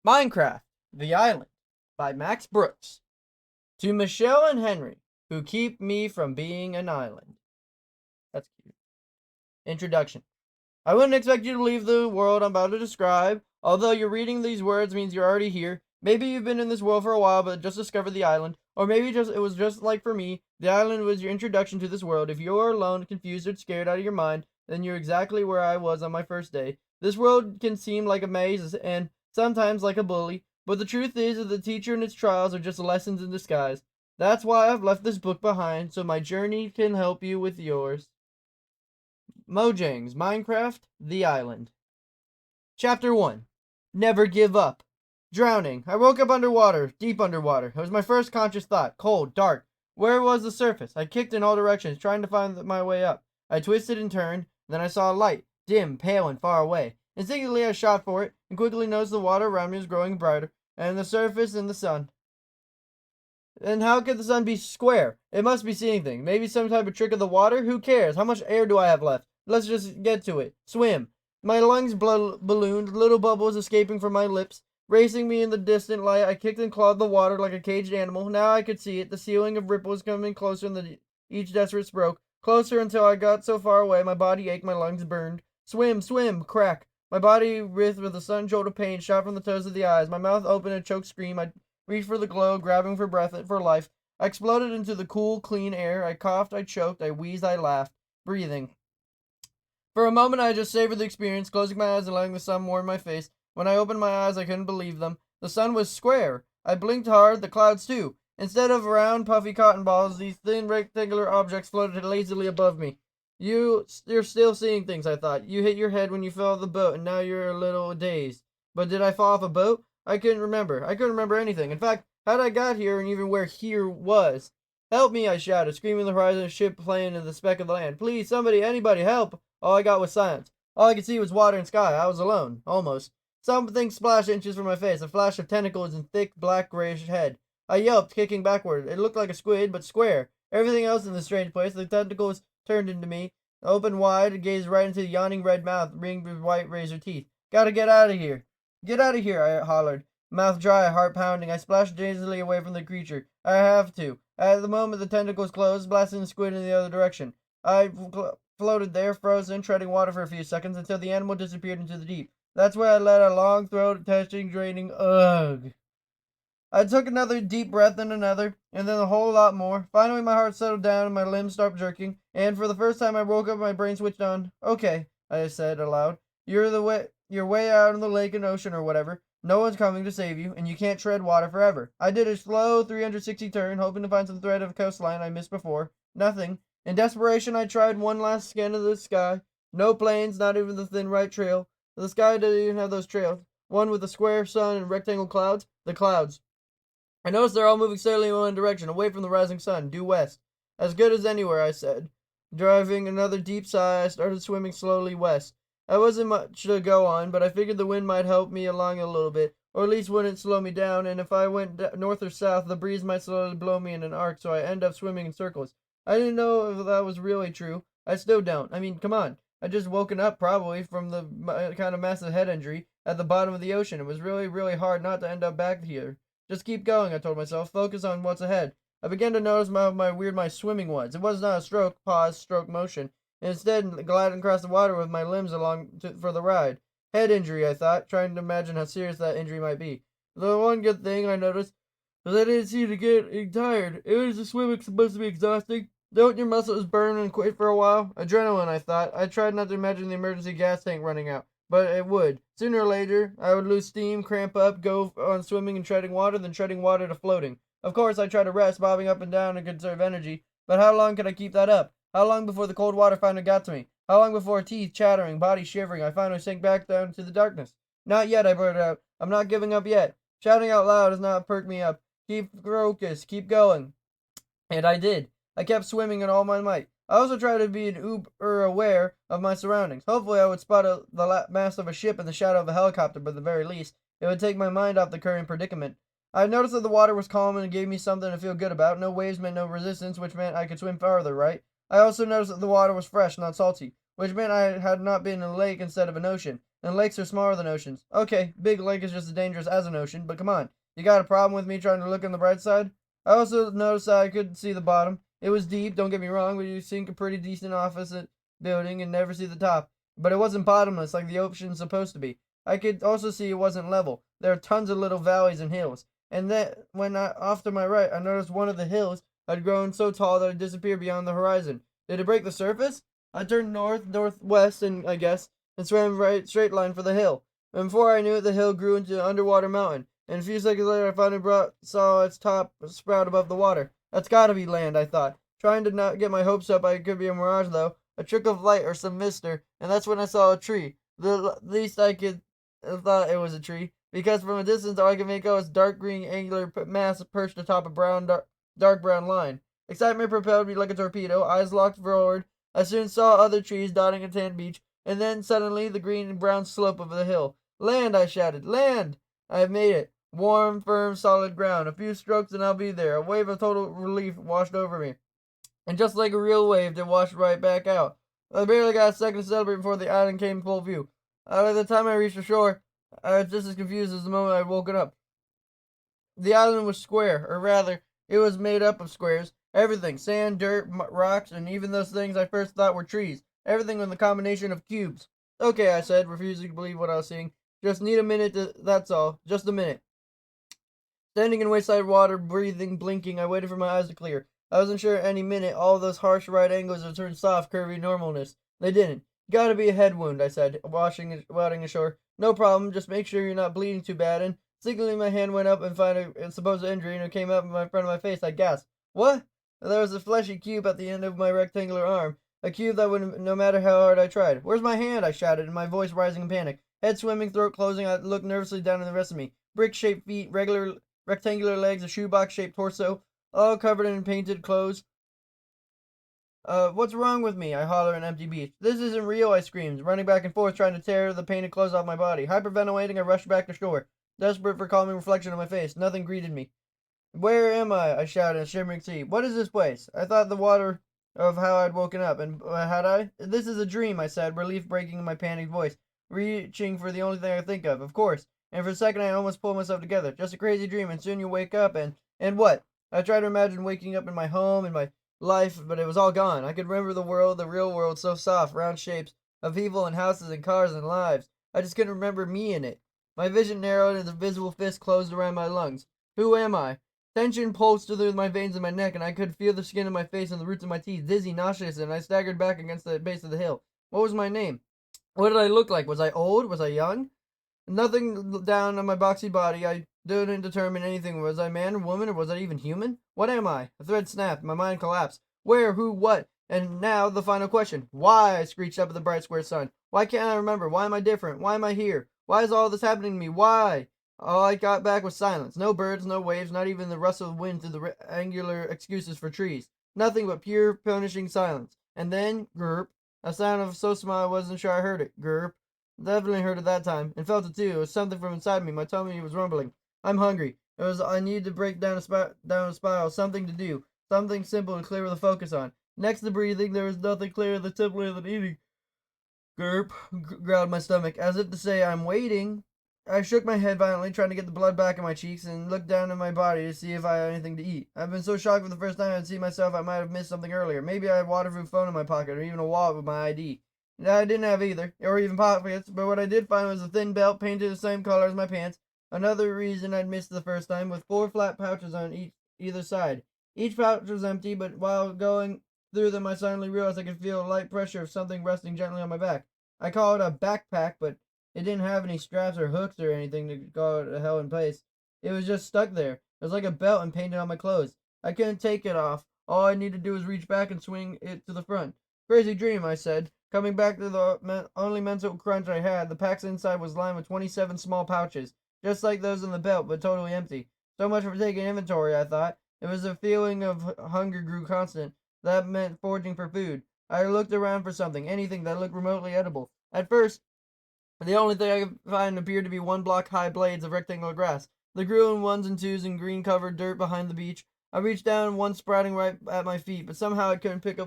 Minecraft, The Island by Max Brooks. To Michelle and Henry, who keep me from being an island. That's cute. Introduction. I wouldn't expect you to leave the world I'm about to describe, although you're reading these words means you're already here. Maybe you've been in this world for a while but just discovered the island, or maybe it was just like for me, the island was your introduction to this world. If you're alone, confused, or scared out of your mind, then you're exactly where I was on my first day. This world can seem like a maze and sometimes like a bully, but the truth is that the teacher and its trials are just lessons in disguise. That's why I've left this book behind, so my journey can help you with yours. Mojang's Minecraft, The Island. Chapter 1. Never give up. Drowning. I woke up underwater, deep underwater. It was my first conscious thought. Cold, dark. Where was the surface? I kicked in all directions, trying to find my way up. I twisted and turned, then I saw a light, dim, pale, and far away. Instinctively I shot for it, and quickly noticed the water around me was growing brighter, and the surface and the sun. And how could the sun be square? It must be seeing things. Maybe some type of trick of the water? Who cares? How much air do I have left? Let's just get to it. Swim. My lungs ballooned, little bubbles escaping from my lips. Racing me in the distant light, I kicked and clawed the water like a caged animal. Now I could see it. The ceiling of ripples coming closer and each desperate stroke. Closer until I got so far away, my body ached, my lungs burned. Swim, swim, crack. My body writhed with a sudden jolt of pain, shot from the toes of the eyes. My mouth opened in a choked scream. I reached for the glow, grabbing for breath, for life. I exploded into the cool, clean air. I coughed, I choked, I wheezed, I laughed. Breathing. For a moment I just savored the experience, closing my eyes and letting the sun warm my face. When I opened my eyes, I couldn't believe them. The sun was square. I blinked hard, the clouds too. Instead of round, puffy cotton balls, these thin, rectangular objects floated lazily above me. You're still seeing things, I thought. You hit your head when you fell off the boat, and now you're a little dazed. But did I fall off a boat? I couldn't remember. I couldn't remember anything. In fact, how'd I got here and even where here was? Help me, I shouted, screaming the horizon of a ship playing in the speck of the land. Please, somebody, anybody, help! All I got was silence. All I could see was water and sky. I was alone, almost. Something splashed inches from my face, a flash of tentacles and thick, black, grayish head. I yelped, kicking backward. It looked like a squid, but square. Everything else in this strange place, the tentacles turned into me, opened wide, and gazed right into the yawning red mouth, ringed with white razor teeth. Gotta get out of here. Get out of here, I hollered. Mouth dry, heart pounding, I splashed dazedly away from the creature. I have to. At the moment the tentacles closed, blasting the squid in the other direction. I floated there, frozen, treading water for a few seconds until the animal disappeared into the deep. That's where I let a long throat, touching, draining ugh. I took another deep breath and another, and then a whole lot more. Finally, my heart settled down and my limbs stopped jerking, and for the first time I woke up, my brain switched on. Okay, I said aloud. You're way out in the lake and ocean or whatever. No one's coming to save you, and you can't tread water forever. I did a slow 360 turn, hoping to find some thread of coastline I missed before. Nothing. In desperation, I tried one last scan of the sky. No planes, not even the thin right trail. The sky didn't even have those trails. One with a square sun and rectangle clouds. The clouds. I noticed they're all moving steadily in one direction, away from the rising sun, due west. As good as anywhere, I said. Driving another deep sigh, I started swimming slowly west. I wasn't much to go on, but I figured the wind might help me along a little bit, or at least wouldn't slow me down, and if I went north or south, the breeze might slowly blow me in an arc, so I end up swimming in circles. I didn't know if that was really true. I still don't. I mean, come on. I just woken up probably from the kind of massive head injury at the bottom of the ocean. It was really, really hard not to end up back here. Just keep going, I told myself. Focus on what's ahead. I began to notice how weird my swimming was. It was not a stroke, pause, stroke motion. Instead, gliding across the water with my limbs for the ride. Head injury, I thought, trying to imagine how serious that injury might be. The one good thing I noticed was I didn't seem to get tired. It was the swimming supposed to be exhausting. Don't your muscles burn and quit for a while? Adrenaline, I thought. I tried not to imagine the emergency gas tank running out, but it would. Sooner or later, I would lose steam, cramp up, go on swimming and treading water, then treading water to floating. Of course, I tried to rest, bobbing up and down to conserve energy, but how long could I keep that up? How long before the cold water finally got to me? How long before teeth chattering, body shivering, I finally sank back down to the darkness? Not yet, I blurted out. I'm not giving up yet. Shouting out loud has not perked me up. Keep focused, keep going. And I did. I kept swimming in all my might. I also tried to be uber aware of my surroundings. Hopefully I would spot the mast of a ship in the shadow of a helicopter, but at the very least, it would take my mind off the current predicament. I noticed that the water was calm and it gave me something to feel good about. No waves meant no resistance, which meant I could swim farther, right? I also noticed that the water was fresh, not salty, which meant I had not been in a lake instead of an ocean. and lakes are smaller than oceans. Okay, big lake is just as dangerous as an ocean, but come on. You got a problem with me trying to look on the bright side? I also noticed that I could see the bottom. It was deep, don't get me wrong, but you sink a pretty decent office building and never see the top. But it wasn't bottomless like the ocean's supposed to be. I could also see it wasn't level. There are tons of little valleys and hills. And then, off to my right, I noticed one of the hills had grown so tall that it disappeared beyond the horizon. Did it break the surface? I turned northwest, and I guess, and swam right straight line for the hill. And before I knew it, the hill grew into an underwater mountain. And a few seconds later, I finally saw its top sprout above the water. That's gotta be land, I thought. Trying to not get my hopes up, I could be a mirage, though. A trick of light or some mister, and that's when I saw a tree. The least I could thought it was a tree, because from a distance all I could make out was dark green angular mass perched atop a dark brown line. Excitement propelled me like a torpedo, eyes locked forward. I soon saw other trees dotting a tan beach, and then suddenly the green and brown slope of the hill. Land, I shouted. Land! I have made it. Warm, firm, solid ground. A few strokes and I'll be there. A wave of total relief washed over me. And just like a real wave, it washed right back out. I barely got a second to celebrate before the island came in full view. By the time I reached the shore, I was just as confused as the moment I had woken up. The island was square, or rather, it was made up of squares. Everything, sand, dirt, rocks, and even those things I first thought were trees. Everything was a combination of cubes. Okay, I said, refusing to believe what I was seeing. Just need a minute, that's all. Just a minute. Standing in wayside water, breathing, blinking, I waited for my eyes to clear. I wasn't sure any minute all those harsh right angles would turn soft, curvy normalness. They didn't. Gotta be a head wound, I said, wading ashore. No problem, just make sure you're not bleeding too bad, and singly my hand went up and found a supposed injury, and it came up in front of my face. I gasped. What? There was a fleshy cube at the end of my rectangular arm. A cube that would, no matter how hard I tried. Where's my hand? I shouted, my voice rising in panic. Head swimming, throat closing, I looked nervously down at the rest of me. Brick-shaped feet, rectangular legs, a shoebox-shaped torso, all covered in painted clothes. What's wrong with me? I hollered an empty beach. This isn't real, I screamed, running back and forth trying to tear the painted clothes off my body. Hyperventilating, I rushed back to shore, desperate for calming reflection on my face. Nothing greeted me. Where am I? I shouted in a shimmering sea. What is this place? I thought the water of how I'd woken up, and had I? This is a dream, I said, relief breaking in my panicked voice, reaching for the only thing I could think of. Of course. And for a second I almost pulled myself together. Just a crazy dream, and soon you wake up, and what? I tried to imagine waking up in my home, in my life, but it was all gone. I could remember the world, the real world, so soft, round shapes of people and houses and cars and lives. I just couldn't remember me in it. My vision narrowed and the visible fist closed around my lungs. Who am I? Tension pulsed through my veins in my neck, and I could feel the skin of my face and the roots of my teeth, dizzy, nauseous, and I staggered back against the base of the hill. What was my name? What did I look like? Was I old? Was I young? Nothing down on my boxy body. I didn't determine anything. Was I man or woman, or was I even human? What am I? A thread snapped. My mind collapsed. Where? Who? What? And now the final question. Why? I screeched up at the bright square sun. Why can't I remember? Why am I different? Why am I here? Why is all this happening to me? Why? All I got back was silence. No birds, no waves, not even the rustle of wind through the angular excuses for trees. Nothing but pure, punishing silence. And then, grrp, a sound of so small I wasn't sure I heard it. Grrp. Definitely heard it that time, and felt it too. It was something from inside me. My tummy was rumbling. I'm hungry. I needed to break down a spiral. Something to do. Something simple to clear the focus on. Next to breathing, there was nothing clearer than simpler than eating. Grrp, growled my stomach, as if to say, I'm waiting. I shook my head violently, trying to get the blood back in my cheeks, and looked down at my body to see if I had anything to eat. I've been so shocked for the first time I'd seen myself I might have missed something earlier. Maybe I had a waterproof phone in my pocket, or even a wallet with my ID. I didn't have either, or even pockets, but what I did find was a thin belt painted the same color as my pants. Another reason I'd missed the first time, with 4 flat pouches on either side. Each pouch was empty, but while going through them I suddenly realized I could feel a light pressure of something resting gently on my back. I call it a backpack, but it didn't have any straps or hooks or anything to go to hell in place. It was just stuck there. It was like a belt and painted on my clothes. I couldn't take it off. All I needed to do was reach back and swing it to the front. Crazy dream, I said. Coming back to the only mental crunch I had, the pack's inside was lined with 27 small pouches, just like those in the belt, but totally empty. So much for taking inventory, I thought. It was a feeling of hunger grew constant. That meant foraging for food. I looked around for something, anything that looked remotely edible. At first, the only thing I could find appeared to be 1-block-high blades of rectangular grass. They grew in ones and twos in green-covered dirt behind the beach. I reached down, one sprouting right at my feet, but somehow I couldn't pick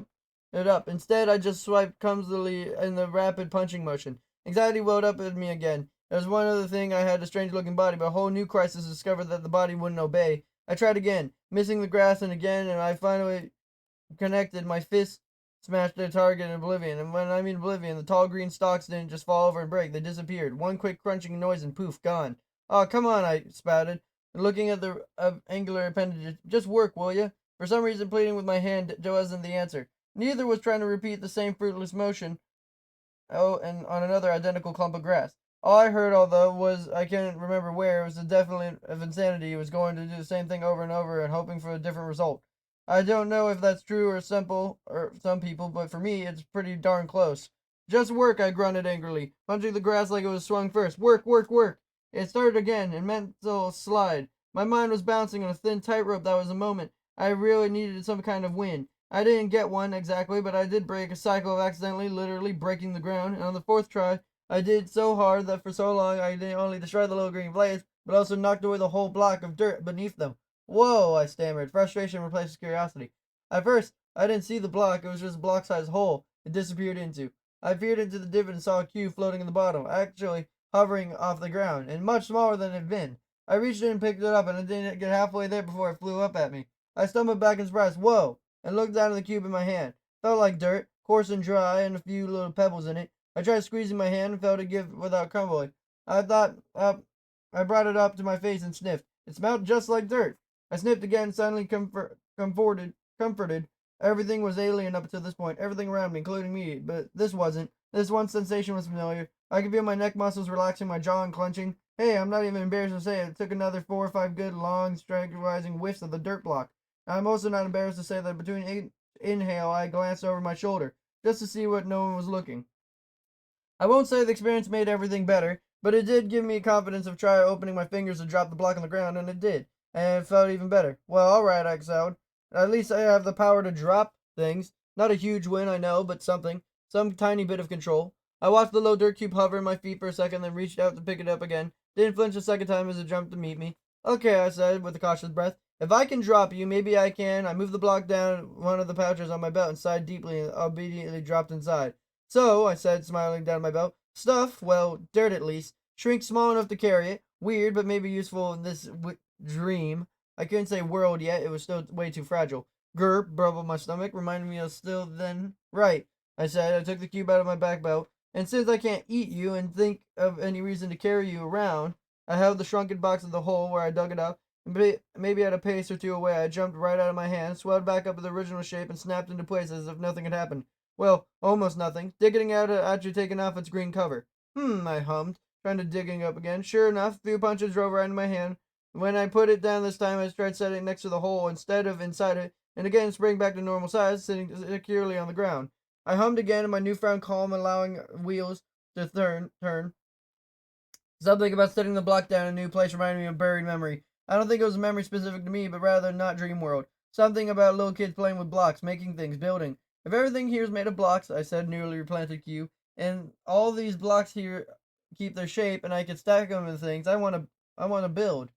it up. Instead, I just swiped clumsily in the rapid punching motion. Anxiety welled up in me again. There was one other thing. I had a strange-looking body, but a whole new crisis discovered that the body wouldn't obey. I tried again, missing the grass and again, and I finally connected. My fist smashed their target in oblivion. And when I mean oblivion, the tall green stalks didn't just fall over and break. They disappeared. One quick crunching noise and poof, gone. Oh, come on, I spouted, looking at the angular appendage. Just work, will you? For some reason, pleading with my hand wasn't the answer. Neither was trying to repeat the same fruitless motion. Oh, and on another identical clump of grass. All I heard, although, was I can't remember where, it was the definite of insanity. It was going to do the same thing over and over and hoping for a different result. I don't know if that's true or simple or some people, but for me, it's pretty darn close. Just work, I grunted angrily, punching the grass like it was swung first. Work, work, work. It started again, in mental slide. My mind was bouncing on a thin tightrope that was a moment. I really needed some kind of wind. I didn't get one exactly, but I did break a cycle of accidentally, literally breaking the ground, and on the fourth try, I did so hard that for so long I didn't only destroy the little green blades, but also knocked away the whole block of dirt beneath them. Whoa, I stammered. Frustration replaced curiosity. At first, I didn't see the block, it was just a block-sized hole it disappeared into. I peered into the divot and saw a cube floating in the bottom, actually hovering off the ground, and much smaller than it had been. I reached in and picked it up, and it didn't get halfway there before it flew up at me. I stumbled back in surprise. Whoa! And looked down at the cube in my hand. Felt like dirt, coarse and dry, and a few little pebbles in it. I tried squeezing my hand and felt it give without crumbling. I thought, I brought it up to my face and sniffed. It smelled just like dirt. I sniffed again, suddenly comforted. Everything was alien up to this point, everything around me, including me, but this wasn't. This one sensation was familiar. I could feel my neck muscles relaxing, my jaw unclenching. Hey, I'm not even embarrassed to say it. It took another 4 or 5 good, long, tranquilizing whiffs of the dirt block. I'm also not embarrassed to say that between each inhale, I glanced over my shoulder, just to see what no one was looking. I won't say the experience made everything better, but it did give me confidence of try opening my fingers to drop the block on the ground, and it did. And it felt even better. Well, alright, I exhaled. At least I have the power to drop things. Not a huge win, I know, but something. Some tiny bit of control. I watched the low dirt cube hover in my feet for a second, then reached out to pick it up again. Didn't flinch a second time as it jumped to meet me. Okay, I said, with a cautious breath. If I can drop you, maybe I can. I moved the block down one of the pouches on my belt and sighed deeply and obediently dropped inside. So, I said, smiling down my belt, stuff, well, dirt at least, shrink small enough to carry it. Weird, but maybe useful in this dream. I couldn't say world yet, it was still way too fragile. Gurp, burbled my stomach, reminding me of still then. Right, I said. I took the cube out of my back belt, and since I can't eat you and think of any reason to carry you around, I held the shrunken box of the hole where I dug it up, and maybe at a pace or two away, I jumped right out of my hand, swelled back up to the original shape, and snapped into place as if nothing had happened. Well, almost nothing. Digging out after taking off its green cover. I hummed, trying to digging up again. Sure enough, a few punches drove right in my hand. When I put it down this time, I tried setting it next to the hole instead of inside it, and again sprang back to normal size, sitting securely on the ground. I hummed again in my newfound calm, allowing wheels to turn. Something about setting the block down in a new place reminded me of buried memory. I don't think it was a memory specific to me, but rather not dream world. Something about little kids playing with blocks, making things, building. If everything here is made of blocks, I said, newly replanted cube, and all these blocks here keep their shape, and I can stack them and things, I want to build.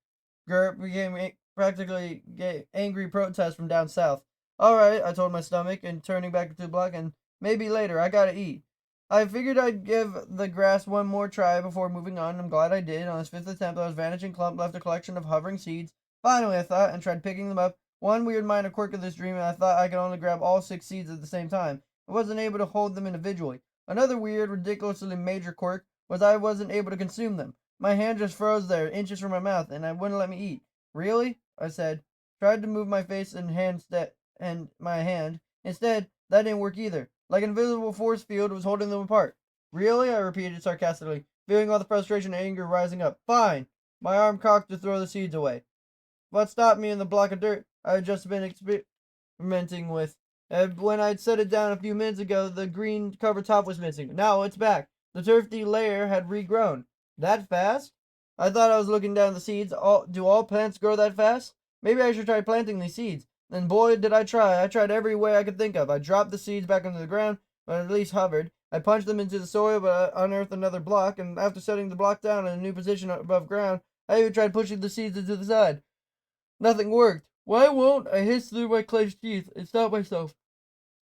Gurp became practically angry protest from down south. All right, I told my stomach, and turning back to the block, and maybe later. I gotta eat. I figured I'd give the grass one more try before moving on. I'm glad I did. On his fifth attempt, I was vanishing clump left a collection of hovering seeds. Finally, I thought, and tried picking them up. One weird minor quirk of this dream, and I thought I could only grab all 6 seeds at the same time. I wasn't able to hold them individually. Another weird, ridiculously major quirk was I wasn't able to consume them. My hand just froze there, inches from my mouth, and it wouldn't let me eat. Really? I said. Tried to move my face and my hand. Instead, that didn't work either. Like an invisible force field was holding them apart. Really? I repeated sarcastically, feeling all the frustration and anger rising up. Fine. My arm cocked to throw the seeds away. What stopped me in the block of dirt I had just been experimenting with? When I'd set it down a few minutes ago, the green cover top was missing. Now it's back. The turfy layer had regrown. That fast? I thought I was looking down the seeds. Do all plants grow that fast? Maybe I should try planting these seeds. And boy, did I try. I tried every way I could think of. I dropped the seeds back into the ground, but at least hovered. I punched them into the soil, but I unearthed another block, and after setting the block down in a new position above ground, I even tried pushing the seeds into the side. Nothing worked. Why won't I hissed through my clenched teeth and stopped myself.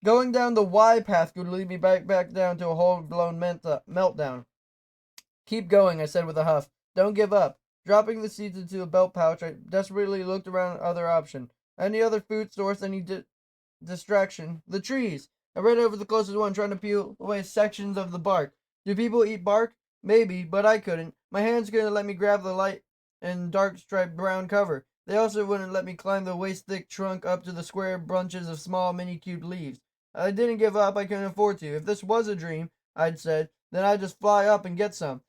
Going down the Y path could lead me back down to a whole-blown meltdown. Keep going, I said with a huff. Don't give up. Dropping the seeds into a belt pouch, I desperately looked around other option. Any other food source, any distraction. The trees. I ran over the closest one, trying to peel away sections of the bark. Do people eat bark? Maybe, but I couldn't. My hands couldn't let me grab the light and dark striped brown cover. They also wouldn't let me climb the waist-thick trunk up to the square bunches of small, mini-cubed leaves. I didn't give up. I couldn't afford to. If this was a dream, I'd said, then I'd just fly up and get some.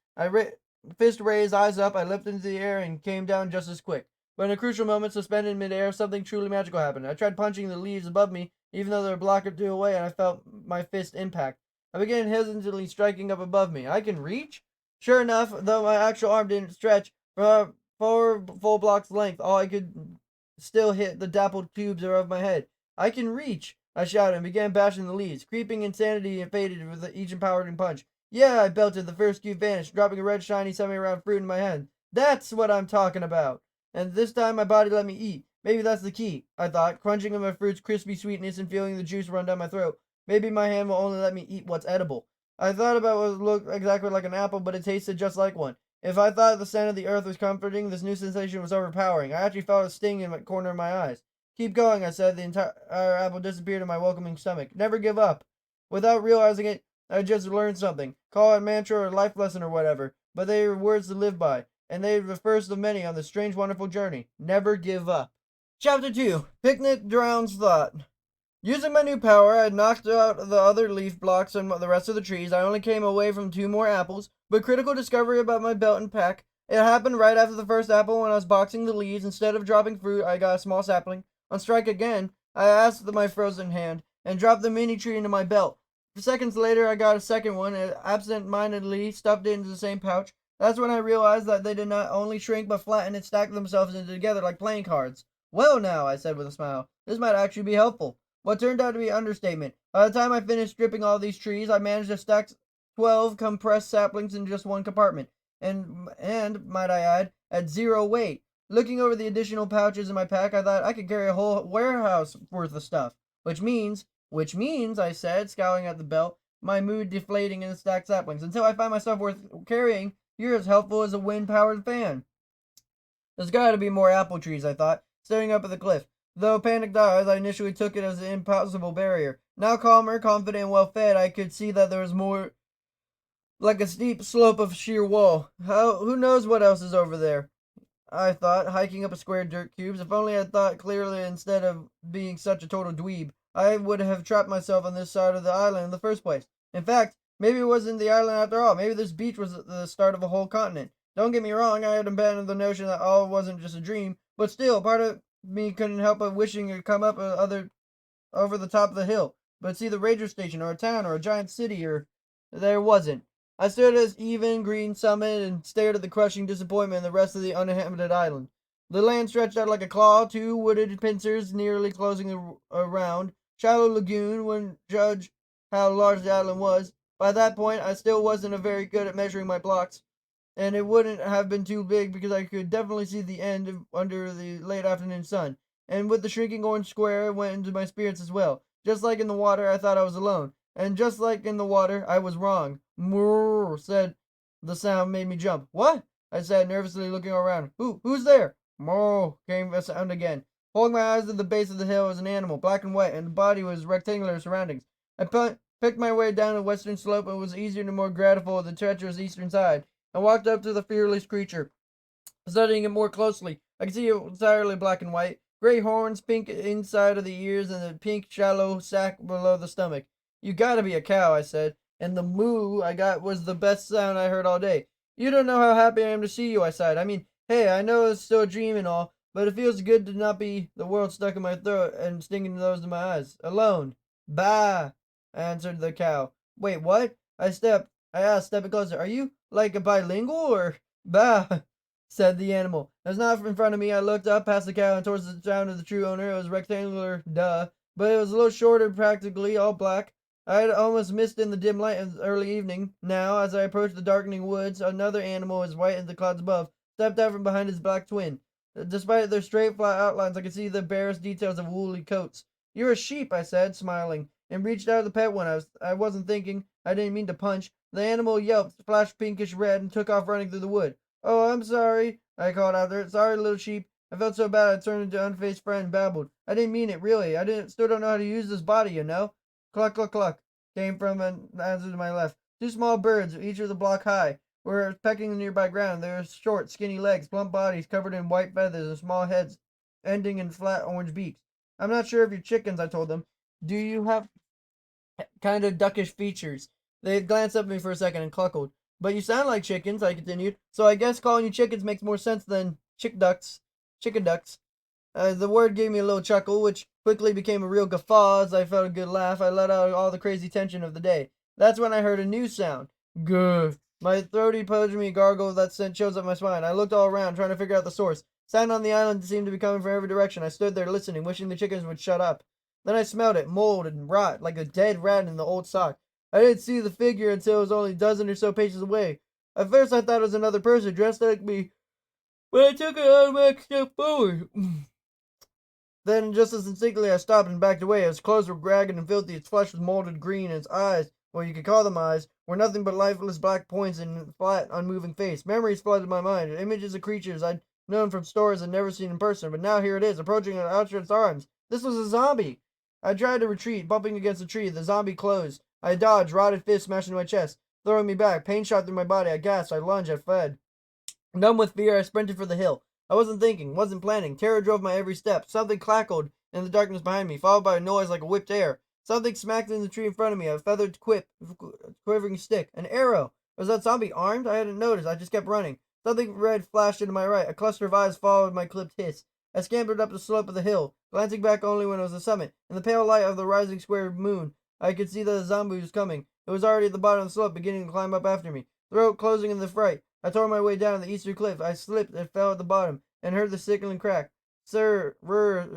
Fist raised, eyes up, I leapt into the air and came down just as quick. But in a crucial moment, suspended in midair, something truly magical happened. I tried punching the leaves above me, even though they were a block or two away, and I felt my fist impact. I began hesitantly striking up above me. I can reach? Sure enough, though my actual arm didn't stretch for 4 full blocks length, all I could still hit the dappled tubes above my head. I can reach! I shouted and began bashing the leaves. Creeping insanity faded with each empowering punch. Yeah, I belted. The first cube vanished, dropping a red, shiny, semi-round fruit in my hand. That's what I'm talking about. And this time my body let me eat. Maybe that's the key, I thought, crunching on my fruit's crispy sweetness and feeling the juice run down my throat. Maybe my hand will only let me eat what's edible. I thought about what looked exactly like an apple, but it tasted just like one. If I thought the scent of the earth was comforting, this new sensation was overpowering. I actually felt a sting in the corner of my eyes. Keep going, I said. The entire apple disappeared in my welcoming stomach. Never give up. Without realizing it, I just learned something. Call it mantra or life lesson or whatever, but they are words to live by, and they are the first of many on this strange, wonderful journey. Never give up. Chapter 2. Picnic Drowns Thought. Using my new power, I had knocked out the other leaf blocks and the rest of the trees. I only came away from 2 more apples, but critical discovery about my belt and pack. It happened right after the first apple when I was boxing the leaves. Instead of dropping fruit, I got a small sapling. On strike again, I asked my frozen hand and dropped the mini tree into my belt. Seconds later, I got a second one and absent-mindedly stuffed it into the same pouch. That's when I realized that they did not only shrink but flatten and stack themselves into together like playing cards. Well now, I said with a smile, this might actually be helpful. What turned out to be an understatement. By the time I finished stripping all these trees, I managed to stack 12 compressed saplings in just one compartment. And might I add, at 0 weight. Looking over the additional pouches in my pack, I thought I could carry a whole warehouse worth of stuff. Which means, I said, scowling at the belt, my mood deflating in the stacked saplings. Until I find myself worth carrying, you're as helpful as a wind-powered fan. There's gotta be more apple trees, I thought, staring up at the cliff. Though panicked eyes, I initially took it as an impossible barrier. Now calmer, confident, and well-fed, I could see that there was more like a steep slope of sheer wall. Who knows what else is over there? I thought, hiking up a square dirt cubes. If only I'd thought clearly instead of being such a total dweeb, I would have trapped myself on this side of the island in the first place. In fact, maybe it wasn't the island after all. Maybe this beach was the start of a whole continent. Don't get me wrong, I had abandoned the notion that all wasn't just a dream, but still, part of me couldn't help but wishing it come up over the top of the hill, but see the ranger station or a town or a giant city or there wasn't. I stood at its even green summit and stared at the crushing disappointment in the rest of the uninhabited island. The land stretched out like a claw, 2 wooded pincers nearly closing around. Shallow lagoon wouldn't judge how large the island was. By that point, I still wasn't very good at measuring my blocks, and it wouldn't have been too big because I could definitely see the end under the late afternoon sun. And with the shrinking orange square, it went into my spirits as well. Just like in the water, I thought I was alone. And just like in the water, I was wrong. Moo said the sound made me jump. What? I said, nervously looking around. Who's there? Moo came the sound again. Holding my eyes to the base of the hill was an animal, black and white, and the body was rectangular surroundings. I picked my way down the western slope and was easier and more gratiful of the treacherous eastern side. I walked up to the fearless creature, studying it more closely. I could see it was entirely black and white. Gray horns, pink inside of the ears, and a pink shallow sac below the stomach. You gotta be a cow, I said, and the moo I got was the best sound I heard all day. You don't know how happy I am to see you, I sighed. I mean, hey, I know it's still a dream and all, but it feels good to not be the world stuck in my throat and stinging those in my eyes. Alone. Bah, answered the cow. Wait, what? I asked, stepping closer. Are you, like, a bilingual, or? Bah, said the animal. As not in front of me, I looked up past the cow and towards the sound of the true owner. It was rectangular, but it was a little shorter, practically all black. I had almost missed in the dim light of the early evening. Now, as I approached the darkening woods, another animal as white as the clouds above stepped out from behind his black twin. Despite their straight, flat outlines, I could see the barest details of woolly coats. You're a sheep, I said, smiling, and reached out to pet one. I wasn't thinking. I didn't mean to punch. The animal yelped, flashed pinkish red, and took off running through the wood. Oh, I'm sorry, I called after it. Sorry, little sheep. I felt so bad I turned into an unfazed friend and babbled. I didn't mean it, really. Still don't know how to use this body, you know. Cluck, cluck, cluck, came from an answer to my left. Two small birds, each of the block high, were pecking the nearby ground. They were short, skinny legs, plump bodies covered in white feathers, and small heads ending in flat orange beaks. I'm not sure if you're chickens, I told them. Do you have kind of duckish features? They glanced up at me for a second and cluckled. But you sound like chickens, I continued, so I guess calling you chickens makes more sense than chicken ducks. The word gave me a little chuckle, which quickly became a real guffaw as I felt a good laugh. I let out all the crazy tension of the day. That's when I heard a new sound. Gah. My throaty, pudgy gargle that sent chills up my spine. I looked all around, trying to figure out the source. Sound on the island seemed to be coming from every direction. I stood there listening, wishing the chickens would shut up. Then I smelled it, mold and rot, like a dead rat in the old sock. I didn't see the figure until it was only a dozen or so paces away. At first I thought it was another person dressed like me, but I took an automatic step forward. Then, just as instinctively, I stopped and backed away. His clothes were ragged and filthy, his flesh was molded green, and his eyes, well, you could call them eyes, were nothing but lifeless black points in a flat, unmoving face. Memories flooded my mind, images of creatures I'd known from stories and never seen in person, but now here it is, approaching with outstretched arms. This was a zombie! I tried to retreat, bumping against a tree. The zombie closed. I dodged, rotted fist smashed into my chest, throwing me back. Pain shot through my body. I gasped, I lunged, I fled. Numb with fear, I sprinted for the hill. I wasn't thinking, wasn't planning. Terror drove my every step. Something cackled in the darkness behind me, followed by a noise like a whipped air. Something smacked in the tree in front of me, a feathered quivering stick. An arrow! Was that zombie armed? I hadn't noticed. I just kept running. Something red flashed into my right. A cluster of eyes followed my clipped hiss. I scampered up the slope of the hill, glancing back only when it was the summit. In the pale light of the rising square moon, I could see that the zombie was coming. It was already at the bottom of the slope, beginning to climb up after me. Throat closing in the fright. I tore my way down the eastern cliff. I slipped and fell at the bottom, and heard the sickening crack. Sir,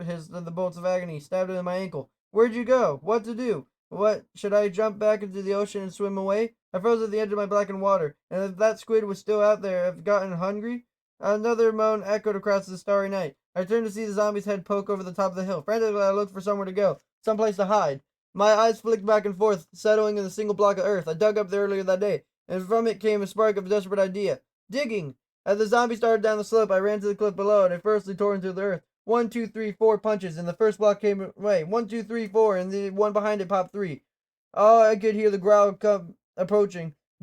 hissed the bolts of agony, stabbed in my ankle. Where'd you go? What to do? What, should I jump back into the ocean and swim away? I froze at the edge of my blackened water, and if that squid was still out there, I've gotten hungry? Another moan echoed across the starry night. I turned to see the zombie's head poke over the top of the hill. Frantically, I looked for somewhere to go, someplace to hide. My eyes flicked back and forth, settling in the single block of earth I dug up there earlier that day, and from it came a spark of a desperate idea. Digging! As the zombie started down the slope, I ran to the cliff below, and I firstly tore into the earth. 1, 2, 3, 4 punches, and the first block came away. 1, 2, 3, 4, and the one behind it popped 3. Oh, I could hear the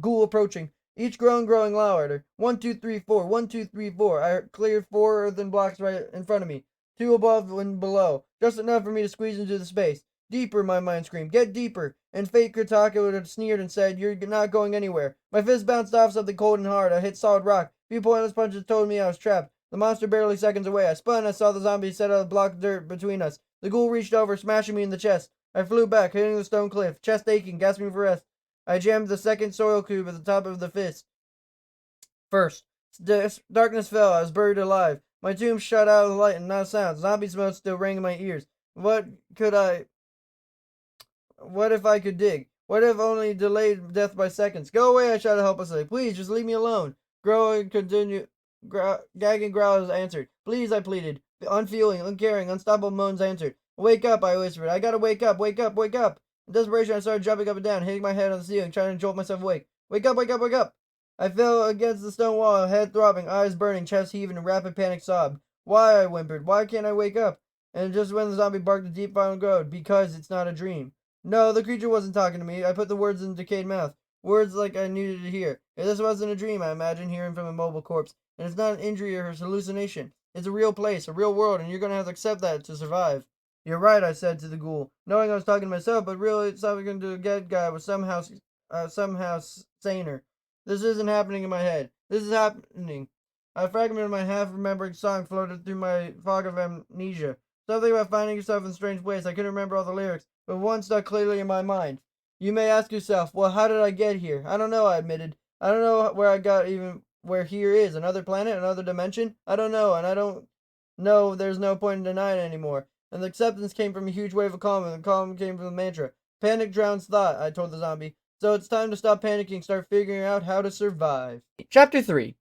ghoul approaching. Each groan growing louder. 1, 2, 3, 4. 1, 2, 3, 4. I cleared 4 earthen blocks right in front of me, 2 above and below, just enough for me to squeeze into the space. Deeper, my mind screamed. Get deeper. And fate Kritaka would have sneered and said, You're not going anywhere. My fist bounced off something cold and hard. I hit solid rock. A few pointless punches told me I was trapped. The monster barely seconds away. I spun. I saw the zombie set out a block of dirt between us. The ghoul reached over, smashing me in the chest. I flew back, hitting the stone cliff, chest aching, gasping for rest. I jammed the second soil cube at the top of the fist. First. Darkness fell. I was buried alive. My tomb shut out of the light and not a sound. Zombie smoke still rang in my ears. What if I could dig? What if only delayed death by seconds? Go away, I shouted helplessly. Please, just leave me alone. Gagging growls answered. Please, I pleaded. Unfeeling, uncaring, unstoppable moans answered. Wake up, I whispered. I gotta wake up, wake up, wake up. In desperation, I started jumping up and down, hitting my head on the ceiling, trying to jolt myself awake. Wake up, wake up, wake up. I fell against the stone wall, head throbbing, eyes burning, chest heaving, and rapid panic sob. Why, I whimpered. Why can't I wake up? And just when the zombie barked a deep final groan, because it's not a dream. No, the creature wasn't talking to me. I put the words in the decayed mouth. Words like I needed to hear. If this wasn't a dream, I imagine hearing from a mobile corpse. And it's not an injury or a hallucination. It's a real place, a real world, and you're gonna have to accept that to survive. You're right, I said to the ghoul, knowing I was talking to myself, but really talking to a dead guy was somehow saner. This isn't happening in my head. This is happening. A fragment of my half-remembering song floated through my fog of amnesia. Something about finding yourself in a strange place. I couldn't remember all the lyrics, but one stuck clearly in my mind. You may ask yourself, well, how did I get here? I don't know, I admitted. I don't know where I got, even where here is. Another planet? Another dimension? I don't know, and I don't know there's no point in denying it anymore. And the acceptance came from a huge wave of calm, and the calm came from the mantra. Panic drowns thought, I told the zombie. So it's time to stop panicking, start figuring out how to survive. Chapter 3.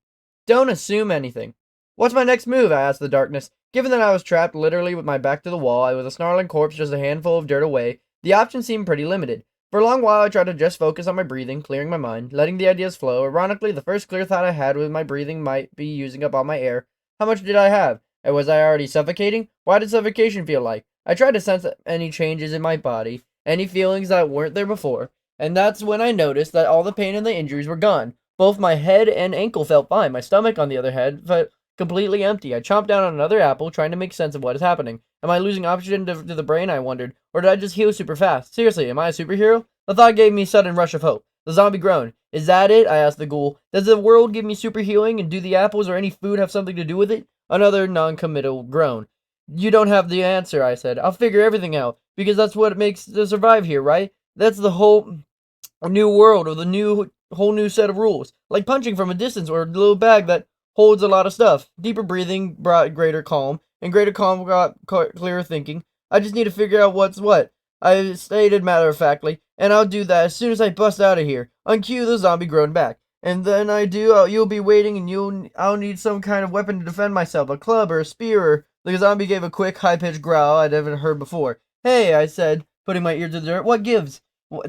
Don't assume anything. What's my next move? I asked the darkness. Given that I was trapped literally with my back to the wall, I was a snarling corpse just a handful of dirt away, the options seemed pretty limited. For a long while, I tried to just focus on my breathing, clearing my mind, letting the ideas flow. Ironically, the first clear thought I had was my breathing might be using up all my air. How much did I have? And was I already suffocating? What did suffocation feel like? I tried to sense any changes in my body, any feelings that weren't there before, and that's when I noticed that all the pain and the injuries were gone. Both my head and ankle felt fine. My stomach, on the other hand, felt completely empty. I chomped down on another apple, trying to make sense of what is happening. Am I losing oxygen to the brain, I wondered, or did I just heal super fast? Seriously, am I a superhero? The thought gave me a sudden rush of hope. The zombie groaned. Is that it? I asked the ghoul. Does the world give me super healing, and do the apples or any food have something to do with it? Another non-committal groan. You don't have the answer, I said. I'll figure everything out, because that's what it makes to survive here, right? That's the whole new world, or the whole new set of rules. Like punching from a distance, or a little bag that holds a lot of stuff. Deeper breathing brought greater calm, and greater calm got clearer thinking. I just need to figure out what's what, I stated matter-of-factly, and I'll do that as soon as I bust out of here. On cue, the zombie groaned back. And then I do, you'll be waiting, and I'll need some kind of weapon to defend myself, a club or a spear, or... The zombie gave a quick, high-pitched growl I'd never heard before. Hey, I said, putting my ear to the dirt, what gives?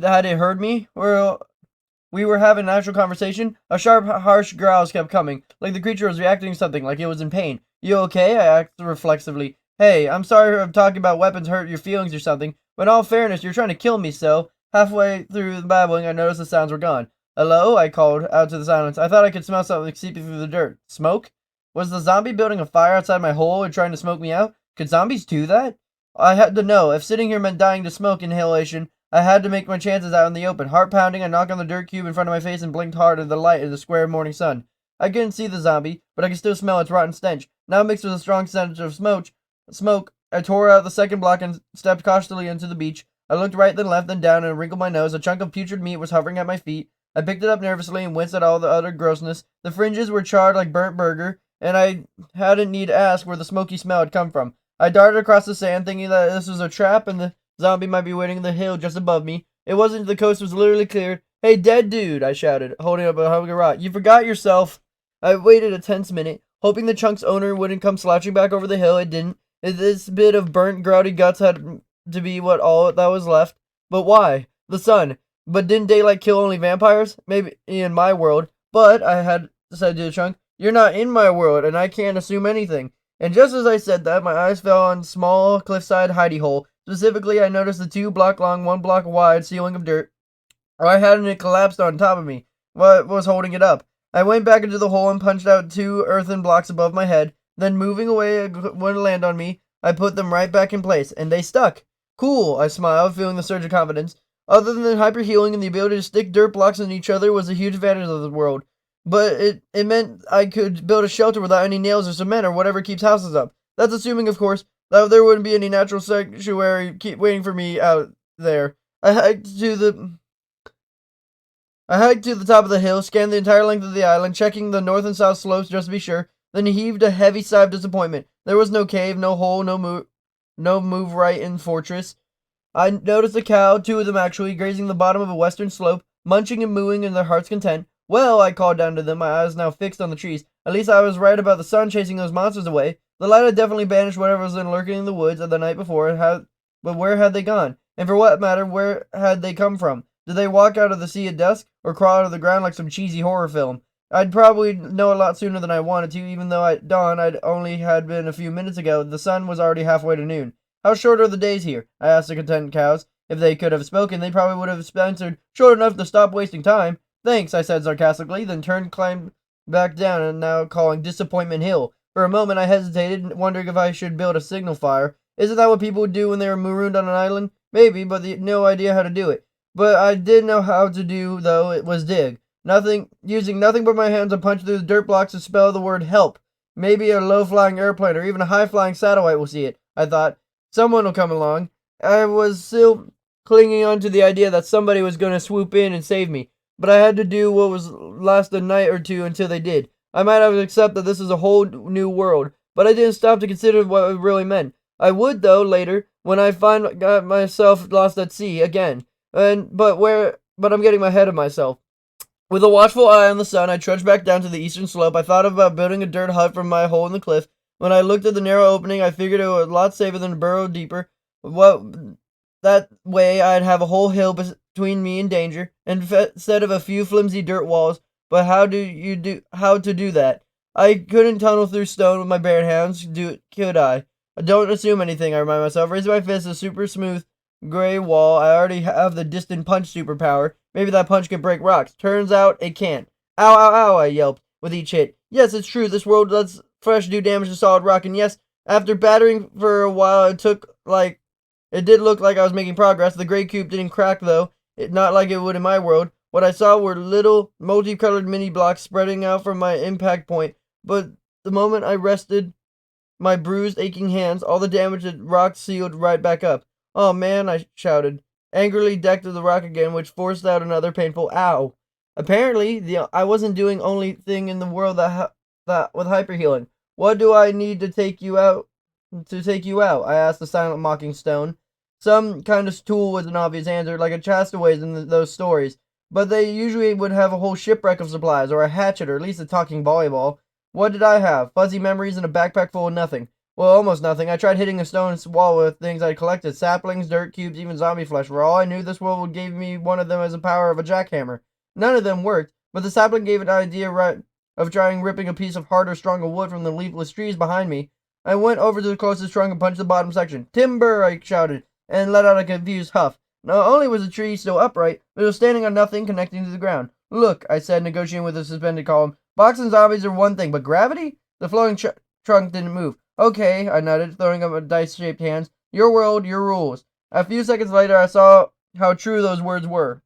Had it heard me? We were having a natural conversation. A sharp, harsh growls kept coming, like the creature was reacting to something, like it was in pain. You okay? I asked reflexively. Hey, I'm sorry if talking about weapons hurt your feelings or something, but in all fairness, you're trying to kill me, so... Halfway through the babbling, I noticed the sounds were gone. Hello? I called out to the silence. I thought I could smell something seeping through the dirt. Smoke? Was the zombie building a fire outside my hole and trying to smoke me out? Could zombies do that? I had to know. If sitting here meant dying to smoke inhalation, I had to make my chances out in the open. Heart pounding, I knocked on the dirt cube in front of my face and blinked hard at the light of the square morning sun. I couldn't see the zombie, but I could still smell its rotten stench. Now mixed with a strong scent of smoke, I tore out the second block and stepped cautiously into the beach. I looked right, then left, then down, and wrinkled my nose. A chunk of putrid meat was hovering at my feet. I picked it up nervously and winced at all the utter grossness. The fringes were charred like burnt burger, and I hadn't need to ask where the smoky smell had come from. I darted across the sand, thinking that this was a trap and the zombie might be waiting on the hill just above me. It wasn't. The coast was literally cleared. Hey, dead dude, I shouted, holding up a hunk of rock. You forgot yourself. I waited a tense minute, hoping the chunk's owner wouldn't come slouching back over the hill. It didn't. This bit of burnt, grouty guts had to be all that was left. But why? The sun. But didn't daylight kill only vampires? Maybe in my world. But, I had said to the chunk, you're not in my world, and I can't assume anything. And just as I said that, my eyes fell on a small cliffside hidey hole. Specifically, I noticed the 2-block-long, 1-block-wide ceiling of dirt. Why hadn't it collapsed on top of me? What was holding it up? I went back into the hole and punched out 2 earthen blocks above my head. Then, moving away when it landed on me, I put them right back in place, and they stuck. Cool, I smiled, feeling the surge of confidence. Other than hyper healing and the ability to stick dirt blocks in each other was a huge advantage of the world. But it meant I could build a shelter without any nails or cement or whatever keeps houses up. That's assuming, of course, that there wouldn't be any natural sanctuary waiting for me out there. I hiked to the top of the hill, scanned the entire length of the island, checking the north and south slopes just to be sure, then heaved a heavy sigh of disappointment. There was no cave, no hole, no move right in fortress. I noticed a cow, 2 of them actually, grazing the bottom of a western slope, munching and mooing in their heart's content. Well, I called down to them, my eyes now fixed on the trees. At least I was right about the sun chasing those monsters away. The light had definitely banished whatever was lurking in the woods the night before, but where had they gone? And for what matter, where had they come from? Did they walk out of the sea at dusk, or crawl out of the ground like some cheesy horror film? I'd probably know a lot sooner than I wanted to, even though at dawn I'd only had been a few minutes ago. The sun was already halfway to noon. How short are the days here? I asked the content cows. If they could have spoken, they probably would have answered, short enough to stop wasting time. Thanks, I said sarcastically, then climbed back down and now calling Disappointment Hill. For a moment I hesitated, wondering if I should build a signal fire. Isn't that what people would do when they were marooned on an island? Maybe, but no idea how to do it. But I did know how to do, though, it was dig. Using nothing but my hands, I punched through the dirt blocks to spell the word help. Maybe a low-flying airplane or even a high-flying satellite will see it, I thought. Someone will come along. I was still clinging on to the idea that somebody was going to swoop in and save me, but I had to do what was last a night or two until they did. I might have accepted that this is a whole new world, but I didn't stop to consider what it really meant. I would, though, later, when I got myself lost at sea again. But I'm getting ahead of myself. With a watchful eye on the sun, I trudged back down to the eastern slope. I thought about building a dirt hut from my hole in the cliff. When I looked at the narrow opening, I figured it was a lot safer than to burrow deeper. That way, I'd have a whole hill between me and danger, instead of a few flimsy dirt walls. But how to do that? I couldn't tunnel through stone with my bare hands, could I? Don't assume anything, I remind myself. Raising my fist, a super smooth gray wall. I already have the distant punch superpower. Maybe that punch can break rocks. Turns out it can't. Ow, ow, ow, I yelped with each hit. Yes, it's true. This world lets fresh do damage to solid rock, and yes, after battering for a while, it did look like I was making progress. The gray cube didn't crack, though. Not like it would in my world. What I saw were little, multicolored mini blocks spreading out from my impact point. But the moment I rested my bruised, aching hands, all the damage to rock sealed right back up. Oh man, I shouted, angrily decked the rock again, which forced out another painful ow. Apparently, I wasn't doing only thing in the world that with hyper healing. What do I need to take you out? I asked the silent, mocking stone. Some kind of tool was an obvious answer, like a castaways in those stories. But they usually would have a whole shipwreck of supplies, or a hatchet, or at least a talking volleyball. What did I have? Fuzzy memories and a backpack full of nothing. Well, almost nothing. I tried hitting a stone wall with things I'd collected. Saplings, dirt cubes, even zombie flesh. For all I knew, this world would give me one of them as the power of a jackhammer. None of them worked, but the sapling gave an idea of trying ripping a piece of harder, stronger wood from the leafless trees behind me. I went over to the closest trunk and punched the bottom section. Timber! I shouted, and let out a confused huff. Not only was the tree still upright, but it was standing on nothing connecting to the ground. Look, I said, negotiating with the suspended column. Boxing zombies are one thing, but gravity? The floating trunk didn't move. Okay, I nutted, throwing up my dice-shaped hands. Your world, your rules. A few seconds later, I saw how true those words were.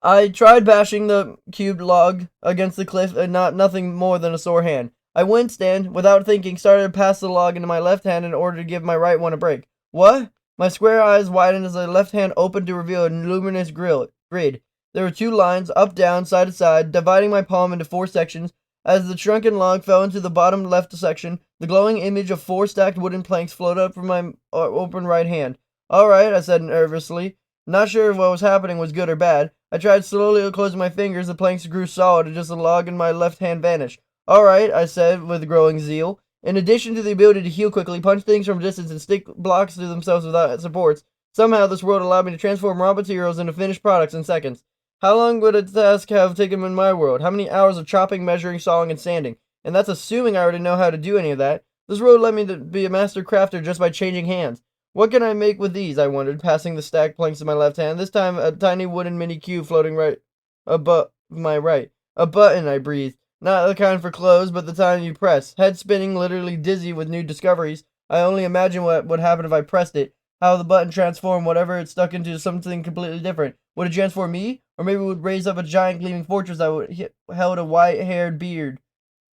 I tried bashing the cubed log against the cliff, and nothing more than a sore hand. I winced and, without thinking, started to pass the log into my left hand in order to give my right one a break. What? My square eyes widened as the left hand opened to reveal a luminous grid. There were 2 lines, up, down, side to side, dividing my palm into 4 sections. As the shrunken log fell into the bottom left section, the glowing image of 4 stacked wooden planks floated up from my open right hand. All right, I said nervously, not sure if what was happening was good or bad. I tried slowly closing my fingers. The planks grew solid, and just the log in my left hand vanished. All right, I said with growing zeal. In addition to the ability to heal quickly, punch things from a distance, and stick blocks to themselves without supports, somehow this world allowed me to transform raw materials into finished products in seconds. How long would a task have taken in my world? How many hours of chopping, measuring, sawing, and sanding? And that's assuming I already know how to do any of that. This world let me be a master crafter just by changing hands. What can I make with these? I wondered, passing the stacked planks in my left hand. This time, a tiny wooden mini cube floating right above my right. A button, I breathed. Not the kind for clothes, but the kind you press. Head spinning, literally dizzy with new discoveries. I only imagine what would happen if I pressed it. How the button transformed whatever it stuck into something completely different. Would it transform me? Or maybe it would raise up a giant gleaming fortress that held a white-haired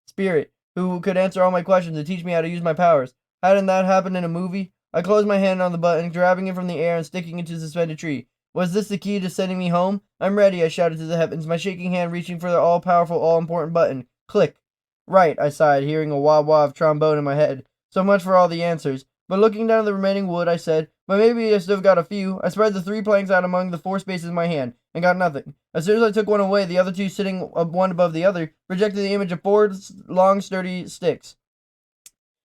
spirit who could answer all my questions and teach me how to use my powers. Hadn't that happened in a movie? I closed my hand on the button, grabbing it from the air and sticking it to the suspended tree. Was this the key to sending me home? I'm ready, I shouted to the heavens, my shaking hand reaching for the all-powerful, all-important button. Click. Right, I sighed, hearing a wah-wah of trombone in my head. So much for all the answers. But looking down at the remaining wood, I said, but maybe I still got a few. I spread the 3 planks out among the 4 spaces in my hand, and got nothing. As soon as I took one away, the other 2 sitting one above the other, projected the image of 4 long, sturdy sticks.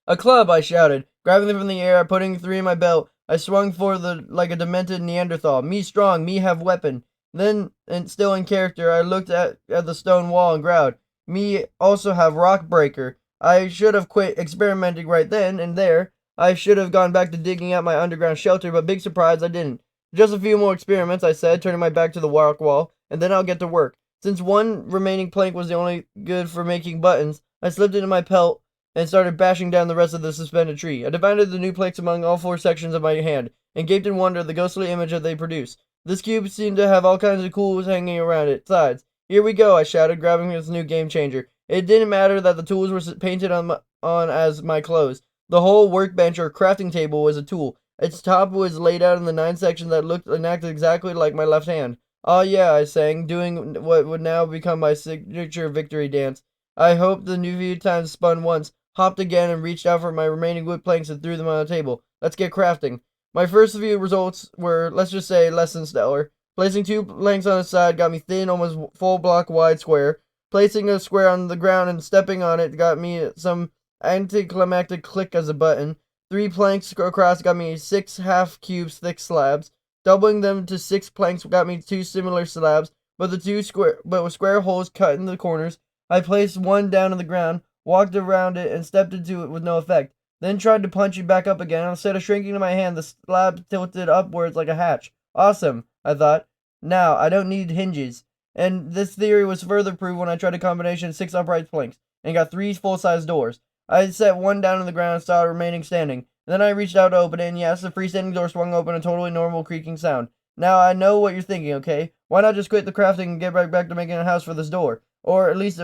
A club, I shouted, grabbing them from the air, putting 3 in my belt. I swung forward like a demented Neanderthal. Me strong, me have weapon. Then, and still in character, I looked at the stone wall and growled, me also have rock breaker. I should have quit experimenting right then and there. I should have gone back to digging out my underground shelter, but big surprise, I didn't. Just a few more experiments, I said, turning my back to the rock wall, and then I'll get to work. Since one remaining plank was the only good for making buttons, I slipped into my pelt and started bashing down the rest of the suspended tree. I divided the new planks among all 4 sections of my hand, and gaped in wonder at the ghostly image that they produced. This cube seemed to have all kinds of tools hanging around its sides. Here we go, I shouted, grabbing this new game changer. It didn't matter that the tools were painted on as my clothes. The whole workbench or crafting table was a tool. Its top was laid out in the 9 sections that looked and acted exactly like my left hand. Ah, yeah, I sang, doing what would now become my signature victory dance. I hoped the new few times spun once, hopped again, and reached out for my remaining wood planks and threw them on the table. Let's get crafting. My first few results were, let's just say, less than stellar. Placing 2 planks on the side got me thin, almost full block wide square. Placing a square on the ground and stepping on it got me some anticlimactic click as a button. 3 planks across got me 6 half cubes thick slabs. Doubling them to 6 planks got me 2 similar slabs, but with square holes cut in the corners. I placed one down on the ground, walked around it, and stepped into it with no effect. Then tried to punch it back up again. Instead of shrinking to my hand, the slab tilted upwards like a hatch. Awesome, I thought. Now, I don't need hinges. And this theory was further proved when I tried a combination of 6 upright planks and got 3 full-size doors. I set one down on the ground and saw it remaining standing. Then I reached out to open it, and yes, the freestanding door swung open, a totally normal creaking sound. Now I know what you're thinking, okay? Why not just quit the crafting and get right back to making a house for this door? Or at least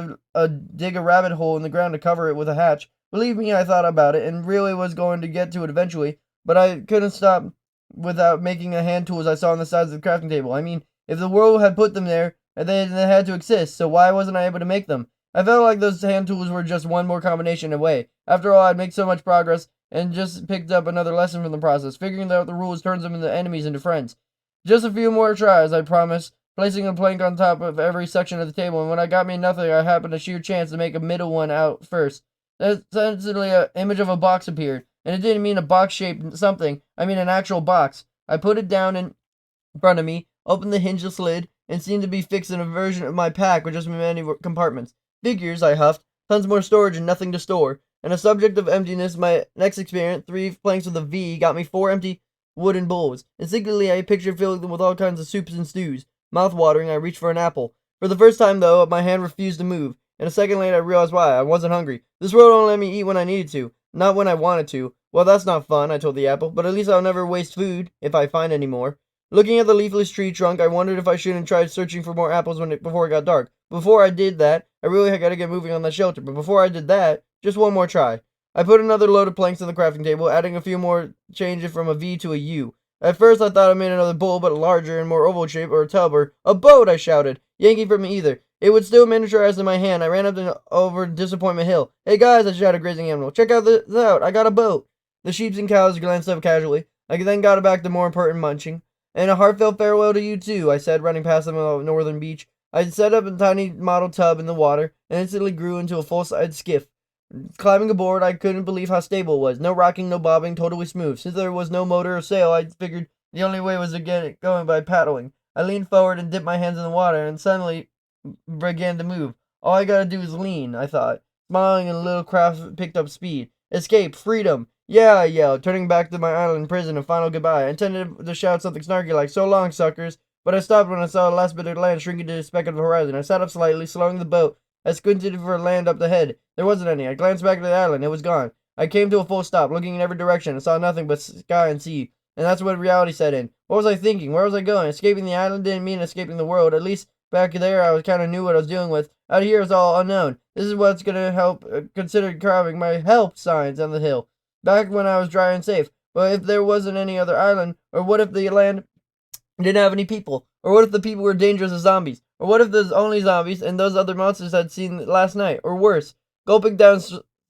dig a rabbit hole in the ground to cover it with a hatch. Believe me, I thought about it, and really was going to get to it eventually, but I couldn't stop without making the hand tools I saw on the sides of the crafting table. I mean, if the world had put them there, they had to exist, so why wasn't I able to make them? I felt like those hand tools were just one more combination away. After all, I'd made so much progress, and just picked up another lesson from the process. Figuring out the rules turns them into enemies into friends. Just a few more tries, I promised, placing a plank on top of every section of the table, and when I got me nothing, I happened a sheer chance to make a middle one out first. Essentially, an image of a box appeared, and it didn't mean a box-shaped something. I mean an actual box. I put it down in front of me, opened the hingeless lid, and seemed to be fixing a version of my pack with just many compartments. Figures, I huffed. Tons more storage and nothing to store. And a subject of emptiness, my next experiment, 3 planks with a V, got me 4 empty wooden bowls. Instinctively, I pictured filling them with all kinds of soups and stews. Mouth-watering, I reached for an apple. For the first time, though, my hand refused to move, and a second later I realized why. I wasn't hungry. This world only let me eat when I needed to, not when I wanted to. Well, that's not fun, I told the apple, but at least I'll never waste food, if I find any more. Looking at the leafless tree trunk, I wondered if I shouldn't try searching for more apples before it got dark. Before I did that, I really had got to get moving on that shelter, but before I did that, just one more try. I put another load of planks on the crafting table, adding a few more, changing from a V to a U. At first I thought I made another bowl, but larger and more oval shape, or a tub, or a boat, I shouted, yanking from me either. It was still miniaturized in my hand. I ran up and over Disappointment Hill. Hey guys, I shouted, grazing animal, check this out, I got a boat. The sheep and cows glanced up casually. I then got back to more important munching. And a heartfelt farewell to you too, I said, running past them on the northern beach. I set up a tiny model tub in the water, and instantly grew into a full-size skiff. Climbing aboard, I couldn't believe how stable it was. No rocking, no bobbing, totally smooth. Since there was no motor or sail, I figured the only way was to get it going by paddling. I leaned forward and dipped my hands in the water, and suddenly began to move. All I gotta do is lean, I thought. Smiling, and the little craft picked up speed. Escape! Freedom! Yeah, I yelled, turning back to my island prison and final goodbye. I intended to shout something snarky like, so long, suckers, but I stopped when I saw the last bit of land shrinking to a speck of the horizon. I sat up slightly, slowing the boat. I squinted for land up ahead. There wasn't any. I glanced back at the island. It was gone. I came to a full stop, looking in every direction. I saw nothing but sky and sea. And that's when reality set in. What was I thinking? Where was I going? Escaping the island didn't mean escaping the world. At least back there I kind of knew what I was dealing with. Out here it's all unknown. This is what's going to help consider carving my help signs on the hill. Back when I was dry and safe. But if there wasn't any other island, or what if the land didn't have any people? Or what if the people were dangerous as zombies? Or what if there's only zombies and those other monsters I'd seen last night? Or worse. Gulping down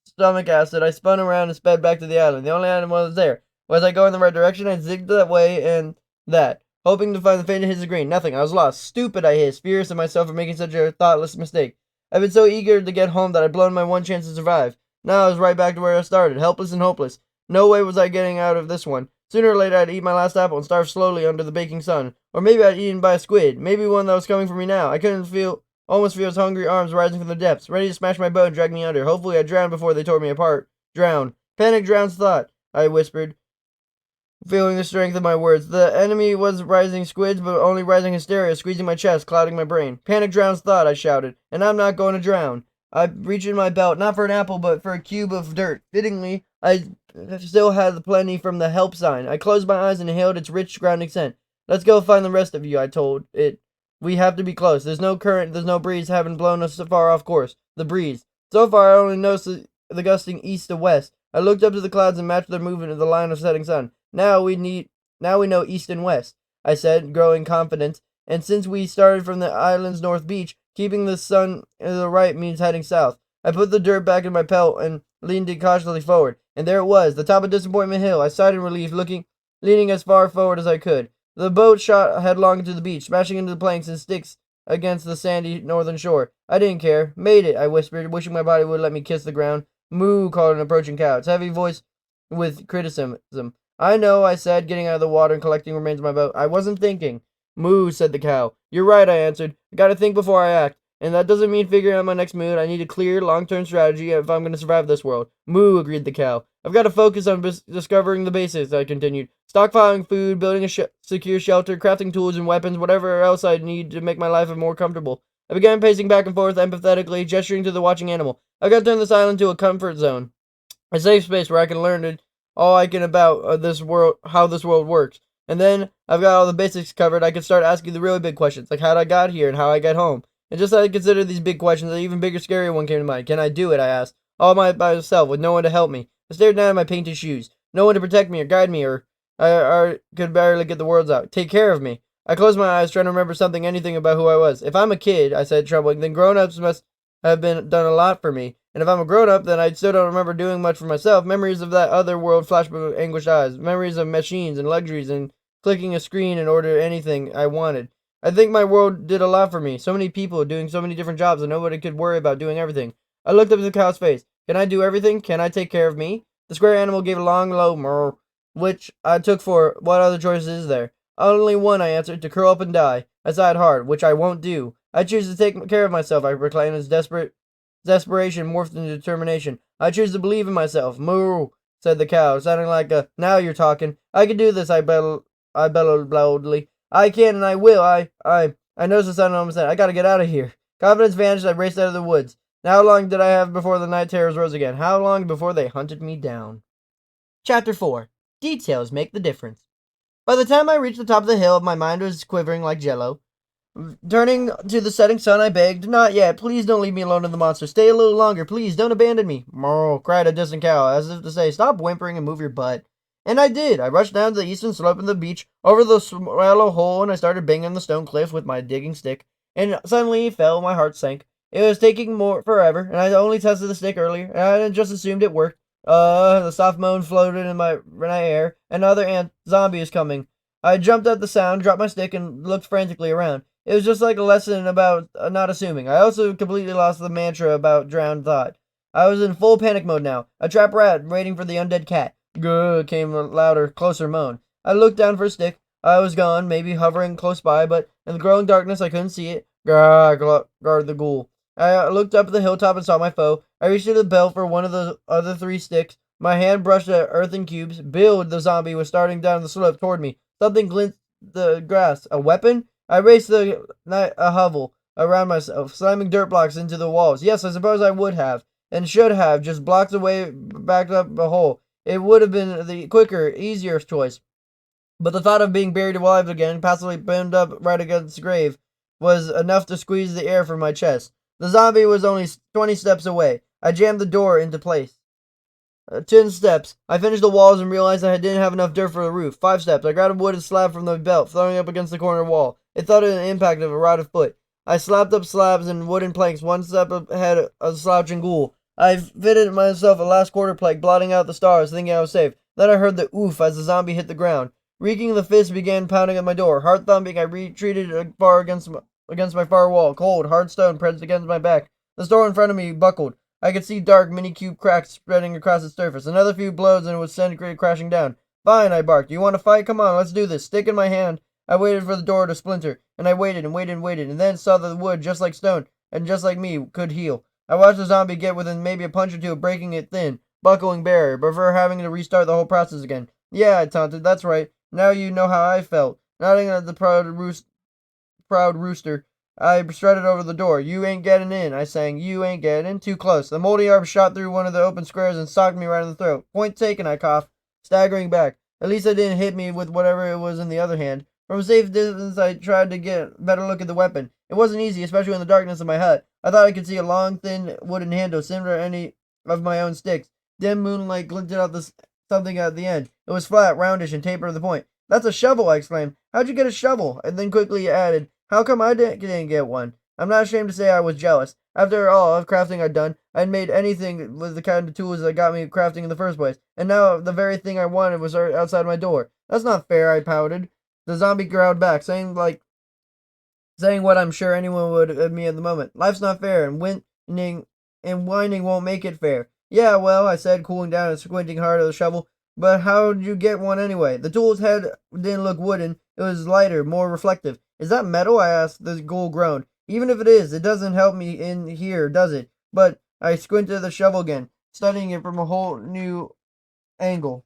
stomach acid, I spun around and sped back to the island. The only animal was there. Was I going the right direction? I zigged that way and that, hoping to find the faintest hint of green. Nothing. I was lost. Stupid, I hissed, furious at myself for making such a thoughtless mistake. I'd been so eager to get home that I'd blown my one chance to survive. Now I was right back to where I started, helpless and hopeless. No way was I getting out of this one. Sooner or later I'd eat my last apple and starve slowly under the baking sun. Or maybe I'd eaten by a squid. Maybe one that was coming for me now. I almost feel his hungry arms rising from the depths, ready to smash my boat and drag me under. Hopefully I'd drown before they tore me apart. Drown. Panic drowns thought, I whispered, feeling the strength of my words. The enemy was rising squids, but only rising hysteria, squeezing my chest, clouding my brain. Panic drowns thought, I shouted, and I'm not going to drown. I reached in my belt, not for an apple, but for a cube of dirt. Fittingly, I still had plenty from the help sign. I closed my eyes and inhaled its rich, grounding scent. Let's go find the rest of you, I told it. We have to be close. There's no current, there's no breeze having blown us so far off course. The breeze. So far, I only noticed the gusting east to west. I looked up to the clouds and matched their movement to the line of setting sun. Now we know east and west, I said, growing confident. And since we started from the island's north beach, keeping the sun to the right means heading south. I put the dirt back in my pelt and leaned it cautiously forward. And there it was, the top of Disappointment Hill. I sighed in relief, leaning as far forward as I could. The boat shot headlong into the beach, smashing into the planks and sticks against the sandy northern shore. I didn't care. Made it, I whispered, wishing my body would let me kiss the ground. Moo, called an approaching cow, its heavy voice with criticism. I know, I said, getting out of the water and collecting remains of my boat. I wasn't thinking. Moo, said the cow. You're right, I answered. I gotta think before I act. And that doesn't mean figuring out my next move. I need a clear, long-term strategy if I'm going to survive this world. Moo, agreed the cow. I've got to focus on discovering the basics, I continued. Stockpiling food, building a secure shelter, crafting tools and weapons, whatever else I need to make my life more comfortable. I began pacing back and forth, empathetically, gesturing to the watching animal. I've got to turn this island into a comfort zone. A safe space where I can learn all I can about this world, how this world works. And then I've got all the basics covered. I can start asking the really big questions, like how I got here and how I get home. And just as I considered these big questions, an even bigger, scarier one came to mind. Can I do it? I asked. All by myself, with no one to help me. I stared down at my painted shoes. No one to protect me or guide me, or I could barely get the words out. Take care of me. I closed my eyes, trying to remember anything about who I was. If I'm a kid, I said, troubling, then grown-ups must have done a lot for me. And if I'm a grown-up, then I still don't remember doing much for myself. Memories of that other world flash before anguished eyes. Memories of machines and luxuries and clicking a screen and order anything I wanted. I think my world did a lot for me. So many people doing so many different jobs and nobody could worry about doing everything. I looked up at the cow's face. Can I do everything? Can I take care of me? The square animal gave a long, low murr, which I took for, what other choice is there? Only one, I answered, to curl up and die. I sighed hard, which I won't do. I choose to take care of myself, I proclaimed as desperation morphed into determination. I choose to believe in myself. Moo, said the cow, sounding like a, now you're talking. I can do this, I bellowed loudly. I can and I will. I noticed the sound almost said, I gotta get out of here. Confidence vanished, I raced out of the woods. Now how long did I have before the night terrors rose again? How long before they hunted me down? Chapter 4. Details make the difference. By the time I reached the top of the hill, my mind was quivering like jello. Turning to the setting sun, I begged, not yet, please don't leave me alone in the monster. Stay a little longer, please, don't abandon me. Moo, cried a distant cow, as if to say, stop whimpering and move your butt. And I did. I rushed down to the eastern slope of the beach, over the shallow hole, and I started banging the stone cliff with my digging stick. And suddenly it fell, my heart sank. It was taking forever, and I only tested the stick earlier, and I just assumed it worked. The soft moan floated in my air. Another zombie is coming. I jumped at the sound, dropped my stick, and looked frantically around. It was just like a lesson about not assuming. I also completely lost the mantra about drowned thought. I was in full panic mode now. A trapped rat waiting for the undead cat. Grr, came a louder, closer moan. I looked down for a stick. I was gone, maybe hovering close by, but in the growing darkness I couldn't see it. Grr, guarded the ghoul. I looked up at the hilltop and saw my foe. I reached to the bell for one of the other three sticks. My hand brushed at earthen cubes. Build, the zombie, was starting down the slope toward me. Something glinted the grass. A weapon? I raced a hovel around myself, slamming dirt blocks into the walls. Yes, I suppose I would have, and should have, just blocked away, backed up a hole. It would have been the quicker, easier choice. But the thought of being buried alive again, passively pinned up right against the grave, was enough to squeeze the air from my chest. The zombie was only 20 steps away. I jammed the door into place. 10 steps. I finished the walls and realized I didn't have enough dirt for the roof. 5 steps. I grabbed a wooden slab from the belt, throwing it up against the corner wall. It thudded an impact of a rotted foot. I slapped up slabs and wooden planks, one step ahead of a slouching ghoul. I fitted myself a last quarter plank, blotting out the stars, thinking I was safe. Then I heard the oof as the zombie hit the ground. Reeking, the fist began pounding at my door. Heart thumping, I retreated far against my far wall. Cold, hard stone pressed against my back. The door in front of me buckled. I could see dark, mini-cube cracks spreading across its surface. Another few blows and it would send it crashing down. Fine, I barked. You want to fight? Come on, let's do this. Stick in my hand. I waited for the door to splinter, and I waited and waited and waited, and then saw that the wood, just like stone, and just like me, could heal. I watched the zombie get within maybe a punch or two of breaking it thin, buckling barrier, before having to restart the whole process again. Yeah, I taunted, that's right. Now you know how I felt. Nodding at the proud rooster, I strutted over the door. You ain't getting in, I sang. You ain't getting in. Too close. The moldy arm shot through one of the open squares and socked me right in the throat. Point taken, I coughed, staggering back. At least it didn't hit me with whatever it was in the other hand. From a safe distance, I tried to get a better look at the weapon. It wasn't easy, especially in the darkness of my hut. I thought I could see a long, thin wooden handle similar to any of my own sticks. Dim moonlight glinted out something at the end. It was flat, roundish, and tapered at the point. That's a shovel, I exclaimed. How'd you get a shovel? And then quickly added, how come I didn't get one? I'm not ashamed to say I was jealous. After all of crafting I'd done, I'd made anything with the kind of tools that got me crafting in the first place. And now the very thing I wanted was outside my door. That's not fair, I pouted. The zombie growled back, saying what I'm sure anyone would of me at the moment. Life's not fair, and whining won't make it fair. Yeah, well, I said, cooling down and squinting hard at the shovel. But how'd you get one anyway? The tool's head didn't look wooden. It was lighter, more reflective. Is that metal? I asked. The ghoul groaned. Even if it is, it doesn't help me in here, does it? But I squinted at the shovel again, studying it from a whole new angle.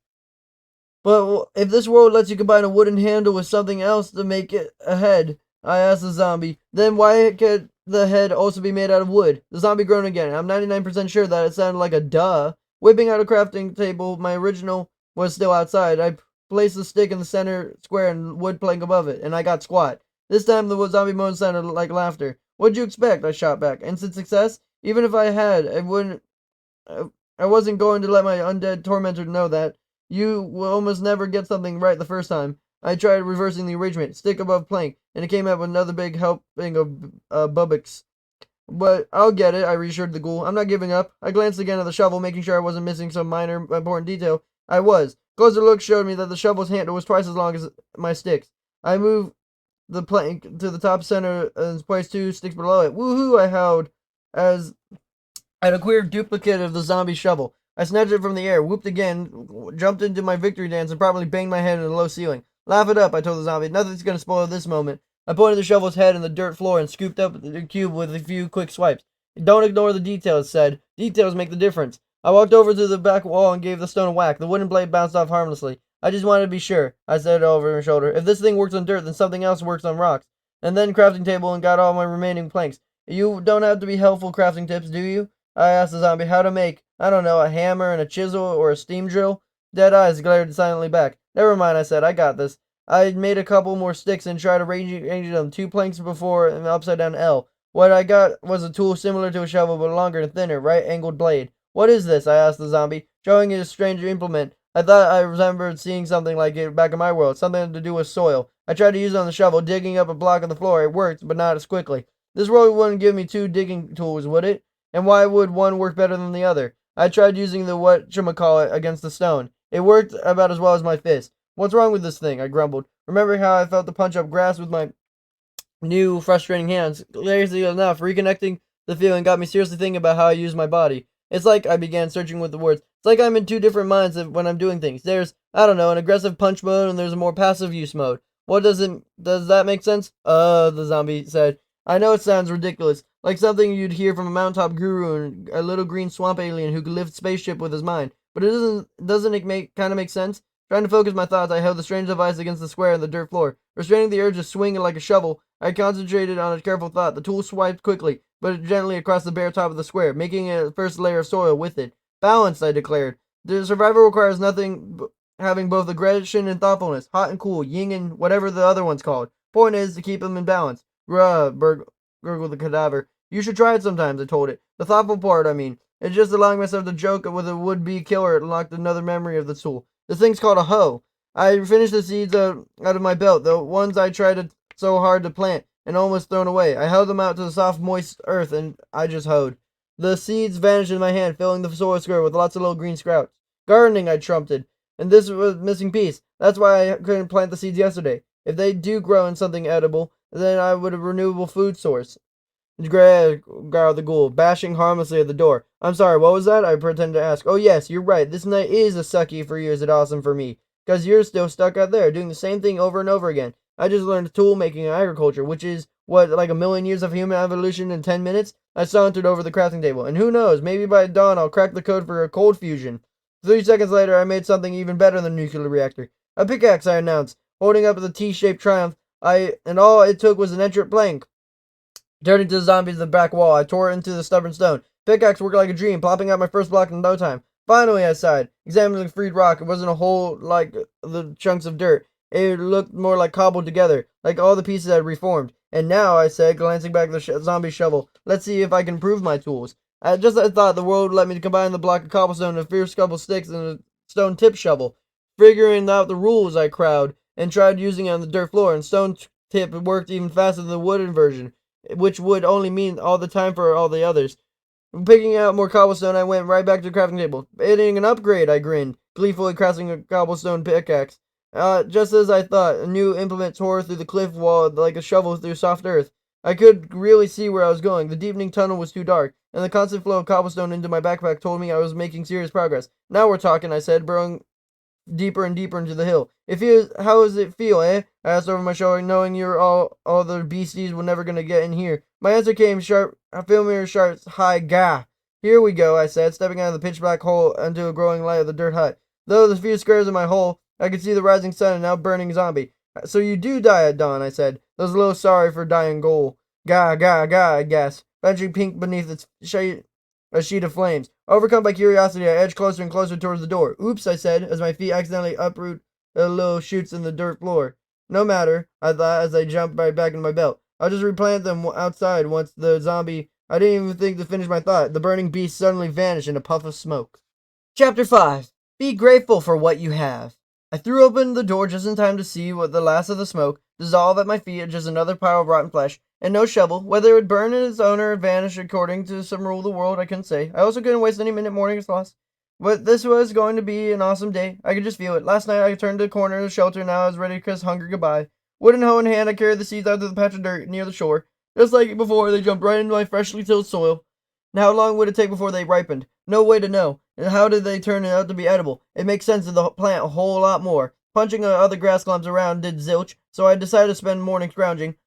But if this world lets you combine a wooden handle with something else to make it a head, I asked the zombie, then why could the head also be made out of wood? The zombie groaned again. I'm 99% sure that it sounded like a duh. Whipping out a crafting table, my original was still outside. I placed the stick in the center square and wood plank above it, and I got squat. This time the zombie moan sounded like laughter. What'd you expect? I shot back. Instant success? Even if I had, I wouldn't. I wasn't going to let my undead tormentor know that. You will almost never get something right the first time. I tried reversing the arrangement, stick above plank, and it came out with another big helping of bubbox. But I'll get it, I reassured the ghoul. I'm not giving up. I glanced again at the shovel, making sure I wasn't missing some minor important detail. I was. Closer look showed me that the shovel's handle was twice as long as my sticks. I moved the plank to the top center and placed 2 sticks below it. Woohoo! I howled as I had a queer duplicate of the zombie shovel. I snatched it from the air, whooped again, jumped into my victory dance, and probably banged my head in the low ceiling. Laugh it up, I told the zombie. Nothing's going to spoil this moment. I pointed the shovel's head in the dirt floor and scooped up the cube with a few quick swipes. Don't ignore the details, said. Details make the difference. I walked over to the back wall and gave the stone a whack. The wooden blade bounced off harmlessly. I just wanted to be sure, I said over my shoulder. If this thing works on dirt, then something else works on rocks. And then crafting table and got all my remaining planks. You don't have to be helpful crafting tips, do you? I asked the zombie how to make, I don't know, a hammer and a chisel or a steam drill. Dead eyes glared silently back. Never mind, I said, I got this. I made a couple more sticks and tried arranging them 2 planks before an upside down L. What I got was a tool similar to a shovel but longer and thinner, right-angled blade. What is this? I asked the zombie, showing it a strange implement. I thought I remembered seeing something like it back in my world, something to do with soil. I tried to use it on the shovel, digging up a block on the floor. It worked, but not as quickly. This world wouldn't give me 2 digging tools, would it? And why would one work better than the other? I tried using the whatchamacallit against the stone. It worked about as well as my fist. What's wrong with this thing? I grumbled, remembering how I felt to punch up grass with my new, frustrating hands. Lazy enough, reconnecting the feeling got me seriously thinking about how I use my body. It's like, I began searching with the words, it's like I'm in 2 different minds when I'm doing things. There's, I don't know, an aggressive punch mode and there's a more passive use mode. Does that make sense? The zombie said. I know it sounds ridiculous, like something you'd hear from a mountaintop guru and a little green swamp alien who could lift spaceship with his mind. But doesn't it make sense? Trying to focus my thoughts, I held the strange device against the square on the dirt floor. Restraining the urge to swing it like a shovel, I concentrated on a careful thought. The tool swiped quickly, but gently across the bare top of the square, making a first layer of soil with it. Balanced, I declared. The survival requires nothing having both aggression and thoughtfulness, hot and cool, yin and whatever the other one's called. Point is to keep them in balance. Gurgled the cadaver. You should try it sometimes, I told it. The thoughtful part, I mean. It's just allowing myself to joke with a would-be killer unlocked another memory of the tool. The thing's called a hoe. I finished the seeds out of my belt, the ones I tried so hard to plant and almost thrown away. I held them out to the soft, moist earth, and I just hoed. The seeds vanished in my hand, filling the soil square with lots of little green sprouts. Gardening, I trumpeted. And this was missing piece. That's why I couldn't plant the seeds yesterday. If they do grow in something edible, then I would have a renewable food source. Growled the ghoul, bashing harmlessly at the door. I'm sorry, what was that? I pretended to ask. Oh yes, you're right. This night is as sucky for you as it awesome for me. 'Cause you're still stuck out there, doing the same thing over and over again. I just learned tool making and agriculture, which is, what, like a million years of human evolution in 10 minutes? I sauntered over the crafting table, and who knows, maybe by dawn I'll crack the code for a cold fusion. 3 seconds later, I made something even better than a nuclear reactor. A pickaxe, I announced, holding up the T-shaped triumph. And all it took was an entrant plank. Turning to the zombies at the back wall, I tore into the stubborn stone. Pickaxe worked like a dream, plopping out my first block in no time. Finally, I sighed, examining the freed rock. It wasn't a hole like the chunks of dirt. It looked more like cobbled together, like all the pieces had reformed. And now, I said, glancing back at the zombie shovel, let's see if I can improve my tools. I thought the world would let me combine the block of cobblestone and a fierce couple sticks and a stone tip shovel. Figuring out the rules, I crowed, and tried using it on the dirt floor, and stone tip worked even faster than the wooden version, which would only mean all the time for all the others. Picking out more cobblestone, I went right back to the crafting table. Hitting an upgrade, I grinned, gleefully crafting a cobblestone pickaxe. Just as I thought, a new implement tore through the cliff wall like a shovel through soft earth. I could really see where I was going. The deepening tunnel was too dark, and the constant flow of cobblestone into my backpack told me I was making serious progress. Now we're talking, I said, burrowing deeper and deeper into the hill. How does it feel, eh? I asked over my shoulder, knowing you're all the beasties were never gonna get in here. My answer came sharp, familiar, sharp, high, gah. Here we go, I said, stepping out of the pitch black hole into a growing light of the dirt hut. Though the few squares in my hole, I could see the rising sun and now burning zombie. So you do die at dawn, I said. I was a little sorry for dying goal. Gah, gah, gah, I gasped, benching pink beneath a sheet of flames. Overcome by curiosity, I edged closer and closer towards the door. Oops, I said, as my feet accidentally uproot little shoots in the dirt floor. No matter, I thought as I jumped right back into my belt. I'll just replant them outside once the zombie... I didn't even think to finish my thought. The burning beast suddenly vanished in a puff of smoke. Chapter 5. Be grateful for what you have. I threw open the door just in time to see what the last of the smoke dissolve at my feet at just another pile of rotten flesh, and no shovel. Whether it would burn its owner or vanish according to some rule of the world, I couldn't say. I also couldn't waste any minute mourning its loss. But this was going to be an awesome day. I could just feel it. Last night I turned the corner of the shelter, and now I was ready to kiss hunger goodbye. Wooden hoe in hand, I carried the seeds out to the patch of dirt near the shore. Just like before, they jumped right into my freshly tilled soil. Now, how long would it take before they ripened? No way to know. And how did they turn out to be edible? It makes sense to the plant a whole lot more. Punching other grass clumps around did zilch, so I decided to spend morning scrounging.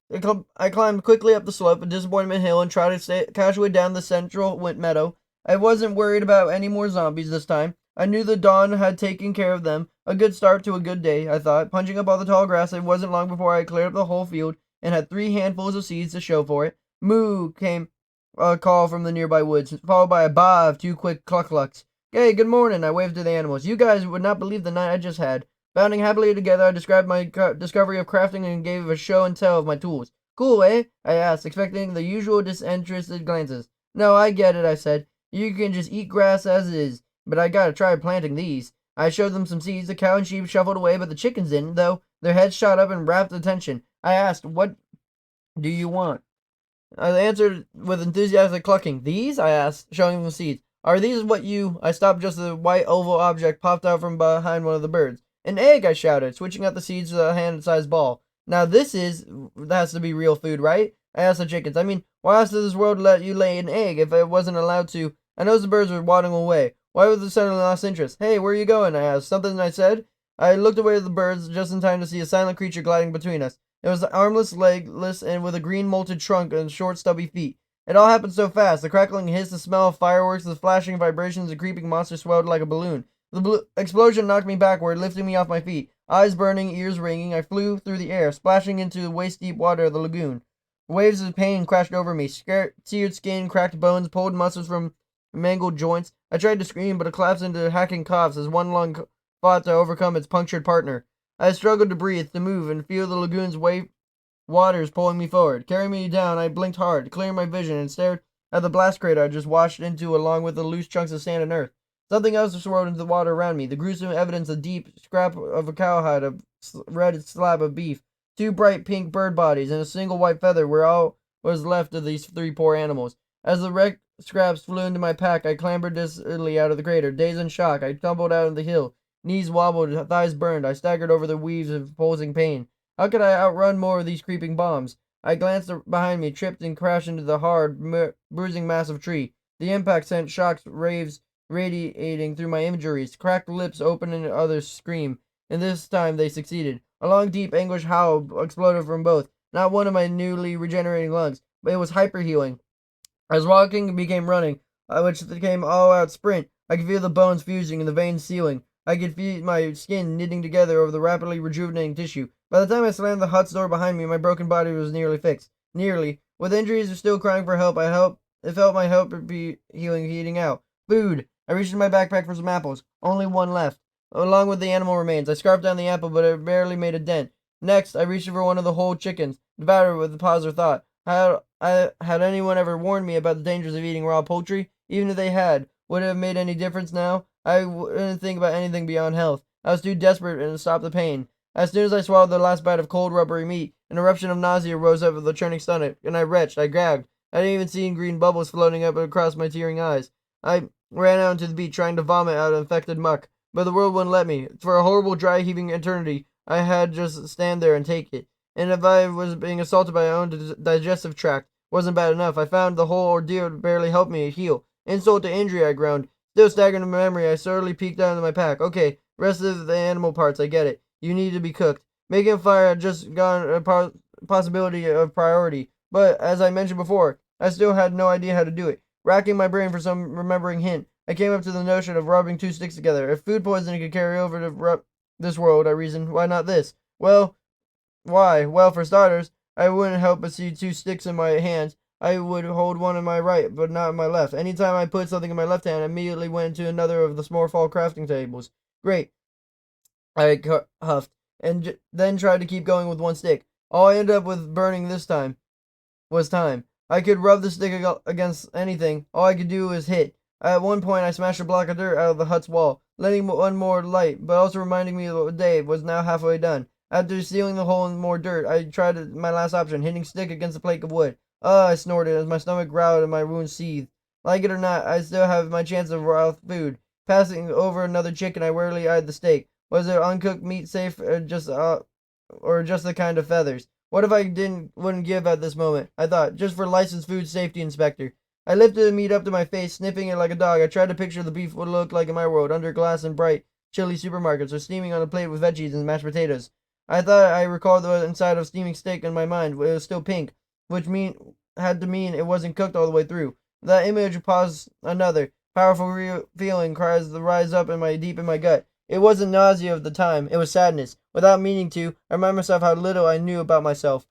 I climbed quickly up the slope of Disappointment Hill and tried to casually down the central meadow. I wasn't worried about any more zombies this time. I knew the dawn had taken care of them. A good start to a good day, I thought. Punching up all the tall grass, it wasn't long before I cleared up the whole field and had 3 handfuls of seeds to show for it. Moo came a call from the nearby woods, followed by a baa of 2 quick cluck-clucks. Hey, good morning, I waved to the animals. You guys would not believe the night I just had. Bounding happily together, I described my discovery of crafting and gave a show and tell of my tools. Cool, eh? I asked, expecting the usual disinterested glances. No, I get it, I said. You can just eat grass as is, but I gotta try planting these. I showed them some seeds. The cow and sheep shuffled away, but the chickens didn't, though. Their heads shot up in rapt attention. I asked, what do you want? I answered with enthusiastic clucking. These? I asked, showing them the seeds. Are these what you... I stopped just as a white oval object popped out from behind one of the birds. An egg, I shouted, switching out the seeds to a hand-sized ball. Now this has to be real food, right? I asked the chickens. I mean, why else did this world let you lay an egg if it wasn't allowed to? I noticed the birds were waddling away. Why was the suddenly lost interest? Hey, where are you going? I asked. Something I said? I looked away at the birds just in time to see a silent creature gliding between us. It was armless, legless, and with a green molted trunk and short, stubby feet. It all happened so fast. The crackling hiss, the smell of fireworks, the flashing vibrations, the creeping monster swelled like a balloon. The explosion knocked me backward, lifting me off my feet. Eyes burning, ears ringing, I flew through the air, splashing into the waist-deep water of the lagoon. Waves of pain crashed over me. Seared skin, cracked bones, pulled muscles from mangled joints. I tried to scream, but it collapsed into hacking coughs as one lung fought to overcome its punctured partner. I struggled to breathe, to move, and feel the lagoon's waters pulling me forward. Carrying me down, I blinked hard, clearing my vision, and stared at the blast crater I just washed into along with the loose chunks of sand and earth. Something else swirled into the water around me, the gruesome evidence of deep scrap of a cowhide, a red slab of beef, 2 bright pink bird bodies, and a single white feather were all was left of these 3 poor animals. As the wrecked scraps flew into my pack, I clambered dizzily out of the crater. Dazed and shocked, I tumbled out of the hill. Knees wobbled, thighs burned. I staggered over the weaves of pulsing pain. How could I outrun more of these creeping bombs? I glanced behind me, tripped and crashed into the hard, bruising mass of tree. The impact sent shock waves radiating through my injuries. Cracked lips opened and others screamed, and this time they succeeded. A long, deep, anguished howl exploded from both. Not one of my newly regenerating lungs, but it was hyper-healing. As walking became running, which became all-out sprint, I could feel the bones fusing and the veins sealing. I could feel my skin knitting together over the rapidly rejuvenating tissue. By the time I slammed the hut's door behind me, my broken body was nearly fixed. Nearly. With injuries still crying for help, it felt my help be heating out. Food. I reached in my backpack for some apples. Only one left. Along with the animal remains. I scarfed down the apple, but it barely made a dent. Next, I reached for one of the whole chickens, devoured it with a pause or thought. Had anyone ever warned me about the dangers of eating raw poultry? Even if they had, would it have made any difference now? I wouldn't think about anything beyond health. I was too desperate to stop the pain. As soon as I swallowed the last bite of cold, rubbery meat, an eruption of nausea rose up of the churning stomach, and I retched, I gagged. I didn't even see green bubbles floating up across my tearing eyes. I ran out into the beach, trying to vomit out infected muck, but the world wouldn't let me. For a horrible, dry, heaving eternity, I had just stand there and take it. And if I was being assaulted by my own digestive tract, wasn't bad enough. I found the whole ordeal barely helped me heal. Insult to injury, I groaned. Still staggering in memory, I slowly peeked out of my pack. Okay, Rest of the animal parts, I get it. You need to be cooked. Making a fire had just gone a possibility of priority, but as I mentioned before, I still had no idea how to do it. Racking my brain for some remembering hint, I came up to the notion of rubbing two sticks together. If food poisoning could carry over to this world, I reasoned, why not this? Well, why? Well, for starters, I wouldn't help but see two sticks in my hands. I would hold one in my right, but not in my left. Anytime I put something in my left hand, I immediately went into another of the small fall crafting tables. Great, I huffed, and then tried to keep going with one stick. All I ended up with burning this time was time. I could rub the stick against anything. All I could do was hit. At one point, I smashed a block of dirt out of the hut's wall, letting one more light, but also reminding me that the day was now halfway done. After sealing the hole in more dirt, I tried my last option, hitting stick against a plank of wood. I snorted as my stomach growled and my wounds seethed. Like it or not, I still have my chance of raw food. Passing over another chicken, I warily eyed the steak. Was it uncooked meat safe or just the kind of feathers? What if I wouldn't give at this moment? I thought, just for licensed food safety inspector. I lifted the meat up to my face, sniffing it like a dog. I tried to picture the beef would look like in my world, under glass in bright, chilly supermarkets, or steaming on a plate with veggies and mashed potatoes. I thought I recalled the inside of steaming steak in my mind. It was still pink, which had to mean it wasn't cooked all the way through. That image paused another powerful feeling cries to rise up deep in my gut. It wasn't nausea of the time, it was sadness. Without meaning to, I reminded myself how little I knew about myself.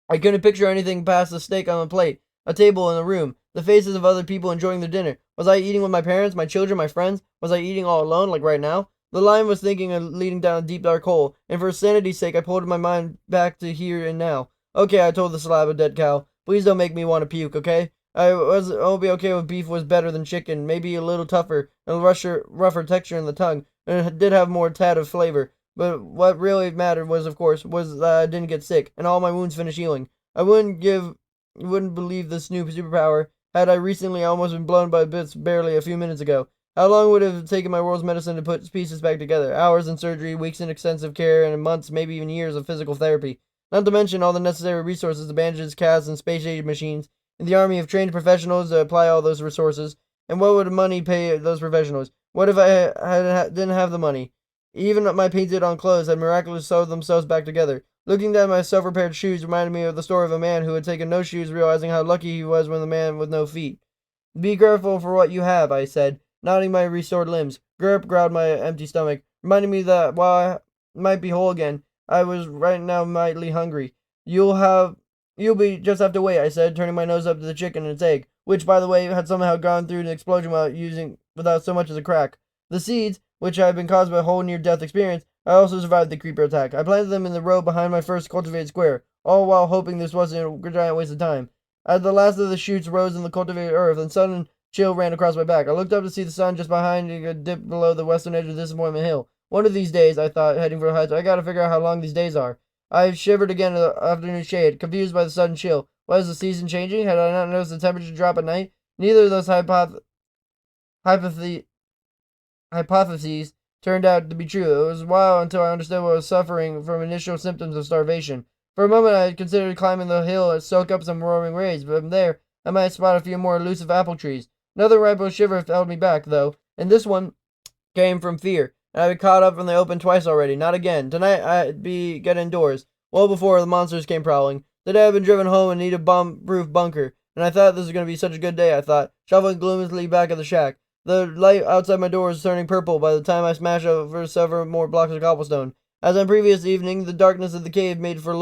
I couldn't picture anything past the steak on the plate, a table in a room, the faces of other people enjoying their dinner. Was I eating with my parents, my children, my friends? Was I eating all alone, like right now? The line was thinking of leading down a deep dark hole, and for sanity's sake I pulled my mind back to here and now. Okay, I told the slab of dead cow. Please don't make me want to puke, okay? I'll be okay with beef was better than chicken, maybe a little tougher, and rougher texture in the tongue, and it did have more tad of flavor. But what really mattered was, of course, was that I didn't get sick, and all my wounds finished healing. You wouldn't believe this new superpower had I recently almost been blown by bits barely a few minutes ago. How long would it have taken my world's medicine to put pieces back together? Hours in surgery, weeks in extensive care, and months, maybe even years of physical therapy. Not to mention all the necessary resources, the bandages, casts, and space-age machines, and the army of trained professionals to apply all those resources. And what would money pay those professionals? What if didn't have the money? Even my painted-on clothes had miraculously sewed themselves back together. Looking down my self-repaired shoes reminded me of the story of a man who had taken no shoes, realizing how lucky he was when the man with no feet. Be grateful for what you have, I said, nodding my restored limbs. Grip growled my empty stomach, reminding me that while I might be whole again, I was right now mightily hungry. You'll just have to wait, I said, turning my nose up to the chicken and its egg, which, by the way, had somehow gone through an explosion without so much as a crack. The seeds, which had been caused by a whole near-death experience, I also survived the creeper attack. I planted them in the row behind my first cultivated square, all while hoping this wasn't a giant waste of time. As the last of the shoots rose in the cultivated earth, and sudden chill ran across my back. I looked up to see the sun just behind a dip below the western edge of Disappointment Hill. One of these days, I thought, heading for the heights, I gotta figure out how long these days are. I shivered again in the afternoon shade, confused by the sudden chill. Was the season changing? Had I not noticed the temperature drop at night? Neither of those hypotheses turned out to be true. It was a while until I understood what I was suffering from initial symptoms of starvation. For a moment I had considered climbing the hill and soak up some roaring rays, but from there I might spot a few more elusive apple trees. Another rifle shiver held me back, though, and this one came from fear. And I'd been caught up from the open twice already. Not again. Tonight I'd get indoors, well before the monsters came prowling. Today I'd been driven home and needed a bomb-proof bunker, and I thought this was going to be such a good day, I thought, shuffling gloomily back at the shack. The light outside my door was turning purple by the time I smashed over several more blocks of cobblestone. As on previous evening, the darkness of the cave made for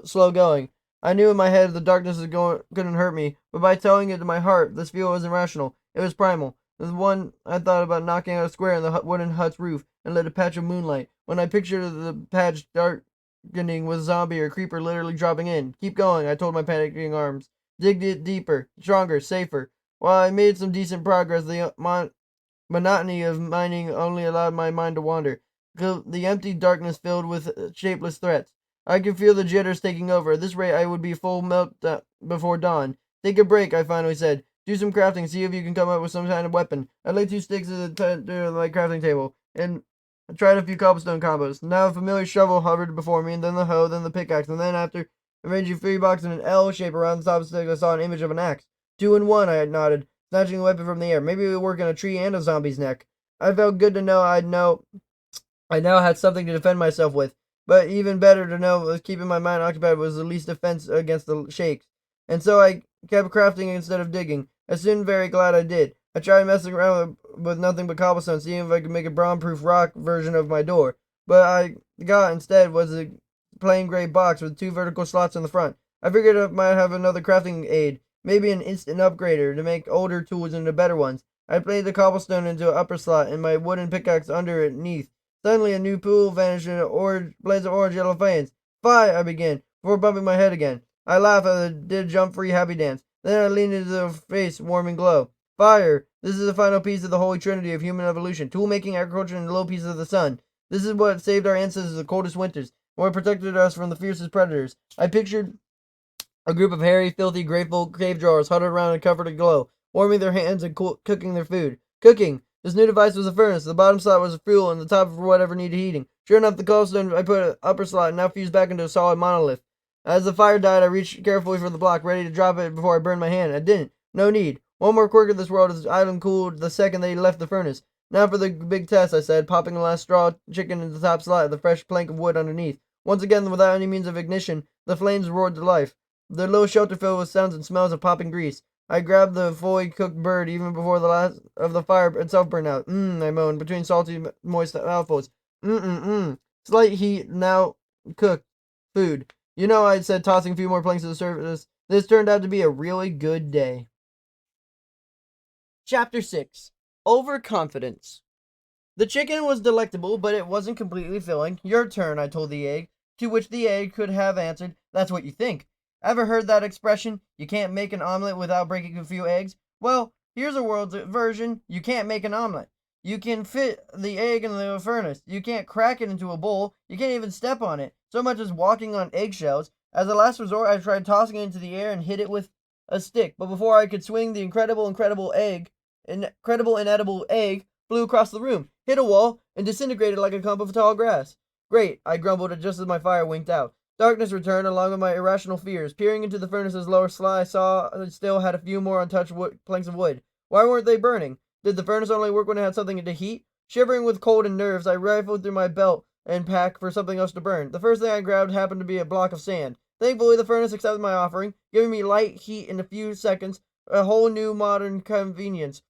slow going. I knew in my head the darkness couldn't hurt me, but by telling it to my heart, this fear wasn't rational. It was primal. The one I thought about knocking out a square in the wooden hut's roof and lit a patch of moonlight. When I pictured the patch darkening with a zombie or creeper literally dropping in. Keep going, I told my panicking arms. Dig it deeper, stronger, safer. While I made some decent progress, the monotony of mining only allowed my mind to wander. The empty darkness filled with shapeless threats. I could feel the jitters taking over. At this rate, I would be full melt before dawn. Take a break, I finally said. Do some crafting, see if you can come up with some kind of weapon. I laid 2 sticks at my crafting table, and tried a few cobblestone combos. Now a familiar shovel hovered before me, and then the hoe, then the pickaxe, and then after arranging 3 blocks in an L shape around the top of the stick, I saw an image of an axe. 2 in 1, I had nodded, snatching the weapon from the air. Maybe it would work on a tree and a zombie's neck. I felt good to know I now had something to defend myself with, but even better to know was keeping my mind occupied was the least defense against the shakes. And so I kept crafting instead of digging. I soon very glad I did. I tried messing around with nothing but cobblestone, seeing if I could make a bomb-proof rock version of my door. But I got instead was a plain gray box with 2 vertical slots in the front. I figured I might have another crafting aid, maybe an instant upgrader to make older tools into better ones. I played the cobblestone into an upper slot and my wooden pickaxe underneath. Suddenly a new pool vanished in a blaze of orange-yellow flames. "Fie!" I began, before bumping my head again. I laughed as I did jump-free happy dance. Then I leaned into the face warming glow. Fire! This is the final piece of the holy trinity of human evolution: tool making, agriculture, and the little piece of the sun. This is what saved our ancestors the coldest winters, and what protected us from the fiercest predators. I pictured a group of hairy, filthy, grateful cave dwellers huddled around and covered aglow, warming their hands and cooking their food. Cooking! This new device was a furnace. The bottom slot was fuel, and the top for whatever needed heating. Sure enough, the cobblestone I put an upper slot and now fused back into a solid monolith. As the fire died, I reached carefully for the block, ready to drop it before I burned my hand. I didn't. No need. One more quirk of this world is item cooled the second they left the furnace. Now for the big test, I said, popping the last straw chicken into the top slot of the fresh plank of wood underneath. Once again, without any means of ignition, the flames roared to life. The little shelter filled with sounds and smells of popping grease. I grabbed the fully cooked bird even before the last of the fire itself burned out. I moaned, between salty, moist mouthfuls. Slight heat, now cooked food. You know, I said, tossing a few more planks to the surface, this turned out to be a really good day. Chapter 6. Overconfidence. The chicken was delectable, but it wasn't completely filling. Your turn, I told the egg, to which the egg could have answered, "That's what you think." Ever heard that expression? You can't make an omelet without breaking a few eggs? Well, here's a world's version. You can't make an omelet. You can fit the egg in the furnace. You can't crack it into a bowl. You can't even step on it, so much as walking on eggshells. As a last resort, I tried tossing it into the air and hit it with a stick, but before I could swing, the incredible inedible egg flew across the room, hit a wall, and disintegrated like a clump of tall grass. Great, I grumbled just as my fire winked out. Darkness returned along with my irrational fears. Peering into the furnace's lower slot, I saw it still had a few more untouched planks of wood. Why weren't they burning? Did the furnace only work when it had something to heat? Shivering with cold and nerves, I rifled through my belt and pack for something else to burn. The first thing I grabbed happened to be a block of sand. Thankfully, the furnace accepted my offering, giving me light heat in a few seconds, a whole new modern convenience.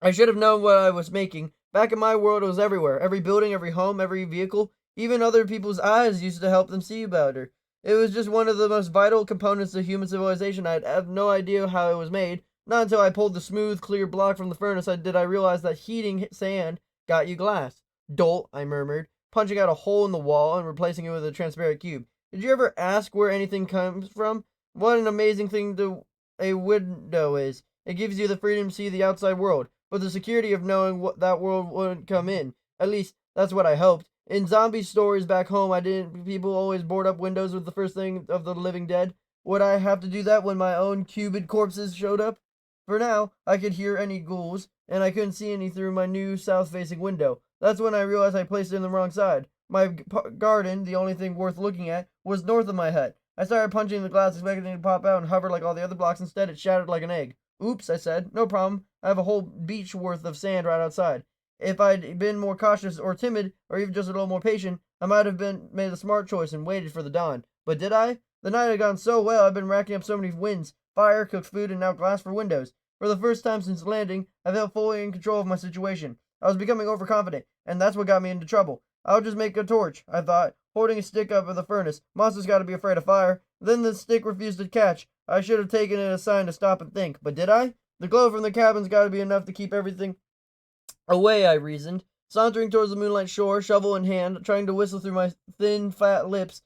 I should have known what I was making. Back in my world, it was everywhere. Every building, every home, every vehicle. Even other people's eyes used to help them see better. It was just one of the most vital components of human civilization. I had no idea how it was made. Not until I pulled the smooth, clear block from the furnace did I realize that heating sand got you glass. "Dolt," I murmured, punching out a hole in the wall and replacing it with a transparent cube. Did you ever ask where anything comes from? What an amazing thing a window is. It gives you the freedom to see the outside world, but the security of knowing what that world wouldn't come in. At least, that's what I hoped. In zombie stories back home, people always board up windows with the first thing of the living dead. Would I have to do that when my own cubed corpses showed up? For now, I could hear any ghouls, and I couldn't see any through my new south-facing window. That's when I realized I placed it in the wrong side. My garden, the only thing worth looking at, was north of my hut. I started punching the glass, expecting it to pop out and hover like all the other blocks. Instead, it shattered like an egg. "Oops," I said. "No problem. I have a whole beach worth of sand right outside." If I'd been more cautious or timid, or even just a little more patient, I might have made a smart choice and waited for the dawn. But did I? The night had gone so well, I'd been racking up so many wins: fire, cooked food, and now glass for windows. For the first time since landing, I felt fully in control of my situation. I was becoming overconfident, and that's what got me into trouble. I'll just make a torch, I thought, holding a stick up at the furnace. Monsters gotta be afraid of fire. Then the stick refused to catch. I should have taken it as a sign to stop and think. But did I? The glow from the cabin's gotta be enough to keep everything away, I reasoned, sauntering towards the moonlight shore, shovel in hand, trying to whistle through my thin, fat lips.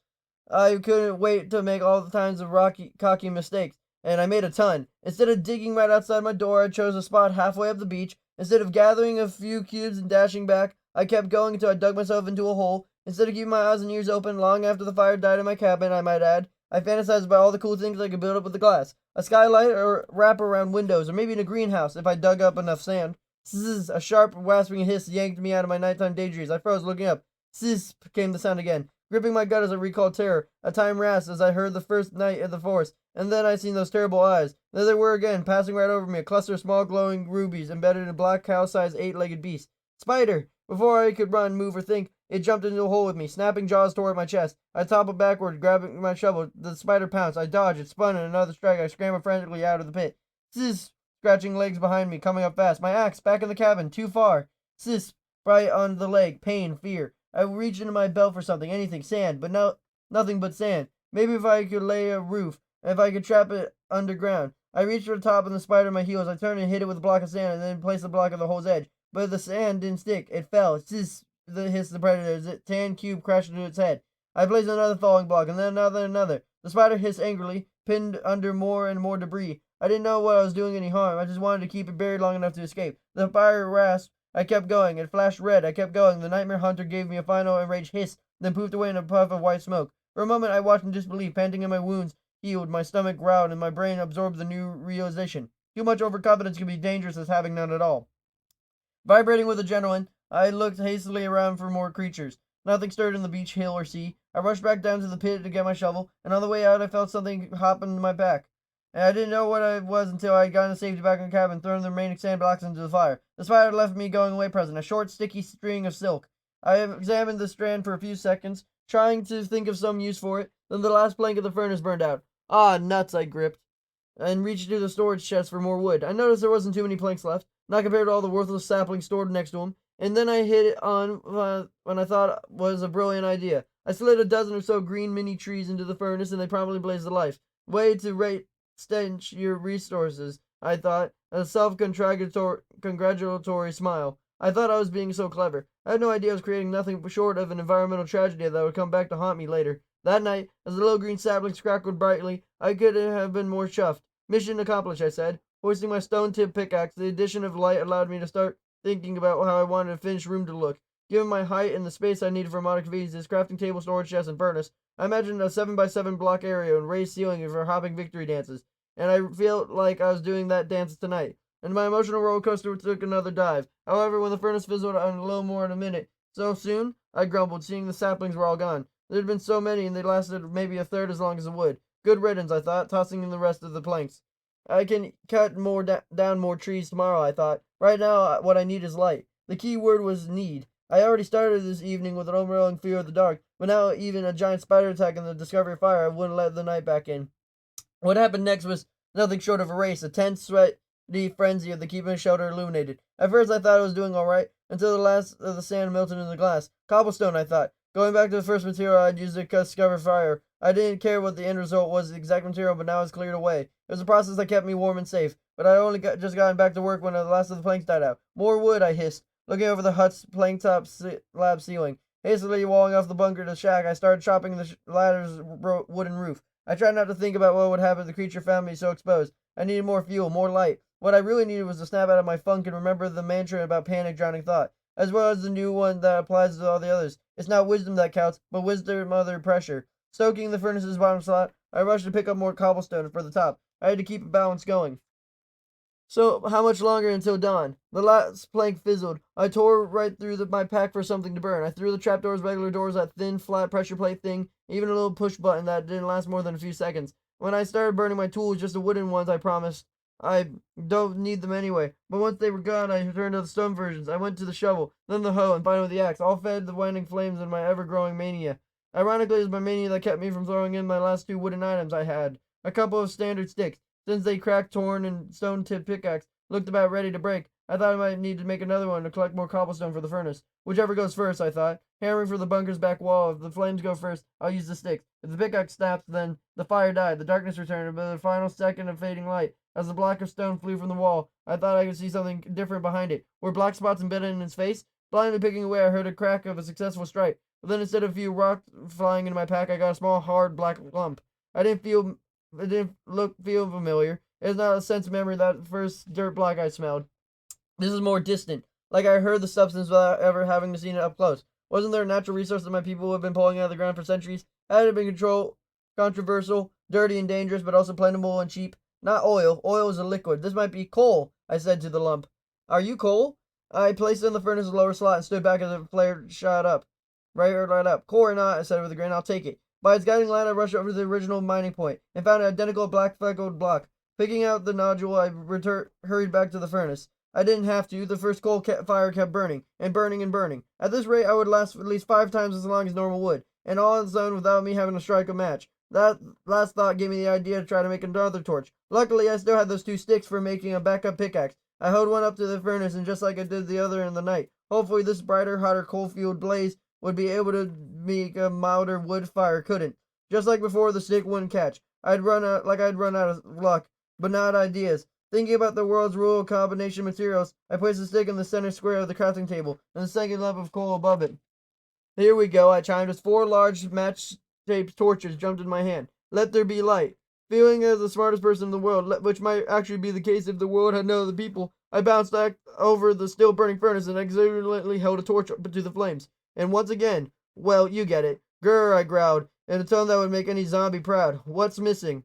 I couldn't wait to make all the kinds of cocky mistakes, and I made a ton. Instead of digging right outside my door, I chose a spot halfway up the beach. Instead of gathering a few cubes and dashing back, I kept going until I dug myself into a hole. Instead of keeping my eyes and ears open long after the fire died in my cabin, I might add, I fantasized about all the cool things I could build up with the glass. A skylight or wrap around windows, or maybe in a greenhouse if I dug up enough sand. Zzz, a sharp, rasping hiss yanked me out of my nighttime daydreams. I froze, looking up. Zzz, came the sound again, gripping my gut as I recalled terror. A time rasped as I heard the first night in the forest, and then I seen those terrible eyes. There they were again, passing right over me, a cluster of small glowing rubies embedded in a black cow-sized 8-legged beast. Spider! Before I could run, move, or think, it jumped into a hole with me, snapping jaws toward my chest. I toppled backward, grabbing my shovel. The spider pounced. I dodged. It spun, and another strike. I scrambled frantically out of the pit. Sis! Scratching legs behind me, coming up fast. My axe, back in the cabin, too far. Sis! Right on the leg, pain, fear. I reached into my belt for something, anything, sand, but no, nothing but sand. Maybe if I could lay a roof, if I could trap it underground. I reached for the top and the spider at my heels. I turned and hit it with a block of sand and then placed the block on the hole's edge. But the sand didn't stick. It fell. Sis! Hissed the predator as the tan cube crashed into its head. I placed another falling block and then another. The spider hissed angrily, pinned under more and more debris. I didn't know what I was doing any harm. I just wanted to keep it buried long enough to escape. The fire rasped. I kept going. It flashed red. I kept going. The nightmare hunter gave me a final enraged hiss, then poofed away in a puff of white smoke. For a moment I watched in disbelief, panting in my wounds healed, my stomach growled, and my brain absorbed the new realization. Too much overconfidence can be dangerous as having none at all. Vibrating with adrenaline, I looked hastily around for more creatures. Nothing stirred in the beach, hill, or sea. I rushed back down to the pit to get my shovel, and on the way out I felt something hop into my back. And I didn't know what it was until I had gotten safety back in the cabin and thrown the remaining sand blocks into the fire. The spider left me going away present, a short, sticky string of silk. I examined the strand for a few seconds, trying to think of some use for it. Then the last plank of the furnace burned out. Ah, nuts, I gripped, and reached into the storage chest for more wood. I noticed there wasn't too many planks left, not compared to all the worthless saplings stored next to them. And then I hit it on when I thought was a brilliant idea. I slid a dozen or so green mini trees into the furnace, and they promptly blazed to life. Way to rate stench your resources, I thought, a self-congratulatory smile. I thought I was being so clever. I had no idea I was creating nothing short of an environmental tragedy that would come back to haunt me later. That night, as the little green saplings crackled brightly, I couldn't have been more chuffed. Mission accomplished, I said. Hoisting my stone-tipped pickaxe, the addition of light allowed me to start thinking about how I wanted a finished room to look. Given my height and the space I needed for modern conveniences, crafting table, storage chest, and furnace, I imagined a 7x7 block area and raised ceiling for hopping victory dances. And I felt like I was doing that dance tonight. And my emotional roller coaster took another dive. However, when the furnace fizzled out in a little more than a minute, so soon, I grumbled, seeing the saplings were all gone. There had been so many, and they lasted maybe a third as long as the wood. Good riddance, I thought, tossing in the rest of the planks. I can cut more down more trees tomorrow, I thought. Right now, what I need is light. The key word was need. I already started this evening with an overwhelming fear of the dark, but now even a giant spider attack and the discovery of fire wouldn't let the night back in. What happened next was nothing short of a race, a tense, sweaty frenzy of the keeping shelter illuminated. At first I thought I was doing all right, until the last of the sand melted into the glass. Cobblestone, I thought. Going back to the first material I'd used to discover fire. I didn't care what the end result was, the exact material, but now it's cleared away. It was a process that kept me warm and safe, but I'd only just gotten back to work when the last of the planks died out. More wood, I hissed, looking over the hut's plank-top slab ceiling. Hastily walling off the bunker to the shack, I started chopping the ladder's wooden roof. I tried not to think about what would happen if the creature found me so exposed. I needed more fuel, more light. What I really needed was to snap out of my funk and remember the mantra about panic drowning thought, as well as the new one that applies to all the others. It's not wisdom that counts, but wisdom under pressure. Stoking the furnace's bottom slot, I rushed to pick up more cobblestone for the top. I had to keep a balance going. So, how much longer until dawn? The last plank fizzled. I tore right through my pack for something to burn. I threw the trapdoors, regular doors, that thin, flat pressure plate thing, even a little push button that didn't last more than a few seconds. When I started burning my tools, just the wooden ones, I promised. I don't need them anyway. But once they were gone, I returned to the stone versions. I went to the shovel, then the hoe, and finally the axe, all fed the winding flames in my ever-growing mania. Ironically, it was my mania that kept me from throwing in my last two wooden items I had. A couple of standard sticks. Since they cracked, torn, and stone-tipped pickaxe looked about ready to break, I thought I might need to make another one to collect more cobblestone for the furnace. Whichever goes first, I thought, hammering for the bunker's back wall. If the flames go first, I'll use the sticks. If the pickaxe snaps, then the fire died. The darkness returned, but the final second of fading light. As the block of stone flew from the wall, I thought I could see something different behind it. Were black spots embedded in its face? Blindly picking away, I heard a crack of a successful strike. But then instead of a few rocks flying into my pack, I got a small, hard, black lump. It didn't feel familiar. It was not a sense of memory that first dirt block I smelled. This is more distant, like I heard the substance without ever having seen it up close. Wasn't there a natural resource that my people have been pulling out of the ground for centuries? Had it been controversial, dirty and dangerous, but also plentiful and cheap? Not oil. Oil is a liquid. This might be coal, I said to the lump. Are you coal? I placed it in the furnace's lower slot and stood back as the flare shot up. Right up. Coal or not, I said with a grin, I'll take it. By its guiding light, I rushed over to the original mining point and found an identical black fleckled block. Picking out the nodule, I hurried back to the furnace. I didn't have to. The first fire kept burning, and burning and burning. At this rate, I would last at least 5 times as long as normal would, and all on its own without me having to strike a match. That last thought gave me the idea to try to make another torch. Luckily, I still had those 2 sticks for making a backup pickaxe. I held one up to the furnace, and just like I did the other in the night, hopefully this brighter, hotter coal-fueled blaze would be able to make a milder wood fire couldn't. Just like before, the stick wouldn't catch. I'd run out of luck, but not ideas. Thinking about the world's rule of combination materials, I placed the stick in the center square of the crafting table, and the second lump of coal above it. Here we go, I chimed as 4 large match-shaped torches jumped in my hand. Let there be light. Feeling as the smartest person in the world, which might actually be the case if the world had no other people, I bounced back over the still burning furnace and exuberantly held a torch up to the flames. And once again, well, you get it. Grr, I growled, in a tone that would make any zombie proud. What's missing?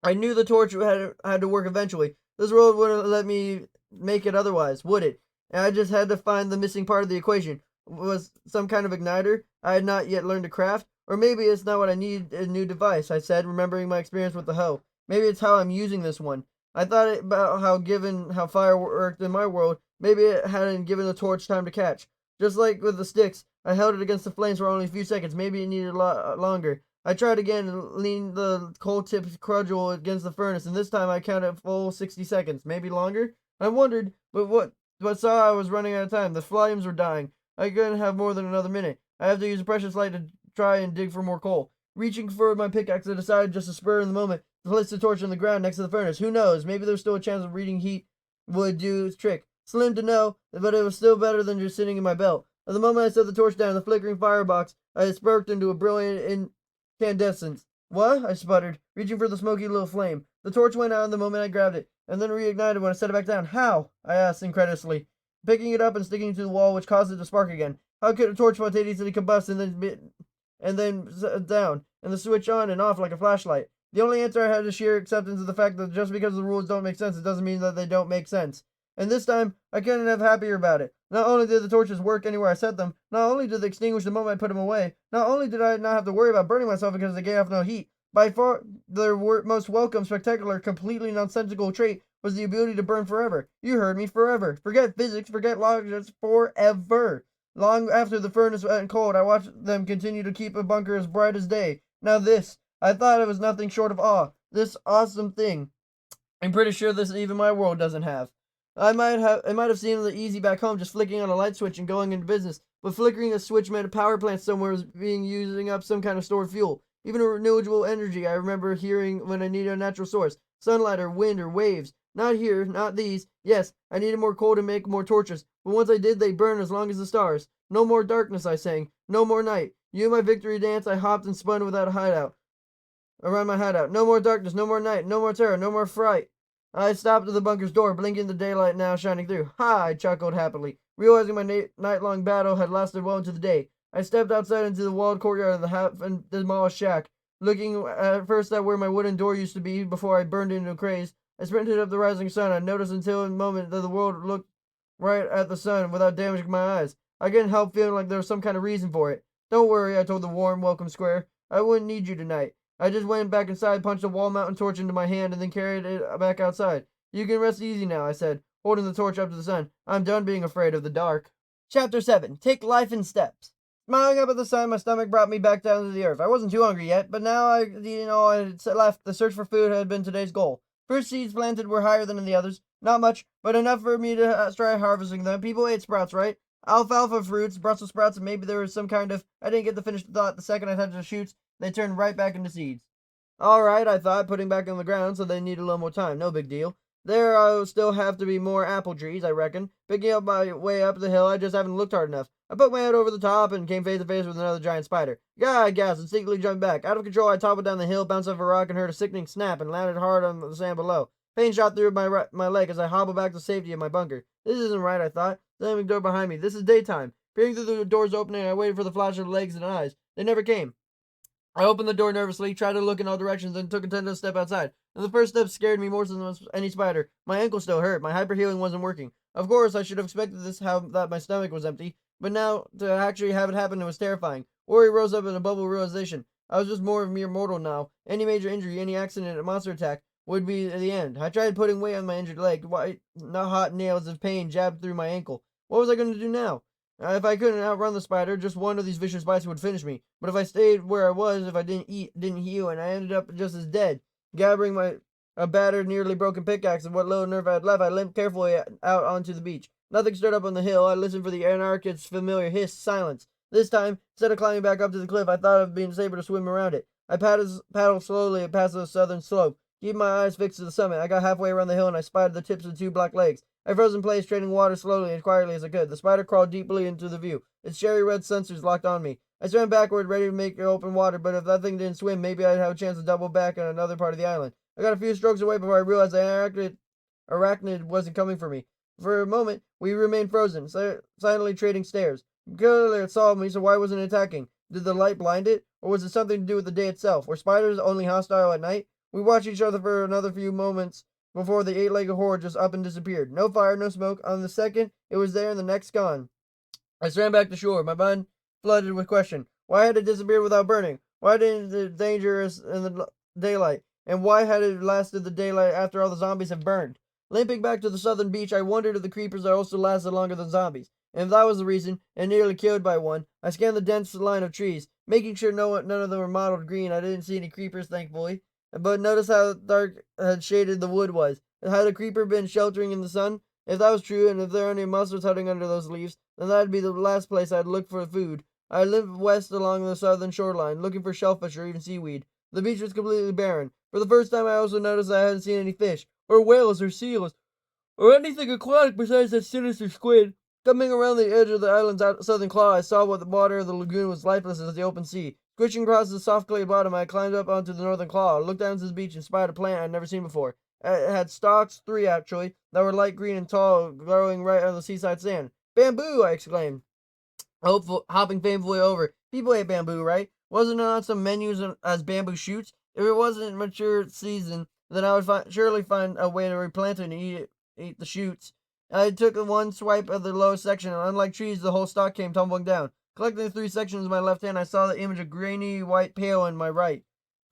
I knew the torch had to work eventually. This world wouldn't let me make it otherwise, would it? And I just had to find the missing part of the equation. Was some kind of igniter I had not yet learned to craft? Or maybe it's not what I need a new device, I said, remembering my experience with the hoe. Maybe it's how I'm using this one. I thought about how fire worked in my world, maybe it hadn't given the torch time to catch. Just like with the sticks, I held it against the flames for only a few seconds. Maybe it needed a lot longer. I tried again and leaned the coal-tipped cudgel against the furnace, and this time I counted a full 60 seconds. Maybe longer? I wondered, but saw I was running out of time. The flames were dying. I couldn't have more than another minute. I have to use a precious light to try and dig for more coal. Reaching for my pickaxe, I decided just to spur in the moment to place the torch on the ground next to the furnace. Who knows? Maybe there's still a chance of reading heat would do its trick. Slim to know, but it was still better than just sitting in my belt. At the moment I set the torch down, the flickering firebox I sparked into a brilliant incandescence. What? I sputtered, reaching for the smoky little flame. The torch went out the moment I grabbed it, and then reignited when I set it back down. How? I asked incredulously, picking it up and sticking it to the wall, which caused it to spark again. How could a torch spontaneously combust and then down, and the switch on and off like a flashlight? The only answer I had is sheer acceptance of the fact that just because the rules don't make sense, it doesn't mean that they don't make sense. And this time, I couldn't have happier about it. Not only did the torches work anywhere I set them, not only did they extinguish the moment I put them away, not only did I not have to worry about burning myself because they gave off no heat, by far their most welcome, spectacular, completely nonsensical trait was the ability to burn forever. You heard me, forever. Forget physics, forget logic, forever. Long after the furnace went cold, I watched them continue to keep a bunker as bright as day. Now this, I thought it was nothing short of awe. This awesome thing. I'm pretty sure this even my world doesn't have. It might have seemed easy back home, just flicking on a light switch and going into business, but flickering a switch meant a power plant somewhere was using up some kind of stored fuel. Even a renewable energy I remember hearing when I needed a natural source. Sunlight or wind or waves. Not here, not these. Yes, I needed more coal to make more torches, but once I did, they burned as long as the stars. No more darkness, I sang. No more night. You my victory dance, I hopped and spun without a hideout. Around my hideout. No more darkness, no more night, no more terror, no more fright. I stopped at the bunker's door, blinking the daylight now shining through. Ha! I chuckled happily, realizing my night-long battle had lasted well into the day. I stepped outside into the walled courtyard of the half-demolished shack, looking at first at where my wooden door used to be before I burned into a craze. I sprinted up the rising sun. I noticed until a moment that the world looked right at the sun without damaging my eyes. I couldn't help feeling like there was some kind of reason for it. Don't worry, I told the warm, welcome square. I wouldn't need you tonight. I just went back inside, punched a wall mountain torch into my hand, and then carried it back outside. You can rest easy now, I said, holding the torch up to the sun. I'm done being afraid of the dark. Chapter 7. Take life in steps. Smiling up at the sun, my stomach brought me back down to the earth. I wasn't too hungry yet, but now I had left. The search for food had been today's goal. First seeds planted were higher than in the others. Not much, but enough for me to try harvesting them. People ate sprouts, right? Alfalfa fruits, Brussels sprouts, and maybe there was some kind of... I didn't get to finish the thought. The second I touched the shoots, they turned right back into seeds. All right, I thought, putting back on the ground, so they need a little more time. No big deal. There'll still have to be more apple trees, I reckon. Picking up my way up the hill, I just haven't looked hard enough. I poked my head over the top and came face to face with another giant spider. Gah, I gasped, instinctively jumped back. Out of control, I toppled down the hill, bounced off a rock, and heard a sickening snap and landed hard on the sand below. Pain shot through my leg as I hobbled back to safety in my bunker. This isn't right, I thought. Slamming the door behind me. This is daytime. Peering through the door's opening, I waited for the flash of legs and eyes. They never came. I opened the door nervously, tried to look in all directions, and took a tentative step outside. And the first step scared me more than any spider. My ankle still hurt. My hyper healing wasn't working. Of course, I should have expected this, that my stomach was empty. But now, to actually have it happen, it was terrifying. Worry rose up in a bubble of realization. I was just more of a mere mortal now. Any major injury, any accident, a monster attack would be the end. I tried putting weight on my injured leg. White, not hot nails of pain jabbed through my ankle. What was I going to do now? If I couldn't outrun the spider, just one of these vicious bites would finish me. But if I stayed where I was, if I didn't eat, didn't heal, and I ended up just as dead, gathering a battered, nearly broken pickaxe and what little nerve I had left, I limped carefully out onto the beach. Nothing stirred up on the hill. I listened for the anarchist's familiar hiss. Silence. This time, instead of climbing back up to the cliff, I thought of being able to swim around it. I paddled slowly past the southern slope, keeping my eyes fixed to the summit. I got halfway around the hill and I spied the tips of two black legs. I froze in place, treading water slowly and quietly as I could. The spider crawled deeply into the view. Its cherry red sensors locked on me. I swam backward, ready to make open water, but if that thing didn't swim, maybe I'd have a chance to double back on another part of the island. I got a few strokes away before I realized the arachnid wasn't coming for me. For a moment, we remained frozen, silently trading stares. Clearly it saw me, so why wasn't it attacking? Did the light blind it? Or was it something to do with the day itself? Were spiders only hostile at night? We watched each other for another few moments before the eight-legged horde just up and disappeared. No fire, no smoke. On the second, it was there and the next gone. I swam back to shore, my mind flooded with question. Why had it disappeared without burning? Why didn't it dangerous in the daylight? And why had it lasted the daylight after all the zombies had burned? Limping back to the southern beach, I wondered if the creepers had also lasted longer than zombies. And if that was the reason, and nearly killed by one, I scanned the dense line of trees, making sure none of them were mottled green. I didn't see any creepers, thankfully. But notice how dark had shaded the wood was. Had a creeper been sheltering in the sun? If that was true, and if there are any monsters hiding under those leaves, then that'd be the last place I'd look for food. I limped west along the southern shoreline, looking for shellfish or even seaweed. The beach was completely barren. For the first time, I also noticed I hadn't seen any fish, or whales, or seals, or anything aquatic besides that sinister squid. Coming around the edge of the island's southern claw, I saw what the water of the lagoon was lifeless as the open sea. Squishing across the soft clay bottom, I climbed up onto the northern claw, looked down to the beach, and spied a plant I'd never seen before. It had stalks, 3 actually, that were light green and tall, growing right on the seaside sand. Bamboo! I exclaimed, hopping painfully over. People ate bamboo, right? Wasn't it on some menus as bamboo shoots? If it wasn't mature season, then I would surely find a way to replant it and eat the shoots. I took one swipe of the lowest section, and unlike trees, the whole stalk came tumbling down. Collecting the 3 sections in my left hand, I saw the image of grainy white pail in my right.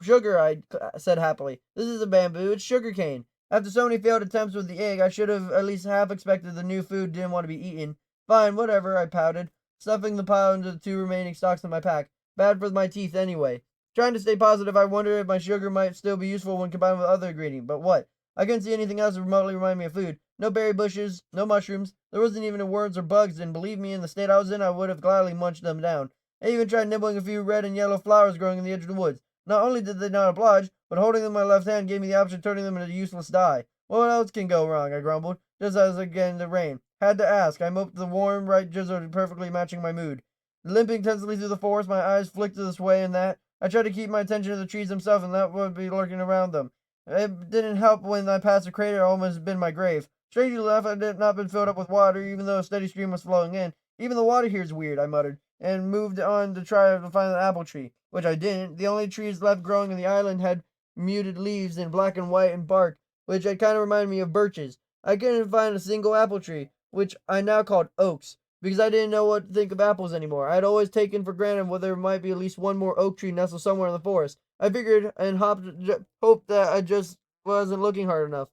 Sugar, I said happily. This isn't bamboo, it's sugar cane. After so many failed attempts with the egg, I should have at least half expected the new food didn't want to be eaten. Fine, whatever, I pouted, stuffing the pile into the 2 remaining stalks in my pack. Bad for my teeth anyway. Trying to stay positive, I wondered if my sugar might still be useful when combined with other ingredients, but what? I couldn't see anything else that remotely reminded me of food. No berry bushes, no mushrooms. There wasn't even a worms or bugs, and believe me, in the state I was in, I would have gladly munched them down. I even tried nibbling a few red and yellow flowers growing in the edge of the woods. Not only did they not oblige, but holding them in my left hand gave me the option of turning them into useless dye. What else can go wrong? I grumbled, just as it began to rain. Had to ask. I moped the warm, right drizzle perfectly matching my mood. Limping tensely through the forest, my eyes flicked this way and that. I tried to keep my attention to the trees themselves and that would be lurking around them. It didn't help when I passed a crater that almost had been my grave. Strangely enough, it had not been filled up with water, even though a steady stream was flowing in. Even the water here's weird, I muttered, and moved on to try to find the apple tree, which I didn't. The only trees left growing on the island had muted leaves in black and white and bark, which had kind of reminded me of birches. I couldn't find a single apple tree, which I now called oaks, because I didn't know what to think of apples anymore. I had always taken for granted that there might be at least one more oak tree nestled somewhere in the forest. I figured and hoped that I just wasn't looking hard enough.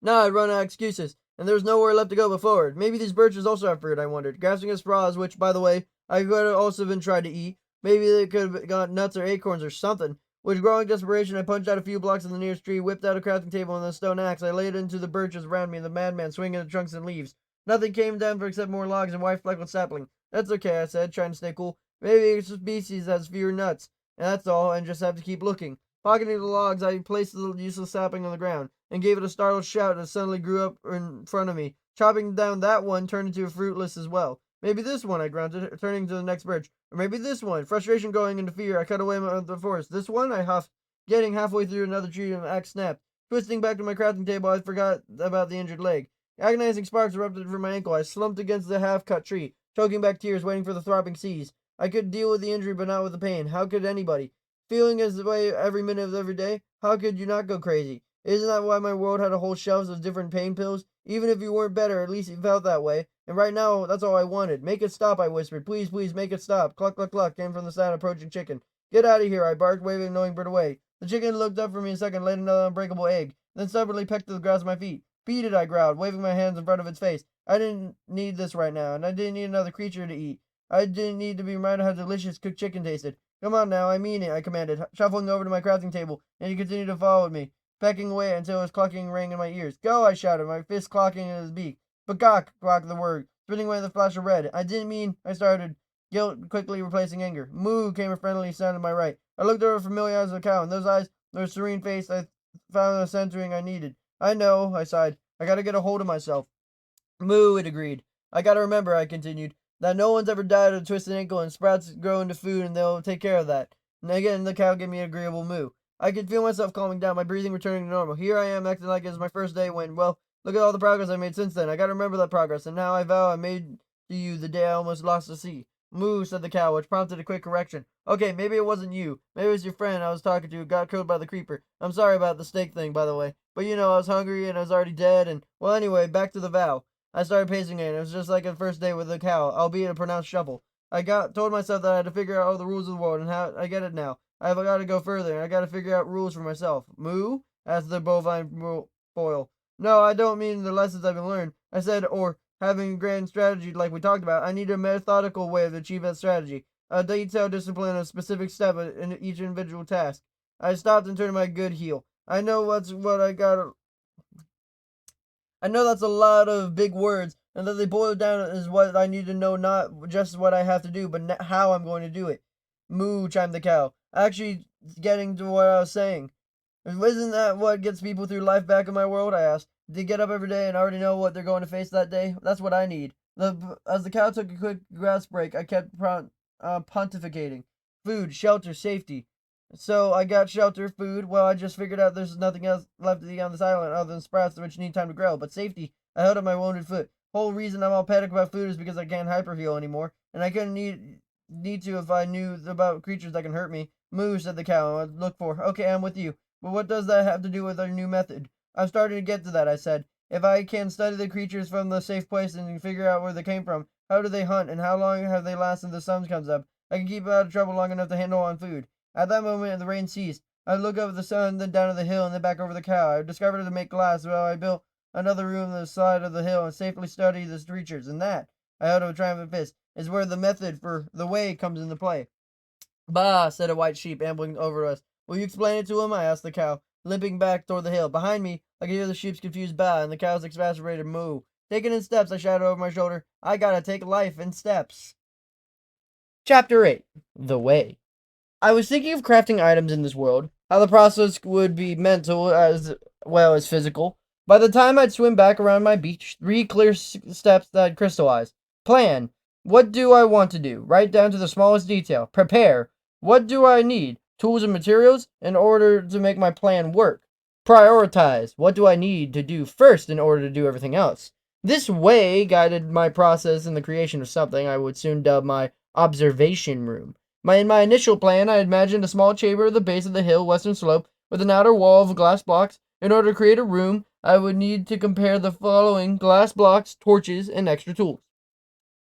Now I'd run out of excuses, and there was nowhere left to go but forward. Maybe these birches also have fruit, I wondered, grasping at straws, which, by the way, I could have also been tried to eat. Maybe they could have got nuts or acorns or something. With growing desperation, I punched out a few blocks of the nearest tree, whipped out a crafting table and a stone axe. I laid it into the birches around me, and the madman swinging the trunks and leaves. Nothing came down for except more logs and white fleckless sapling. That's okay, I said, trying to stay cool. Maybe it's a species that has fewer nuts, and that's all, and just have to keep looking. Pocketing the logs, I placed the useless sapling on the ground, and gave it a startled shout that suddenly grew up in front of me. Chopping down that one turned into a fruitless as well. Maybe this one, I grunted, turning to the next birch. Or maybe this one. Frustration going into fear, I cut away the forest. This one, I huffed, getting halfway through another tree and the axe snapped. Twisting back to my crafting table, I forgot about the injured leg. Agonizing sparks erupted from my ankle. I slumped against the half-cut tree, choking back tears, waiting for the throbbing seas. I could deal with the injury, but not with the pain. How could anybody? Feeling as the way every minute of every day? How could you not go crazy? Isn't that why my world had a whole shelves of different pain pills? Even if you weren't better, at least you felt that way. And right now, that's all I wanted. Make it stop, I whispered. Please, please, make it stop. Cluck, cluck, cluck, came from the sound of approaching chicken. Get out of here, I barked, waving the annoying bird away. The chicken looked up for me a second, laid another unbreakable egg, then stubbornly pecked at the grass at my feet. Beat it, I growled, waving my hands in front of its face. I didn't need this right now, and I didn't need another creature to eat. I didn't need to be reminded how delicious cooked chicken tasted. Come on now, I mean it, I commanded, shuffling over to my crafting table, and he continued to follow me, pecking away until his clucking rang in my ears. Go, I shouted, my fist clocking in his beak. Bagok, clocked the word, spitting away the flash of red. I didn't mean, I started, guilt quickly replacing anger. Moo, came a friendly sound to my right. I looked over familiar eyes of the cow, and those eyes, their serene face, I found the centering I needed. I know, I sighed. I gotta get a hold of myself. Moo, it agreed. I gotta remember, I continued, that no one's ever died of a twisted ankle, and sprouts grow into food, and they'll take care of that. And again, the cow gave me an agreeable moo. I could feel myself calming down, my breathing returning to normal. Here I am, acting like it was my first day when, well, look at all the progress I made since then. I gotta remember that progress, and now I vow I made to you the day I almost lost the sea. Moo, said the cow, which prompted a quick correction. Okay, maybe it wasn't you. Maybe it was your friend I was talking to who got killed by the creeper. I'm sorry about the steak thing, by the way. But you know, I was hungry and I was already dead, and, well, anyway, back to the vow. I started pacing it, and it was just like the first day with the cow, albeit a pronounced shuffle. Told myself that I had to figure out all the rules of the world, and how I get it now. I've got to go further, and I got to figure out rules for myself. Moo? Asked the bovine foil. No, I don't mean the lessons I've been learned. I said, or having a grand strategy like we talked about. I need a methodical way to achieve that strategy. A detailed discipline, a specific step in each individual task. I stopped and turned my good heel. I know what I got. I know that's a lot of big words, and that they boil down is what I need to know, not just what I have to do, but how I'm going to do it. Moo, chimed the cow. Actually, getting to what I was saying. Isn't that what gets people through life back in my world? I asked. They get up every day and already know what they're going to face that day? That's what I need. As the cow took a quick grass break, I kept pontificating. Food, shelter, safety. So I got shelter, food. Well, I just figured out there's nothing else left to eat on this island other than sprouts which need time to grow. But safety, I held up my wounded foot. Whole reason I'm all panicked about food is because I can't hyperheal anymore, and I couldn't need to if I knew about creatures that can hurt me. Moo, said the cow. I'd look for. Okay, I'm with you. But what does that have to do with our new method? I'm starting to get to that, I said. If I can study the creatures from the safe place and figure out where they came from, how do they hunt, and how long have they lasted until the sun comes up, I can keep out of trouble long enough to handle on food. At that moment, the rain ceased. I looked up at the sun, then down at the hill, and then back over the cow. I discovered how to make glass, so I built another room on the side of the hill and safely studied the creatures. And that, I held up a triumphant fist, is where the method for the way comes into play. Bah, said a white sheep ambling over us. Will you explain it to him? I asked the cow, limping back toward the hill. Behind me, I could hear the sheep's confused baa and the cow's exasperated moo. Take it in steps, I shouted over my shoulder. I gotta take life in steps. Chapter 8. The Way. I was thinking of crafting items in this world, how the process would be mental as well as physical. By the time I'd swim back around my beach, 3 clear steps that had crystallized. Plan. What do I want to do? Right down to the smallest detail. Prepare. What do I need? Tools and materials in order to make my plan work. Prioritize. What do I need to do first in order to do everything else? This way guided my process in the creation of something I would soon dub my observation room. In my initial plan, I imagined a small chamber at the base of the hill western slope with an outer wall of glass blocks. In order to create a room, I would need to compare the following glass blocks, torches, and extra tools.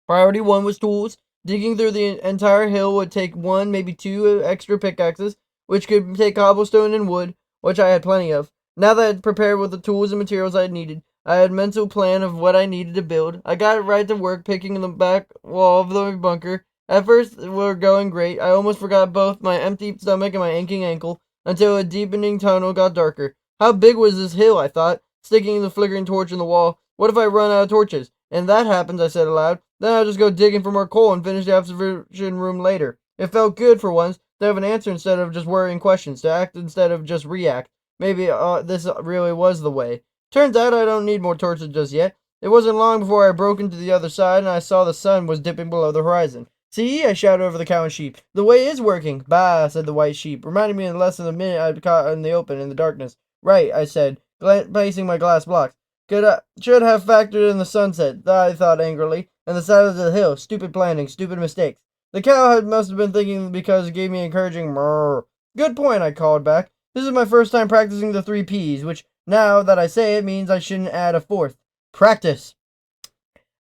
Priority 1 was tools. Digging through the entire hill would take 1, maybe 2 extra pickaxes, which could take cobblestone and wood, which I had plenty of. Now that I had prepared with the tools and materials I had needed, I had a mental plan of what I needed to build. I got right to work picking the back wall of the bunker. At first, we were going great. I almost forgot both my empty stomach and my aching ankle until a deepening tunnel got darker. How big was this hill, I thought, sticking the flickering torch in the wall. What if I run out of torches? And that happens, I said aloud. Then I'll just go digging for more coal and finish the observation room later. It felt good for once to have an answer instead of just worrying questions, to act instead of just react. Maybe this really was the way. Turns out I don't need more torches just yet. It wasn't long before I broke into the other side and I saw the sun was dipping below the horizon. See, I shouted over the cow and sheep. The way is working. Bah, said the white sheep, reminding me in less than a minute I'd caught in the open in the darkness. Right, I said, placing my glass blocks. Should have factored in the sunset, I thought angrily, and the side of the hill. Stupid planning, stupid mistakes. The cow must have been thinking because it gave me encouraging murr. Good point, I called back. This is my first time practicing the 3 Ps, which, now that I say it, means I shouldn't add a 4th. Practice.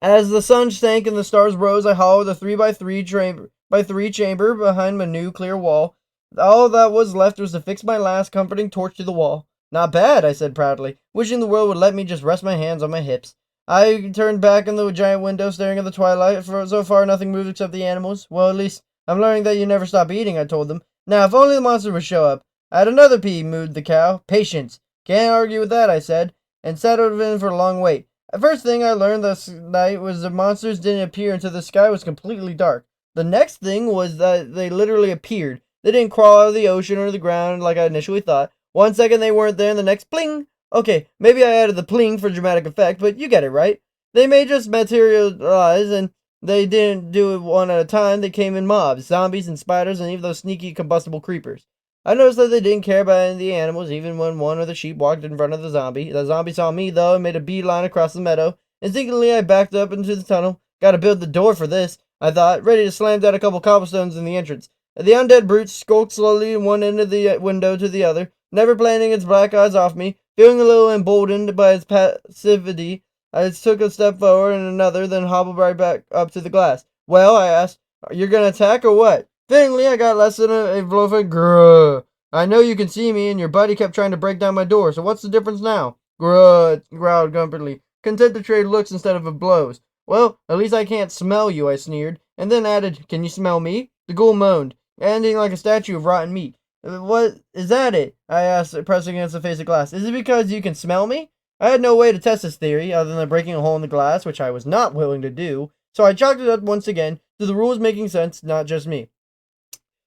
As the sun sank and the stars rose, I hollowed a 3x3 chamber behind my new clear wall. All that was left was to fix my last comforting torch to the wall. Not bad, I said proudly, wishing the world would let me just rest my hands on my hips. I turned back in the giant window, staring at the twilight. For so far, nothing moved except the animals. Well, at least I'm learning that you never stop eating, I told them. Now, if only the monster would show up. I had another pea, mooed the cow. Patience. Can't argue with that, I said, and settled in for a long wait. The first thing I learned this night was the monsters didn't appear until the sky was completely dark. The next thing was that they literally appeared. They didn't crawl out of the ocean or the ground like I initially thought. 1 second they weren't there, and the next, pling! Okay, maybe I added the pling for dramatic effect, but you get it, right? They may just materialize, and they didn't do it one at a time. They came in mobs, zombies and spiders, and even those sneaky combustible creepers. I noticed that they didn't care about any of the animals, even when one of the sheep walked in front of the zombie. The zombie saw me, though, and made a beeline across the meadow. Instinctively, I backed up into the tunnel. Gotta build the door for this, I thought, ready to slam down a couple cobblestones in the entrance. The undead brute skulked slowly from one end of the window to the other, never planting its black eyes off me. Feeling a little emboldened by its passivity, I took a step forward and another, then hobbled right back up to the glass. Well, I asked, you're gonna attack or what? Fittingly, I got less than a blow for grrr. I know you can see me, and your buddy kept trying to break down my door, so what's the difference now? Grrr, growled Gumperly, content to trade looks instead of blows. Well, at least I can't smell you, I sneered, and then added, can you smell me? The ghoul moaned, ending like a statue of rotten meat. What, is that it? I asked, pressing against the face of glass. Is it because you can smell me? I had no way to test this theory, other than breaking a hole in the glass, which I was not willing to do, so I chalked it up once again to the rules making sense, not just me.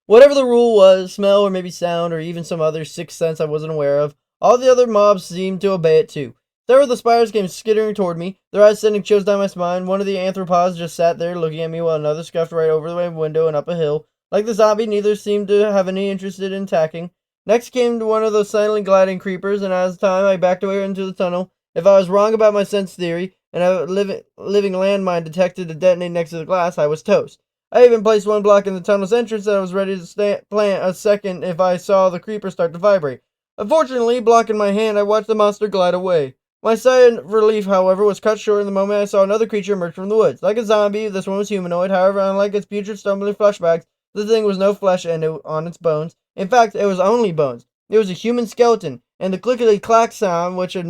Whatever the rule was, smell or maybe sound or even some other sixth sense I wasn't aware of, all the other mobs seemed to obey it too. Several of the spiders came skittering toward me, their eyes sending chills down my spine. One of the arthropods just sat there looking at me while another scuffed right over my window and up a hill. Like the zombie, neither seemed to have any interest in attacking. Next came one of those silently gliding creepers, and as time I backed away into the tunnel. If I was wrong about my sense theory, and a living landmine detected to detonate next to the glass, I was toast. I even placed one block in the tunnel's entrance that I was ready to plant a second if I saw the creeper start to vibrate. Unfortunately, blocking my hand, I watched the monster glide away. My sigh of relief, however, was cut short in the moment I saw another creature emerge from the woods. Like a zombie, this one was humanoid. However, unlike its putrid, stumbling flesh bags, the thing was no flesh on its bones. In fact, it was only bones. It was a human skeleton, and the clickety-clack sound which had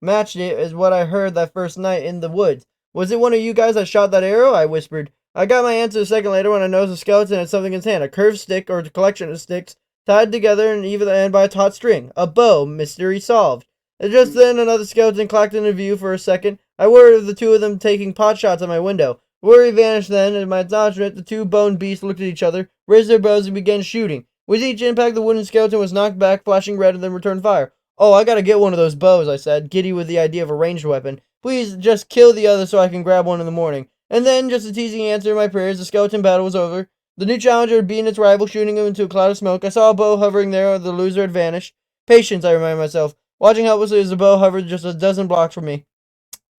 matched it is what I heard that first night in the woods. Was it one of you guys that shot that arrow? I whispered. I got my answer a second later when I noticed the skeleton had something in its hand, a curved stick or a collection of sticks tied together and even end by a taut string. A bow. Mystery solved. And just then another skeleton clacked into view for a second. I worried of the two of them taking pot shots at my window. Worry vanished then, and in my astonishment, the two boned beasts looked at each other, raised their bows, and began shooting. With each impact, the wooden skeleton was knocked back, flashing red, and then returned fire. Oh, I gotta get one of those bows, I said, giddy with the idea of a ranged weapon. Please just kill the other so I can grab one in the morning. And then, just a teasing answer to my prayers, the skeleton battle was over. The new challenger had beaten its rival, shooting him into a cloud of smoke. I saw a bow hovering there, the loser had vanished. Patience, I reminded myself, watching helplessly as the bow hovered just a dozen blocks from me.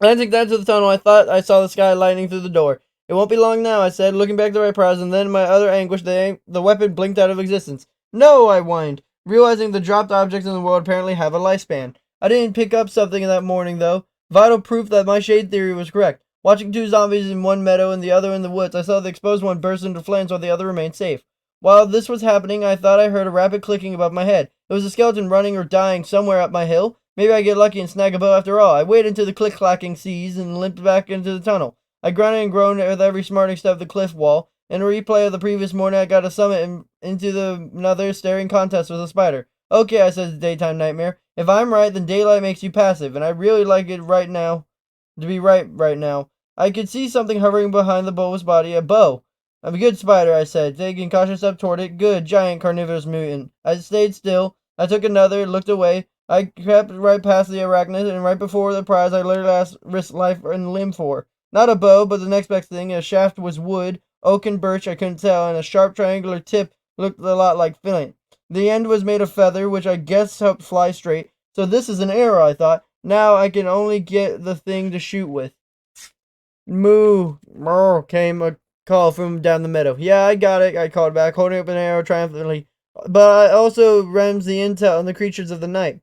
Glancing down to the tunnel, I thought I saw the sky lightning through the door. It won't be long now, I said, looking back to my prize, and then in my utter anguish, the weapon blinked out of existence. No, I whined, realizing the dropped objects in the world apparently have a lifespan. I didn't pick up something that morning, though. Vital proof that my shade theory was correct. Watching two zombies in one meadow and the other in the woods, I saw the exposed one burst into flames while the other remained safe. While this was happening, I thought I heard a rapid clicking above my head. It was a skeleton running or dying somewhere up my hill. Maybe I get lucky and snag a bow after all. I waited until the click-clacking ceased and limped back into the tunnel. I grunted and groaned with every smarting step of the cliff wall. In a replay of the previous morning, I got a summit into another staring contest with a spider. Okay, I said to Daytime Nightmare. If I'm right, then daylight makes you passive, and I really like it right now. To be right now. I could see something hovering behind the bulbous body. A bow. I'm a good spider, I said, taking a cautious step toward it. Good, giant carnivorous mutant. I stayed still. I took another, looked away. I crept right past the arachnid, and right before the prize I literally risked life and limb for. Not a bow, but the next best thing. A shaft was wood, oak and birch, I couldn't tell, and a sharp triangular tip looked a lot like flint. The end was made of feather, which I guess helped fly straight. So this is an arrow, I thought. Now I can only get the thing to shoot with. Moo! Murr! Came a call from down the meadow. Yeah, I got it, I called back, holding up an arrow triumphantly. But I also rems the intel on the creatures of the night.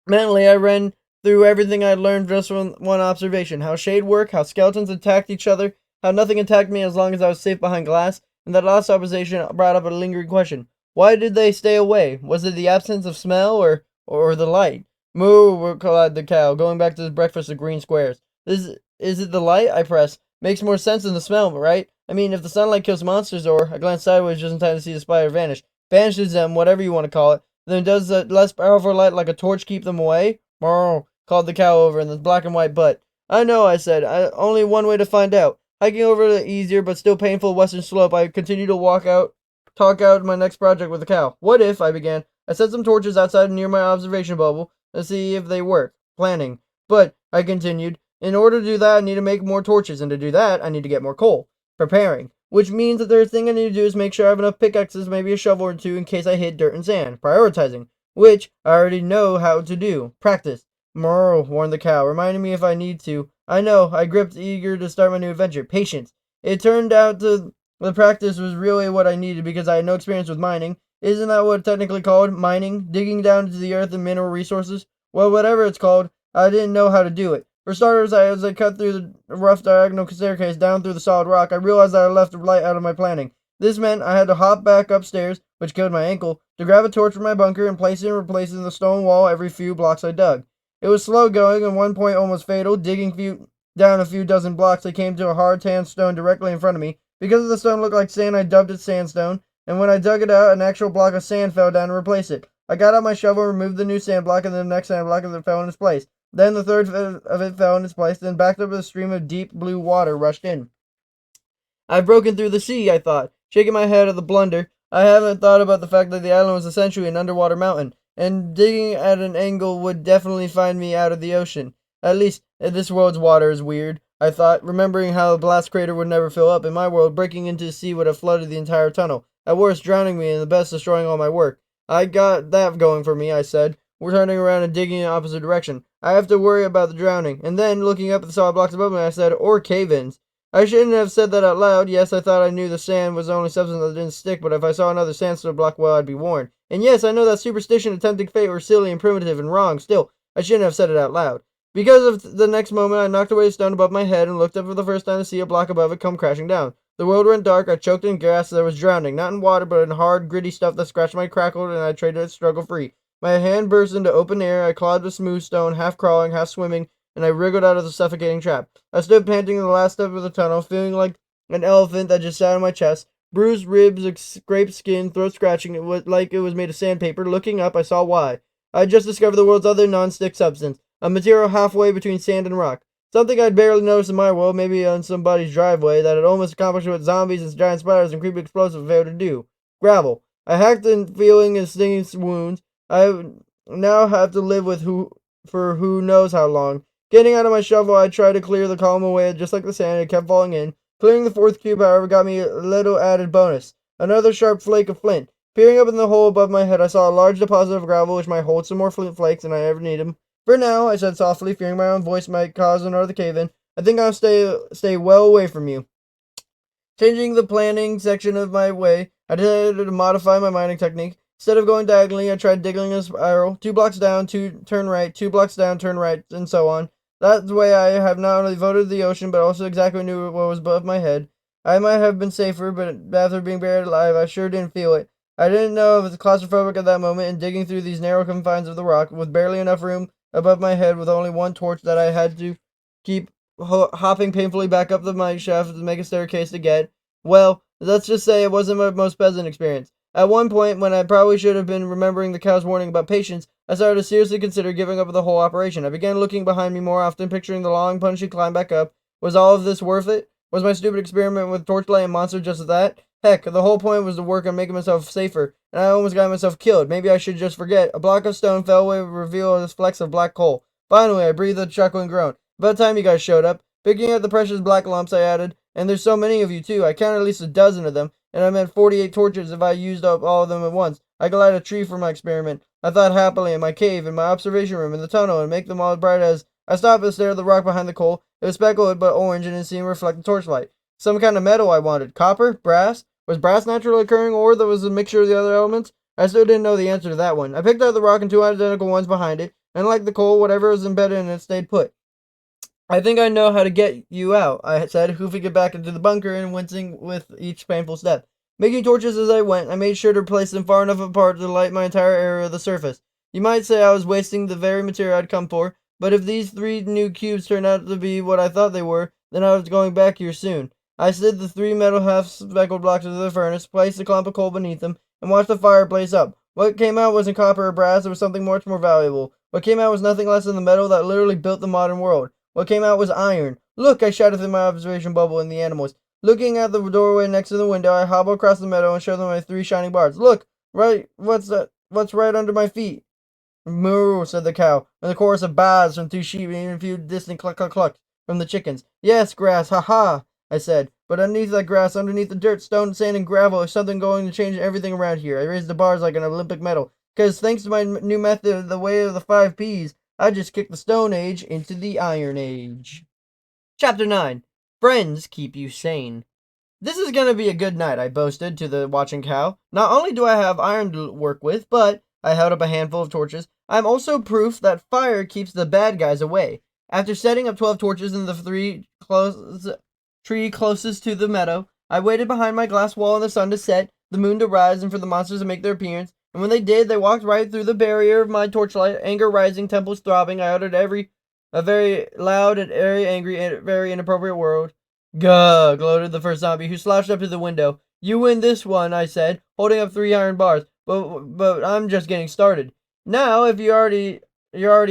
Mentally, I ran through everything I'd learned just from one observation. How shade worked, how skeletons attacked each other, how nothing attacked me as long as I was safe behind glass, and that last observation brought up a lingering question. Why did they stay away? Was it the absence of smell or the light? Moo, cried the cow, going back to his breakfast of green squares. Is it the light? I pressed. Makes more sense than the smell, right? I mean, if the sunlight kills monsters, or I glanced sideways just in time to see the spider vanish, banishes them, whatever you want to call it, then does the less powerful light like a torch keep them away? Moo, called the cow over in the black and white butt. I know, I said. Only one way to find out. Hiking over the easier but still painful western slope, I continued to talk out my next project with the cow. What if, I began, I set some torches outside near my observation bubble to see if they work. Planning. But, I continued, in order to do that, I need to make more torches, and to do that, I need to get more coal. Preparing. Which means the third thing I need to do is make sure I have enough pickaxes, maybe a shovel or two, in case I hit dirt and sand. Prioritizing. Which I already know how to do. Practice. Merle, warned the cow, reminding me if I need to. I know, I gripped, eager to start my new adventure. Patience. It turned out the practice was really what I needed because I had no experience with mining. Isn't that what it's technically called? Mining? Digging down into the earth and mineral resources? Well, whatever it's called, I didn't know how to do it. For starters, as I cut through the rough diagonal staircase down through the solid rock, I realized that I left the light out of my planning. This meant I had to hop back upstairs, which killed my ankle, to grab a torch from my bunker and place it and replace it in the stone wall every few blocks I dug. It was slow going, and one point almost fatal. Down a few dozen blocks, I came to a hard tan stone directly in front of me. Because the stone looked like sand, I dubbed it sandstone, and when I dug it out, an actual block of sand fell down to replace it. I got out my shovel, removed the new sand block, and then the next sand block, and it fell in its place. Then the third of it fell in its place, then backed up a stream of deep blue water rushed in. I've broken through the sea, I thought, shaking my head at the blunder. I haven't thought about the fact that the island was essentially an underwater mountain, and digging at an angle would definitely find me out of the ocean. At least, this world's water is weird, I thought, remembering how the blast crater would never fill up. In my world, breaking into the sea would have flooded the entire tunnel, at worst drowning me, and at best destroying all my work. I got that going for me, I said. We're turning around and digging in the opposite direction. I have to worry about the drowning. And then, looking up at the solid blocks above me, I said, or cave-ins. I shouldn't have said that out loud. Yes, I thought I knew the sand was the only substance that didn't stick, but if I saw another sandstone block, well, I'd be warned. And yes, I know that superstition and tempting fate were silly and primitive and wrong. Still, I shouldn't have said it out loud. Because of the next moment, I knocked away a stone above my head and looked up for the first time to see a block above it come crashing down. The world went dark. I choked in gas that was drowning, not in water, but in hard, gritty stuff that scratched my crackled, and I tried to struggle free. My hand burst into open air. I clawed the smooth stone, half crawling, half swimming, and I wriggled out of the suffocating trap. I stood panting in the last step of the tunnel, feeling like an elephant that just sat on my chest. Bruised ribs, scraped skin, throat scratching, it was like it was made of sandpaper. Looking up, I saw why. I had just discovered the world's other non-stick substance, a material halfway between sand and rock. Something I'd barely noticed in my world, maybe on somebody's driveway, that had almost accomplished what zombies and giant spiders and creepy explosives failed to do. Gravel. I hacked in feeling and stinging wounds. I now have to live with who knows how long. Getting out of my shovel, I tried to clear the column away, just like the sand. It kept falling in. Clearing the fourth cube, however, got me a little added bonus. Another sharp flake of flint. Peering up in the hole above my head, I saw a large deposit of gravel, which might hold some more flint flakes, and I ever need them. For now, I said softly, fearing my own voice might cause another cave-in. I think I'll stay well away from you. Changing the planning section of my way, I decided to modify my mining technique. Instead of going diagonally, I tried digging a spiral. 2 blocks down, turn right, 2 blocks down, turn right, and so on. That way I have not only voted the ocean, but also exactly knew what was above my head. I might have been safer, but after being buried alive, I sure didn't feel it. I didn't know if it was claustrophobic at that moment, and digging through these narrow confines of the rock, with barely enough room above my head, with only one torch that I had to keep hopping painfully back up the mine shaft to make a staircase to get. Well, let's just say it wasn't my most pleasant experience. At one point, when I probably should have been remembering the cow's warning about patience, I started to seriously consider giving up the whole operation. I began looking behind me more often, picturing the long, punchy climb back up. Was all of this worth it? Was my stupid experiment with torchlight and monster just that? Heck, the whole point was to work on making myself safer, and I almost got myself killed. Maybe I should just forget. A block of stone fell away to reveal this flecks of black coal. Finally, I breathed a chuckle and groaned. About time you guys showed up. Picking up the precious black lumps, I added, and there's so many of you too. I counted at least a dozen of them, and I meant 48 torches if I used up all of them at once. I could light a tree for my experiment. I thought happily in my cave, in my observation room, in the tunnel, and make them all as bright as... I stopped and stared at the rock behind the coal. It was speckled but orange and it seemed to reflect the torchlight. Some kind of metal I wanted. Copper? Brass? Was brass naturally occurring ore that was a mixture of the other elements? I still didn't know the answer to that one. I picked out the rock and 2 identical ones behind it, and like the coal, whatever was embedded in it stayed put. I think I know how to get you out, I said, hoofing it back into the bunker and wincing with each painful step. Making torches as I went, I made sure to place them far enough apart to light my entire area of the surface. You might say I was wasting the very material I'd come for, but if these 3 new cubes turned out to be what I thought they were, then I was going back here soon. I slid the 3 metal half-speckled blocks into the furnace, placed a clump of coal beneath them, and watched the fire blaze up. What came out wasn't copper or brass, it was something much more valuable. What came out was nothing less than the metal that literally built the modern world. What came out was iron. Look, I shouted through my observation bubble in the animals. Looking at the doorway next to the window, I hobbled across the meadow and showed them my 3 shining bars. Look, right, what's that? What's right under my feet? Moo, said the cow, and the chorus of baas from 2 sheep and even a few distant cluck cluck clucks from the chickens. Yes, grass, ha ha, I said, but underneath that grass, underneath the dirt, stone, sand, and gravel, is something going to change everything around here. I raised the bars like an Olympic medal, because thanks to my new method, the way of the 5 Ps, I just kicked the Stone Age into the Iron Age. Chapter 9. Friends keep you sane. This is going to be a good night, I boasted to the watching cow. Not only do I have iron to work with, but I held up a handful of torches. I'm also proof that fire keeps the bad guys away. After setting up 12 torches in the tree closest to the meadow, I waited behind my glass wall in the sun to set, the moon to rise, and for the monsters to make their appearance. And when they did, they walked right through the barrier of my torchlight, anger rising, temples throbbing. I uttered a very loud and very angry and very inappropriate word. Gah, gloated the first zombie, who slouched up to the window. You win this one, I said, holding up 3 iron bars. But I'm just getting started. Now, if you're already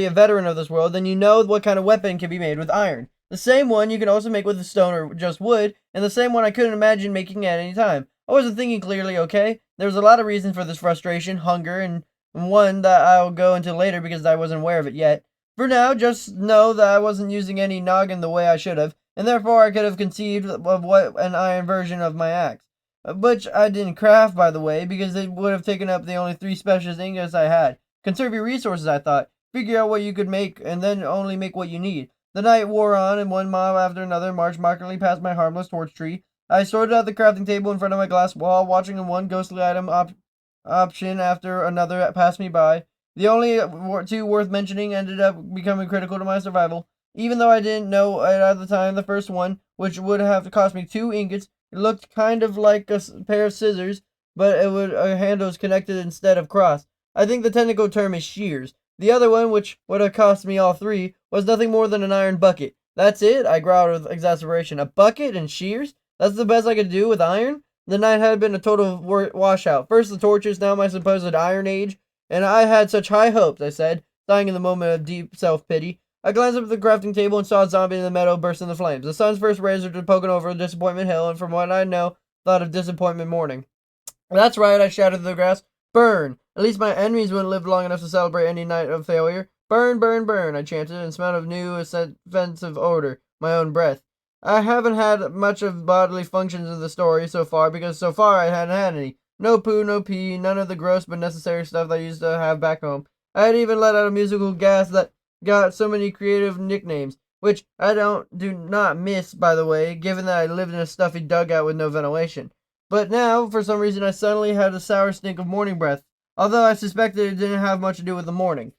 a veteran of this world, then you know what kind of weapon can be made with iron. The same one you can also make with stone or just wood, and the same one I couldn't imagine making at any time. I wasn't thinking clearly, okay? There was a lot of reasons for this frustration, hunger, and one that I'll go into later because I wasn't aware of it yet. For now, just know that I wasn't using any noggin the way I should have, and therefore I could have conceived of what an iron version of my axe. Which I didn't craft, by the way, because it would have taken up the only 3 specialist ingots I had. Conserve your resources, I thought. Figure out what you could make, and then only make what you need. The night wore on, and one mob after another marched mockingly past my harmless torch tree. I sorted out the crafting table in front of my glass wall, watching one ghostly item option after another pass me by. The only 2 worth mentioning ended up becoming critical to my survival. Even though I didn't know it at the time, the first one, which would have cost me 2 ingots, it looked kind of like a pair of scissors, but a handle is connected instead of crossed. I think the technical term is shears. The other one, which would have cost me all 3, was nothing more than an iron bucket. That's it? I growled with exasperation. A bucket and shears? That's the best I could do with iron? The night had been a total washout. First the torches, now my supposed iron age. And I had such high hopes, I said, sighing in the moment of deep self-pity. I glanced up at the crafting table and saw a zombie in the meadow burst into flames. The sun's first rays were poking over Disappointment Hill, and from what I know, thought of Disappointment Morning. That's right, I shouted to the grass. Burn! At least my enemies wouldn't live long enough to celebrate any night of failure. Burn, burn, burn, I chanted, and smelled of new, offensive odor, my own breath. I haven't had much of bodily functions in the story so far, because so far I hadn't had any. No poo, no pee, none of the gross but necessary stuff that I used to have back home. I had even let out a musical gas that got so many creative nicknames, which I do not miss, by the way, given that I lived in a stuffy dugout with no ventilation. But now, for some reason, I suddenly had a sour stink of morning breath, although I suspected it didn't have much to do with the morning.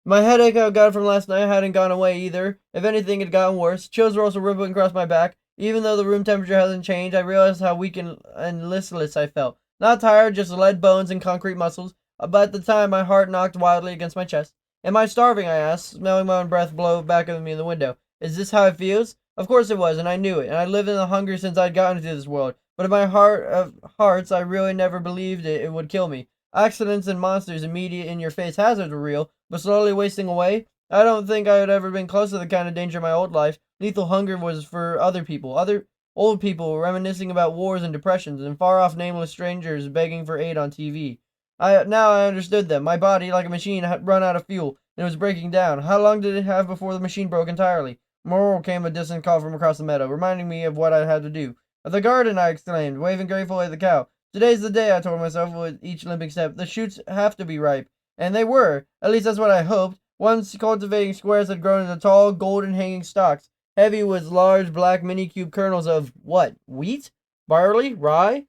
My headache I got from last night hadn't gone away either. If anything, it had gotten worse. Chills were also rippling across my back. Even though the room temperature hasn't changed, I realized how weak and listless I felt. Not tired, just lead bones and concrete muscles, but at the time my heart knocked wildly against my chest. Am I starving? I asked, smelling my own breath blow back at me in the window. Is this how it feels? Of course it was, and I knew it, and I lived in the hunger since I'd gotten into this world. But in my heart of hearts, I really never believed it would kill me. Accidents and monsters, immediate in-your-face hazards were real, but slowly wasting away? I don't think I had ever been close to the kind of danger in my old life. Lethal hunger was for other people, other old people reminiscing about wars and depressions, and far-off nameless strangers begging for aid on TV. Now I understood them. My body, like a machine, had run out of fuel, and it was breaking down. How long did it have before the machine broke entirely? More came a distant call from across the meadow, reminding me of what I had to do. The garden, I exclaimed, waving gratefully at the cow. Today's the day, I told myself with each limping step. The shoots have to be ripe. And they were. At least that's what I hoped. Once cultivating squares had grown into tall, golden hanging stalks, heavy with large black mini-cube kernels of, what, wheat? Barley? Rye?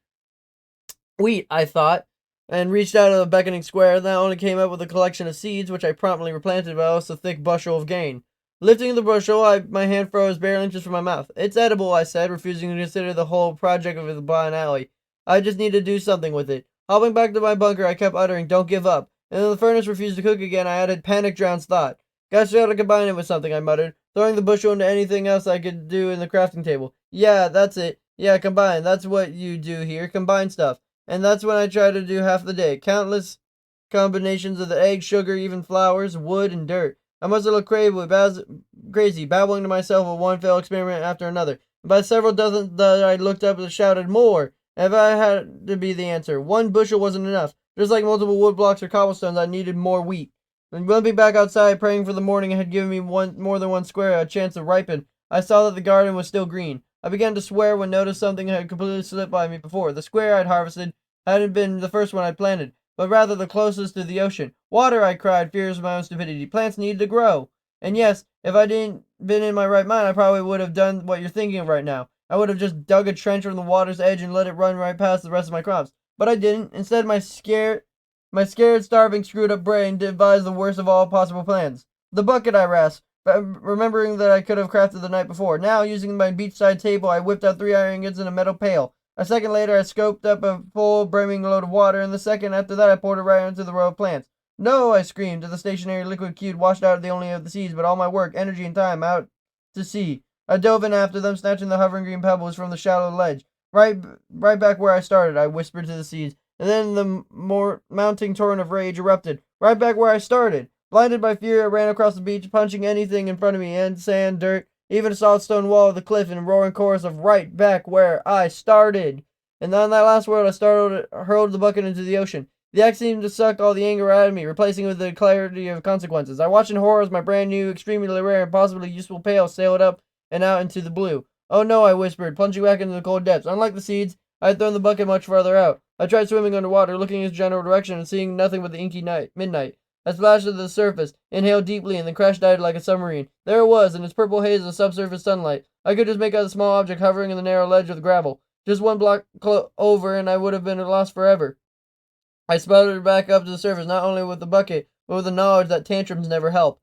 Wheat, I thought, and reached out of the beckoning square. Not only came up with a collection of seeds, which I promptly replanted, but also a thick bushel of grain. Lifting the bushel, my hand froze barely inches from my mouth. It's edible, I said, refusing to consider the whole project of the banality. I just need to do something with it. Hopping back to my bunker, I kept uttering, "Don't give up." And when the furnace refused to cook again, I added panic-drowned thought. Gotta try to combine it with something, I muttered, throwing the bushel into anything else I could do in the crafting table. Yeah, that's it. Yeah, combine. That's what you do here. Combine stuff. And that's what I try to do half the day. Countless combinations of the egg, sugar, even flowers, wood, and dirt. I must have looked crazy, babbling to myself of one failed experiment after another. And by several dozen that I looked up and shouted, "More!" If I had to be the answer, one bushel wasn't enough. Just like multiple wood blocks or cobblestones, I needed more wheat. And limping back outside, praying for the morning had given me more than one square a chance to ripen, I saw that the garden was still green. I began to swear when noticed something had completely slipped by me before. The square I'd harvested hadn't been the first one I'd planted, but rather the closest to the ocean. "Water!" I cried, furious at my own stupidity. "Plants need to grow." And yes, if I didn't been in my right mind, I probably would have done what you're thinking of right now. I would have just dug a trench from the water's edge and let it run right past the rest of my crops. But I didn't. Instead, my scared, starving, screwed up brain devised the worst of all possible plans. The bucket, I rasped, remembering that I could have crafted the night before. Now, using my beachside table, I whipped out 3 iron ingots in a metal pail. A second later, I scooped up a full, brimming load of water, and the second after that, I poured it right into the row of plants. "No!" I screamed, the stationary liquid cube washed out only of the seeds, but all my work, energy, and time out to sea. I dove in after them, snatching the hovering green pebbles from the shallow ledge. Right back where I started," I whispered to the seeds, and then the more mounting torrent of rage erupted. Right back where I started. Blinded by fear, I ran across the beach, punching anything in front of me, sand, dirt, even a solid stone wall of the cliff in a roaring chorus of "right back where I started." And on that last word, I hurled the bucket into the ocean. The act seemed to suck all the anger out of me, replacing it with the clarity of consequences. I watched in horror as my brand new, extremely rare, and possibly useful pail sailed up and out into the blue. "Oh no," I whispered, plunging back into the cold depths. Unlike the seeds, I had thrown the bucket much farther out. I tried swimming underwater, looking in its general direction and seeing nothing but the inky midnight. I splashed to the surface, inhaled deeply, and then crashed dived like a submarine. There it was, in its purple haze of subsurface sunlight. I could just make out a small object hovering in the narrow ledge of the gravel. Just one block over, and I would have been lost forever. I sputtered back up to the surface, not only with the bucket, but with the knowledge that tantrums never help.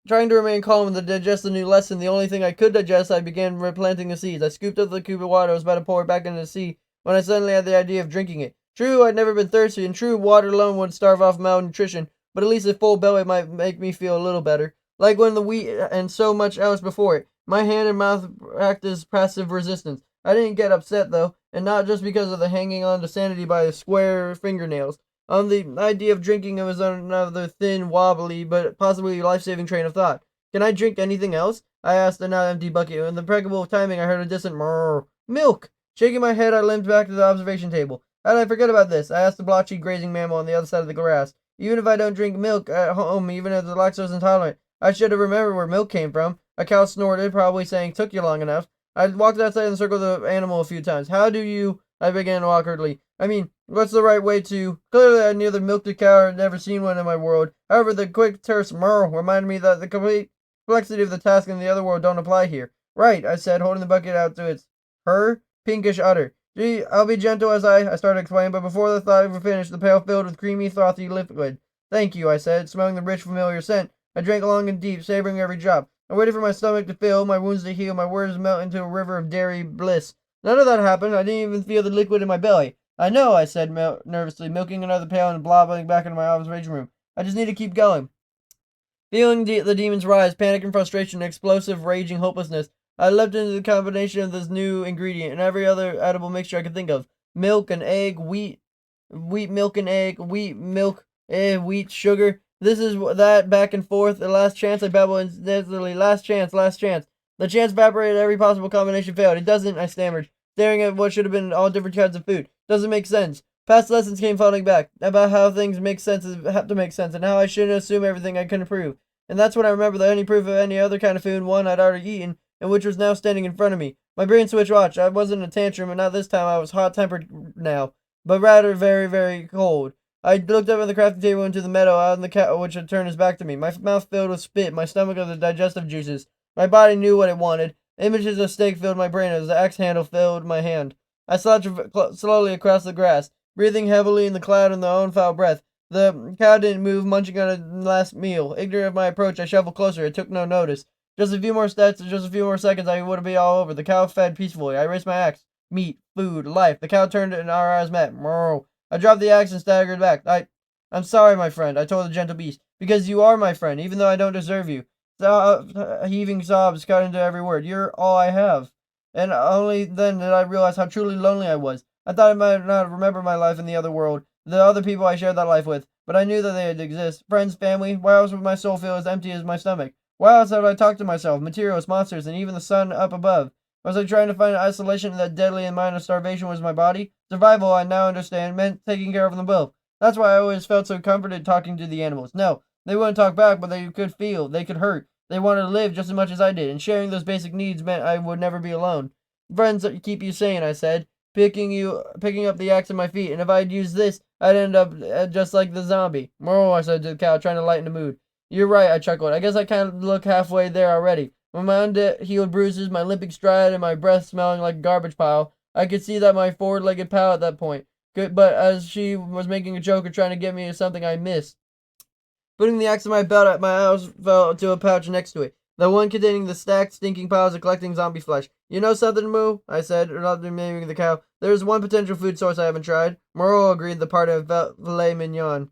Trying to remain calm and to digest the new lesson, the only thing I could digest, I began replanting the seeds. I scooped up the cube of water I was about to pour it back into the sea, when I suddenly had the idea of drinking it. True, I'd never been thirsty, and true, water alone would starve off malnutrition, but at least a full belly might make me feel a little better. Like when the wheat and so much else before it, my hand and mouth act as passive resistance. I didn't get upset, though, and not just because of the hanging on to sanity by the square fingernails. The idea of drinking was another thin, wobbly, but possibly life-saving train of thought. "Can I drink anything else?" I asked the now empty bucket. In the impeccable timing, I heard a distant murr. "Milk!" Shaking my head, I limped back to the observation table. How did I forget about this? I asked the blotchy, grazing mammal on the other side of the grass. Even if I don't drink milk at home, even as a lactose intolerant, I should have remembered where milk came from. A cow snorted, probably saying, "Took you long enough." I walked outside and circled the animal a few times. "How do you—" I began awkwardly. "I mean, what's the right way to—" Clearly I neither milked a cow or had never seen one in my world. However, the quick, terse "murr" reminded me that the complete complexity of the task in the other world don't apply here. "Right," I said, holding the bucket out to its pinkish udder. "Gee, I'll be gentle as I started explaining, but before the thought ever finished, the pail filled with creamy, frothy liquid. "Thank you," I said, smelling the rich, familiar scent. I drank long and deep, savoring every drop. I waited for my stomach to fill, my wounds to heal, my words melt into a river of dairy bliss. None of that happened. I didn't even feel the liquid in my belly. "I know," I said nervously, milking another pail and blobbing back into my observation room. "I just need to keep going." Feeling the demons rise, panic and frustration, explosive, raging hopelessness, I leapt into the combination of this new ingredient and every other edible mixture I could think of. Milk and egg, wheat, milk and egg, wheat, milk, wheat, sugar. This is that, back and forth. The last chance, I babbled instantly. Last chance, last chance. The chance evaporated, every possible combination failed. "It doesn't," I stammered, staring at what should have been all different kinds of food. "Doesn't make sense." Past lessons came flooding back, about how things make sense have to make sense, and how I shouldn't assume everything I couldn't prove. And that's when I remembered the only proof of any other kind of food, one I'd already eaten, and which was now standing in front of me. My brain switched watch. I wasn't in a tantrum, and not this time. I was hot-tempered now, but rather very, very cold. I looked up at the crafting table into the meadow out in the cat which had turned his back to me. My mouth filled with spit, my stomach with the digestive juices. My body knew what it wanted. Images of steak filled my brain as the axe handle filled my hand. I slouched slowly across the grass, breathing heavily in the cloud and the own foul breath. The cow didn't move, munching on a last meal. Ignorant of my approach, I shuffled closer. It took no notice. Just a few more steps, just a few more seconds, I would be all over. The cow fed peacefully. I raised my axe. meat, food, life. The cow turned and our eyes met. Moo. I dropped the axe and staggered back. I'm sorry, my friend, I told the gentle beast, because you are my friend, even though I don't deserve you. Heaving sobs cut into every word. You're all I have. And only then did I realize how truly lonely I was. I thought I might not remember my life in the other world, the other people I shared that life with, but I knew that they would exist. Friends, family. Why else would my soul feel as empty as my stomach? Why else had I talked to myself, materials, monsters, and even the sun up above? Was I trying to find isolation that deadly and mind of starvation was my body? Survival, I now understand, meant taking care of them both. That's why I always felt so comforted talking to the animals. No, they wouldn't talk back, but they could feel, they could hurt. They wanted to live just as much as I did, and sharing those basic needs meant I would never be alone. Friends keep you sane, I said, picking up the axe at my feet, and if I'd used this, I'd end up just like the zombie. Moral, I said to the cow, trying to lighten the mood. You're right, I chuckled. I guess I kind of look halfway there already. With my unhealed bruises, my limping stride, and my breath smelling like a garbage pile, I could see that my forward-legged pal at that point. But as she was making a joke of trying to get me something I missed. Putting the axe in my belt, my eyes fell to a pouch next to it, the one containing the stacked, stinking piles of collecting zombie flesh. You know something, Moo? I said, not naming the cow. There's one potential food source I haven't tried. Moreau agreed, the part of filet mignon.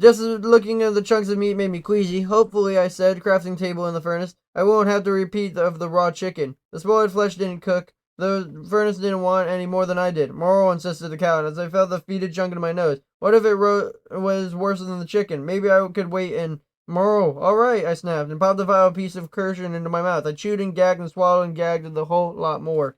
Just looking at the chunks of meat made me queasy. Hopefully, I said, crafting table in the furnace, I won't have to repeat of the raw chicken. The spoiled flesh didn't cook. The furnace didn't want any more than I did. Morrow insisted the cow, and as I felt the fetid chunk in my nose, what if it was worse than the chicken? Maybe I could wait and... Morrow, all right, I snapped, and popped the vile piece of cushion into my mouth. I chewed and gagged and swallowed and gagged the whole lot more.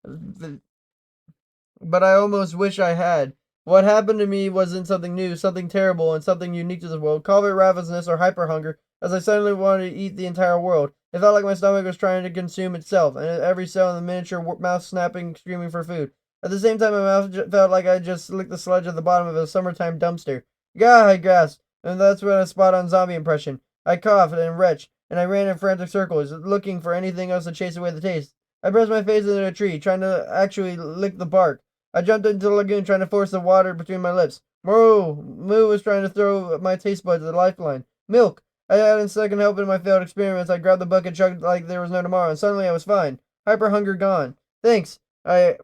But I almost wish I had. What happened to me wasn't something new, something terrible, and something unique to this world. Call it ravenousness or hyperhunger, as I suddenly wanted to eat the entire world. It felt like my stomach was trying to consume itself, and every cell in the miniature mouth snapping, screaming for food. At the same time, my mouth felt like I just licked the sludge at the bottom of a summertime dumpster. Gah, I gasped, and that's when I spot on zombie impression. I coughed and retched, and I ran in frantic circles, looking for anything else to chase away the taste. I pressed my face into a tree, trying to actually lick the bark. I jumped into the lagoon, trying to force the water between my lips. Moo was trying to throw my taste buds at the lifeline. Milk! I hadn't second help in my failed experiments. I grabbed the bucket, chugged like there was no tomorrow, and suddenly I was fine. Hyper hunger gone. Thanks. I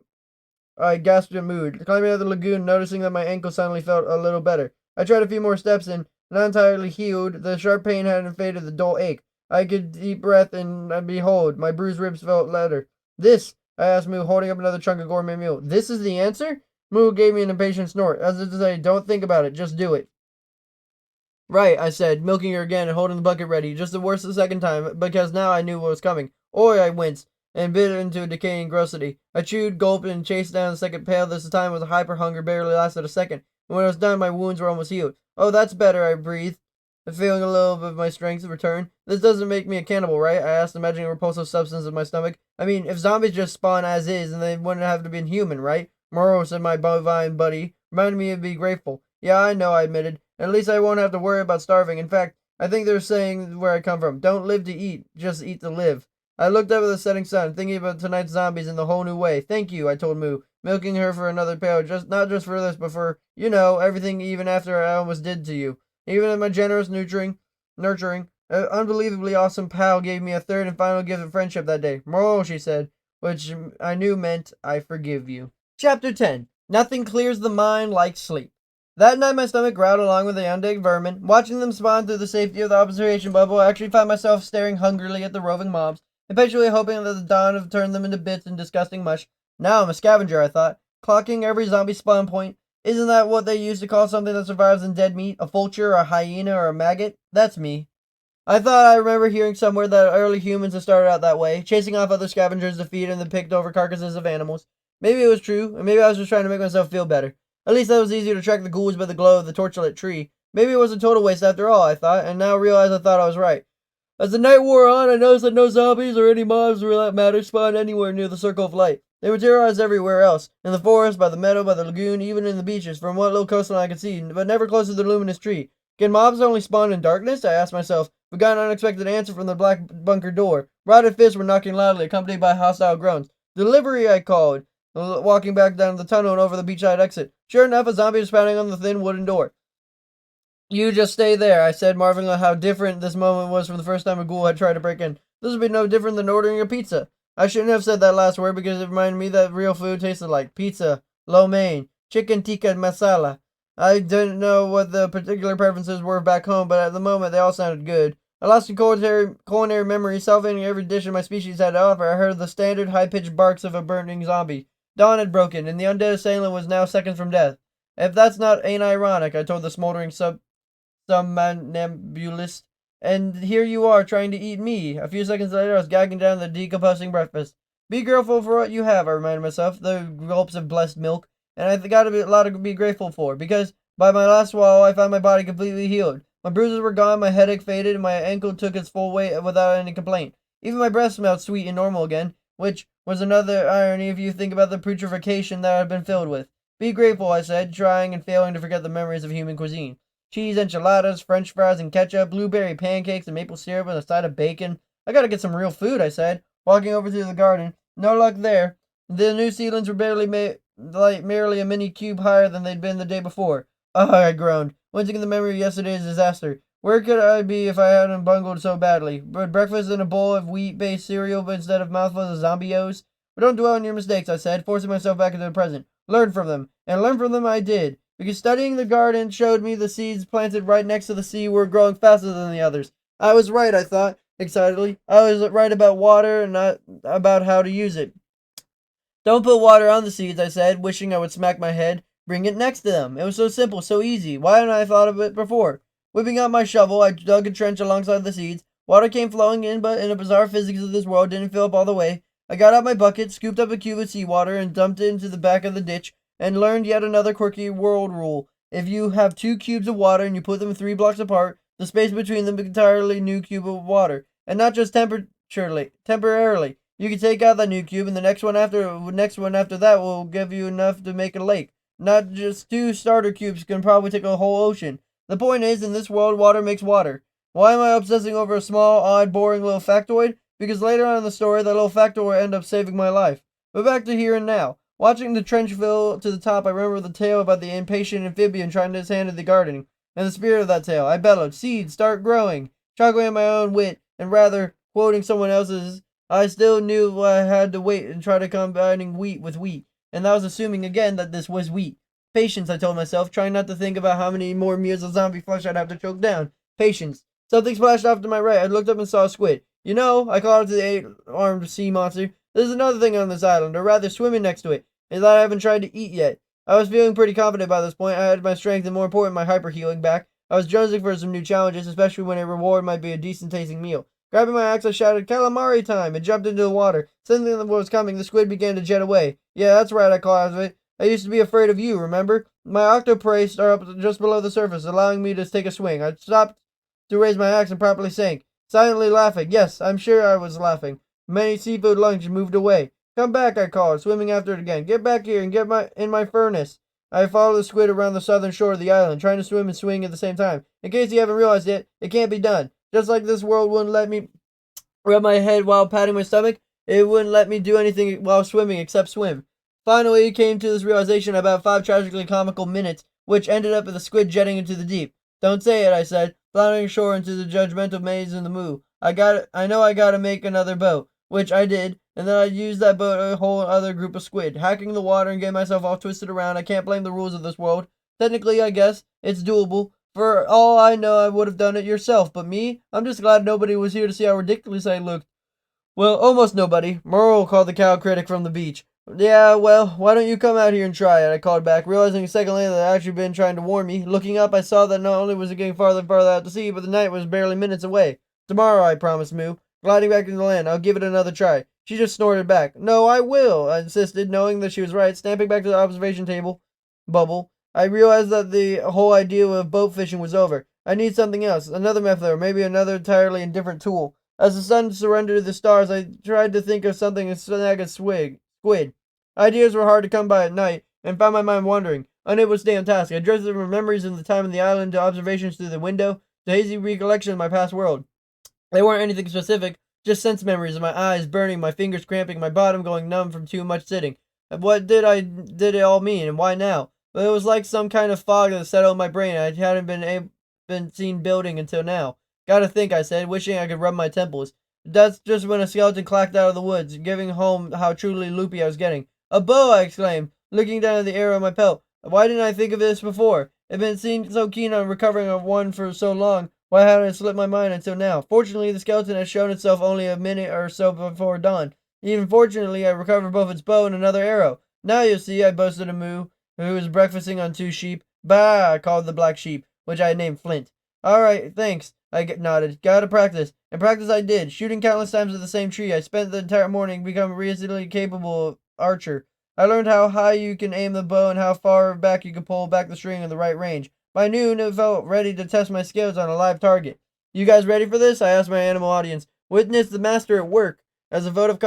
gasped in mood, climbing out of the lagoon, noticing that my ankle suddenly felt a little better. I tried a few more steps and, not entirely healed, the sharp pain hadn't faded, the dull ache. I could deep breath and behold, my bruised ribs felt lighter. This, I asked Moo, holding up another chunk of gourmet meal. This is the answer? Moo gave me an impatient snort, as if to say, don't think about it, just do it. Right, I said, milking her again and holding the bucket ready, just the worse the second time, because now I knew what was coming. Oi, I winced, and bit into a decaying grossity. I chewed, gulped, and chased down the second pail. This time with a hyper hunger barely lasted a second, and when I was done, my wounds were almost healed. Oh, that's better, I breathed, feeling a little bit of my strength return. This doesn't make me a cannibal, right? I asked, imagining a repulsive substance in my stomach. I mean, if zombies just spawn as is, then they wouldn't have to be human, right? Morrow, said my bovine buddy, reminded me to be grateful. Yeah, I know, I admitted. At least I won't have to worry about starving. In fact, I think they're saying where I come from. Don't live to eat, just eat to live. I looked up at the setting sun, thinking about tonight's zombies in the whole new way. Thank you, I told Moo, milking her for another pail, not just for this, but for, everything even after I almost did to you. Even if my generous, nurturing, unbelievably awesome pal gave me a third and final gift of friendship that day. Moral, she said, which I knew meant I forgive you. Chapter 10. Nothing clears the mind like sleep. That night my stomach growled along with the undead vermin. Watching them spawn through the safety of the observation bubble, I actually found myself staring hungrily at the roving mobs, impatiently hoping that the dawn would turn them into bits and disgusting mush. Now I'm a scavenger, I thought, clocking every zombie spawn point. Isn't that what they used to call something that survives in dead meat? A vulture, or a hyena, or a maggot? That's me. I thought I remember hearing somewhere that early humans had started out that way, chasing off other scavengers to feed and then picked over carcasses of animals. Maybe it was true, and maybe I was just trying to make myself feel better. At least that was easier to track the ghouls by the glow of the torchlit tree. Maybe it was a total waste after all, I thought, and now realize I thought I was right. As the night wore on, I noticed that no zombies or any mobs for that matter spawned anywhere near the circle of light. They materialized everywhere else, in the forest, by the meadow, by the lagoon, even in the beaches, from what little coastline I could see, but never close to the luminous tree. Can mobs only spawn in darkness? I asked myself, but got an unexpected answer from the black bunker door. Rotted fists were knocking loudly, accompanied by hostile groans. Delivery, I called, walking back down the tunnel and over the beachside exit. Sure enough, a zombie was pounding on the thin wooden door. You just stay there, I said, marveling at how different this moment was from the first time a ghoul had tried to break in. This would be no different than ordering a pizza. I shouldn't have said that last word because it reminded me that real food tasted like pizza, lo mein, chicken tikka masala. I didn't know what the particular preferences were back home, but at the moment they all sounded good. I lost in culinary memory, salivating every dish my species had to offer. I heard the standard high-pitched barks of a burning zombie. Dawn had broken, and the undead assailant was now seconds from death. If that's not ain't ironic, I told the smoldering somnambulist. And here you are trying to eat me. A few seconds later, I was gagging down the decomposing breakfast. Be grateful for what you have, I reminded myself, the gulps of blessed milk. And I got a lot to be grateful for, because by my last swallow, I found my body completely healed. My bruises were gone, my headache faded, and my ankle took its full weight without any complaint. Even my breath smelled sweet and normal again, which was another irony if you think about the putrefaction that I'd been filled with. Be grateful, I said, trying and failing to forget the memories of human cuisine. Cheese enchiladas, french fries and ketchup, blueberry pancakes and maple syrup and a side of bacon. I gotta get some real food, I said, walking over to the garden. No luck there. The new seedlings were merely a mini cube higher than they'd been the day before. Ah, I groaned, wincing at the memory of yesterday's disaster. Where could I be if I hadn't bungled so badly? Breakfast in a bowl of wheat-based cereal instead of mouthfuls of zombios? But don't dwell on your mistakes, I said, forcing myself back into the present. Learn from them. And learn from them I did. Because studying the garden showed me the seeds planted right next to the sea were growing faster than the others. I was right, I thought, excitedly. I was right about water and not about how to use it. Don't put water on the seeds, I said, wishing I would smack my head. Bring it next to them. It was so simple, so easy. Why hadn't I thought of it before? Whipping out my shovel, I dug a trench alongside the seeds. Water came flowing in, but in a bizarre physics of this world didn't fill up all the way. I got out my bucket, scooped up a cube of seawater, and dumped it into the back of the ditch, and learned yet another quirky world rule. If you have 2 cubes of water and you put them 3 blocks apart, the space between them is an entirely new cube of water, and not just temporarily. You can take out that new cube, and the next one after that will give you enough to make a lake. Not just 2 starter cubes can probably take a whole ocean. The point is, in this world, water makes water. Why am I obsessing over a small, odd, boring little factoid? Because later on in the story, that little factoid will end up saving my life. But back to here and now. Watching the trench fill to the top, I remember the tale about the impatient amphibian trying his hand at the gardening, and the spirit of that tale. I bellowed, "Seeds, start growing!" Chuckling at my own wit, and rather quoting someone else's. I still knew I had to wait and try to combining wheat with wheat, and that was assuming again that this was wheat. Patience, I told myself, trying not to think about how many more meals of zombie flesh I'd have to choke down. Patience. Something splashed off to my right. I looked up and saw a squid. You know, I called to the 8-armed sea monster. There's another thing on this island, or rather swimming next to it, is that I haven't tried to eat yet. I was feeling pretty confident by this point. I had my strength and, more important, my hyper healing back. I was jonesing for some new challenges, especially when a reward might be a decent tasting meal. Grabbing my axe, I shouted, "Calamari time!" and jumped into the water. Sensing that what was coming, the squid began to jet away. Yeah, that's right, I called out of it. I used to be afraid of you, remember? My octoprey started up just below the surface, allowing me to take a swing. I stopped to raise my axe and properly sank, silently laughing. Yes, I'm sure I was laughing. Many seafood lungs moved away. "Come back," I called, swimming after it again. "Get back here and get in my furnace." I followed the squid around the southern shore of the island, trying to swim and swing at the same time. In case you haven't realized it, it can't be done. Just like this world wouldn't let me rub my head while patting my stomach, it wouldn't let me do anything while swimming except swim. Finally, it came to this realization about 5 tragically comical minutes, which ended up with the squid jetting into the deep. "Don't say it," I said, floundering ashore into the judgmental maze in the moo. I know I gotta make another boat, which I did, and then I used that boat a whole other group of squid, hacking the water and getting myself all twisted around. I can't blame the rules of this world. Technically, I guess, it's doable. For all I know, I would have done it yourself, but me? I'm just glad nobody was here to see how ridiculous I looked. Well, almost nobody. Merle, called the cow critic from the beach. Yeah, well, why don't you come out here and try it? I called back, realizing a second later that I'd actually been trying to warn me. Looking up, I saw that not only was it getting farther and farther out to sea, but the night was barely minutes away. "Tomorrow," I promised Moo, gliding back into the land. "I'll give it another try." She just snorted back. "No, I will," I insisted, knowing that she was right. Stamping back to the observation table bubble, I realized that the whole idea of boat fishing was over. I need something else, another method, or maybe another entirely indifferent tool. As the sun surrendered to the stars, I tried to think of something to snag a squid. Ideas were hard to come by at night, and found my mind wandering, unable to stay on task. I drifted from memories of the time on the island to observations through the window, to hazy recollection of my past world. They weren't anything specific, just sense memories of my eyes burning, my fingers cramping, my bottom going numb from too much sitting. And what did it all mean, and why now? But it was like some kind of fog that settled in my brain. I hadn't been seen building until now. "Gotta think," I said, wishing I could rub my temples. That's just when a skeleton clacked out of the woods, giving home how truly loopy I was getting. A bow! I exclaimed, looking down at the arrow in my belt. Why didn't I think of this before? I've been so keen on recovering one for so long. Why hadn't it slipped my mind until now? Fortunately, the skeleton had shown itself only a minute or so before dawn. Even fortunately, I recovered both its bow and another arrow. Now you see, I boasted a moo, who was breakfasting on 2 sheep. Bah! I called the black sheep, which I had named Flint. All right, thanks. I nodded. Gotta practice. And practice I did, shooting countless times at the same tree. I spent the entire morning becoming reasonably capable archer. I learned how high you can aim the bow and how far back you can pull back the string in the right range. By noon, it felt ready to test my skills on a live target. You guys ready for this? I asked my animal audience. Witness the master at work. As a vote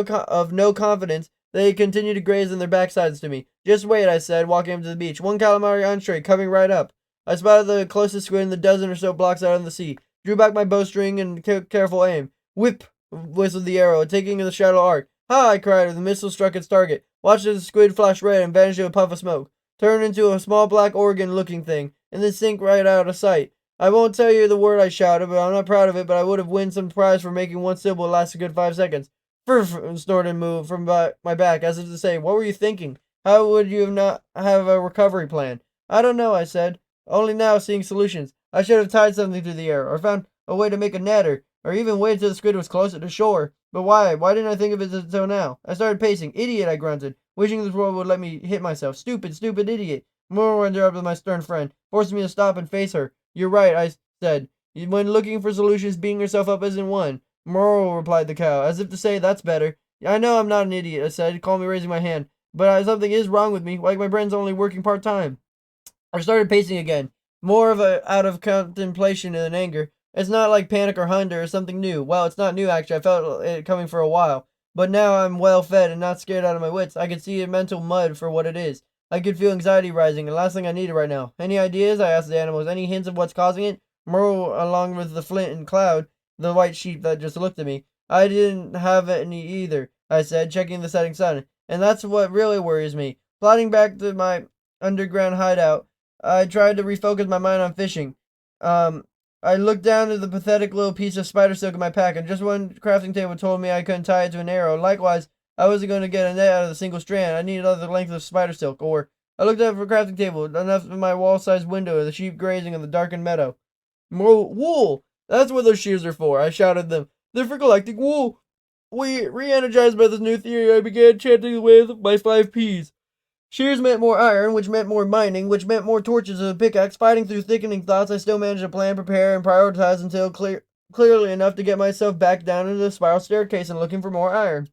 of no confidence, they continued to graze on their backsides to me. Just wait, I said, walking up to the beach. One calamari entree coming right up. I spotted the closest squid in the dozen or so blocks out on the sea. Drew back my bowstring and careful aim. Whip! Whistled the arrow, taking the shadow arc. Ha! I cried as the missile struck its target. Watched as the squid flash red and vanish in a puff of smoke. Turn into a small black organ-looking thing, and then sink right out of sight. I won't tell you the word I shouted, but I'm not proud of it, but I would have won some prize for making one syllable last a good 5 seconds. Frf! Snorted Moo from my back, as if to say, what were you thinking? How would you not have a recovery plan? I don't know, I said. Only now seeing solutions. I should have tied something to the arrow, or found a way to make a net, or even waited till the squid was closer to shore. But why? Why didn't I think of it until now? I started pacing. Idiot, I grunted, wishing this world would let me hit myself. Stupid, stupid idiot. Moore interrupted my stern friend, forcing me to stop and face her. You're right, I said. When looking for solutions, beating yourself up isn't one. Moral, replied the cow, as if to say, that's better. I know I'm not an idiot, I said, calmly raising my hand. But something is wrong with me, like my brain's only working part-time. I started pacing again, more of out of contemplation than anger. It's not like panic or hunger or something new. Well, it's not new actually. I felt it coming for a while. But now I'm well fed and not scared out of my wits. I can see mental mud for what it is. I could feel anxiety rising, and the last thing I needed right now. Any ideas? I asked the animals. Any hints of what's causing it? Merle, along with the Flint and Cloud, the white sheep that just looked at me. I didn't have any either, I said, checking the setting sun. And that's what really worries me. Plodding back to my underground hideout, I tried to refocus my mind on fishing. I looked down at the pathetic little piece of spider silk in my pack, and just one crafting table told me I couldn't tie it to an arrow. Likewise, I wasn't going to get a net out of the single strand. I needed another length of spider silk. Or I looked up for a crafting table, enough of my wall-sized window, the sheep grazing on the darkened meadow. More wool! That's what those shears are for, I shouted at them. They're for collecting wool. Re-energized by this new theory, I began chanting away with my 5 Ps. Shears meant more iron, which meant more mining, which meant more torches and a pickaxe. Fighting through thickening thoughts, I still managed to plan, prepare, and prioritize until clearly enough to get myself back down into the spiral staircase and looking for more iron.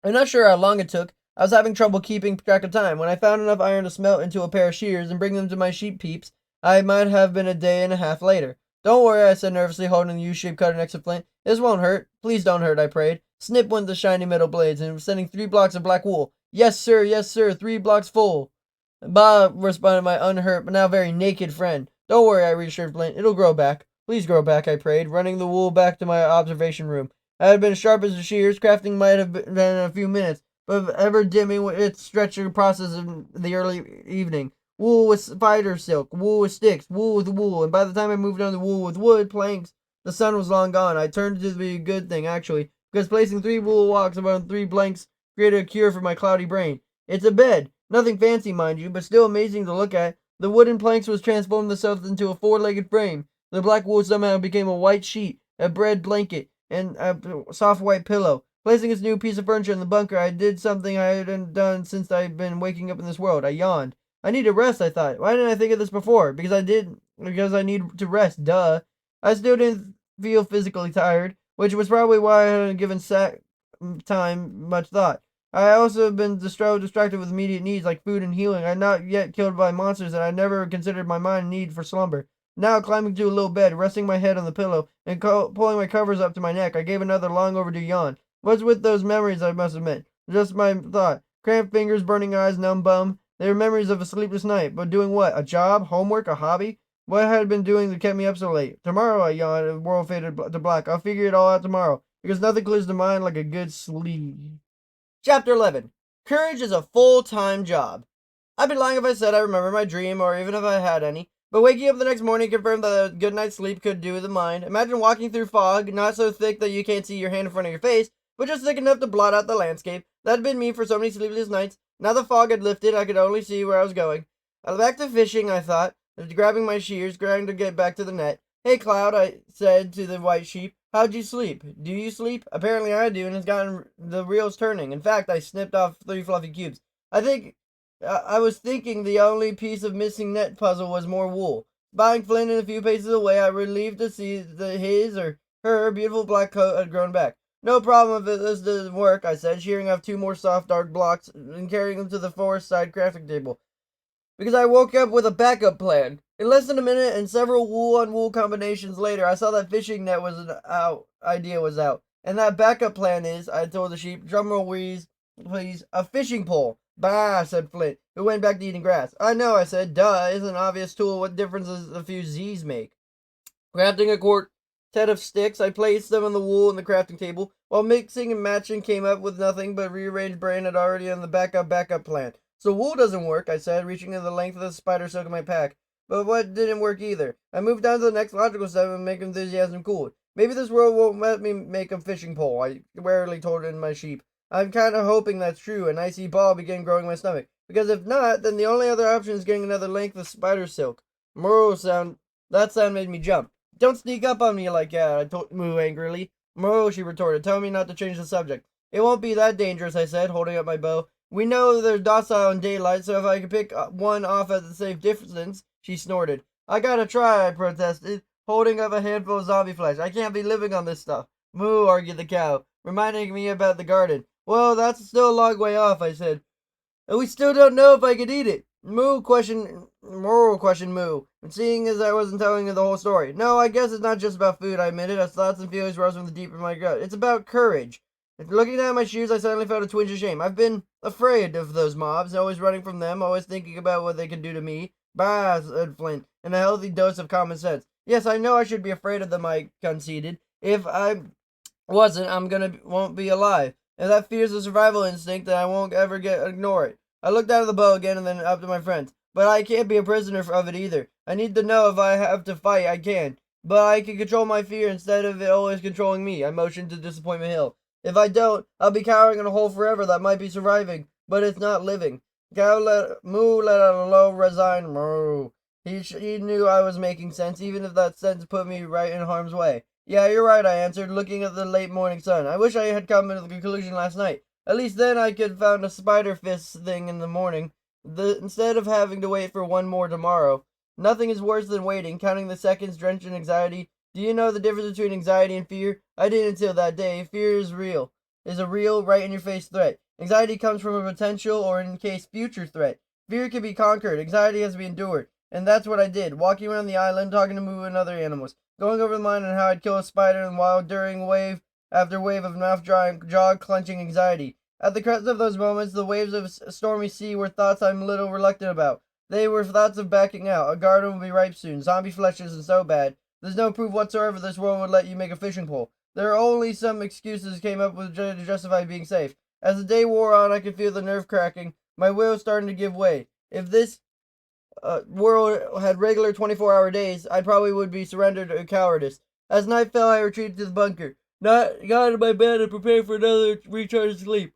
I'm not sure how long it took. I was having trouble keeping track of time. When I found enough iron to smelt into a pair of shears and bring them to my sheep peeps, I might have been a day and a half later. Don't worry, I said nervously, holding the U-shaped cutter next to Flint. This won't hurt. Please don't hurt, I prayed. Snip went the shiny metal blades, and sending 3 blocks of black wool. Yes, sir, 3 blocks full. Bah, responded my unhurt but now very naked friend. Don't worry, I reassured Flint. It'll grow back. Please grow back, I prayed, running the wool back to my observation room. I had been sharp as the shears. Crafting might have been in a few minutes, but ever dimming its stretching process in the early evening. Wool with spider silk, wool with sticks, wool with wool, and by the time I moved on to wool with wood planks, the sun was long gone. I turned it to be a good thing, actually, because placing 3 wool walks upon 3 blanks created a cure for my cloudy brain. It's a bed. Nothing fancy, mind you, but still amazing to look at. The wooden planks was transformed themselves into a 4-legged frame. The black wool somehow became a white sheet, a bread blanket, and a soft white pillow. Placing this new piece of furniture in the bunker, I did something I hadn't done since I'd been waking up in this world. I yawned. I need a rest, I thought. Why didn't I think of this before? Because I need to rest, duh. I still didn't feel physically tired, which was probably why I hadn't given time much thought. I also have been distracted with immediate needs like food and healing. I had not yet killed by monsters, and I never considered my mind in need for slumber. Now, climbing to a little bed, resting my head on the pillow, and pulling my covers up to my neck, I gave another long overdue yawn. What's with those memories, I must admit? Just my thought. Cramped fingers, burning eyes, numb bum. They were memories of a sleepless night. But doing what? A job? Homework? A hobby? What had I been doing that kept me up so late? Tomorrow, I yawned, the world faded to black. I'll figure it all out tomorrow, because nothing clears the mind like a good sleep. Chapter 11. Courage is a full-time job. I'd be lying if I said I remember my dream, or even if I had any. But waking up the next morning confirmed that a good night's sleep could do the mind. Imagine walking through fog, not so thick that you can't see your hand in front of your face, but just thick enough to blot out the landscape. That had been me for so many sleepless nights. Now the fog had lifted, I could only see where I was going. Back to fishing, I thought, grabbing my shears, trying to get back to the net. Hey, Cloud, I said to the white sheep, how'd you sleep? Do you sleep? Apparently I do, and it's gotten the reels turning. In fact, I snipped off 3 fluffy cubes. I was thinking the only piece of missing net puzzle was more wool. Spying Flint a few paces away, I was relieved to see that his or her beautiful black coat had grown back. No problem if this doesn't work, I said, shearing off 2 more soft dark blocks and carrying them to the forest side crafting table. Because I woke up with a backup plan. In less than a minute and several wool-on-wool combinations later, I saw that fishing net idea was out. And that backup plan is, I told the sheep, drumroll please, a fishing pole. Bah, said Flint, who went back to eating grass. I know, I said. Duh, it's an obvious tool. What difference does a few Z's make? Crafting a quartet of sticks, I placed them on the wool on the crafting table. While mixing and matching, came up with nothing but rearranged brain had already on the backup plan. So wool doesn't work, I said, reaching to the length of the spider silk in my pack. But what didn't work either? I moved down to the next logical step and make enthusiasm cool. Maybe this world won't let me make a fishing pole, I warily told in my sheep. I'm kind of hoping that's true. An icy ball began growing in my stomach. Because if not, then the only other option is getting another length of spider silk. That sound made me jump. Don't sneak up on me like that, I told Moo angrily. Moo, she retorted, tell me not to change the subject. It won't be that dangerous, I said, holding up my bow. We know they're docile in daylight, so if I can pick one off at the safe distance, she snorted. I gotta try, I protested, holding up a handful of zombie flesh. I can't be living on this stuff. Moo, argued the cow, reminding me about the garden. Well, that's still a long way off, I said. And we still don't know if I could eat it. Moo questioned Moo, and seeing as I wasn't telling her the whole story. No, I guess it's not just about food, I admitted, as thoughts and feelings rose from the deep of my gut. It's about courage. Looking down at my shoes, I suddenly felt a twinge of shame. I've been afraid of those mobs, always running from them, always thinking about what they can do to me. Bah, said Flint, and a healthy dose of common sense. Yes, I know I should be afraid of them, I conceded. If I wasn't, won't be alive. And that fear's a survival instinct that I won't ever ignore it. I looked down at the bow again and then up to my friends. But I can't be a prisoner of it either. I need to know if I have to fight, I can. But I can control my fear instead of it always controlling me. I motioned to Disappointment Hill. If I don't, I'll be cowering in a hole forever that might be surviving, but it's not living. Moo let out a low, resigned moo. He knew I was making sense, even if that sentence put me right in harm's way. Yeah, you're right, I answered, looking at the late morning sun. I wish I had come to the conclusion last night. At least then I could have found a spider fist thing in the morning, instead of having to wait for one more tomorrow. Nothing is worse than waiting, counting the seconds drenched in anxiety. Do you know the difference between anxiety and fear? I didn't until that day. Fear is a real, right-in-your-face threat. Anxiety comes from a potential, or in case, future threat. Fear can be conquered. Anxiety has to be endured. And that's what I did, walking around the island, talking to Moo and other animals, going over the mind on how I'd kill a spider, and while during wave after wave of mouth-drying, jaw-clenching anxiety. At the crest of those moments, the waves of a stormy sea were thoughts I'm a little reluctant about. They were thoughts of backing out. A garden will be ripe soon. Zombie flesh isn't so bad. There's no proof whatsoever this world would let you make a fishing pole. There are only some excuses came up with to justify being safe. As the day wore on, I could feel the nerve cracking, my will starting to give way. If this world had regular 24-hour days, I probably would be surrendered to cowardice. As night fell, I retreated to the bunker. Got into my bed and prepared for another recharge sleep.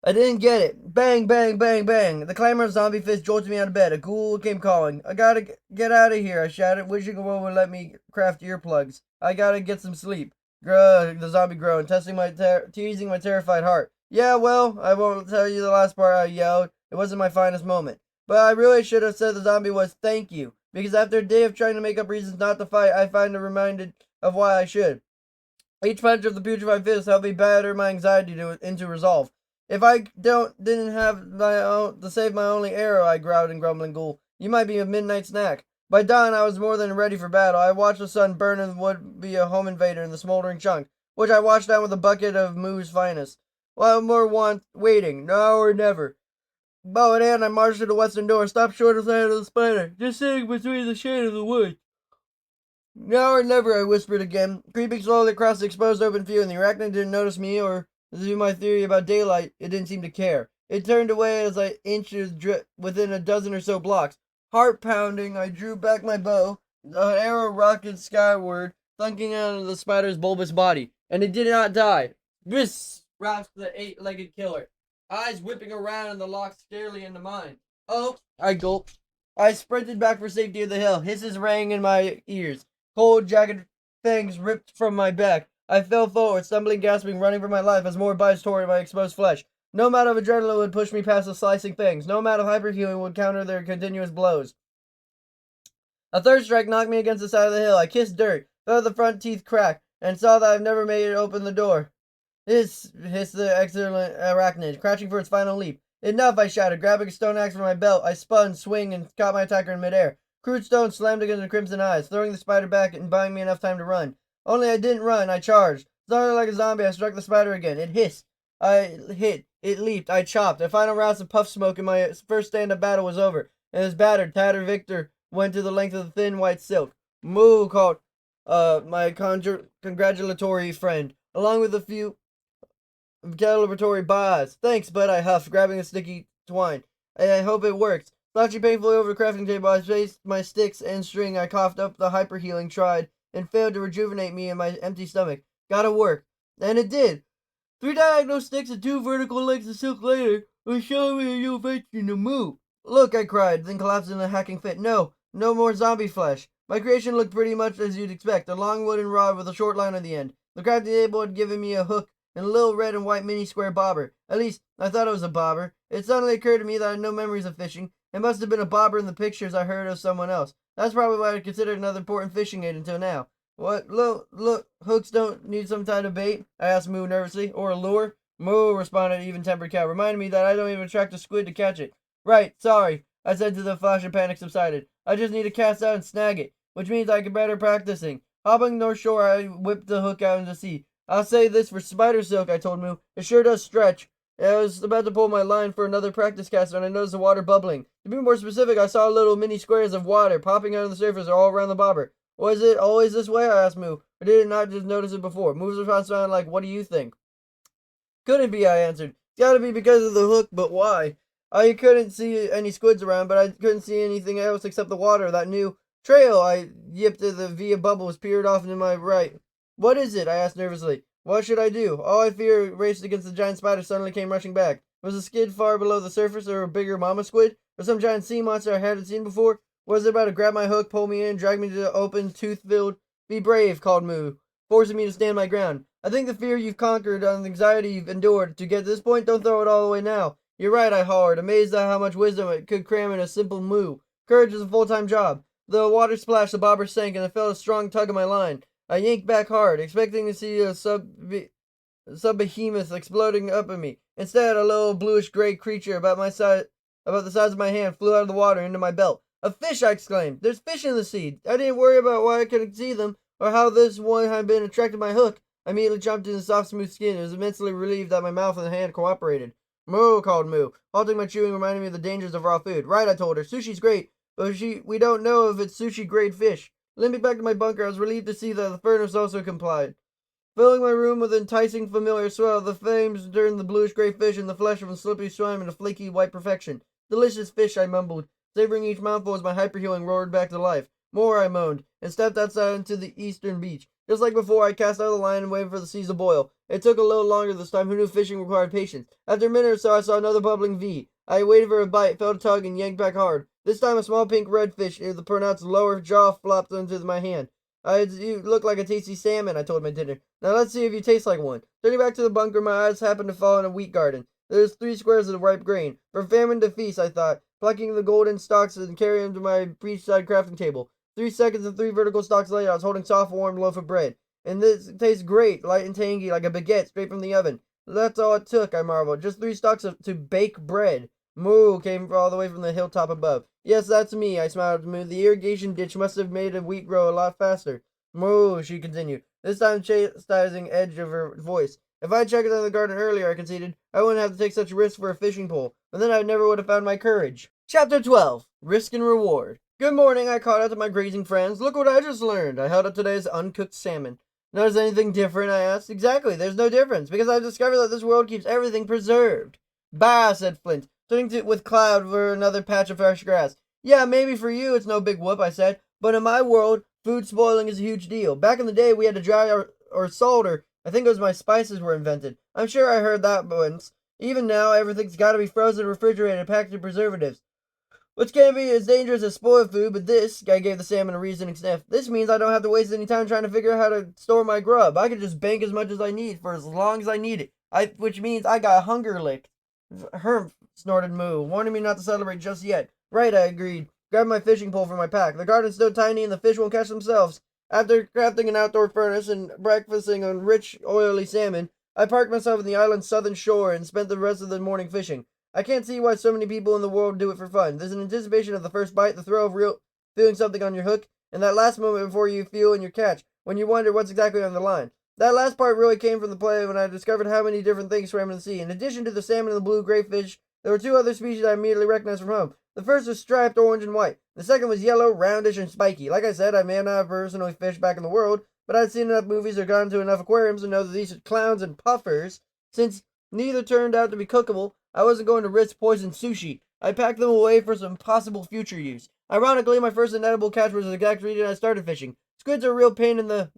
I didn't get it. Bang, bang, bang, bang. The clamor of zombie fists jolted me out of bed. A ghoul came calling. I gotta get out of here, I shouted, wishing a world would let me craft earplugs. I gotta get some sleep. Grug, the zombie groaned, teasing my terrified heart. Yeah, well, I won't tell you the last part, I yelled. It wasn't my finest moment. But I really should have said the zombie was thank you, because after a day of trying to make up reasons not to fight, I find reminded of why I should. Each punch of the putrefied fist helped me batter my anxiety into resolve. If I didn't have to save my only arrow, I growled in grumbling ghoul, you might be a midnight snack. By dawn, I was more than ready for battle. I watched the sun burn and would be a home invader in the smoldering chunk, which I washed down with a bucket of Moo's finest. One more waiting, now or never. Bow in hand, I marched to the western door, stopped short of sight of the spider, just sitting between the shade of the woods. Now or never, I whispered again, creeping slowly across the exposed open field, and the arachnid didn't notice me or to my theory about daylight, it didn't seem to care. It turned away as I inched within a dozen or so blocks. Heart pounding, I drew back my bow. An arrow rocketed skyward, thunking out of the spider's bulbous body, and it did not die. This rasped the eight-legged killer, eyes whipping around in the lock scarcely into mine. Oh, I gulped. I sprinted back for safety of the hill. Hisses rang in my ears. Cold, jagged fangs ripped from my back. I fell forward, stumbling, gasping, running for my life as more bites tore at my exposed flesh. No amount of adrenaline would push me past the slicing fangs. No amount of hyperhealing would counter their continuous blows. A third strike knocked me against the side of the hill. I kissed dirt, felt the front teeth crack, and saw that I've never made it open the door. Hissed the excellent arachnid, crouching for its final leap. Enough, I shouted, grabbing a stone axe from my belt. I spun, swing, and caught my attacker in midair. Crude stone slammed against the crimson eyes, throwing the spider back and buying me enough time to run. Only I didn't run, I charged. Snarling like a zombie, I struck the spider again. It hissed. I hit. It leaped. I chopped. A final rouse of puff smoke and my first stand-up battle was over. And his battered, tattered victor went to the length of the thin white silk. Moo, called my congratulatory friend, along with a few celebratory bahs. Thanks, bud, I huffed, grabbing a sticky twine. I hope it works. Slouching painfully over the crafting table, I spaced my sticks and string. I coughed up the hyper-healing, tried, and failed to rejuvenate me in my empty stomach. Gotta work. And it did. 3 diagonal sticks and 2 vertical lengths of silk later was showing me a new invention to move. Look, I cried, then collapsed in a hacking fit. No more zombie flesh. My creation looked pretty much as you'd expect, a long wooden rod with a short line on the end. The crafting table had given me a hook and a little red and white mini square bobber. At least, I thought it was a bobber. It suddenly occurred to me that I had no memories of fishing. It must have been a bobber in the pictures I heard of someone else. That's probably why I considered another important fishing aid until now. What? Look, hooks don't need some kind of bait? I asked Moo nervously. Or a lure? Moo, responded an even-tempered cow, reminded me that I don't even attract a squid to catch it. Right, sorry, I said till the flash of panic subsided. I just need to cast out and snag it, which means I can better practicing. Hopping north shore, I whipped the hook out into the sea. I'll say this for spider silk, I told Moo. It sure does stretch. I was about to pull my line for another practice cast when I noticed the water bubbling. To be more specific, I saw little mini squares of water popping out of the surface all around the bobber. Was it always this way? I asked Moo. Or did it not just notice it before? Moo's response sounded like, what do you think? Couldn't be, I answered. It's gotta be because of the hook, but why? I couldn't see any squids around, but I couldn't see anything else except the water. That new trail I yipped at the via bubbles peered off into my right. What is it? I asked nervously. What should I do? All I fear raced against the giant spider suddenly came rushing back. Was the skid far below the surface, or a bigger mama squid? Or some giant sea monster I hadn't seen before? Was it about to grab my hook, pull me in, drag me to the open, tooth-filled? Be brave, called Moo, forcing me to stand my ground. I think the fear you've conquered and the anxiety you've endured to get to this point, don't throw it all away now. You're right, I hollered, amazed at how much wisdom it could cram in a simple moo. Courage is a full-time job. The water splashed, the bobber sank, and I felt a strong tug of my line. I yanked back hard, expecting to see a sub-behemoth exploding up at me. Instead, a little bluish-gray creature about the size of my hand flew out of the water into my belt. A fish, I exclaimed. There's fish in the sea. I didn't worry about why I couldn't see them, or how this one had been attracted by my hook. I immediately jumped into the soft, smooth skin and was immensely relieved that my mouth and hand cooperated. Moo, called Moo, halting my chewing, reminding me of the dangers of raw food. Right, I told her. Sushi's great, but we don't know if it's sushi-grade fish. Limping back to my bunker, I was relieved to see that the furnace also complied. Filling my room with enticing familiar smell, the flames turned the bluish-gray fish and the flesh of a slippery slime into flaky white perfection. Delicious fish, I mumbled, savoring each mouthful as my hyperhealing roared back to life. More, I moaned, and stepped outside into the eastern beach. Just like before, I cast out the line and waited for the seas to boil. It took a little longer this time. Who knew fishing required patience? After a minute or so, I saw another bubbling V. I waited for a bite, felt a tug, and yanked back hard. This time, a small pink redfish, the pronounced lower jaw, flopped into my hand. You look like a tasty salmon, I told my dinner. Now let's see if you taste like one. Turning back to the bunker, my eyes happened to fall on a wheat garden. There's 3 squares of ripe grain. From famine to feast, I thought, plucking the golden stalks and carrying them to my beachside crafting table. 3 seconds and 3 vertical stalks later, I was holding soft, warm loaf of bread. And this tastes great, light and tangy, like a baguette straight from the oven. That's all it took, I marveled. Just 3 stalks to bake bread. Moo came all the way from the hilltop above. Yes, that's me, I smiled at Moo. The irrigation ditch must have made the wheat grow a lot faster. Moo, she continued, this time chastising edge of her voice. If I'd checked out the garden earlier, I conceded, I wouldn't have to take such a risk for a fishing pole. But then I never would have found my courage. Chapter 12. Risk and Reward. Good morning, I called out to my grazing friends. Look what I just learned. I held up today's uncooked salmon. Notice anything different, I asked. Exactly, there's no difference, because I've discovered that this world keeps everything preserved. Bah, said Flint, turning with Cloud for another patch of fresh grass. Yeah, maybe for you it's no big whoop, I said, but in my world, food spoiling is a huge deal. Back in the day, we had to dry or salt, or I think it was my spices were invented. I'm sure I heard that once. Even now, everything's got to be frozen, refrigerated, packed in preservatives. Which can be as dangerous as spoiled food, but this guy gave the salmon a reasoning sniff. This means I don't have to waste any time trying to figure out how to store my grub. I can just bank as much as I need for as long as I need it. Which means I got hunger licked. Humph, snorted Moo, warning me not to celebrate just yet. Right, I agreed. Grabbed my fishing pole from my pack. The garden's still tiny and the fish won't catch themselves. After crafting an outdoor furnace and breakfasting on rich, oily salmon, I parked myself on the island's southern shore and spent the rest of the morning fishing. I can't see why so many people in the world do it for fun. There's an anticipation of the first bite, the thrill of real feeling something on your hook, and that last moment before you feel in your catch, when you wonder what's exactly on the line. That last part really came from the play when I discovered how many different things swam in the sea. In addition to the salmon and the blue grayfish, there were two other species I immediately recognized from home. The first was striped orange and white. The second was yellow, roundish, and spiky. Like I said, I may not have personally fished back in the world, but I'd seen enough movies or gone to enough aquariums to know that these are clowns and puffers. Since neither turned out to be cookable, I wasn't going to risk poison sushi. I packed them away for some possible future use. Ironically, my first inedible catch was the exact reason I started fishing. Squids are a real pain in the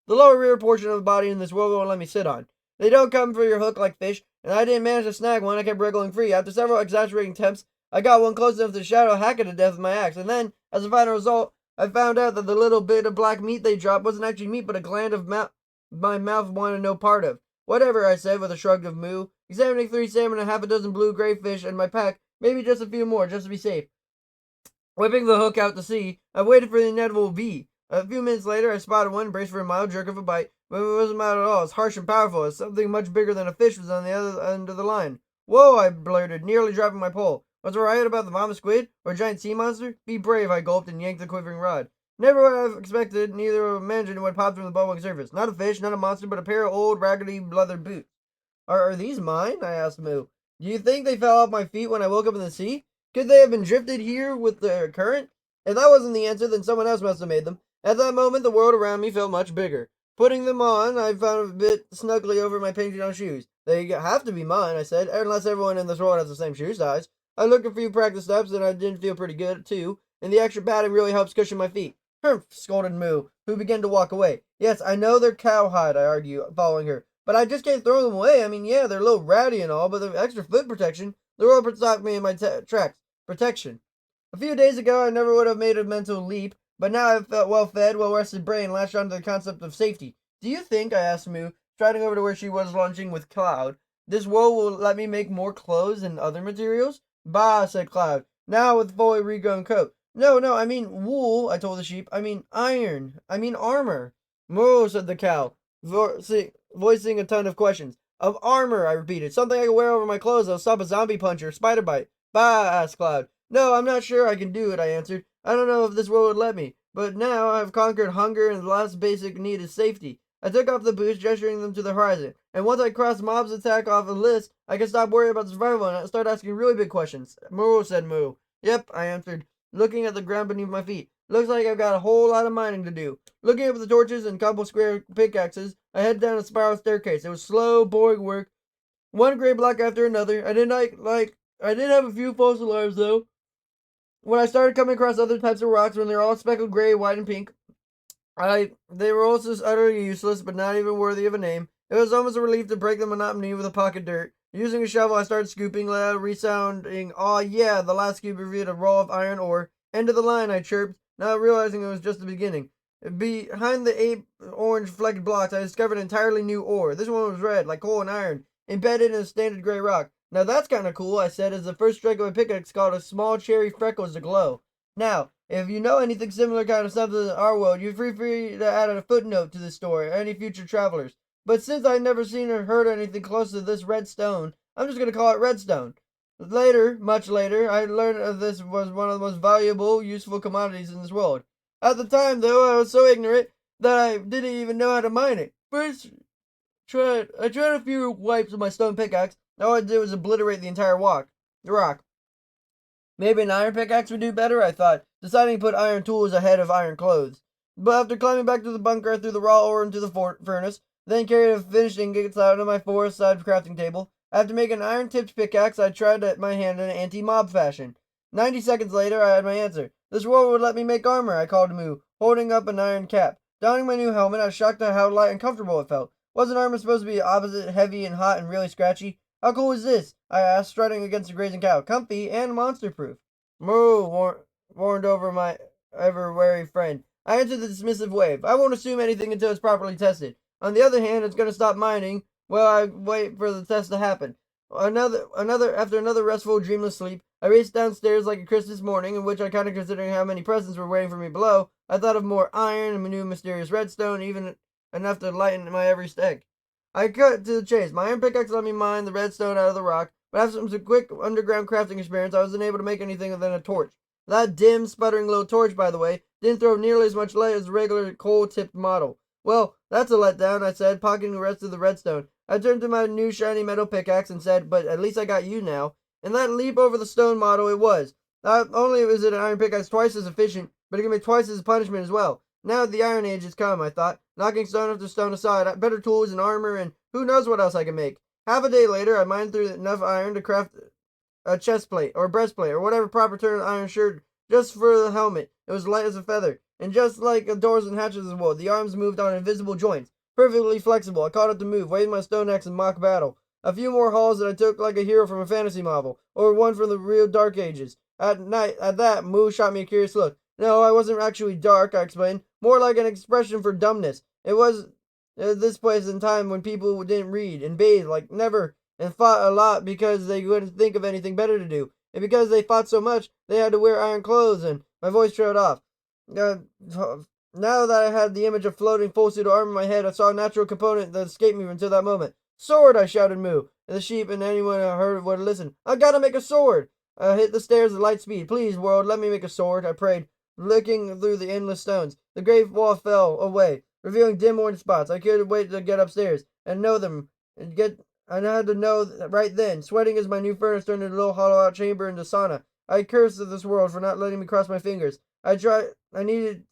lower rear portion of the body in this world won't let me sit on. They don't come for your hook like fish, and I didn't manage to snag one. I kept wriggling free. After several exaggerating attempts, I got one close enough to shadow hack it to death with my axe, and then, as a final result, I found out that the little bit of black meat they dropped wasn't actually meat, but a gland of my mouth wanted no part of. Whatever, I said with a shrug of Moo, examining 3 salmon and half a dozen blue grayfish in my pack, maybe just a few more, just to be safe. Whipping the hook out to sea, I waited for the inevitable V. A few minutes later, I spotted one, braced for a mild jerk of a bite, but it wasn't mild at all. It was harsh and powerful, as something much bigger than a fish was on the other end of the line. Whoa, I blurted, nearly dropping my pole. What's right about the vomit squid, or a giant sea monster? Be brave, I gulped and yanked the quivering rod. Never would I have expected, neither imagined what popped from the bubbling surface. Not a fish, not a monster, but a pair of old, raggedy leather boots. Are these mine? I asked Moo. Do you think they fell off my feet when I woke up in the sea? Could they have been drifted here with the current? If that wasn't the answer, then someone else must have made them. At that moment, the world around me felt much bigger. Putting them on, I found a bit snugly over my painted on shoes. They have to be mine, I said, unless everyone in this world has the same shoe size. I looked a few practice steps, and I didn't feel pretty good, too, and the extra padding really helps cushion my feet. Humph, scolded Moo, who began to walk away. Yes, I know they're cowhide, I argued, following her, but I just can't throw them away. I mean, yeah, they're a little rowdy and all, but the extra foot protection, the world stopped me in my tracks. Protection. A few days ago, I never would have made a mental leap, but now I've felt well-fed, well-rested brain latched onto the concept of safety. Do you think, I asked Moo, striding over to where she was lunching with Cloud, this wool will let me make more clothes and other materials? Bah, said Cloud, now with fully regrown coat. No, I mean wool, I told the sheep. I mean iron. I mean armor. Moo, said the cow, voicing a ton of questions. Of armor, I repeated. Something I can wear over my clothes that'll stop a zombie punch or a spider bite. Bah, asked Cloud. No, I'm not sure I can do it, I answered. I don't know if this world would let me. But now I've conquered hunger and the last basic need is safety. I took off the boots, gesturing them to the horizon. And once I crossed mob's attack off a list, I could stop worrying about survival and start asking really big questions. Moo, said Moo. Yep, I answered, looking at the ground beneath my feet. Looks like I've got a whole lot of mining to do. Looking up at the torches and couple square pickaxes, I headed down a spiral staircase. It was slow, boring work. One gray block after another. I did have a few false alarms though. When I started coming across other types of rocks, when they're all speckled gray, white, and pink, they were also utterly useless, but not even worthy of a name. It was almost a relief to break the monotony with a pocket dirt. Using a shovel, I started scooping, loud, resounding, "Aw, yeah!" The last scoop revealed a roll of iron ore. End of the line, I chirped, not realizing it was just the beginning. Behind the 8 orange flecked blocks, I discovered an entirely new ore. This one was red, like coal and iron, embedded in a standard gray rock. Now that's kind of cool, I said, as the first strike of my pickaxe caused a small cherry freckles to glow. Now, if you know anything similar kind of stuff in our world, you're free to add a footnote to this story, any future travelers. But since I've never seen or heard anything close to this red stone, I'm just going to call it redstone. Later, much later, I learned that this was one of the most valuable, useful commodities in this world. At the time, though, I was so ignorant that I didn't even know how to mine it. First, I tried a few wipes with my stone pickaxe. All I did was obliterate the entire rock. Maybe an iron pickaxe would do better, I thought, deciding to put iron tools ahead of iron clothes. But after climbing back to the bunker, I threw the raw ore into the furnace, then carried a finished ingots out of my forest-side crafting table. After making an iron-tipped pickaxe, I tried my hand in an anti-mob fashion. 90 seconds later, I had my answer. This world would let me make armor, I called to Moo, holding up an iron cap. Donning my new helmet, I was shocked at how light and comfortable it felt. Wasn't armor supposed to be opposite, heavy and hot and really scratchy? How cool is this? I asked, strutting against a grazing cow. Comfy and monster-proof. Moo warned over my ever-wary friend. I answered the dismissive wave. I won't assume anything until it's properly tested. On the other hand, it's going to stop mining while I wait for the test to happen. After another restful, dreamless sleep, I raced downstairs like a Christmas morning, in which I kind of considering how many presents were waiting for me below. I thought of more iron and new mysterious redstone, even enough to lighten my every step. I cut to the chase. My iron pickaxe let me mine the redstone out of the rock, but after some quick underground crafting experience, I wasn't able to make anything other than a torch. That dim, sputtering little torch, by the way, didn't throw nearly as much light as a regular coal-tipped model. Well, that's a letdown, I said, pocketing the rest of the redstone. I turned to my new shiny metal pickaxe and said, but at least I got you now. And that leap over the stone model it was. Not only was it an iron pickaxe twice as efficient, but it can be twice as punishment as well. Now the Iron Age has come, I thought, knocking stone after stone aside, better tools and armor, and who knows what else I can make. Half a day later, I mined through enough iron to craft a chest plate, or breastplate, or whatever proper term iron shirt, just for the helmet. It was light as a feather, and just like the doors and hatches of wood, the arms moved on invisible joints, perfectly flexible. I caught up to move, waving my stone axe in mock battle. A few more hauls and I took like a hero from a fantasy novel, or one from the real Dark Ages. At that, Moo shot me a curious look. No, I wasn't actually dark, I explained. More like an expression for dumbness. It was this place and time when people didn't read and bathe like never and fought a lot because they couldn't think of anything better to do. And because they fought so much, they had to wear iron clothes, and my voice trailed off. Now that I had the image of floating full suit of armor in my head, I saw a natural component that escaped me until that moment. Sword! I shouted Moo, and the sheep and anyone who heard would listen. I gotta make a sword! I hit the stairs at light speed. Please, world, let me make a sword, I prayed, looking through the endless stones. The great wall fell away, revealing dim orange spots. I couldn't wait to get upstairs and know them. I had to know right then. Sweating as my new furnace turned into a little hollow-out chamber into sauna. I cursed this world for not letting me cross my fingers. I didn't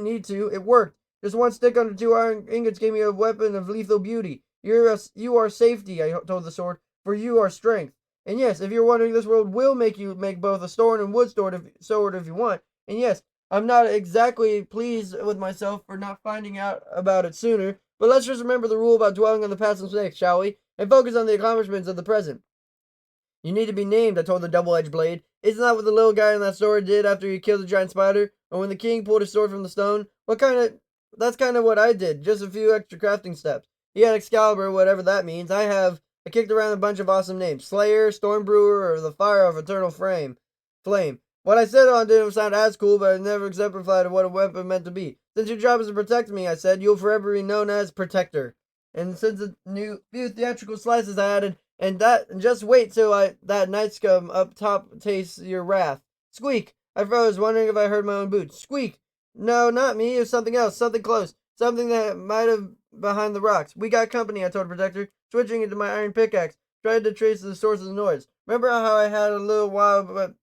need to. It worked. Just one stick under two iron ingots gave me a weapon of lethal beauty. You are safety, I told the sword, for you are strength. And yes, if you're wondering, this world will make you make both a stone and wood sword if you want. And yes, I'm not exactly pleased with myself for not finding out about it sooner, but let's just remember the rule about dwelling on the past mistakes, shall we? And focus on the accomplishments of the present. You need to be named, I told the double-edged blade. Isn't that what the little guy in that story did after he killed the giant spider? Or when the king pulled his sword from the stone? That's kind of what I did, just a few extra crafting steps. He had Excalibur, whatever that means. I kicked around a bunch of awesome names. Slayer, Stormbrewer, or the Fire of Eternal Flame. What I said on didn't sound as cool, but I never exemplified what a weapon meant to be. Since your job is to protect me, I said, you'll forever be known as Protector. And since the few theatrical slices I added, and just wait till that night scum up top tastes your wrath. Squeak! I froze, wondering if I heard my own boots. Squeak! No, not me. It was something else, something close, something that might have behind the rocks. We got company, I told Protector, switching into my iron pickaxe, tried to trace the source of the noise. Remember how I had a little while, but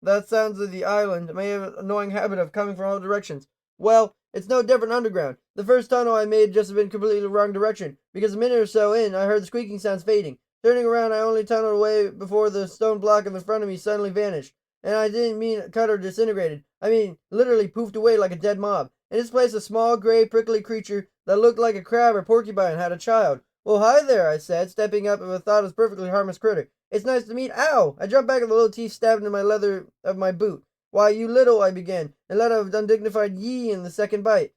that sounds of the island may have an annoying habit of coming from all directions. Well, it's no different underground. The first tunnel I made just been completely the wrong direction, because a minute or so in, I heard the squeaking sounds fading. Turning around, I only tunneled away before the stone block in front of me suddenly vanished. And I didn't mean cut or disintegrated. I mean literally poofed away like a dead mob. In its place, a small, gray, prickly creature that looked like a crab or porcupine had a child. Well, hi there, I said, stepping up with what I thought was perfectly harmless critter. It's nice to meet. Ow! I jumped back and the little teeth stabbed into my leather of my boot. Why, you little, I began, and let out an undignified yee in the second bite.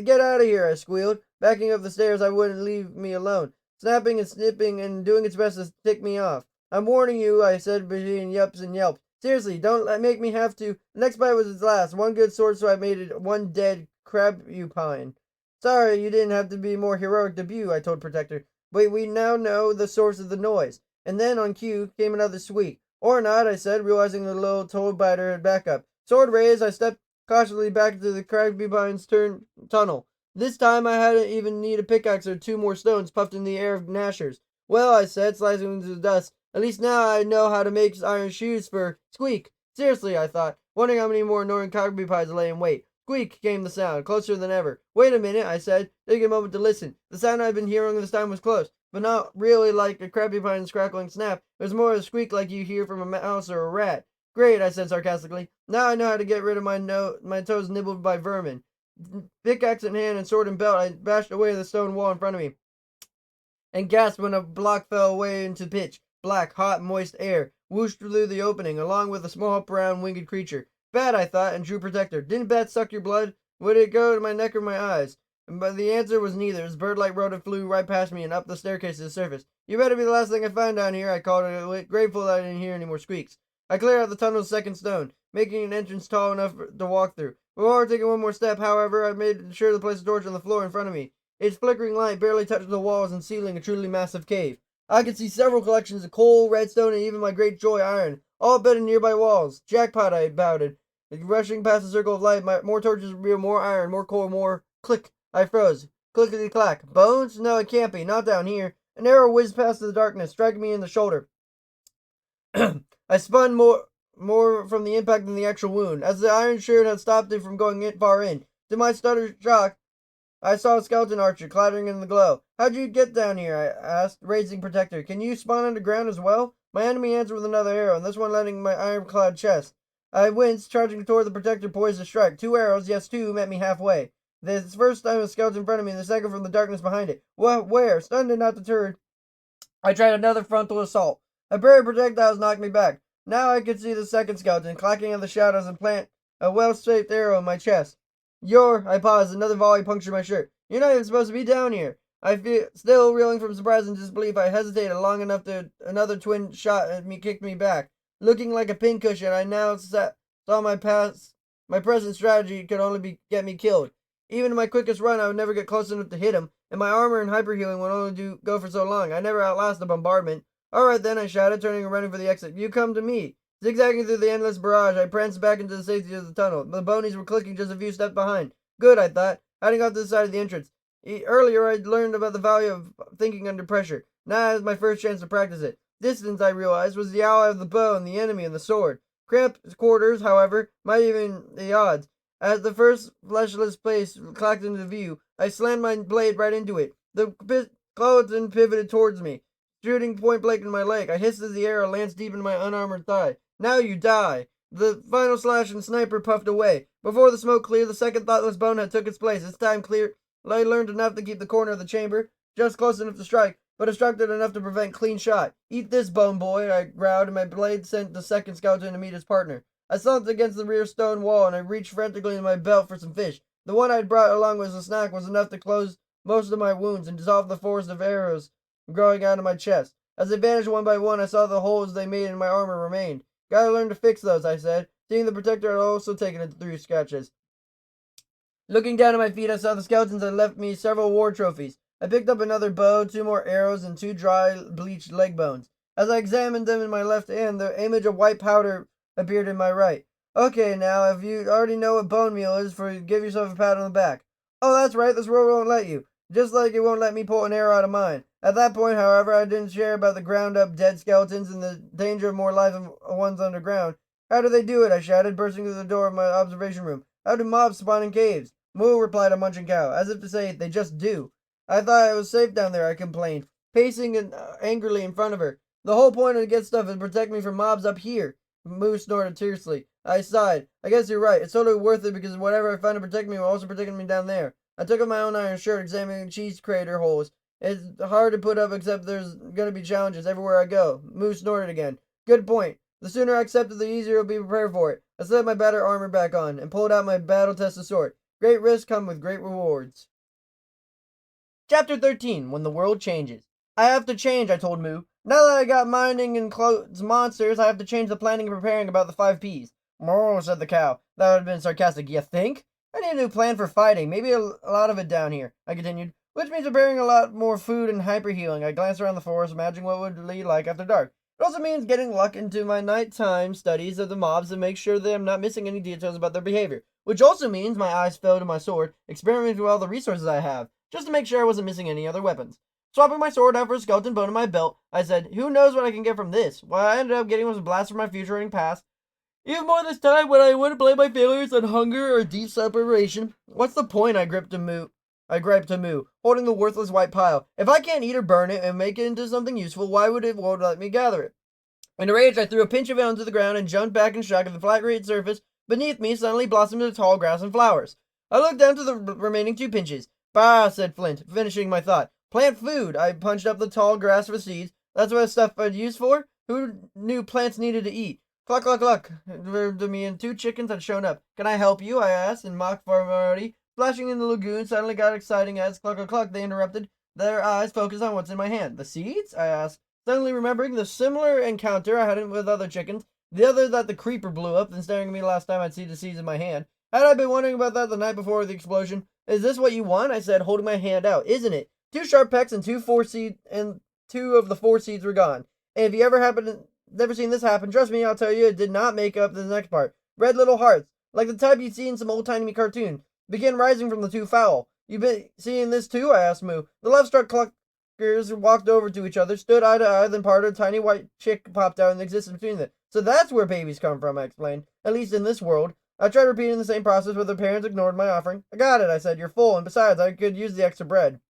Get out of here, I squealed. Backing up the stairs, I wouldn't leave me alone, snapping and snipping and doing its best to tick me off. I'm warning you, I said between yelps and yelps. Seriously, don't make me have to. The next bite was its last. One good sword, so I made it one dead crabupine. Sorry, you didn't have to be more heroic debut, I told Protector. But we now know the source of the noise. And then, on cue, came another squeak. Or not, I said, realizing the little toad biter had back up. Sword raised, I stepped cautiously back into the crabupine's tunnel. This time I hadn't even need a pickaxe or two more stones puffed in the air of gnashers. Well, I said, slicing into the dust, at least now I know how to make iron shoes for Squeak. Seriously, I thought, wondering how many more annoying crabupies lay in wait. Squeak came the sound, closer than ever. Wait a minute, I said, taking a moment to listen. The sound I'd been hearing this time was close, but not really like a crabupine's crackling snap. It was more of a squeak like you hear from a mouse or a rat. Great, I said sarcastically. Now I know how to get rid of my toes nibbled by vermin. Pickaxe in hand and sword in belt, I bashed away the stone wall in front of me and gasped when a block fell away into pitch. Black, hot, moist air whooshed through the opening, along with a small brown winged creature. Bat, I thought, and drew protector. Didn't bats suck your blood? Would it go to my neck or my eyes? But the answer was neither. As bird-like rodent flew right past me and up the staircase to the surface. You better be the last thing I find down here, I called it, grateful that I didn't hear any more squeaks. I cleared out the tunnel's second stone, making an entrance tall enough to walk through. Before taking one more step, however, I made sure to place a torch on the floor in front of me. Its flickering light barely touched the walls and ceiling, a truly massive cave. I could see several collections of coal, redstone, and even my great joy, iron, all bedded in nearby walls. Jackpot, I bouted. Rushing past the circle of light, more torches revealed more iron, more coal, more... Click! I froze. Clickety-clack. Bones? No, it can't be. Not down here. An arrow whizzed past the darkness, striking me in the shoulder. I spun more from the impact than the actual wound, as the iron shirt had stopped it from going far in. To my stutter shock, I saw a skeleton archer clattering in the glow. How'd you get down here? I asked, raising protector. Can you spawn underground as well? My enemy answered with another arrow, and this one landing in my ironclad chest. I winced, charging toward the protector poised to strike. 2 arrows, yes 2, met me halfway. The first time a skeleton in front of me, and the second from the darkness behind it. What? Where? Stunned and not deterred, I tried another frontal assault. A pair of projectiles knocked me back. Now I could see the second skeleton, clacking in the shadows and plant a well-shaped arrow in my chest. I paused, another volley punctured my shirt. You're not even supposed to be down here. I feel still reeling from surprise and disbelief. I hesitated long enough to another twin shot at me kicked me back. Looking like a pincushion, I now saw my present strategy could only get me killed. Even in my quickest run, I would never get close enough to hit him, and my armor and hyper healing would only go for so long. I never outlast a bombardment. All right then, I shouted, turning and running for the exit. You come to me. Zigzagging through the endless barrage, I pranced back into the safety of the tunnel. The bonies were clicking just a few steps behind. Good, I thought, hiding off to the side of the entrance. Earlier, I'd learned about the value of thinking under pressure. Now I had my first chance to practice it. Distance, I realized, was the ally of the bow and the enemy and the sword. Cramped quarters, however, might even the odds. As the first fleshless place clacked into view, I slammed my blade right into it. The skeleton pivoted towards me, shooting point blank in my leg. I hissed as the arrow lanced deep into my unarmored thigh. Now you die. The final slash and sniper puffed away. Before the smoke cleared, the second thoughtless bonehead took its place. Its time clear, I learned enough to keep the corner of the chamber, just close enough to strike, but obstructed enough to prevent clean shot. Eat this, bone boy, I growled, and my blade sent the second skeleton to meet his partner. I slumped against the rear stone wall, and I reached frantically in my belt for some fish. The one I'd brought along as a snack was enough to close most of my wounds and dissolve the forest of arrows growing out of my chest. As they vanished one by one, I saw the holes they made in my armor remained. Gotta learn to fix those, I said, seeing the protector had also taken it 3 scratches. Looking down at my feet, I saw the skeletons had left me several war trophies. I picked up another bow, 2 more arrows, and 2 dry, bleached leg bones. As I examined them in my left hand, the image of white powder appeared in my right. Okay, now, if you already know what bone meal is, give yourself a pat on the back. Oh, that's right, this world won't let you. Just like it won't let me pull an arrow out of mine. At that point, however, I didn't share about the ground-up dead skeletons and the danger of more live ones underground. How do they do it? I shouted, bursting through the door of my observation room. How do mobs spawn in caves? Moo, replied a munching cow, as if to say, they just do. I thought I was safe down there, I complained, pacing angrily in front of her. The whole point of the good stuff is to protect me from mobs up here. Moo snorted tersely. I sighed. I guess you're right. It's totally worth it because whatever I find to protect me will also protect me down there. I took off my own iron shirt, examining cheese crater holes. It's hard to put up except there's going to be challenges everywhere I go. Moo snorted again. Good point. The sooner I accept it, the easier I'll be prepared for it. I slipped my battered armor back on and pulled out my battle-tested sword. Great risks come with great rewards. Chapter 13, When the World Changes. I have to change, I told Moo. Now that I got mining and clothes monsters, I have to change the planning and preparing about the 5 Ps. Moo, said the cow. That would have been sarcastic. You think? I need a new plan for fighting, maybe a lot of it down here, I continued, which means preparing a lot more food and hyper-healing. I glanced around the forest, imagining what it would be like after dark. It also means getting luck into my nighttime studies of the mobs to make sure that I'm not missing any details about their behavior, which also means my eyes fell to my sword, experimenting with all the resources I have, just to make sure I wasn't missing any other weapons. Swapping my sword out for a skeleton bone in my belt, I said, who knows what I can get from this? What I ended up getting was a blast from my futuring past. Even more this time when I wouldn't blame my failures on hunger or deep separation. What's the point? I griped to Moo, holding the worthless white pile. If I can't eat or burn it and make it into something useful, why would it won't let me gather it? In a rage, I threw a pinch of ale into the ground and jumped back in shock at the flat green surface beneath me suddenly blossomed into tall grass and flowers. I looked down to the remaining 2 pinches. Bah, said Flint, finishing my thought. Plant food. I punched up the tall grass for seeds. That's what stuff I'd use for? Who knew plants needed to eat? Cluck, cluck, cluck. Me and 2 chickens had shown up. Can I help you? I asked in mock formality. Splashing in the lagoon suddenly got exciting as cluck, cluck, cluck. They interrupted. Their eyes focused on what's in my hand. The seeds? I asked, suddenly remembering the similar encounter I had with other chickens. The other that the creeper blew up, then staring at me the last time I'd seen the seeds in my hand. Had I been wondering about that the night before the explosion? Is this what you want? I said, holding my hand out. Isn't it? 2 sharp pecks and 2 of the 4 seeds were gone. And if you never seen this happen, trust me, I'll tell you, it did not make up the next part. Red little hearts, like the type you'd see in some old-timey cartoon, began rising from the 2 fowl. You been seeing this too? I asked Moo. The love-struck cluckers walked over to each other, stood eye to eye, then parted. A tiny white chick popped out and existed between them. So that's where babies come from, I explained. At least in this world. I tried repeating the same process, but their parents ignored my offering. I got it, I said. You're full, and besides, I could use the extra bread.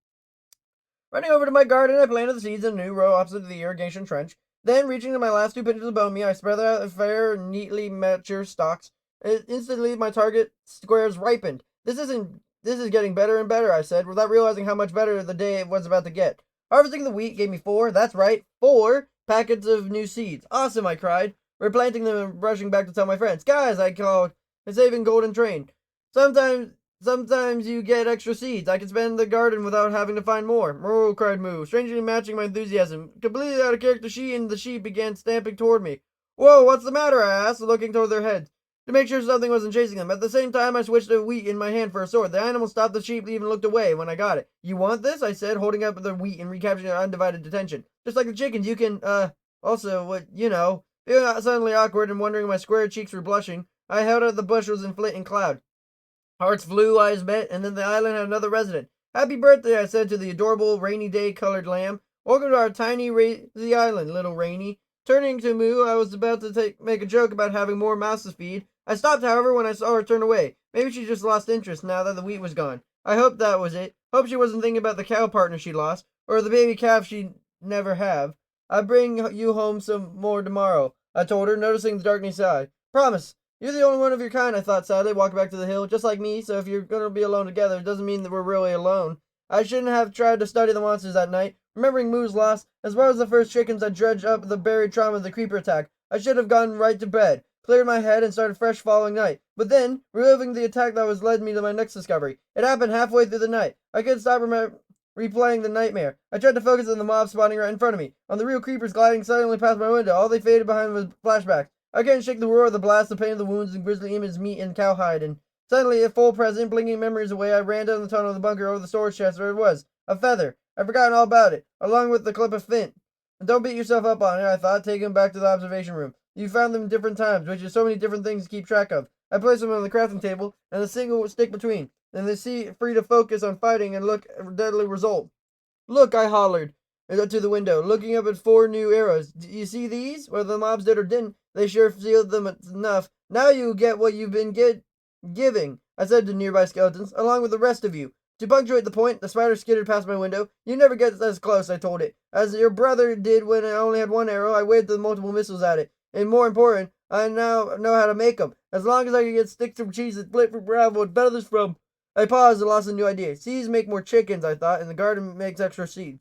Running over to my garden, I planted the seeds in a new row opposite the irrigation trench. Then, reaching to my last 2 pinches of bone meal, I spread out the fair, neatly mature stalks. Instantly, my target squares ripened. This is getting better and better, I said, without realizing how much better the day it was about to get. Harvesting the wheat gave me 4, that's right, 4 packets of new seeds. Awesome, I cried, replanting them and rushing back to tell my friends. Guys, I called, a saving golden train. Sometimes you get extra seeds. I can spend the garden without having to find more. Moo, cried Moo, strangely matching my enthusiasm. Completely out of character, she and the sheep began stamping toward me. Whoa, what's the matter? I asked, looking toward their heads, to make sure something wasn't chasing them. At the same time, I switched the wheat in my hand for a sword. The animal stopped, the sheep even looked away when I got it. You want this? I said, holding up the wheat and recapturing their undivided attention. Just like the chickens, you can, also, feeling suddenly awkward and wondering my square cheeks were blushing, I held out the bushels in Flint and Cloud. Hearts flew, eyes met, and then the island had another resident. Happy birthday, I said to the adorable rainy day colored lamb. Welcome to our tiny lazy island, little Rainy. Turning to Moo, I was about to make a joke about having more mouths to feed. I stopped, however, when I saw her turn away. Maybe she just lost interest now that the wheat was gone. I hoped that was it. Hope she wasn't thinking about the cow partner she lost, or the baby calf she'd never have. I'll bring you home some more tomorrow, I told her, noticing the darkening sky. Promise. You're the only one of your kind, I thought sadly, walking back to the hill, just like me, so if you're going to be alone together, it doesn't mean that we're really alone. I shouldn't have tried to study the monsters that night. Remembering Moo's loss, as well as the first chickens that dredged up the buried trauma of the creeper attack, I should have gone right to bed, cleared my head, and started fresh following night. But then, reliving the attack that was led me to my next discovery. It happened halfway through the night. I couldn't stop replaying the nightmare. I tried to focus on the mob spawning right in front of me, on the real creepers gliding silently past my window. All they faded behind was flashbacks. I couldn't shake the roar of the blast, the pain of the wounds, and grisly images meat and cowhide, and suddenly, a full present, blinking memories away, I ran down the tunnel of the bunker over the storage chest where it was. A feather. I'd forgotten all about it, along with the clip of Flint. And don't beat yourself up on it, I thought, taking him back to the observation room. You found them in different times, which is so many different things to keep track of. I placed them on the crafting table, and a single stick between, and they free to focus on fighting and look at deadly result. Look, I hollered to the window, looking up at 4 new arrows. Do you see these? Whether the mobs did or didn't, they sure sealed them enough. Now you get what you've been giving, I said to nearby skeletons, along with the rest of you. To punctuate the point, the spider skittered past my window. You never get as close, I told it. As your brother did when I only had 1 arrow, I waved the multiple missiles at it. And more important, I now know how to make them. As long as I can get sticks from cheese and split from gravel and feathers from... I paused and lost a new idea. Seeds make more chickens, I thought, and the garden makes extra seeds.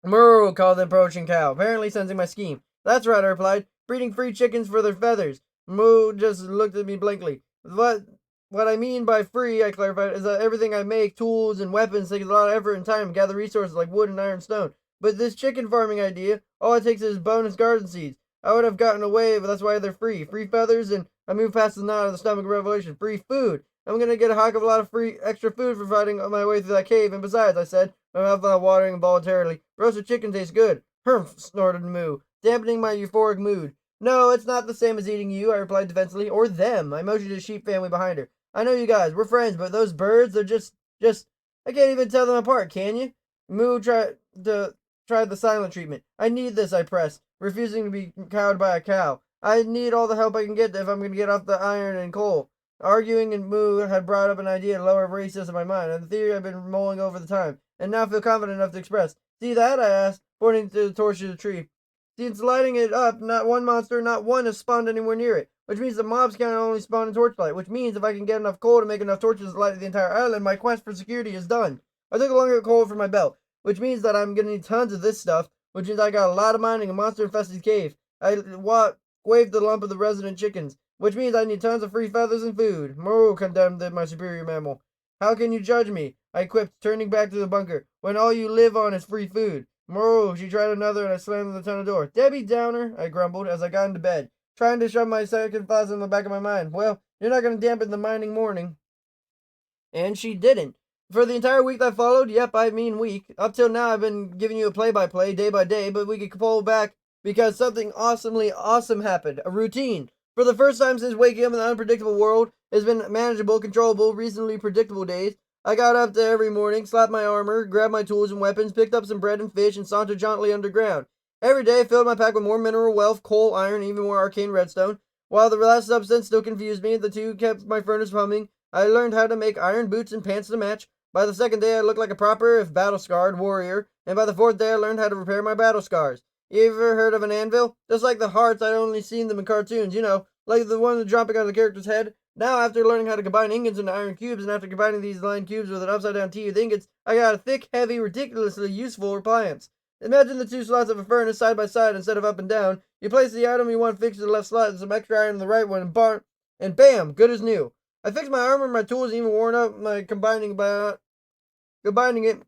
Moo, called the approaching cow, apparently sensing my scheme. That's right, I replied. Breeding free chickens for their feathers. Moo just looked at me blankly. What I mean by free, I clarified, is that everything I make, tools and weapons, takes a lot of effort and time to gather resources like wood and iron and stone. But this chicken farming idea, all it takes is bonus garden seeds. I would have gotten away, but that's why they're free. Free feathers, and I moved past the knot of the stomach revelation. Free food. I'm gonna get a heck of a lot of free extra food for fighting my way through that cave, and besides, I said, my mouth watering involuntarily, roasted chicken tastes good. Humph, snorted Moo, dampening my euphoric mood. No, it's not the same as eating you, I replied defensively, or them. I motioned to the sheep family behind her. I know you guys, we're friends, but those birds, they're just, I can't even tell them apart, can you? Moo tried the silent treatment. I need this, I pressed, refusing to be cowed by a cow. I need all the help I can get if I'm going to get off the iron and coal. Arguing and Moo had brought up an idea to lower racist in my mind, and the theory I've been mulling over the time, and now feel confident enough to express. See that? I asked, pointing to the torch of the tree. Since lighting it up, not one monster, not one has spawned anywhere near it, which means the mobs can only spawn in torchlight, which means if I can get enough coal to make enough torches to light the entire island, my quest for security is done. I took a longer coal from my belt, which means that I'm gonna need tons of this stuff, which means I got a lot of mining in monster-infested cave. I waved the lump of the resident chickens, which means I need tons of free feathers and food. Moo, condemned my superior mammal. How can you judge me? I quipped, turning back to the bunker, when all you live on is free food. Moo, she tried another and I slammed the tunnel door. Debbie Downer, I grumbled as I got into bed, trying to shove my second thoughts in the back of my mind. Well, you're not going to dampen the mining morning. And she didn't. For the entire week that followed, yep, I mean week, up till now I've been giving you a play-by-play, day by day, but we could pull back because something awesomely awesome happened. A routine. For the first time since waking up in the unpredictable world, it's been manageable, controllable, reasonably predictable days. I got up there every morning, slapped my armor, grabbed my tools and weapons, picked up some bread and fish, and sauntered jauntily underground. Every day I filled my pack with more mineral wealth, coal, iron, and even more arcane redstone. While the last substance still confused me, the two kept my furnace humming. I learned how to make iron boots and pants to match. By the second day I looked like a proper, if battle-scarred, warrior, and by the fourth day I learned how to repair my battle scars. You ever heard of an anvil? Just like the hearts, I'd only seen them in cartoons, like the one dropping out of the character's head. Now, after learning how to combine ingots into iron cubes, and after combining these line cubes with an upside-down T with ingots, I got a thick, heavy, ridiculously useful appliance. Imagine the two slots of a furnace side by side instead of up and down. You place the item you want fixed in the left slot and some extra iron in the right one, and bam, good as new. I fixed my armor and my tools, even worn up my combining it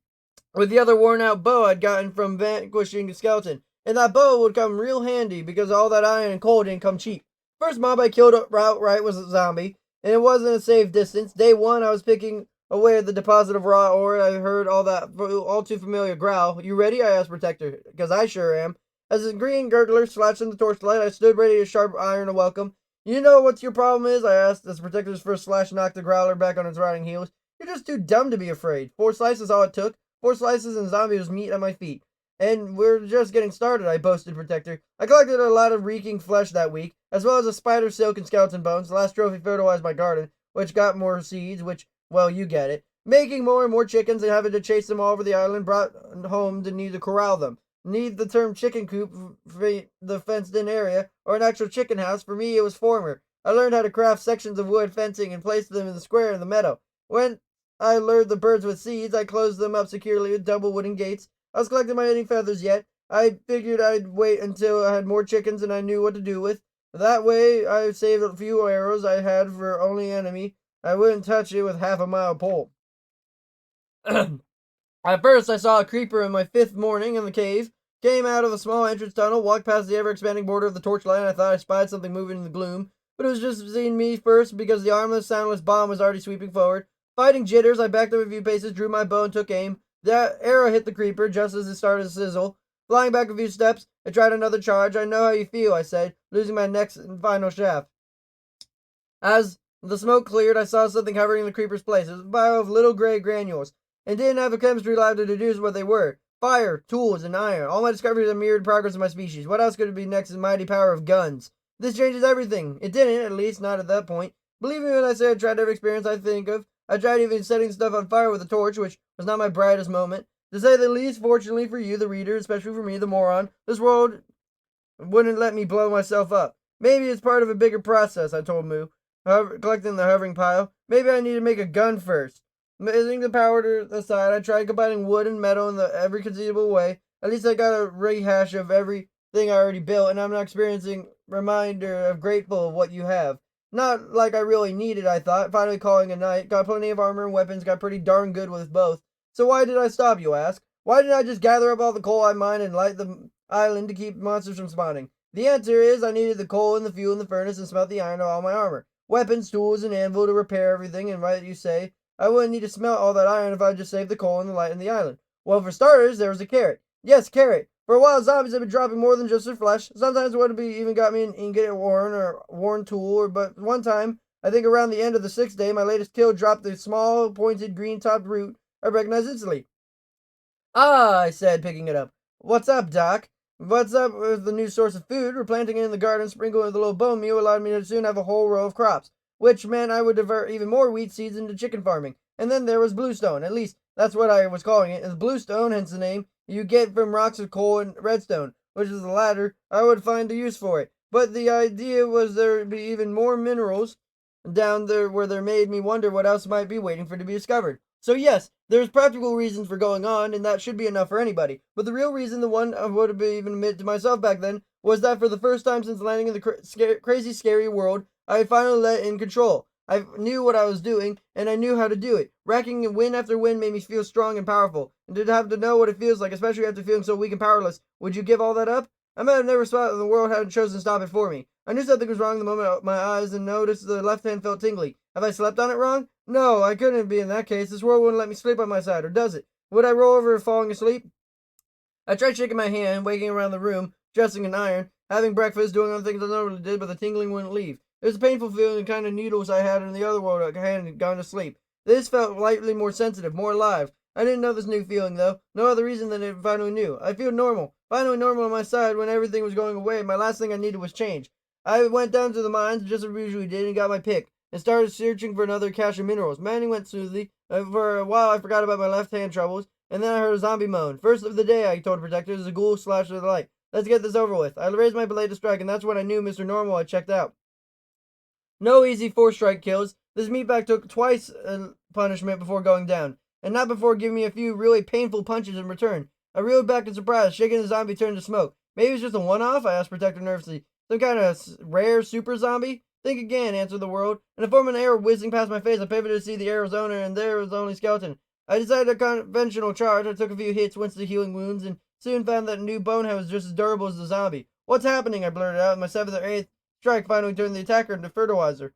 with the other worn-out bow I'd gotten from vanquishing a skeleton. And that bow would come real handy because all that iron and coal didn't come cheap. First mob I killed outright was a zombie, and it wasn't a safe distance. Day one, I was picking away at the deposit of raw ore. I heard all too familiar growl. You ready? I asked Protector, because I sure am. As the green gurgler slashed in the torchlight, I stood ready to sharp iron a welcome. You know what your problem is? I asked as Protector's first slash knocked the growler back on its riding heels. You're just too dumb to be afraid. 4 slices all it took. 4 slices and zombie was meat at my feet. And we're just getting started, I boasted, Protector. I collected a lot of reeking flesh that week, as well as a spider silk and skeleton bones. The last trophy fertilized my garden, which got more seeds, which, well, you get it. Making more and more chickens and having to chase them all over the island brought home the need to corral them. Need the term chicken coop for the fenced-in area, or an actual chicken house. For me, it was former. I learned how to craft sections of wood fencing and place them in the square in the meadow. When I lured the birds with seeds, I closed them up securely with double wooden gates. I was collecting my hitting feathers yet. I figured I'd wait until I had more chickens and I knew what to do with. That way, I saved a few arrows I had for only enemy. I wouldn't touch it with half-a-mile pole. At first, I saw a creeper in my 5th morning in the cave. Came out of a small entrance tunnel, walked past the ever-expanding border of the torchlight, and I thought I spied something moving in the gloom. But it was just seeing me first because the armless, soundless bomb was already sweeping forward. Fighting jitters, I backed up a few paces, drew my bow, and took aim. The arrow hit the creeper just as it started to sizzle. Flying back a few steps, I tried another charge. I know how you feel, I said, losing my next and final shaft. As the smoke cleared, I saw something hovering in the creeper's place. It was a pile of little gray granules, and didn't have a chemistry lab to deduce what they were. Fire, tools, and iron. All my discoveries have mirrored progress of my species. What else could it be next in the mighty power of guns? This changes everything. It didn't, at least not at that point. Believe me when I say I tried every experience I think of. I tried even setting stuff on fire with a torch, which was not my brightest moment. To say the least, fortunately for you, the reader, especially for me, the moron, this world wouldn't let me blow myself up. Maybe it's part of a bigger process, I told Moo, collecting the hovering pile. Maybe I need to make a gun first. Moving the powder aside, I tried combining wood and metal in every conceivable way. At least I got a rehash of everything I already built, and I'm not experiencing reminder of grateful of what you have. Not like I really need it, I thought, finally calling a night. Got plenty of armor and weapons, got pretty darn good with both. So why did I stop, you ask? Why didn't I just gather up all the coal I mined and light the island to keep monsters from spawning? The answer is I needed the coal and the fuel in the furnace and smelt the iron of all my armor. Weapons, tools, and anvil to repair everything, and right you say, I wouldn't need to smelt all that iron if I just saved the coal and the light in the island. Well, for starters, there was a carrot. Yes, carrot. For a while, zombies have been dropping more than just their flesh. Sometimes it would be even got me an ingot or worn tool, but one time, I think around the end of the 6th day, my latest kill dropped the small, pointed, green-topped root I recognized instantly. Ah, I said, picking it up. What's up, Doc? What's up with the new source of food? Replanting it in the garden, sprinkling it with a little bone meal allowed me to soon have a whole row of crops, which meant I would divert even more wheat seeds into chicken farming. And then there was bluestone. At least, that's what I was calling it. And bluestone, hence the name, you get from rocks of coal and redstone, which is the latter, I would find a use for it. But the idea was there would be even more minerals down there where there made me wonder what else might be waiting for to be discovered. So yes, there's practical reasons for going on, and that should be enough for anybody. But the real reason, the one I would have even admitted to myself back then, was that for the first time since landing in the crazy, scary world, I had finally let in control. I knew what I was doing, and I knew how to do it. Racking win after win made me feel strong and powerful, and to have to know what it feels like, especially after feeling so weak and powerless. Would you give all that up? I might have never thought the world hadn't chosen to stop it for me. I knew something was wrong the moment I opened my eyes and noticed the left hand felt tingly. Have I slept on it wrong? No, I couldn't be in that case. This world wouldn't let me sleep on my side, or does it? Would I roll over falling asleep? I tried shaking my hand, waking around the room, dressing in iron, having breakfast, doing other things I normally did, but the tingling wouldn't leave. It was a painful feeling, the kind of needles I had in the other world I hadn't gone to sleep. This felt slightly more sensitive, more alive. I didn't know this new feeling, though. No other reason than it finally knew. I feel normal. Finally normal on my side when everything was going away. My last thing I needed was change. I went down to the mines, just as we usually did, and got my pick, and started searching for another cache of minerals. Mining went smoothly. For a while, I forgot about my left-hand troubles, and then I heard a zombie moan. First of the day, I told protectors, a ghoul slashed with the light. Let's get this over with. I raised my blade to strike, and that's when I knew Mr. Normal had checked out. No easy four-strike kills. This meatbag took twice punishment before going down, and not before giving me a few really painful punches in return. I reeled back in surprise, shaking the zombie turned to smoke. Maybe it's just a one-off, I asked Protector nervously. Some kind of rare super zombie? Think again, answered the world. In the form of an arrow whizzing past my face, I pivoted to see the arrow's owner, and there was only skeleton. I decided a conventional charge. I took a few hits, winced the healing wounds, and soon found that a new bonehead was just as durable as the zombie. What's happening? I blurted out. My seventh or eighth strike finally turned the attacker into fertilizer.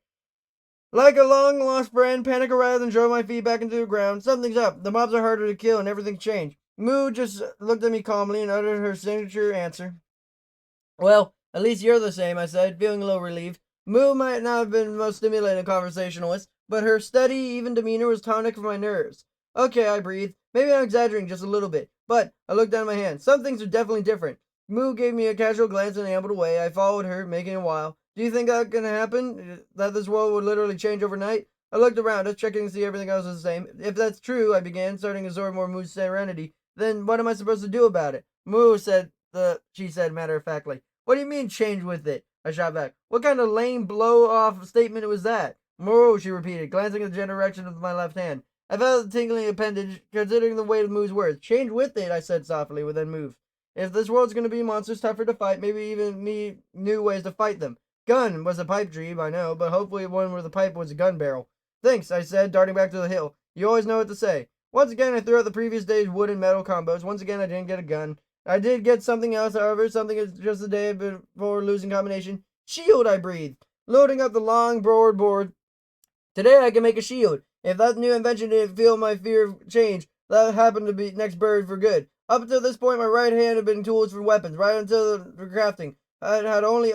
Like a long-lost friend, panic rather than drove my feet back into the ground. Something's up. The mobs are harder to kill, and everything's changed. Moo just looked at me calmly and uttered her signature answer. Well, at least you're the same, I said, feeling a little relieved. Moo might not have been the most stimulating conversationalist, but her steady, even demeanor was tonic for my nerves. Okay, I breathed. Maybe I'm exaggerating just a little bit, but I looked down at my hand. Some things are definitely different. Moo gave me a casual glance and ambled away. I followed her, making a while. Do you think that can happen? That this world would literally change overnight? I looked around us, checking to see everything else was the same. If that's true, I began, starting to absorb more Moo's serenity, then what am I supposed to do about it? Moo said, she said matter-of-factly. What do you mean change with it? I shot back. What kind of lame blow-off statement was that? Moo, she repeated, glancing in the general direction of my left hand. I felt the tingling appendage, considering the weight of Moo's words. Change with it, I said softly, then moved. If this world's going to be monsters tougher to fight, maybe even me new ways to fight them. Gun was a pipe dream, I know, but hopefully one where the pipe was a gun barrel. Thanks, I said, darting back to the hill. You always know what to say. Once again, I threw out the previous day's wood and metal combos. Once again, I didn't get a gun. I did get something else, however, something is just the day before losing combination. Shield, I breathed, loading up the long board. Today I can make a shield. If that new invention didn't feel my fear of change, that happened to be next bird for good. Up until this point, my right hand had been tools for weapons, right until the crafting. It had only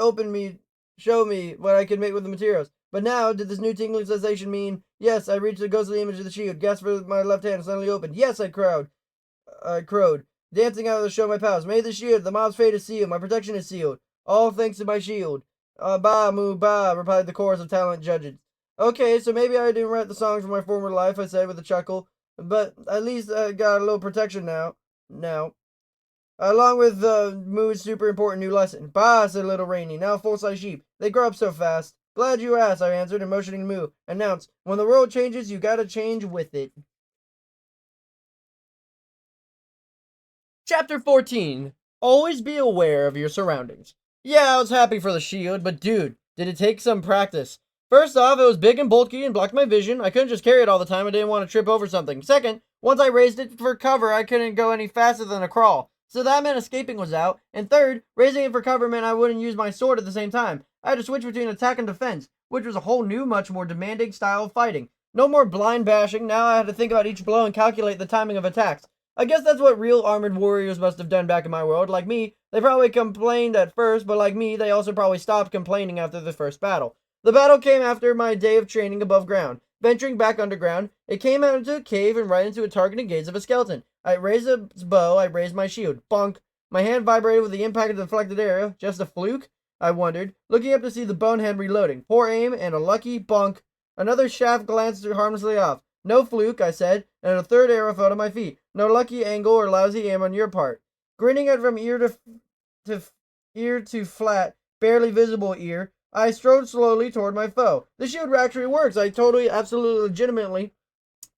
show me what I could make with the materials. But now, did this new tingling sensation mean, yes, I reached the ghostly image of the shield, gasped for my left hand suddenly opened. Yes, I crowed. I crowed, dancing out to show my powers. Made the shield, the mob's fate is sealed, my protection is sealed. All thanks to my shield. Bah, moo, bah, replied the chorus of talent judges. Okay, so maybe I didn't write the songs from my former life, I said with a chuckle. But at least I got a little protection now. Along with Moo's super important new lesson. Bah, said little Rainy, now full-size sheep. They grow up so fast. Glad you asked, I answered, and motioning to Moo. Announced, when the world changes, you gotta change with it. Chapter 14. Always be aware of your surroundings. Yeah, I was happy for the shield, but dude, did it take some practice. First off, it was big and bulky and blocked my vision. I couldn't just carry it all the time. I didn't want to trip over something. Second, once I raised it for cover, I couldn't go any faster than a crawl. So that meant escaping was out. And third, raising it for cover meant I wouldn't use my sword at the same time. I had to switch between attack and defense, which was a whole new, much more demanding style of fighting. No more blind bashing. Now I had to think about each blow and calculate the timing of attacks. I guess that's what real armored warriors must have done back in my world. Like me, they probably complained at first, but like me, they also probably stopped complaining after the first battle. The battle came after my day of training above ground. Venturing back underground, it came out into a cave and right into a targeting gaze of a skeleton. I raised its bow, I raised my shield. Bonk. My hand vibrated with the impact of the deflected arrow. Just a fluke? I wondered, looking up to see the bonehead reloading. Poor aim and a lucky bonk. Another shaft glanced harmlessly off. No fluke, I said, and a third arrow fell to my feet. No lucky angle or lousy aim on your part. Grinning it from ear to to flat, barely visible ear, I strode slowly toward my foe. The shield actually works. I totally, absolutely, legitimately.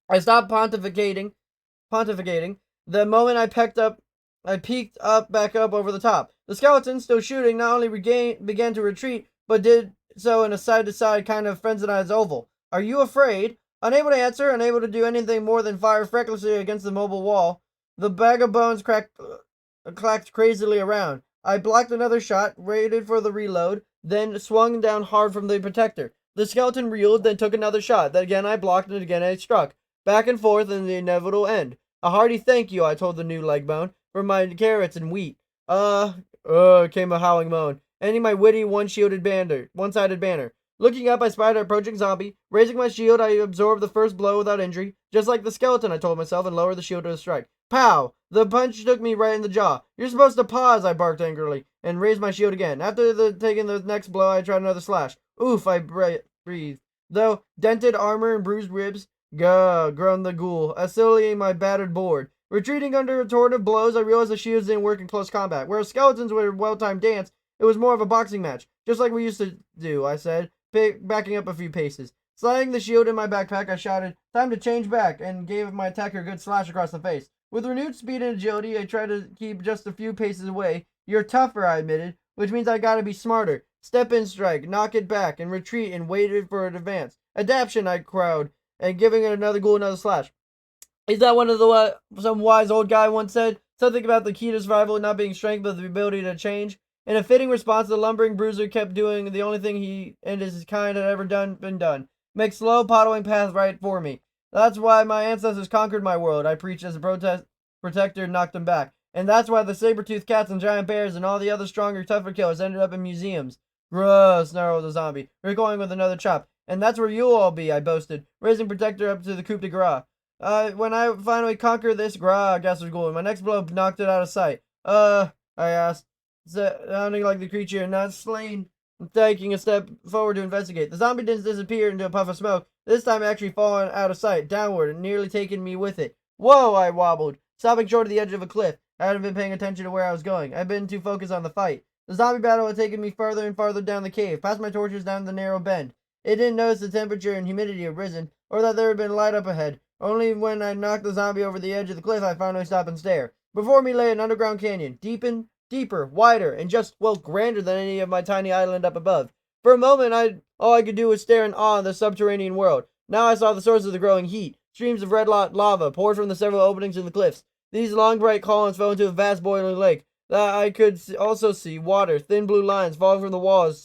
I stopped pontificating. The moment I peeked up, back up over the top. The skeleton, still shooting, not only began to retreat, but did so in a side-to-side kind of frenzied oval. Are you afraid? Unable to answer, unable to do anything more than fire recklessly against the mobile wall, the bag of bones clacked crazily around. I blocked another shot, waited for the reload, then swung down hard from the protector. The skeleton reeled, then took another shot. Then again I blocked, and again I struck. Back and forth in the inevitable end. A hearty thank you, I told the new leg bone, for my carrots and wheat. Came a howling moan, ending my witty one-sided banner. Looking up, I spied an approaching zombie. Raising my shield, I absorbed the first blow without injury. Just like the skeleton, I told myself, and lowered the shield to a strike. Pow! The punch took me right in the jaw. You're supposed to pause, I barked angrily, and raised my shield again. After taking the next blow, I tried another slash. Oof, I breathed. Though dented armor and bruised ribs, gah, groaned the ghoul, oscillating my battered board. Retreating under a torrent of blows, I realized the shields didn't work in close combat. Whereas skeletons were a well-timed dance, it was more of a boxing match, just like we used to do, I said, backing up a few paces. Sliding the shield in my backpack, I shouted, time to change back, and gave my attacker a good slash across the face. With renewed speed and agility, I tried to keep just a few paces away. You're tougher, I admitted, which means I gotta be smarter. Step in, strike, knock it back, and retreat and waited for an advance. Adaption, I crowed, and giving it another ghoul another slash. Is that one of the some wise old guy once said? Something about the key to survival not being strength, but the ability to change. In a fitting response, the lumbering bruiser kept doing the only thing he and his kind had ever been done. Make slow, puddling path right for me. That's why my ancestors conquered my world, I preached as a protector and knocked them back. And that's why the saber-toothed cats and giant bears and all the other stronger, tougher killers ended up in museums. Gross, snarled the zombie, recoiling with another chop. And that's where you'll all be, I boasted, raising protector up to the coup de grace. When I finally conquer this, gasped the ghoul. My next blow knocked it out of sight. I asked, sounding like the creature not slain, taking a step forward to investigate. The zombie didn't disappear into a puff of smoke, this time actually falling out of sight, downward, and nearly taking me with it. Whoa, I wobbled, stopping short of the edge of a cliff. I hadn't been paying attention to where I was going. I'd been too focused on the fight. The zombie battle had taken me farther and farther down the cave, past my torches down the narrow bend. It didn't notice the temperature and humidity had risen, or that there had been light up ahead. Only when I knocked the zombie over the edge of the cliff I finally stopped and stared. Before me lay an underground canyon, deeper, wider, and just, well, grander than any of my tiny island up above. For a moment, all I could do was stare in awe at the subterranean world. Now I saw the source of the growing heat. Streams of red lava poured from the several openings in the cliffs. These long, bright columns fell into a vast boiling lake. That I could also see water, thin blue lines falling from the walls,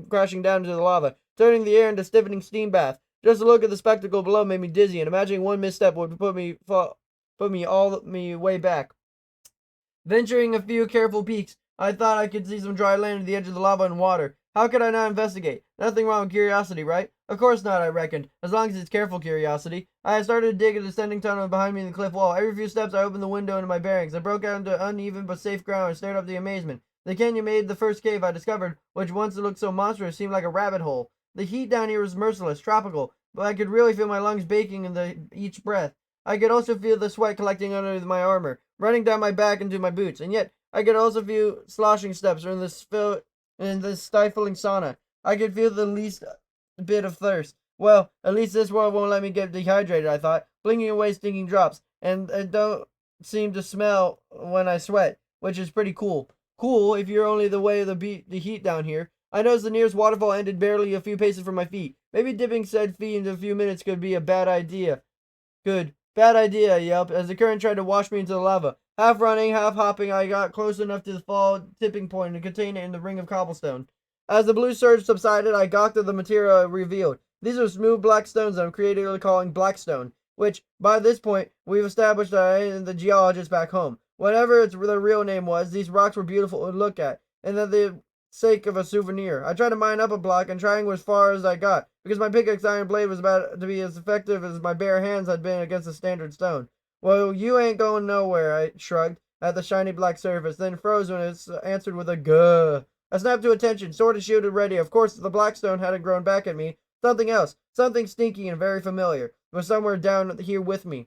crashing down into the lava, turning the air into a stiffening steam bath. Just to look at the spectacle below made me dizzy, and imagining one misstep would put me all way back. Venturing a few careful peeks, I thought I could see some dry land at the edge of the lava and water. How could I not investigate? Nothing wrong with curiosity, right? Of course not, I reckoned, as long as it's careful curiosity. I started to dig a descending tunnel behind me in the cliff wall. Every few steps I opened the window into my bearings. I broke out into uneven but safe ground and stared up the amazement. The canyon made the first cave I discovered, which once looked so monstrous seemed like a rabbit hole. The heat down here was merciless, tropical, but I could really feel my lungs baking in each breath. I could also feel the sweat collecting under my armor, running down my back into my boots, and yet I could also feel sloshing steps in this stifling sauna. I could feel the least bit of thirst. Well, at least this world won't let me get dehydrated, I thought, blinking away stinking drops, and it don't seem to smell when I sweat, which is pretty cool. Cool if you're only the way of the heat down here. I noticed the nearest waterfall ended barely a few paces from my feet. Maybe dipping said feet into a few minutes could be a bad idea. Bad idea, I yelped, as the current tried to wash me into the lava. Half running, half hopping, I got close enough to the fall tipping point and contain it in the ring of cobblestone. As the blue surge subsided, I gawked at the material it revealed. These are smooth black stones I'm creatively calling blackstone, which, by this point, we've established I am the geologist back home. Whatever their real name was, these rocks were beautiful to look at, and that the sake of a souvenir. I tried to mine up a block and trying as far as I got, because my pickaxe iron blade was about to be as effective as my bare hands had been against a standard stone. Well, you ain't going nowhere, I shrugged at the shiny black surface, then froze when it answered with a guh. I snapped to attention, sword and shielded ready. Of course, the blackstone hadn't grown back at me. Something else, something stinky and very familiar, was somewhere down here with me.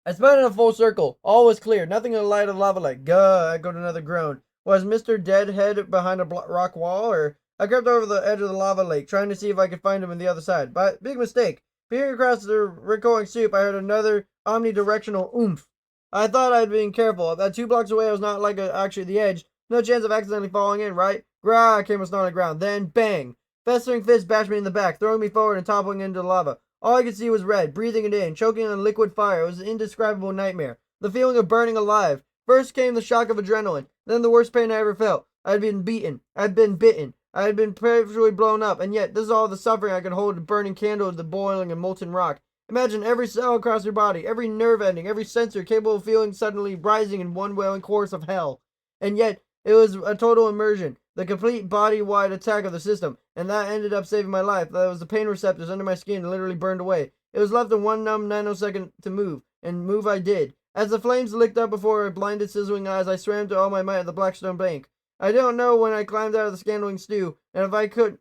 I spun in a full circle. All was clear. Nothing in the light of lava like, guh, echoed another groan. Was Mr. Deadhead behind a rock wall, or I crept over the edge of the lava lake, trying to see if I could find him on the other side. But big mistake. Peering across the recoiling soup, I heard another omnidirectional oomph. I thought I'd been careful. About 2 blocks away, I was not like actually the edge. No chance of accidentally falling in, right? Grah! Came a snarling ground. Then, bang! Festering fist bashed me in the back, throwing me forward and toppling into the lava. All I could see was red, breathing it in, choking on liquid fire. It was an indescribable nightmare. The feeling of burning alive. First came the shock of adrenaline, then the worst pain I ever felt. I had been beaten. I had been bitten. I had been prematurely blown up, and yet this is all the suffering I could hold, a burning candle to the boiling and molten rock. Imagine every cell across your body, every nerve ending, every sensor capable of feeling suddenly rising in one wailing chorus of hell. And yet, it was a total immersion, the complete body-wide attack of the system, and that ended up saving my life. That was the pain receptors under my skin literally burned away. It was left in one numb nanosecond to move, and move I did. As the flames licked up before my blinded, sizzling eyes, I swam to all my might at the Blackstone bank. I don't know when I climbed out of the scalding stew, and if I could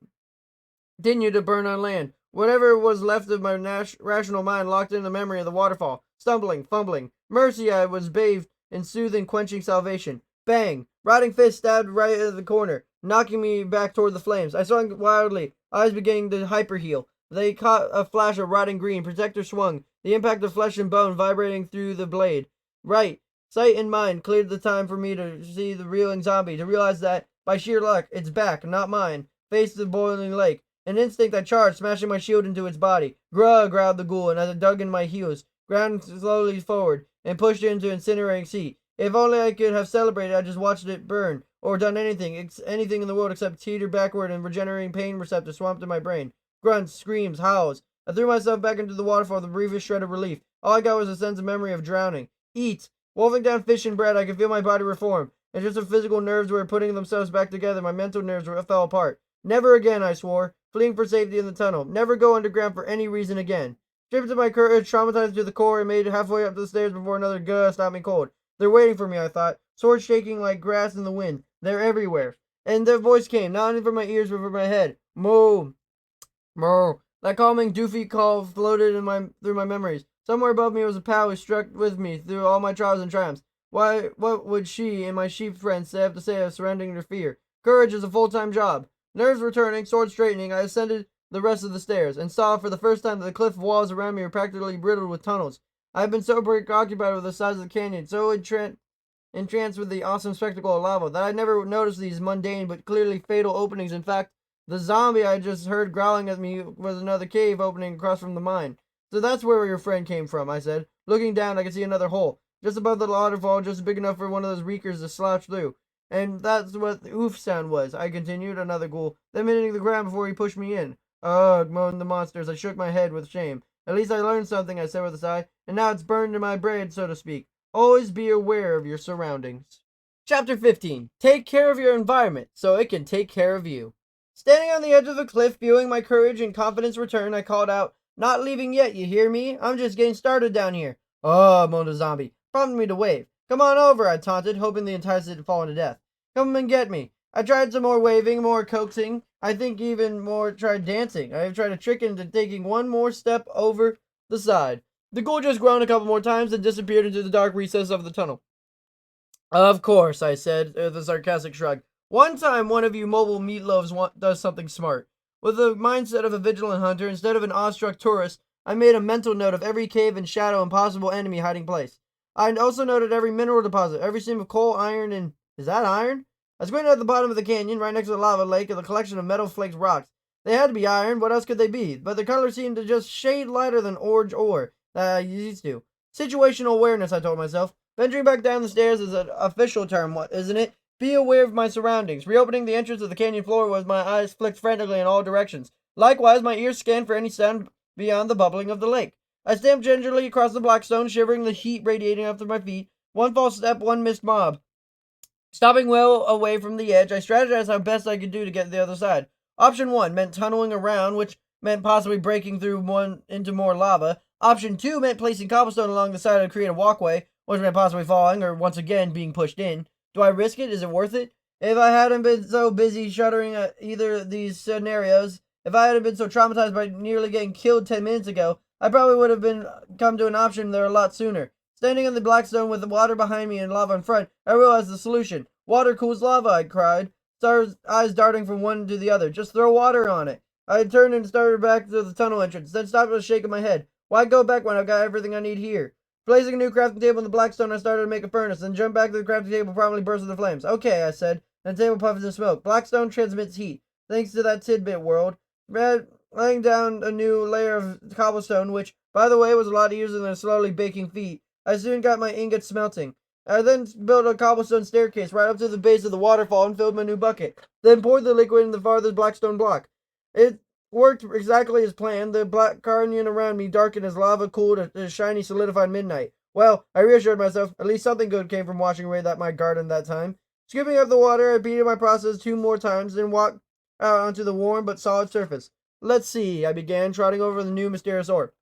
continue to burn on land. Whatever was left of my rational mind locked in the memory of the waterfall. Stumbling, fumbling. Mercy, I was bathed in soothing, quenching salvation. Bang! Rotting fist stabbed right at the corner, knocking me back toward the flames. I swung wildly, eyes beginning to hyperheal. They caught a flash of rotting green. Protector swung, the impact of flesh and bone vibrating through the blade. Right. Sight and mind cleared the time for me to see the reeling zombie, to realize that, by sheer luck, its back, not mine, faced the boiling lake. An instinct I charged, smashing my shield into its body. Grugh, growled the ghoul, and as I dug in my heels, ground slowly forward, and pushed it into an incinerating sea. If only I could have celebrated, I just watched it burn, or done anything in the world except teeter backward and regenerating pain receptors swamped in my brain. Grunts, screams, howls. I threw myself back into the waterfall with the briefest shred of relief. All I got was a sense of memory of drowning. Eat! Wolfing down fish and bread, I could feel my body reform, and just as physical nerves were putting themselves back together, my mental nerves fell apart. Never again, I swore, fleeing for safety in the tunnel. Never go underground for any reason again. Stripped of my courage, traumatized to the core, I made it halfway up the stairs before another gust stopped me cold. They're waiting for me, I thought, swords shaking like grass in the wind. They're everywhere. And their voice came, not only from my ears, but from my head. Moo! Moo! That calming, doofy call floated through my memories. Somewhere above me was a pal who stuck with me through all my trials and triumphs. What would she and my sheep friends have to say of surrendering to fear? Courage is a full-time job. Nerves returning, sword straightening, I ascended the rest of the stairs, and saw for the first time that the cliff walls around me were practically riddled with tunnels. I had been so preoccupied with the size of the canyon, so entranced with the awesome spectacle of lava, that I never noticed these mundane but clearly fatal openings. In fact, the zombie I just heard growling at me was another cave opening across from the mine. So that's where your friend came from, I said. Looking down, I could see another hole, just above the waterfall, just big enough for one of those reekers to slouch through. And that's what the oof sound was, I continued, another ghoul, then hitting the ground before he pushed me in. Ugh, moaned the monster as I shook my head with shame. At least I learned something, I said with a sigh, and now it's burned in my brain, so to speak. Always be aware of your surroundings. Chapter 15. Take care of your environment, so it can take care of you. Standing on the edge of the cliff, feeling my courage and confidence return, I called out, "Not leaving yet, you hear me? I'm just getting started down here." "Oh," moaned a zombie, prompting me to wave. "Come on over," I taunted, hoping the enticement had fallen to death. "Come and get me." I tried some more waving, more coaxing. I think even more tried dancing. I have tried to trick into taking one more step over the side. The ghoul just groaned a couple more times and disappeared into the dark recess of the tunnel. "Of course," I said, with a sarcastic shrug. "One time one of you mobile meatloaves does something smart. With the mindset of a vigilant hunter, instead of an awestruck tourist, I made a mental note of every cave and shadow and possible enemy hiding place. I also noted every mineral deposit, every seam of coal, iron, and... Is that iron? I squinted at the bottom of the canyon, right next to the lava lake, and the collection of metal flaked rocks. They had to be iron, what else could they be? But their color seemed to just shade lighter than orange ore that I used to. Situational awareness, I told myself. Venturing back down the stairs is an official term, isn't it? Be aware of my surroundings. Reopening the entrance of the canyon floor was my eyes flicked frantically in all directions. Likewise, my ears scanned for any sound beyond the bubbling of the lake. I stamped gingerly across the blackstone, shivering, the heat radiating up to my feet. One false step, one missed mob. Stopping well away from the edge, I strategized how best I could do to get to the other side. Option 1 meant tunneling around, which meant possibly breaking through into more lava. Option 2 meant placing cobblestone along the side to create a walkway, which meant possibly falling or once again being pushed in. Do I risk it? Is it worth it? If I hadn't been so busy shuddering at either of these scenarios, if I hadn't been so traumatized by nearly getting killed 10 minutes ago, I probably would have come to an option there a lot sooner. Standing on the blackstone with the water behind me and lava in front, I realized the solution. Water cools lava, I cried, Star's eyes darting from one to the other. Just throw water on it. I turned and started back to the tunnel entrance, then stopped with a shake of my head. Why go back when I've got everything I need here? Placing a new crafting table on the blackstone, I started to make a furnace, then jumped back to the crafting table, promptly burst into flames. Okay, I said, and the table puffs in smoke. Blackstone transmits heat. Thanks to that tidbit world. Laying down a new layer of cobblestone, which, by the way, was a lot easier than a slowly baking feat. I soon got my ingots smelting. I then built a cobblestone staircase right up to the base of the waterfall and filled my new bucket. Then poured the liquid in the farthest blackstone block. It worked exactly as planned. The black canyon around me darkened as lava cooled a shiny, solidified midnight. Well, I reassured myself, at least something good came from washing away my garden that time. Scooping up the water, I repeated my process 2 more times, then walked out onto the warm but solid surface. Let's see, I began, trotting over the new mysterious ore.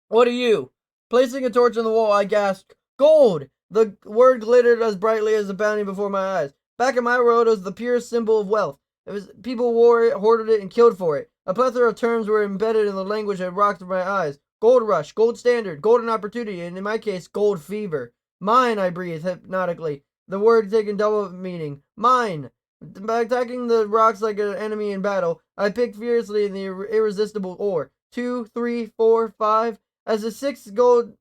What are you? Placing a torch on the wall, I gasped, Gold! The word glittered as brightly as the bounty before my eyes. Back in my world, it was the purest symbol of wealth. People wore it, hoarded it, and killed for it. A plethora of terms were embedded in the language that rocked my eyes. Gold rush, gold standard, golden opportunity, and in my case, gold fever. Mine, I breathed hypnotically, the word taking double meaning. Mine! By attacking the rocks like an enemy in battle, I picked furiously in the irresistible ore. 2, 3, 4, 5. As the 6th gold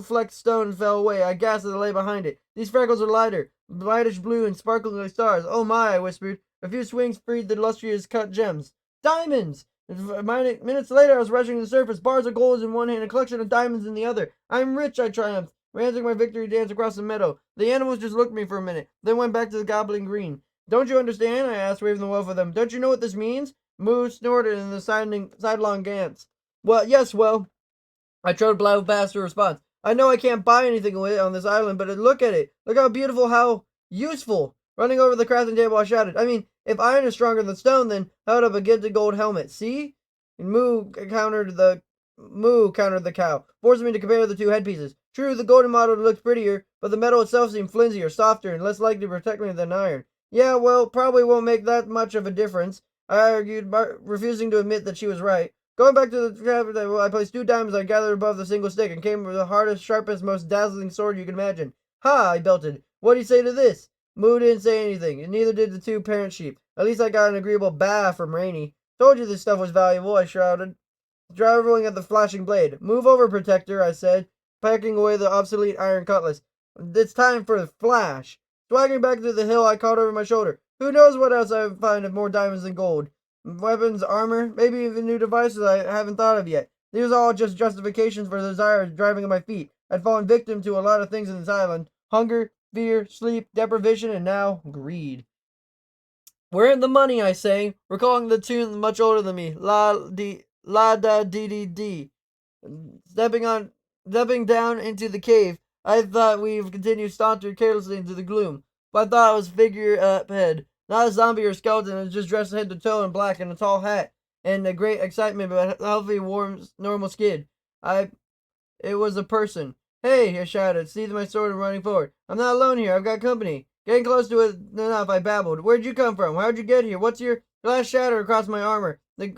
flecked stone fell away, I gasped as I lay behind it. These freckles are lighter, whitish blue and sparkling like stars. Oh my, I whispered. A few swings freed the lustrous cut gems. Diamonds! Minutes later, I was rushing to the surface, bars of gold in one hand, a collection of diamonds in the other. I'm rich, I triumphed, ranting my victory dance across the meadow. The animals just looked at me for a minute, then went back to the gobbling green. Don't you understand? I asked, waving the wolf at them. Don't you know what this means? Moo snorted in the sidelong glance. Well, I tried to blow past her response. I know I can't buy anything with it on this island, but look at it. Look how beautiful, how useful. Running over the crafting table, I shouted. I mean, if iron is stronger than stone, then held up a gilded gold helmet. See? And Moo countered the cow, forcing me to compare the 2 headpieces. True, the golden model looked prettier, but the metal itself seemed flimsier, softer, and less likely to protect me than iron. Yeah, well, probably won't make that much of a difference, I argued, refusing to admit that she was right. Going back to the crafting table, I placed 2 diamonds I gathered above the single stick and came with the hardest, sharpest, most dazzling sword you can imagine. Ha! I belted. What do you say to this? Moo didn't say anything, and neither did the 2 parent sheep. At least I got an agreeable bah from Rainy. Told you this stuff was valuable, I shouted, driveling at the flashing blade. Move over, Protector, I said, packing away the obsolete iron cutlass. It's time for the flash. Swaggering back to the hill, I called over my shoulder. Who knows what else I would find of more diamonds than gold? Weapons, armor, maybe even new devices I haven't thought of yet. These are all just justifications for the desire driving at my feet. I'd fallen victim to a lot of things in this island. Hunger, fear, sleep, deprivation, and now greed. We're in the money, I sang, recalling the tune much older than me. La da dee dee dee. Stepping down into the cave, I thought we'd continue sauntered carelessly into the gloom. But I thought it was a figure up ahead. Not a zombie or skeleton, it was just dressed head to toe in black and a tall hat, and a great excitement about healthy, warm, normal skin. It was a person. Hey, I shouted, seizing my sword and running forward. I'm not alone here, I've got company. Getting close to it enough, I babbled. Where'd you come from? How'd you get here? What's your glass shattered across my armor? The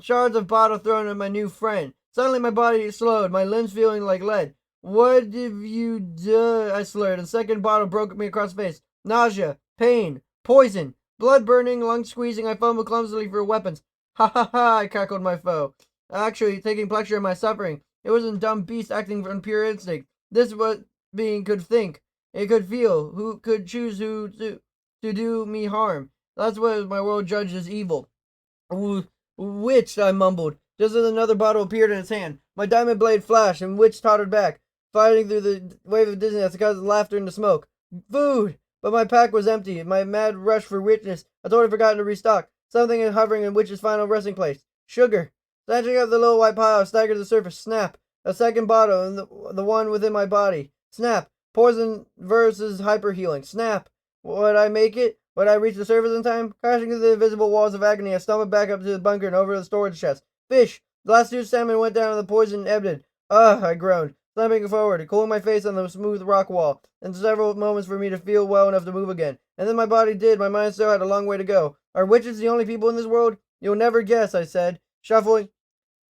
shards of bottle thrown at my new friend. Suddenly my body slowed, my limbs feeling like lead. What have you done? I slurred. The second bottle broke me across the face. Nausea, pain, poison, blood burning, lung squeezing. I fumbled clumsily for weapons. Ha ha ha, I cackled my foe. Actually, taking pleasure in my suffering. It wasn't dumb beast acting on pure instinct. This is what being could think. It could feel. Who could choose who to do me harm? That's what my world judged as evil. Witch, I mumbled, just as another bottle appeared in his hand. My diamond blade flashed, and Witch tottered back, fighting through the wave of dizziness because of laughter and the smoke. Food! But my pack was empty. In my mad rush for richness, I'd totally forgotten to restock. Something is hovering in Witch's final resting place. Sugar! Snatching up the little white pile, I staggered to the surface. Snap! A second bottle, and the one within my body. Snap! Poison versus hyper healing. Snap! Would I make it? Would I reach the surface in time? Crashing through the invisible walls of agony, I stumbled back up to the bunker and over the storage chest. Fish! The last 2 salmon went down and the poison ebbed. Ugh, I groaned, slumping forward, cooling my face on the smooth rock wall, and several moments for me to feel well enough to move again. And then my body did. My mind still had a long way to go. Are witches the only people in this world? You'll never guess, I said, shuffling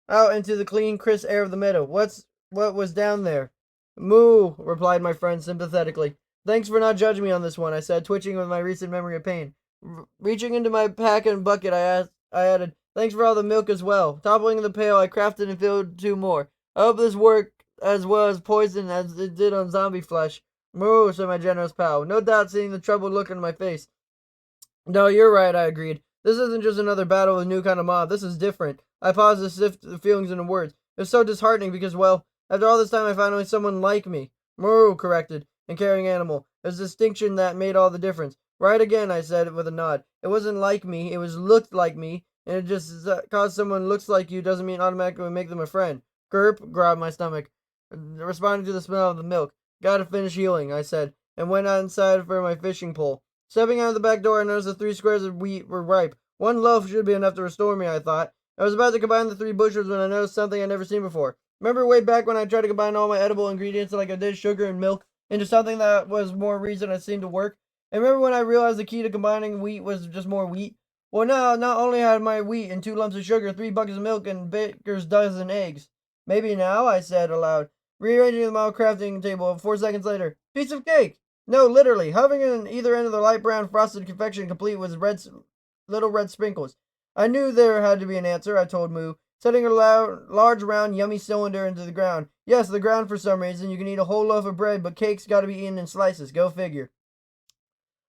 out into the clean, crisp air of the meadow. What was down there? Moo, replied my friend sympathetically. Thanks for not judging me on this one, I said, twitching with my recent memory of pain. Reaching into my pack and bucket, I added, thanks for all the milk as well. Toppling the pail, I crafted and filled 2 more. I hope this worked as well as poison as it did on zombie flesh. Moo, said my generous pal, no doubt seeing the troubled look on my face. No, you're right, I agreed. This isn't just another battle with a new kind of mob. This is different. I paused to sift the feelings into words. It was so disheartening because, well, after all this time I finally someone like me. Moo, corrected, and carrying animal. It was distinction that made all the difference. Right again, I said with a nod. It wasn't like me, it was looked like me, and it just cause someone looks like you doesn't mean automatically make them a friend. Gurp, growled my stomach, responding to the smell of the milk. Gotta finish healing, I said, and went outside for my fishing pole. Stepping out of the back door, I noticed the 3 squares of wheat were ripe. 1 loaf should be enough to restore me, I thought. I was about to combine the 3 bushels when I noticed something I'd never seen before. Remember way back when I tried to combine all my edible ingredients like I did sugar and milk into something that was more reason it seemed to work? And remember when I realized the key to combining wheat was just more wheat? Well, now, not only had my wheat and 2 lumps of sugar, 3 buckets of milk, and baker's dozen eggs. Maybe now, I said aloud, rearranging the model crafting table. 4 seconds later, piece of cake! No, literally, hovering in either end of the light brown frosted confection complete with little red sprinkles. I knew there had to be an answer, I told Moo, setting a large round yummy cylinder into the ground. Yes, the ground for some reason. You can eat a whole loaf of bread, but cake's gotta be eaten in slices. Go figure.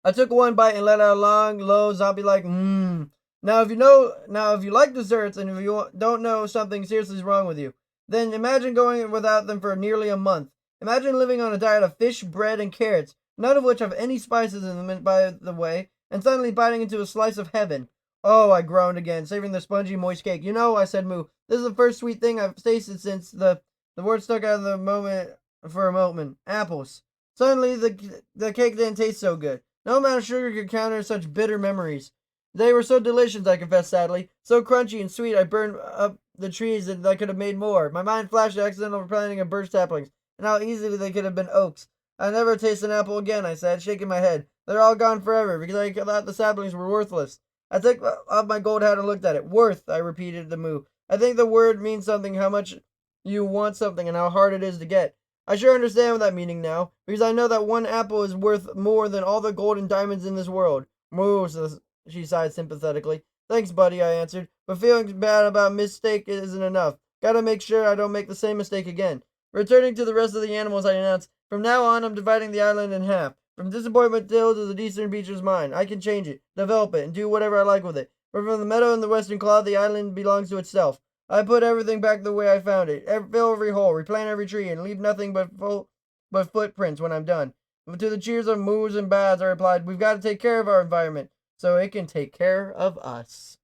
I took 1 bite and let out a long, low, zombie-like mmm. Now, if you like desserts and if you don't know something seriously is wrong with you, then imagine going without them for nearly a month. Imagine living on a diet of fish, bread, and carrots, none of which have any spices in them, by the way, and suddenly biting into a slice of heaven. Oh, I groaned again, saving the spongy, moist cake. You know, I said, Moo, this is the first sweet thing I've tasted since the word stuck out of the moment for a moment. Apples. Suddenly, the cake didn't taste so good. No amount of sugar could counter such bitter memories. They were so delicious, I confessed sadly. So crunchy and sweet, I burned up the trees that I could have made more. My mind flashed the accidental planting of birch saplings, and how easily they could have been oaks. I'll never taste an apple again, I said, shaking my head. They're all gone forever, because I thought the saplings were worthless. I took off my gold hat and looked at it. Worth, I repeated the moo. I think the word means something, how much you want something and how hard it is to get. I sure understand that meaning now, because I know that 1 apple is worth more than all the gold and diamonds in this world. Moo, she sighed sympathetically. Thanks, buddy, I answered, but feeling bad about mistake isn't enough. Gotta make sure I don't make the same mistake again. Returning to the rest of the animals, I announced, from now on, I'm dividing the island in half. From Disappointment Hill to the eastern beach is mine. I can change it, develop it, and do whatever I like with it. But from the meadow and the western cloud, the island belongs to itself. I put everything back the way I found it. Fill every hole, replant every tree, and leave nothing but footprints when I'm done. But to the cheers of moos and bads, I replied, we've got to take care of our environment, so it can take care of us.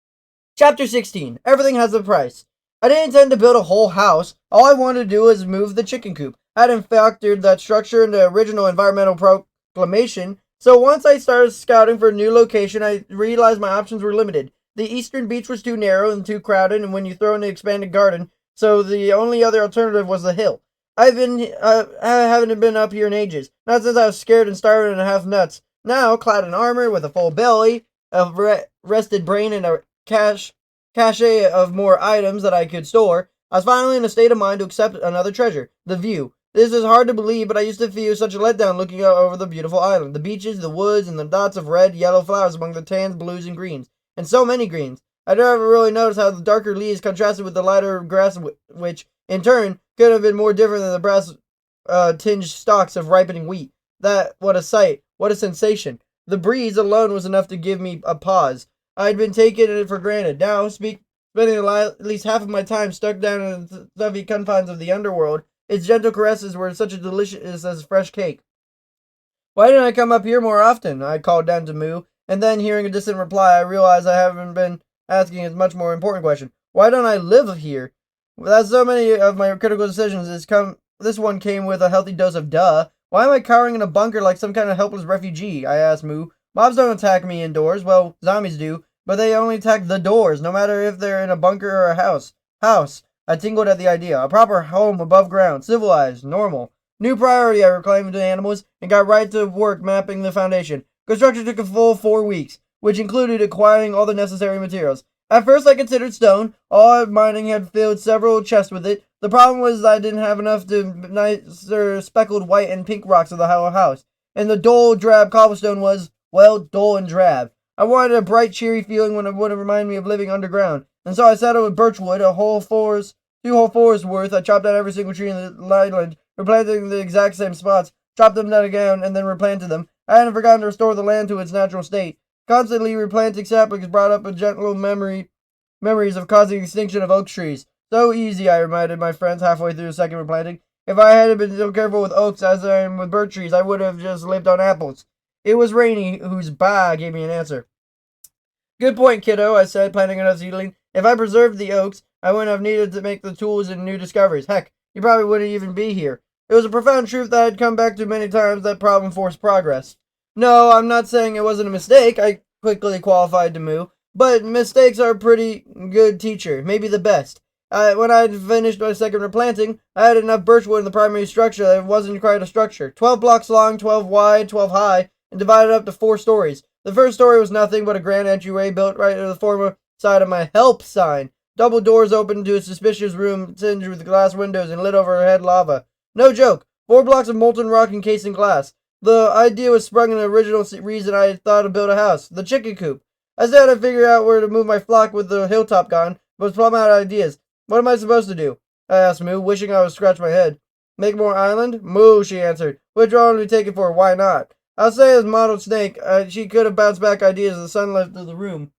Chapter 16. Everything has a price. I didn't intend to build a whole house. All I wanted to do was move the chicken coop. I hadn't factored that structure in the original environmental proclamation, so once I started scouting for a new location, I realized my options were limited. The eastern beach was too narrow and too crowded, and when you throw in the expanded garden, so the only other alternative was the hill. I haven't been up here in ages, not since I was scared and starving and half nuts. Now, clad in armor, with a full belly, a rested brain, and a cache of more items that I could store, I was finally in a state of mind to accept another treasure, the view. This is hard to believe, but I used to feel such a letdown looking out over the beautiful island, the beaches, the woods, and the dots of red, yellow flowers among the tans, blues, and greens. And so many greens. I never really noticed how the darker leaves contrasted with the lighter grass, which, in turn, could have been more different than the brass tinged stalks of ripening wheat. What a sight, what a sensation. The breeze alone was enough to give me a pause. I had been taking it for granted. Now, spending at least half of my time stuck down in the stuffy confines of the underworld, its gentle caresses were such a delicious as fresh cake. Why didn't I come up here more often? I called down to Moo, and then, hearing a distant reply, I realized I haven't been asking a much more important question. Why don't I live here? That's so many of my critical decisions. This one came with a healthy dose of duh. Why am I cowering in a bunker like some kind of helpless refugee? I asked Moo. Mobs don't attack me indoors. Well, zombies do, but they only attack the doors, no matter if they're in a bunker or a house. House. I tingled at the idea. A proper home above ground, civilized, normal. New priority, I reclaimed the animals and got right to work mapping the foundation. Construction took a full 4 weeks, which included acquiring all the necessary materials. At first I considered stone. All mining had filled several chests with it. The problem was I didn't have enough to nicer speckled white and pink rocks of the hollow house. and the dull, drab cobblestone was, well, dull and drab. I wanted a bright, cheery feeling when it would remind me of living underground, and so I settled with birchwood, two whole forests worth. I chopped out every single tree in the island, replanting the exact same spots, chopped them down again, and then replanted them. I hadn't forgotten to restore the land to its natural state. Constantly replanting saplings brought up a gentle memories of causing extinction of oak trees. So easy, I reminded my friends halfway through the second replanting. If I hadn't been so careful with oaks as I am with birch trees, I would have just lived on apples. It was Rainy whose bah gave me an answer. Good point, kiddo, I said, planting another seedling. If I preserved the oaks, I wouldn't have needed to make the tools and new discoveries. Heck, you probably wouldn't even be here. It was a profound truth that I'd come back to many times, that problem forced progress. No, I'm not saying it wasn't a mistake, I quickly qualified to Moo, but mistakes are a pretty good teacher, maybe the best. When I had finished my second replanting, I had enough birchwood in the primary structure that it wasn't quite a structure. 12 blocks long, 12 wide, 12 high, and divided up to 4 stories. The first story was nothing but a grand entryway built right to the former side of my help sign. Double doors opened to a suspicious room tinged with glass windows and lit overhead lava. No joke. 4 blocks of molten rock encased in glass. The idea was sprung in the original reason I had thought to build a house, the chicken coop. I said I'd figure out where to move my flock with the hilltop gone, but was plumb out of ideas. What am I supposed to do? I asked Moo, wishing I would scratch my head. Make more island? Moo, she answered. Which one would we take it for? Why not? I'll say as modeled snake, she could have bounced back ideas as the sun left the room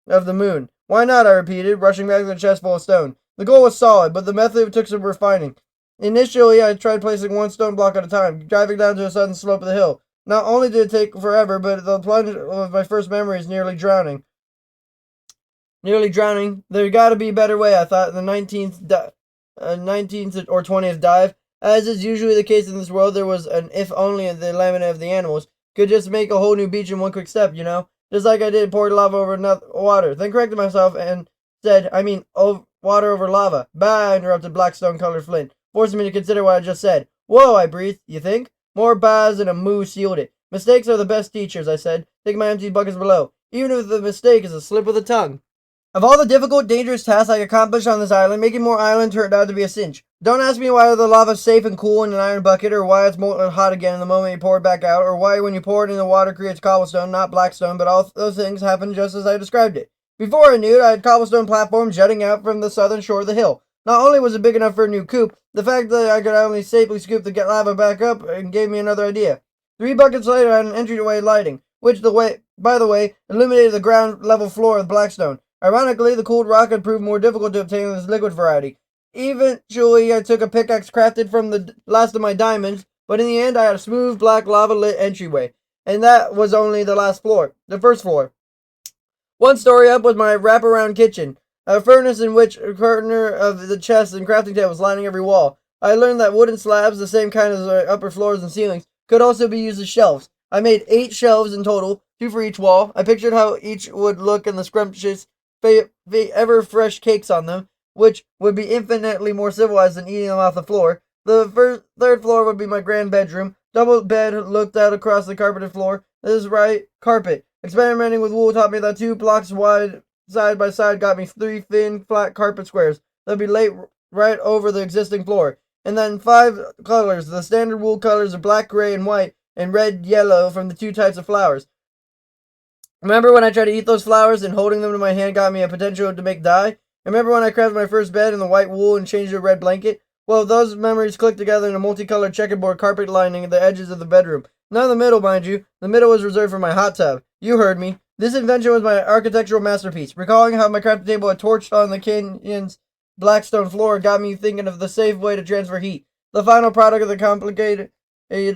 of the moon. Why not? I repeated, rushing back to the chest full of stone. The goal was solid, but the method took some refining. Initially, I tried placing one stone block at a time, driving down to a sudden slope of the hill. Not only did it take forever, but the plunge of my first memory is nearly drowning. There gotta be a better way, I thought, in the 19th or 20th dive. As is usually the case in this world, there was an if only in the laminate of the animals. Could just make a whole new beach in one quick step, you know? Just like I did, poured lava over water. Then corrected myself and said, water over lava. Bah, interrupted Blackstone-colored Flint, forcing me to consider what I just said. Whoa, I breathed. You think? More bahs and a moo sealed it. Mistakes are the best teachers, I said. Take my empty buckets below. Even if the mistake is a slip of the tongue. Of all the difficult, dangerous tasks I accomplished on this island, making more island turned out to be a cinch. Don't ask me why the lava's safe and cool in an iron bucket, or why it's molten hot again the moment you pour it back out, or why when you pour it in the water creates cobblestone, not blackstone, but all those things happened just as I described it. Before I knew it, I had cobblestone platforms jutting out from the southern shore of the hill. Not only was it big enough for a new coop, the fact that I could only safely scoop the lava back up gave me another idea. 3 buckets later, I had an entryway lighting, which, by the way, illuminated the ground level floor of Blackstone. Ironically, the cooled rock had proved more difficult to obtain than this liquid variety. Eventually, I took a pickaxe crafted from the last of my diamonds, but in the end, I had a smooth, black, lava-lit entryway. And that was only the first floor. One story up was my wraparound kitchen, a furnace in which a corner of the chests and crafting tables lining every wall. I learned that wooden slabs, the same kind as upper floors and ceilings, could also be used as shelves. I made 8 shelves in total, 2 for each wall. I pictured how each would look and the scrumptious ever-fresh cakes on them, which would be infinitely more civilized than eating them off the floor. The third floor would be my grand bedroom. Double bed looked out across the carpeted floor. This is right, carpet. Experimenting with wool taught me that 2 blocks wide side by side got me 3 thin, flat carpet squares that would be laid right over the existing floor. And then 5 colors, the standard wool colors of black, gray, and white, and red, yellow from the 2 types of flowers. Remember when I tried to eat those flowers and holding them in my hand got me a potential to make dye? Remember when I crafted my first bed in the white wool and changed to a red blanket? Well, those memories clicked together in a multicolored checkerboard carpet lining the edges of the bedroom. Not the middle, mind you. The middle was reserved for my hot tub. You heard me. This invention was my architectural masterpiece. Recalling how my crafting table had torched on the canyon's blackstone floor got me thinking of the safe way to transfer heat. The final product of the complicated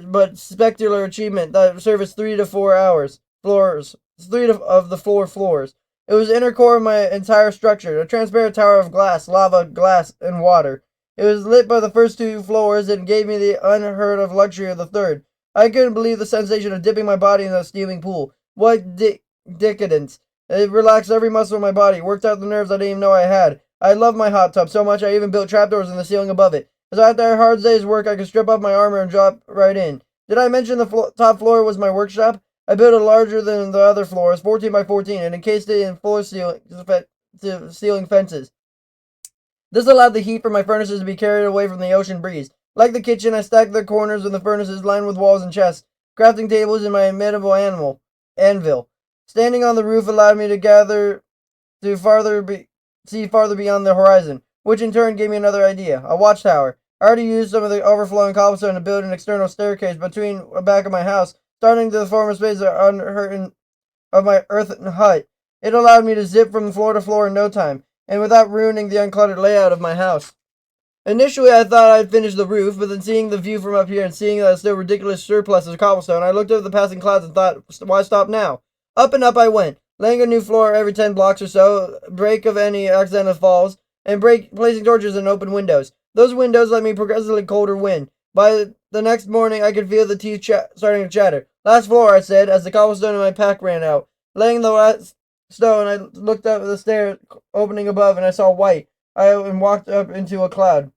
but spectacular achievement that serviced 3 to 4 hours. Floors. 3 of the 4 floors. It was the inner core of my entire structure, a transparent tower of glass, lava, glass, and water. It was lit by the first 2 floors and gave me the unheard of luxury of the third. I couldn't believe the sensation of dipping my body in that steaming pool. What decadence. It relaxed every muscle in my body, worked out the nerves I didn't even know I had. I loved my hot tub so much I even built trapdoors in the ceiling above it. So after a hard day's work, I could strip off my armor and drop right in. Did I mention the top floor was my workshop? I built it larger than the other floors, 14 by 14, and encased it in floor ceiling fences. This allowed the heat from my furnaces to be carried away from the ocean breeze. Like the kitchen, I stacked the corners of the furnaces lined with walls and chests. crafting tables in my medieval anvil. Standing on the roof allowed me to see farther beyond the horizon, which in turn gave me another idea, a watchtower. I already used some of the overflowing cobblestone to build an external staircase between the back of my house, starting to the former space of my earthen hut. It allowed me to zip from floor to floor in no time, and without ruining the uncluttered layout of my house. Initially, I thought I'd finish the roof, but then seeing the view from up here and seeing that still ridiculous surplus of cobblestone, I looked over the passing clouds and thought, why stop now? Up and up I went, laying a new floor every 10 blocks or so, break of any accidental falls, and placing torches in open windows. Those windows let me progressively colder wind. By the next morning, I could feel the teeth starting to chatter. Last floor, I said, as the cobblestone in my pack ran out. Laying the last stone, I looked up the stair opening above, and I saw white. I walked up into a cloud.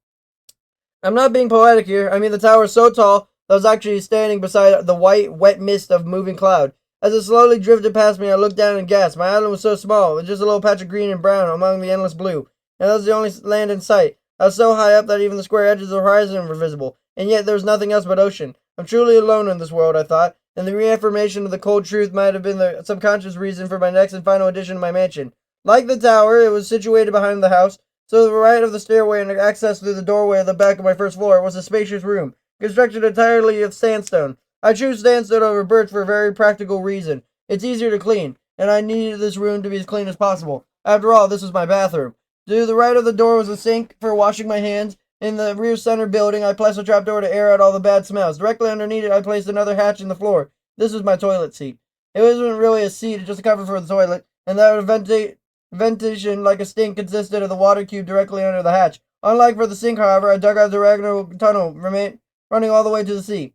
I'm not being poetic here. I mean, the tower is so tall that I was actually standing beside the white, wet mist of moving cloud. As it slowly drifted past me, I looked down and gasped. My island was so small, with just a little patch of green and brown among the endless blue, and that was the only land in sight. I was so high up that even the square edges of the horizon were visible, and yet there was nothing else but ocean. I'm truly alone in this world, I thought, and the reaffirmation of the cold truth might have been the subconscious reason for my next and final addition to my mansion. Like the tower, it was situated behind the house, so to the right of the stairway and access through the doorway at the back of my first floor was a spacious room, constructed entirely of sandstone. I choose sandstone over birch for a very practical reason. It's easier to clean, and I needed this room to be as clean as possible. After all, this was my bathroom. To the right of the door was a sink for washing my hands. In the rear center building, I placed a trapdoor to air out all the bad smells. Directly underneath it, I placed another hatch in the floor. This was my toilet seat. It wasn't really a seat, it's just a cover for the toilet, and that ventilation like a sink consisted of the water cube directly under the hatch. Unlike for the sink, however, I dug out a diagonal tunnel running all the way to the sea.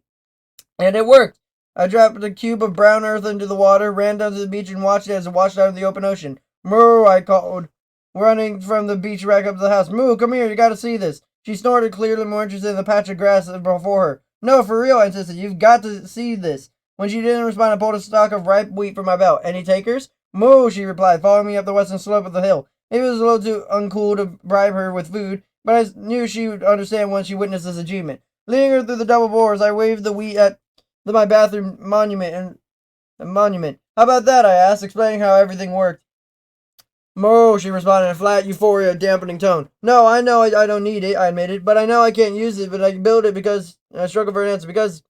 And it worked! I dropped a cube of brown earth into the water, ran down to the beach, and watched it as it washed out of the open ocean. Moo, I called, running from the beach back up to the house. Moo, come here, you gotta see this. She snorted, clearly more interested in the patch of grass before her. No, for real, I insisted. You've got to see this. When she didn't respond, I pulled a stalk of ripe wheat from my belt. Any takers? Moo, she replied, following me up the western slope of the hill. Maybe it was a little too uncool to bribe her with food, but I knew she would understand once she witnessed this achievement. Leading her through the double doors, I waved the wheat at my bathroom monument. How about that? I asked, explaining how everything worked. Moo, she responded in a flat, euphoria dampening tone. No, I know I don't need it, I admitted, but I know I can't use it, but I can build it because... I struggled for an answer, because...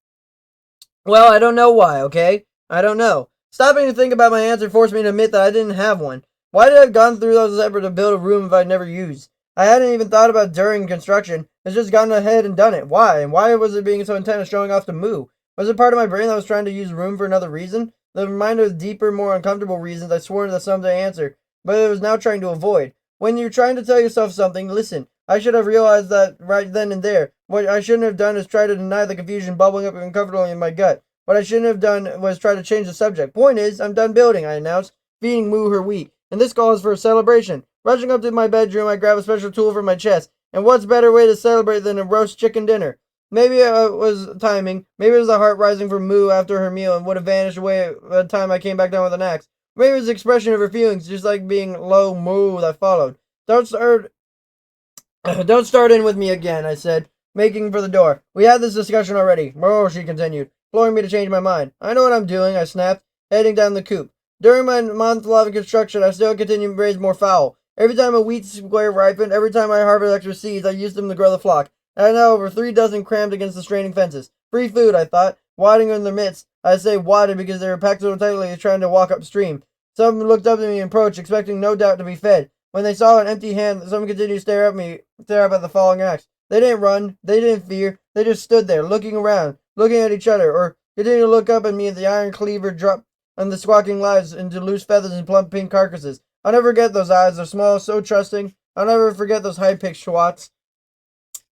Well, I don't know why, okay? I don't know. Stopping to think about my answer forced me to admit that I didn't have one. Why did I have gone through those efforts to build a room if I'd never used? I hadn't even thought about during construction. It's just gone ahead and done it. Why? And why was it being so intent on showing off to Moo? Was it part of my brain that was trying to use room for another reason? The reminder of deeper, more uncomfortable reasons I swore to someday answer, but it was now trying to avoid. When you're trying to tell yourself something, listen. I should have realized that right then and there. What I shouldn't have done is try to deny the confusion bubbling up uncomfortably in my gut. What I shouldn't have done was try to change the subject. Point is, I'm done building, I announced, feeding Moo her wheat, and this calls for a celebration. Rushing up to my bedroom, I grab a special tool from my chest, and what's better way to celebrate than a roast chicken dinner? Maybe it was timing, maybe it was the heart rising from Moo after her meal and would have vanished away by the time I came back down with an axe. Maybe it was the expression of her feelings, just like being low moo that followed. Don't start in with me again, I said, making for the door. We had this discussion already. Moo, she continued, imploring me to change my mind. I know what I'm doing, I snapped, heading down the coop. During my month-long construction, I still continued to raise more fowl. Every time a wheat square ripened, every time I harvested extra seeds, I used them to grow the flock. And I had now over 3 dozen crammed against the straining fences. Free food, I thought, wadding in their midst. I say wadded because they were packed so tightly trying to walk upstream. Some looked up at me and approached, expecting no doubt to be fed. When they saw an empty hand, some continued to stare up at the falling axe. They didn't run, they didn't fear, they just stood there, looking around, looking at each other, or continued to look up at me as the iron cleaver dropped on the squawking lives into loose feathers and plump pink carcasses. I'll never forget those eyes, they're small, so trusting. I'll never forget those high-pitched swats.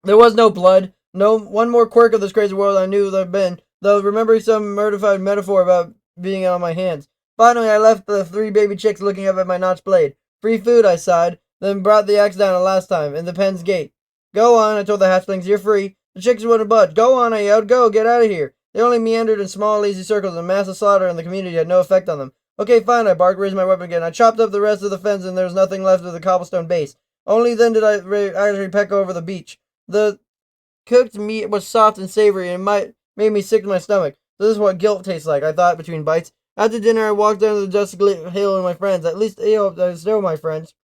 There was no blood, no one more quirk of this crazy world I knew there had been, though remembering some mortified metaphor about being on my hands. Finally, I left the 3 baby chicks looking up at my notched blade. Free food, I sighed, then brought the axe down a last time, in the pen's gate. Go on, I told the hatchlings, you're free. The chicks wouldn't budge. Go on, I yelled, go, get out of here. They only meandered in small, lazy circles, and massive slaughter in the community had no effect on them. Okay, fine, I barked, raised my weapon again. I chopped up the rest of the fence, and there was nothing left of the cobblestone base. Only then did I actually peck over the beach. The cooked meat was soft and savory, and made me sick to my stomach. So this is what guilt tastes like, I thought between bites. After dinner, I walked down to the dusty hill with my friends. At least I hoped I was still my friends.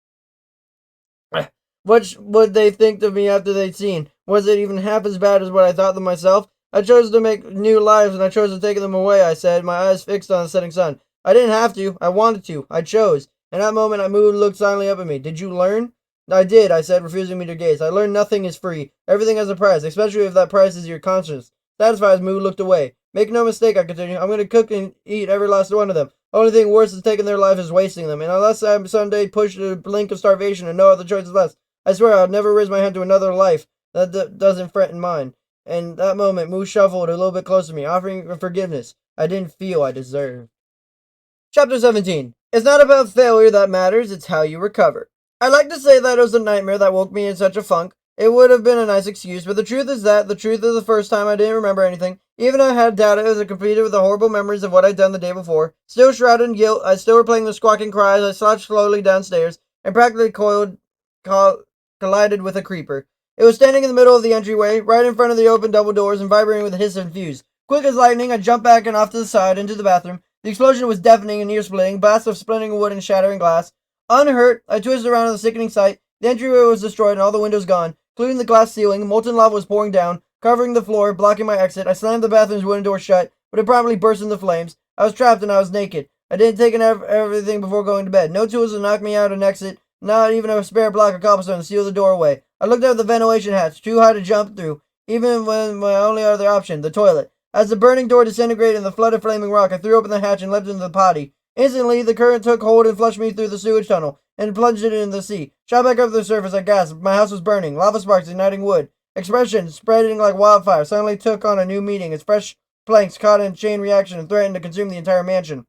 What would they think of me after they'd seen? Was it even half as bad as what I thought of myself? I chose to make new lives, and I chose to take them away, I said, my eyes fixed on the setting sun. I didn't have to. I wanted to. I chose. In that moment, I moved and looked silently up at me. Did you learn? I did, I said, refusing me to gaze. I learned nothing is free. Everything has a price, especially if that price is your conscience. Satisfied, Moo looked away. Make no mistake, I continued. I'm going to cook and eat every last one of them. Only thing worse than taking their life is wasting them. And unless I'm someday pushed to the blink of starvation and no other choice is left, I swear I'll never raise my hand to another life that doesn't threaten mine. And that moment, Moo shuffled a little bit closer to me, offering forgiveness I didn't feel I deserved. Chapter 17. It's not about failure that matters, it's how you recover. I'd like to say that it was a nightmare that woke me in such a funk. It would have been a nice excuse, but the truth is that the truth is the first time I didn't remember anything. Even I had doubted it was completed with the horrible memories of what I'd done the day before. Still shrouded in guilt, I still replaying the squawking cries. I slouched slowly downstairs and practically collided with a creeper. It was standing in the middle of the entryway, right in front of the open double doors and vibrating with a hiss and fuse. Quick as lightning, I jumped back and off to the side into the bathroom. The explosion was deafening and ear-splitting, blasts of splintering wood and shattering glass. Unhurt, I twisted around in the sickening sight. The entryway was destroyed and all the windows gone, including the glass ceiling. Molten lava was pouring down, covering the floor, blocking my exit. I slammed the bathroom's wooden door shut, but it promptly burst into flames. I was trapped and I was naked. I didn't take everything before going to bed. No tools to knock me out and exit, not even a spare block of cobblestone to seal the doorway. I looked out the ventilation hatch, too high to jump through, even when my only other option, the toilet. As the burning door disintegrated in the flood of flaming rock, I threw open the hatch and leapt into the potty. Instantly, the current took hold and flushed me through the sewage tunnel and plunged it into the sea. Shot back up to the surface, I gasped. My house was burning, lava sparks igniting wood. Expression, spreading like wildfire, suddenly took on a new meaning. Its fresh planks caught in chain reaction and threatened to consume the entire mansion.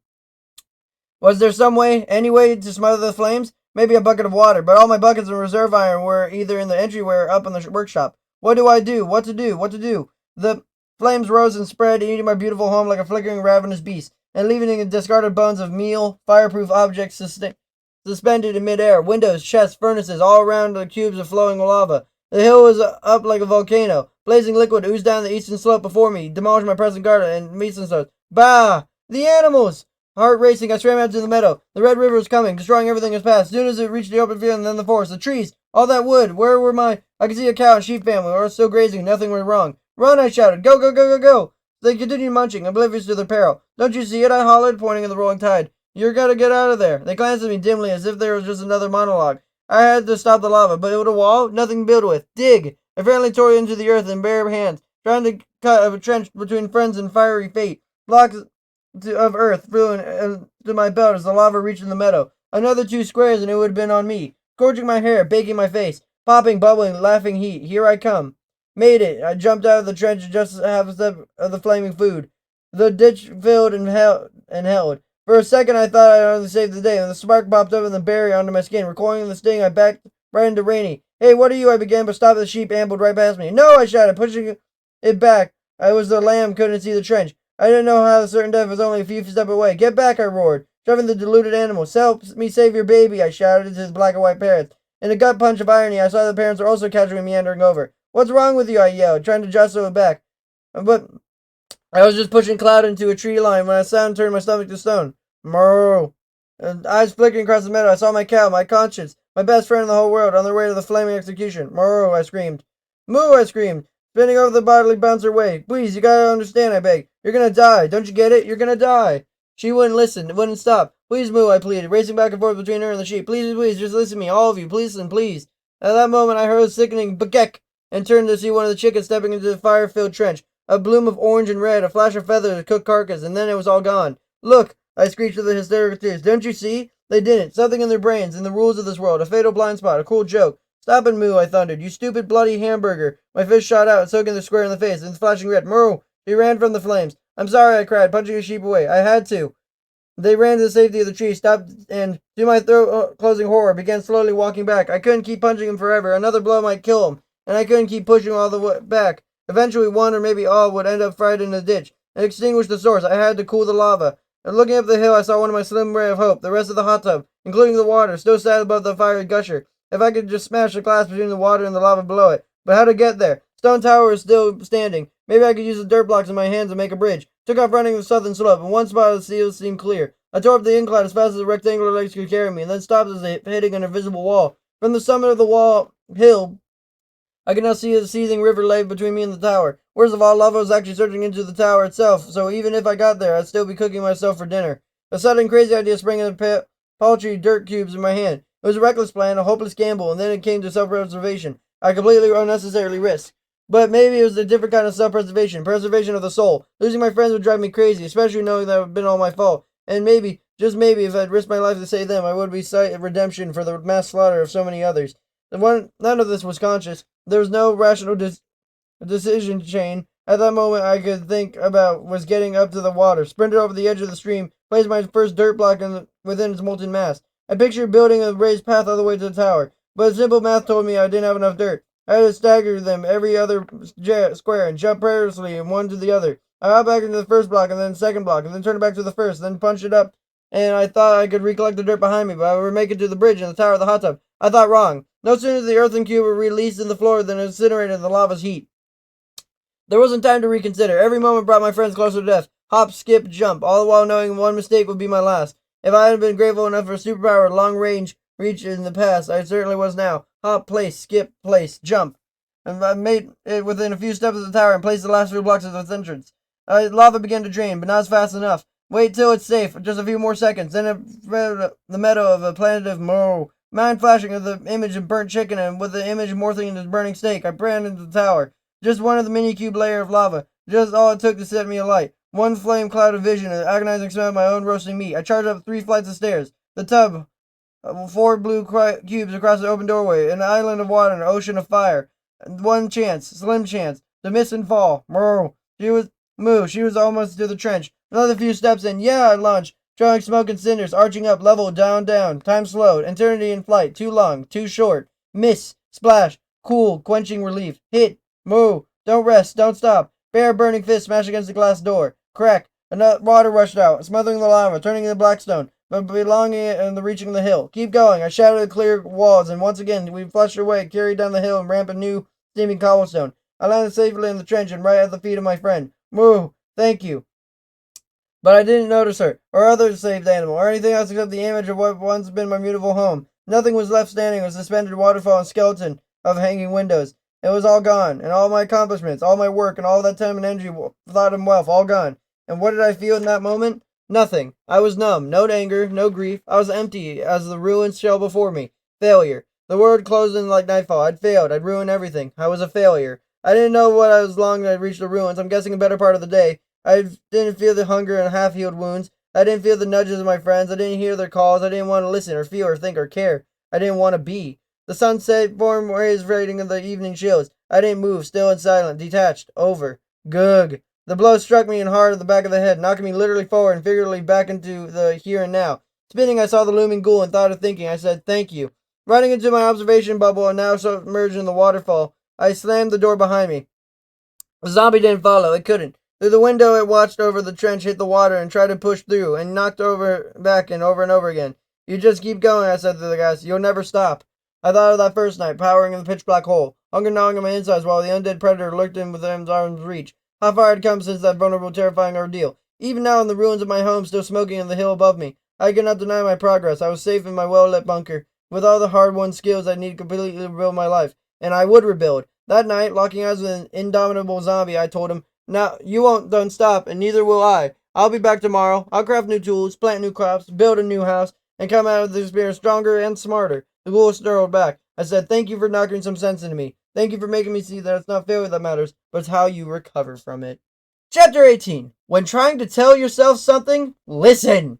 Was there some way, any way, to smother the flames? Maybe a bucket of water, but all my buckets and reserve iron were either in the entryway or up in the workshop. What do I do? What to do? What to do? The flames rose and spread, eating my beautiful home like a flickering ravenous beast, and leaving discarded bones of meal, fireproof objects suspended in midair, windows, chests, furnaces, all around the cubes of flowing lava. The hill was up like a volcano. Blazing liquid oozed down the eastern slope before me, demolished my present garden and meat and stones. Bah! The animals! Heart racing, I swam out to the meadow. The Red River was coming, destroying everything in its path. As soon as it reached the open field and then the forest, the trees, all that wood, where were my... I could see a cow and sheep family, or still grazing, nothing went wrong. Run, I shouted. Go, go, go, go, go! They continued munching, oblivious to their peril. Don't you see it? I hollered, pointing at the rolling tide. You're gotta get out of there. They glanced at me dimly, as if there was just another monologue. I had to stop the lava, but with a wall, nothing to build with. Dig! I apparently tore into the earth in bare hands, trying to cut a trench between friends and fiery fate. Blocks of earth flew into my belt as the lava reached in the meadow. Another 2 squares and it would have been on me. Scorching my hair, baking my face, popping, bubbling, laughing heat. Here I come. Made it. I jumped out of the trench just half a step of the flaming food. The ditch filled and held. For a second I thought I'd only saved the day, and the spark popped up in the berry onto my skin. Recoiling the sting, I backed right into Rainy. Hey, what are you? I began, but stopped. The sheep ambled right past me. No, I shouted, pushing it back. I was the lamb, couldn't see the trench. I didn't know how certain death was only a few steps away. Get back, I roared, shoving the deluded animal. Help me save your baby, I shouted to his black and white parents. In a gut punch of irony, I saw the parents were also casually meandering over. What's wrong with you? I yelled, trying to jostle it back. But I was just pushing Cloud into a tree line when a sound turned my stomach to stone. Moo! Eyes flickering across the meadow, I saw my cow, my conscience, my best friend in the whole world, on their way to the flaming execution. Moo! I screamed. Moo! I screamed, spinning over the bodily bouncer way. Please, you gotta understand, I begged. You're gonna die. Don't you get it? You're gonna die. She wouldn't listen, wouldn't stop. Please, Moo, I pleaded, racing back and forth between her and the sheep. Please, please, just listen to me, all of you. Please, listen, please. At that moment, I heard a sickening "bakek" and turned to see one of the chickens stepping into the fire-filled trench. A bloom of orange and red, a flash of feathers, a cooked carcass, and then it was all gone. Look, I screeched with a hysterical tears. Don't you see? They didn't. Something in their brains, in the rules of this world, a fatal blind spot, a cruel joke. Stop it, Moo, I thundered. You stupid, bloody hamburger. My fist shot out, soaking the square in the face, and flashing red. Moo! He ran from the flames. I'm sorry, I cried, punching a sheep away. I had to. They ran to the safety of the tree, stopped, and, to my throat-closing horror, began slowly walking back. I couldn't keep punching him forever. Another blow might kill him, and I couldn't keep pushing him all the way back. Eventually, one or maybe all would end up fried in the ditch and extinguish the source. I had to cool the lava. And looking up the hill, I saw one of my slim ray of hope, the rest of the hot tub, including the water, still sat above the fiery gusher. If I could just smash the glass between the water and the lava below it. But how to get there? Stone Tower is still standing, Maybe I could use the dirt blocks in my hands and make a bridge. Took off running the southern slope, and one spot of the seal seemed clear. I tore up the incline as fast as the rectangular legs could carry me, and then stopped as if hitting an invisible wall. From the summit of the hill, I could now see a seething river lay between me and the tower. Worst of all, lava was actually surging into the tower itself, so even if I got there, I'd still be cooking myself for dinner. A sudden crazy idea sprang in the paltry dirt cubes in my hand. It was a reckless plan, a hopeless gamble, and then it came to self-preservation. I completely unnecessarily risked. But maybe it was a different kind of self-preservation, preservation of the soul. Losing my friends would drive me crazy, especially knowing that it had been all my fault. And maybe, just maybe, if I'd risked my life to save them, I would be redemption for the mass slaughter of so many others. None of this was conscious. There was no rational decision chain. At that moment, I could think about was getting up to the water, sprinted over the edge of the stream, placed my first dirt block within its molten mass. I pictured building a raised path all the way to the tower, but simple math told me I didn't have enough dirt. I had to stagger them every other square and jump perilously from one to the other. I got back into the first block and then the second block, and then turned it back to the first, then punched it up, and I thought I could recollect the dirt behind me, but I would make it to the bridge and the tower of the hot tub. I thought wrong. No sooner did the earthen cube were released in the floor than it incinerated in the lava's heat. There wasn't time to reconsider. Every moment brought my friends closer to death. Hop, skip, jump, all the while knowing one mistake would be my last. If I had been grateful enough for superpower long-range reach in the past, I certainly was now. Hop, place, skip, place, jump. And I made it within a few steps of the tower and placed the last few blocks of its entrance. Lava began to drain, but not fast enough. Wait till it's safe, just a few more seconds. Then the meadow of a plaintive moo. Mind flashing of the image of burnt chicken, and with the image morphing into burning steak, I ran into the tower. Just one of the mini-cube layer of lava. Just all it took to set me alight. One flame cloud of vision, an agonizing smell of my own roasting meat. I charged up 3 flights of stairs. The tub, 4 blue cubes across the open doorway, an island of water, an ocean of fire. One chance, slim chance, to miss and fall. She was almost to the trench. Another few steps in. Yeah, I launched. Throwing smoke and cinders, arching up, level, down, down. Time slowed. Eternity in flight. Too long, too short. Miss, splash, cool, quenching relief. Hit, moo, don't rest, don't stop. Bare burning fist smash against the glass door. Crack. Enough water rushed out, smothering the lava, turning into blackstone, but belonging in the reaching the hill. Keep going. I shouted at the clear walls, and once again we flushed our way, carried down the hill and ramp a new steaming cobblestone. I landed safely in the trench and right at the feet of my friend. Moo, thank you. But I didn't notice her, or other saved animal, or anything else except the image of what once been my beautiful home. Nothing was left standing, a suspended waterfall and skeleton of hanging windows. It was all gone, and all my accomplishments, all my work, and all that time and energy, thought and wealth, all gone. And what did I feel in that moment? Nothing. I was numb. No anger, no grief. I was empty as the ruined shell before me. Failure. The world closed in like nightfall. I'd failed. I'd ruined everything. I was a failure. I didn't know what I was long I'd reached the ruins. I'm guessing a better part of the day. I didn't feel the hunger and half-healed wounds. I didn't feel the nudges of my friends. I didn't hear their calls. I didn't want to listen or feel or think or care. I didn't want to be. The sunset formed rays rating of the evening chills. I didn't move, still and silent, detached, over. Gug. The blow struck me hard at the back of the head, knocking me literally forward and figuratively back into the here and now. Spinning, I saw the looming ghoul and thought of thinking. I said, thank you. Running into my observation bubble and now submerged in the waterfall, I slammed the door behind me. The zombie didn't follow. It couldn't. Through the window it watched over the trench, hit the water, and tried to push through, and knocked back and over again. You just keep going, I said to the guys. You'll never stop. I thought of that first night, powering in the pitch-black hole, hunger gnawing at my insides while the undead predator lurked in within arm's reach. How far I'd come since that vulnerable, terrifying ordeal. Even now in the ruins of my home, still smoking on the hill above me, I could not deny my progress. I was safe in my well-lit bunker, with all the hard-won skills I needed to completely rebuild my life. And I would rebuild. That night, locking eyes with an indomitable zombie, I told him, now, you don't stop, and neither will I. I'll be back tomorrow. I'll craft new tools, plant new crops, build a new house, and come out of this experience stronger and smarter. The ghoul snarled back. I said, thank you for knocking some sense into me. Thank you for making me see that it's not failure that matters, but it's how you recover from it. Chapter 18. When trying to tell yourself something, listen.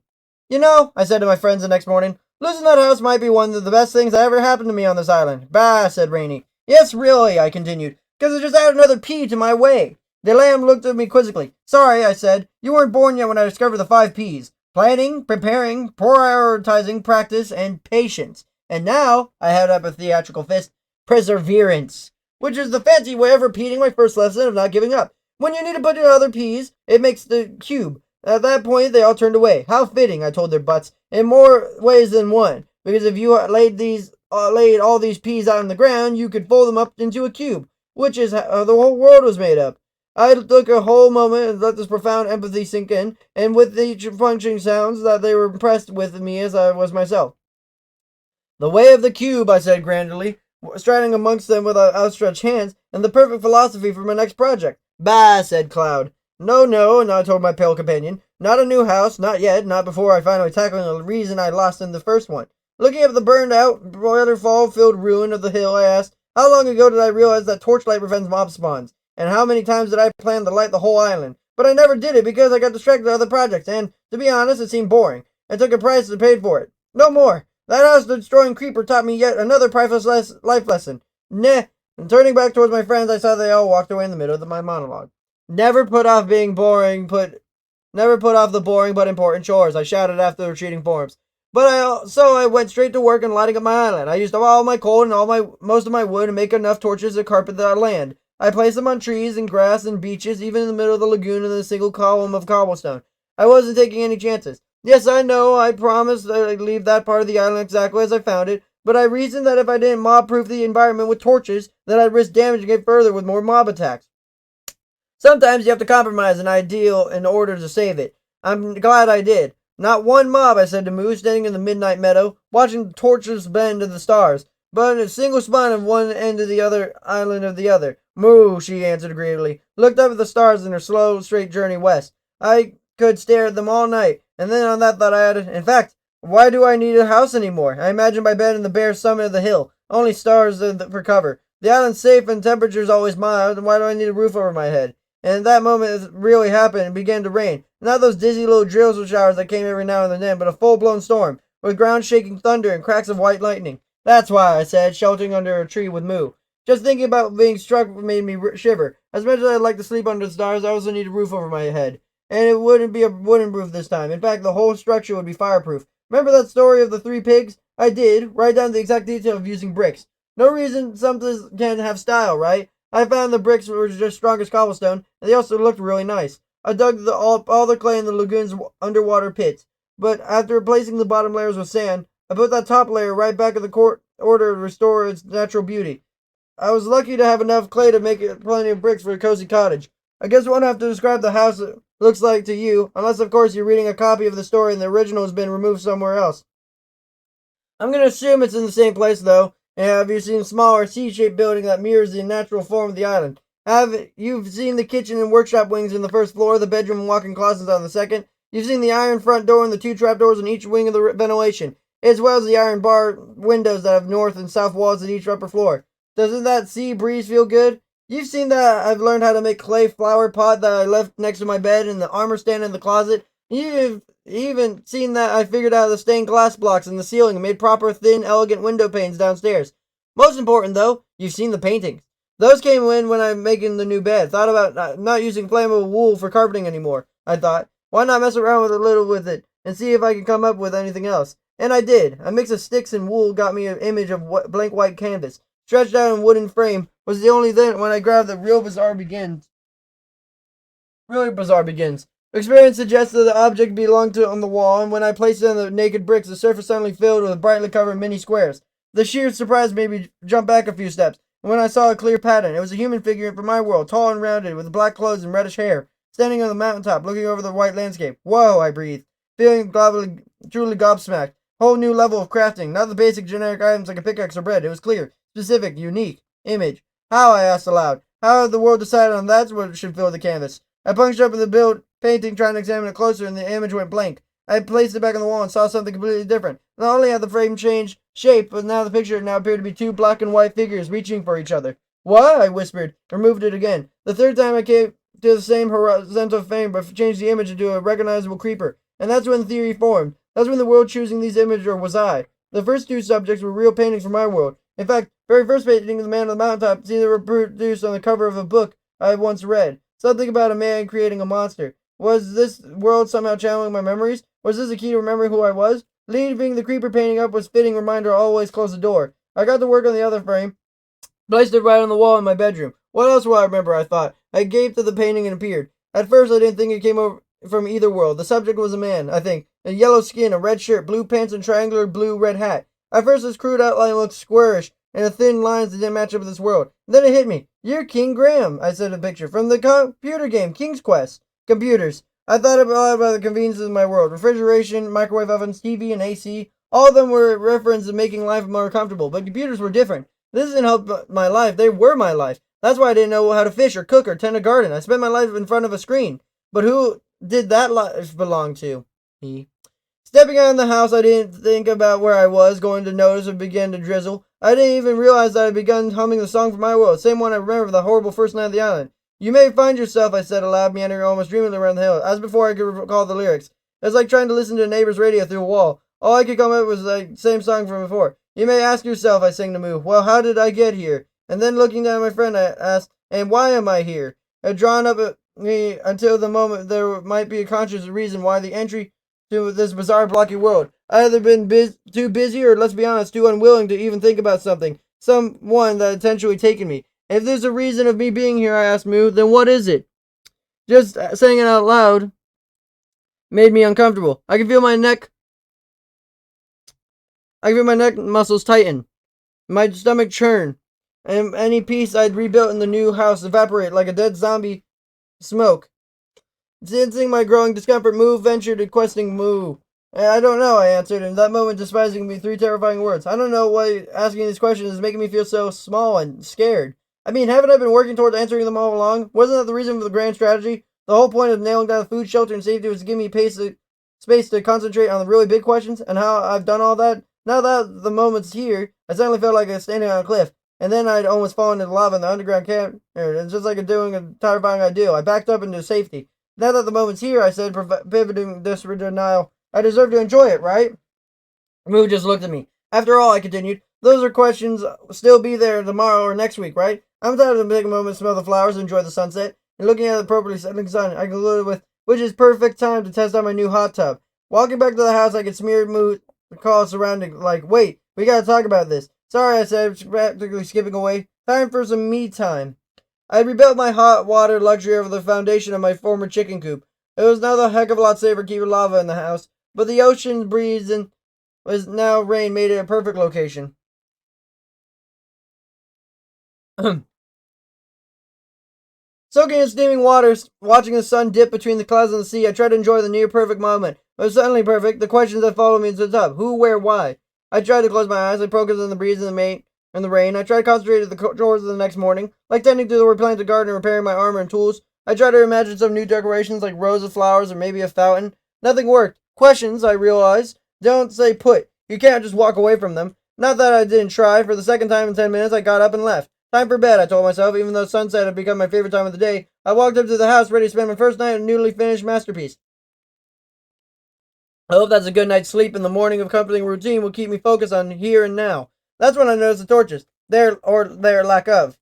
You know, I said to my friends the next morning, losing that house might be one of the best things that ever happened to me on this island. Bah, said Rainey. Yes, really, I continued, because it just added another P to my way. The lamb looked at me quizzically. Sorry, I said. You weren't born yet when I discovered the 5 Ps. Planning, preparing, prioritizing, practice, and patience. And now, I held up a theatrical fist, perseverance, which is the fancy way of repeating my first lesson of not giving up. When you need to put in other Ps, it makes the cube. At that point, they all turned away. How fitting, I told their butts, in more ways than one. Because if you laid all these Ps out on the ground, you could fold them up into a cube, which is how the whole world was made up. I took a whole moment and let this profound empathy sink in, and with each punching sounds that they were impressed with me as I was myself. The way of the cube, I said grandly, striding amongst them with outstretched hands, and the perfect philosophy for my next project. Bah, said Cloud. No, no, and I told my pale companion. Not a new house, not yet, not before I finally tackle the reason I lost in the first one. Looking at the burned out, waterfall-filled ruin of the hill, I asked, how long ago did I realize that torchlight prevents mob spawns? And how many times did I plan to light the whole island? But I never did it because I got distracted with other projects, and, to be honest, it seemed boring. I took a price and paid for it. No more. That house-destroying creeper taught me yet another priceless life lesson. Nah. And turning back towards my friends, I saw they all walked away in the middle of my monologue. Never put off the boring but important chores, I shouted after the retreating forms. So I went straight to work and lighting up my island. I used up all my coal and most of my wood to make enough torches to carpet the land. I placed them on trees and grass and beaches, even in the middle of the lagoon in a single column of cobblestone. I wasn't taking any chances. Yes, I know, I promised that I'd leave that part of the island exactly as I found it, but I reasoned that if I didn't mob-proof the environment with torches, then I'd risk damaging it further with more mob attacks. Sometimes you have to compromise an ideal in order to save it. I'm glad I did. Not one mob, I said to Moo, standing in the midnight meadow, watching the torches bend to the stars, but a single spawn of one end of the other island of the other. Moo, she answered agreeably, looked up at the stars in her slow, straight journey west. I could stare at them all night, and then on that thought I added, in fact, why do I need a house anymore? I imagine my bed in the bare summit of the hill, only stars for cover. The island's safe and temperature's always mild, and why do I need a roof over my head? And at that moment it really happened and began to rain. Not those dizzy little drizzle showers that came every now and then, but a full-blown storm, with ground-shaking thunder and cracks of white lightning. That's why, I said, sheltering under a tree with Moo. Just thinking about being struck made me shiver. As much as I'd like to sleep under the stars, I also need a roof over my head. And it wouldn't be a wooden roof this time. In fact, the whole structure would be fireproof. Remember that story of the 3 pigs? I did, right down to the exact detail of using bricks. No reason something can have style, right? I found the bricks were just strong as cobblestone, and they also looked really nice. I dug all the clay in the lagoon's underwater pits, but after replacing the bottom layers with sand, I put that top layer right back in the order to restore its natural beauty. I was lucky to have enough clay to make plenty of bricks for a cozy cottage. I guess I won't have to describe the house it looks like to you, unless of course you're reading a copy of the story and the original has been removed somewhere else. I'm going to assume it's in the same place though. Have you seen a smaller C-shaped building that mirrors the natural form of the island? You've seen the kitchen and workshop wings in the first floor, the bedroom and walk-in closets on the second? You've seen the iron front door and the 2 trapdoors in each wing of the ventilation, as well as the iron bar windows that have north and south walls at each upper floor. Doesn't that sea breeze feel good? You've seen that I've learned how to make clay flower pot that I left next to my bed and the armor stand in the closet. You've even seen that I figured out the stained glass blocks in the ceiling and made proper thin, elegant window panes downstairs. Most important, though, you've seen the paintings. Those came in when I'm making the new bed. Thought about not using flammable wool for carpeting anymore. I thought, why not mess around with a little with it and see if I can come up with anything else? And I did. A mix of sticks and wool got me an image of blank white canvas. Stretched out in wooden frame was the only then when I grabbed the really bizarre begins. Experience suggests that the object belonged to on the wall, and when I placed it on the naked bricks, the surface suddenly filled with brightly covered mini squares. The sheer surprise made me jump back a few steps, and when I saw a clear pattern, it was a human figure from my world, tall and rounded, with black clothes and reddish hair, standing on the mountaintop, looking over the white landscape. Whoa, I breathed, feeling truly gobsmacked. Whole new level of crafting, not the basic generic items like a pickaxe or bread. It was clear, specific, unique. Image. How, I asked aloud. How had the world decided on that's what should fill the canvas? I punched up in the painting trying to examine it closer, and the image went blank. I placed it back on the wall and saw something completely different. Not only had the frame changed shape, but now the picture appeared to be 2 black and white figures reaching for each other. What? I whispered, and removed it again. The third time I came to the same horizontal frame, but changed the image into a recognizable creeper. And that's when the theory formed. That's when the world choosing these images was I. The first 2 subjects were real paintings from my world. In fact, very first painting of the man on the mountaintop seemed to reproduced on the cover of a book I had once read. Something about a man creating a monster. Was this world somehow channeling my memories? Was this a key to remembering who I was? Leaving the creeper painting up was a fitting reminder to always close the door. I got to work on the other frame, placed it right on the wall in my bedroom. What else will I remember, I thought. I gaped at the painting and appeared. At first I didn't think it came over from either world. The subject was a man, I think. A yellow skin, a red shirt, blue pants, and triangular blue-red hat. At first his crude outline looked squarish, and the thin lines that didn't match up with this world. And then it hit me. You're King Graham, I said in a picture, from the computer game, King's Quest. Computers. I thought about the conveniences of my world. Refrigeration, microwave ovens, TV, and AC. All of them were references to making life more comfortable, but computers were different. This didn't help my life. They were my life. That's why I didn't know how to fish or cook or tend a garden. I spent my life in front of a screen. But who did that life belong to? He. Stepping out of the house, I didn't think about where I was going to notice it began to drizzle. I didn't even realize that I had begun humming the song from my world, same one I remember from the horrible first night of the island. You may find yourself, I said aloud, meandering almost dreamily around the hill. As before, I could recall the lyrics. It was like trying to listen to a neighbor's radio through a wall. All I could come up with was the same song from before. You may ask yourself, I sang to Moo, well, how did I get here? And then looking down at my friend, I asked, and why am I here? It had drawn up at me until the moment there might be a conscious reason why the entry to this bizarre blocky world. I had either been too busy or, let's be honest, too unwilling to even think about someone that had intentionally taken me. If there's a reason of me being here, I asked Moo, then what is it? Just saying it out loud made me uncomfortable. I could feel my neck muscles tighten, my stomach churn, and any peace I'd rebuilt in the new house evaporate like a dead zombie smoke. Sensing my growing discomfort, Moo ventured a questioning Moo. I don't know, I answered, in that moment despising me 3 terrifying words. I don't know why asking these questions is making me feel so small and scared. I mean, haven't I been working towards answering them all along? Wasn't that the reason for the grand strategy? The whole point of nailing down food, shelter, and safety was to give me space to concentrate on the really big questions, and how I've done all that. Now that the moment's here, I suddenly felt like I was standing on a cliff, and then I'd almost fallen into lava in the underground camp. It's just like doing a terrifying ideal. I backed up into safety. Now that the moment's here, I said, pivoting this denial, I deserve to enjoy it, right? Moo just looked at me. After all, I continued, those are questions still be there tomorrow or next week, right? I'm tired of taking a moment to smell the flowers and enjoy the sunset. And looking at the appropriately setting sun, I concluded with, which is perfect time to test out my new hot tub. Walking back to the house, I could smear Moo the call surrounding, like, wait, we gotta talk about this. Sorry, I said, practically skipping away. Time for some me time. I had rebuilt my hot water luxury over the foundation of my former chicken coop. It was now a heck of a lot safer keeping lava in the house, but the ocean breeze and was now rain made it a perfect location. Soaking in steaming waters, watching the sun dip between the clouds and the sea, I tried to enjoy the near-perfect moment. It was suddenly perfect. The questions that followed me into the tub. Who, where, why? I tried to close my eyes. I focused on the breeze and the rain. I tried to concentrate on the chores of the next morning, like tending to the replanted garden and repairing my armor and tools. I tried to imagine some new decorations like rows of flowers or maybe a fountain. Nothing worked. Questions, I realized, don't stay put. You can't just walk away from them. Not that I didn't try. For the second time in 10 minutes, I got up and left. Time for bed, I told myself, even though sunset had become my favorite time of the day. I walked up to the house ready to spend my first night in a newly finished masterpiece. I hope that's a good night's sleep in the morning of comforting routine will keep me focused on here and now. That's when I noticed the torches. Their lack of.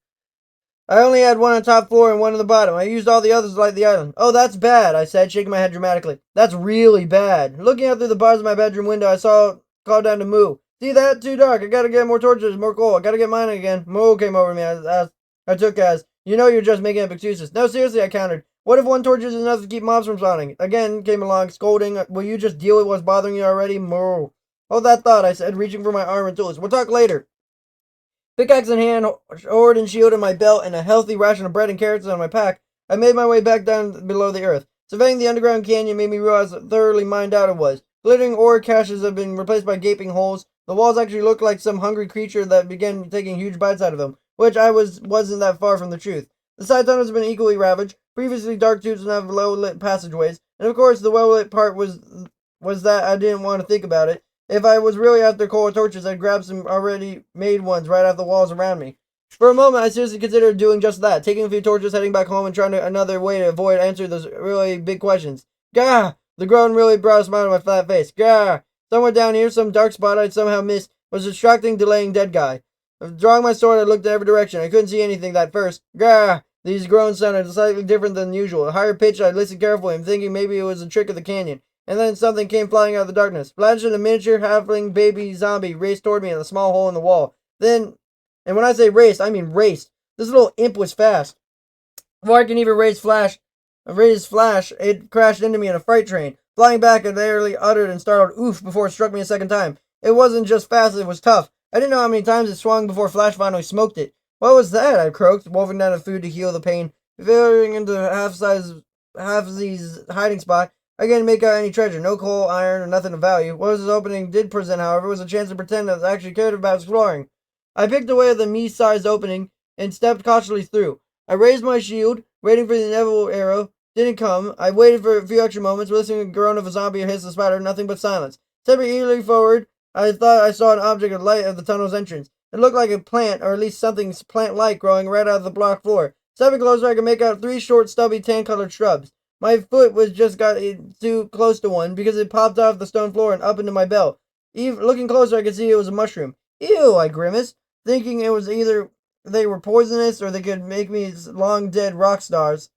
I only had one on the top floor and one on the bottom. I used all the others to light the island. Oh, that's bad, I said, shaking my head dramatically. That's really bad. Looking out through the bars of my bedroom window, I called down to Moo. See that? Too dark. I gotta get more torches, more coal. I gotta get mine again. Moo came over to me. I took as, you know you're just making up excuses. No, seriously, I countered. What if one torch is enough to keep mobs from spawning? Again came along, scolding. Will you just deal with what's bothering you already? Moo. Hold that thought, I said, reaching for my armor and tools. We'll talk later. Pickaxe in hand, sword and shield in my belt, and a healthy ration of bread and carrots on my pack, I made my way back down below the earth. Surveying the underground canyon made me realize how thoroughly mined out it was. Glittering ore caches have been replaced by gaping holes. The walls actually looked like some hungry creature that began taking huge bites out of them, which wasn't that far from the truth. The side tunnels have been equally ravaged. Previously dark tubes now have low-lit passageways, and of course the well-lit part was that I didn't want to think about it. If I was really after coal or torches, I'd grab some already made ones right off the walls around me. For a moment, I seriously considered doing just that, taking a few torches, heading back home, and trying another way to avoid answering those really big questions. Gah! The groan really brought a smile to my flat face. Gah! Somewhere down here, some dark spot I'd somehow missed was a distracting, delaying dead guy. Drawing my sword, I looked in every direction. I couldn't see anything that first. Gah! These groans sounded slightly different than usual. A higher pitch, I listened carefully, and thinking maybe it was a trick of the canyon. And then something came flying out of the darkness. Blanchard, a miniature halfling baby zombie, raced toward me in a small hole in the wall. And when I say raced, I mean raced. This little imp was fast. Before I can even raise flash, it crashed into me in a freight train. Flying back, it barely uttered and startled oof before it struck me a second time. It wasn't just fast, it was tough. I didn't know how many times it swung before Flash finally smoked it. What was that? I croaked, wolfing down the food to heal the pain. Veering into Half-Z's hiding spot, I couldn't make out any treasure, no coal, iron, or nothing of value. What this opening did present, however, was a chance to pretend that I actually cared about exploring. I picked away at the me-sized opening and stepped cautiously through. I raised my shield, waiting for the inevitable arrow. Didn't come. I waited for a few extra moments, listening to the groan of a zombie or hiss of a spider, nothing but silence. Stepping eagerly forward, I thought I saw an object of light at the tunnel's entrance. It looked like a plant, or at least something plant-like, growing right out of the block floor. Stepping closer, I could make out 3 short, stubby, tan-colored shrubs. My foot was just got too close to one because it popped off the stone floor and up into my belt. Even looking closer, I could see it was a mushroom. Ew! I grimaced, thinking it was either they were poisonous or they could make me long dead rock stars.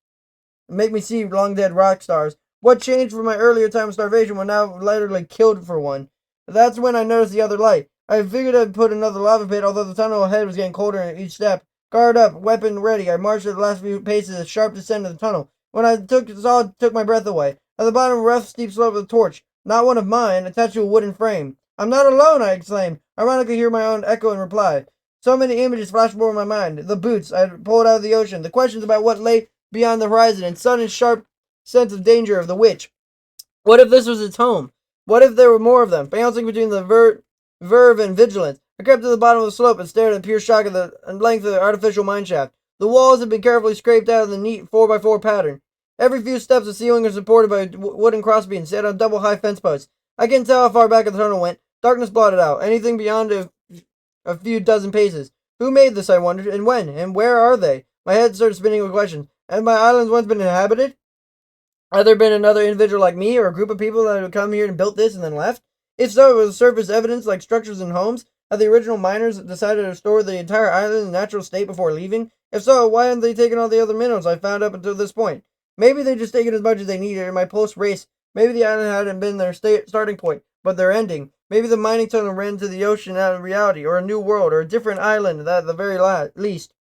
Make me see long dead rock stars. What changed from my earlier time of starvation when now literally killed for one? That's when I noticed the other light. I figured I'd put another lava pit, although the tunnel ahead was getting colder in each step. Guard up, weapon ready. I marched the last few paces, a sharp descent of the tunnel. When I took my breath away. At the bottom of a rough, steep slope with a torch. Not one of mine, attached to a wooden frame. I'm not alone, I exclaimed. Ironically, hear my own echo in reply. So many images flashed before my mind. The boots I had pulled out of the ocean. The questions about what lay beyond the horizon, and sudden sharp sense of danger of the witch. What if this was its home? What if there were more of them, bouncing between the verve and vigilance? I crept to the bottom of the slope and stared at the pure shock of the length of the artificial mineshaft. The walls had been carefully scraped out of the neat 4x4 pattern. Every few steps the ceiling was supported by wooden crossbeams set on double high fence posts. I couldn't tell how far back the tunnel went. Darkness blotted out anything beyond a few dozen paces. Who made this, I wondered, and when, and where are they? My head started spinning with questions. Had my islands once been inhabited? Had there been another individual like me, or a group of people that had come here and built this and then left? If so, it was surface evidence like structures and homes. Had the original miners decided to restore the entire island in natural state before leaving? If so, why hadn't they taken all the other minerals I found up until this point? Maybe they just taken as much as they needed in my post-race. Maybe the island hadn't been their starting point, but their ending. Maybe the mining tunnel ran to the ocean out of reality, or a new world, or a different island at the very least.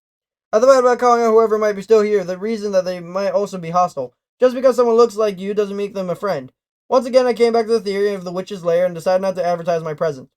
I thought about calling out whoever might be still here, the reason that they might also be hostile. Just because someone looks like you doesn't make them a friend. Once again, I came back to the theory of the witch's lair and decided not to advertise my presence.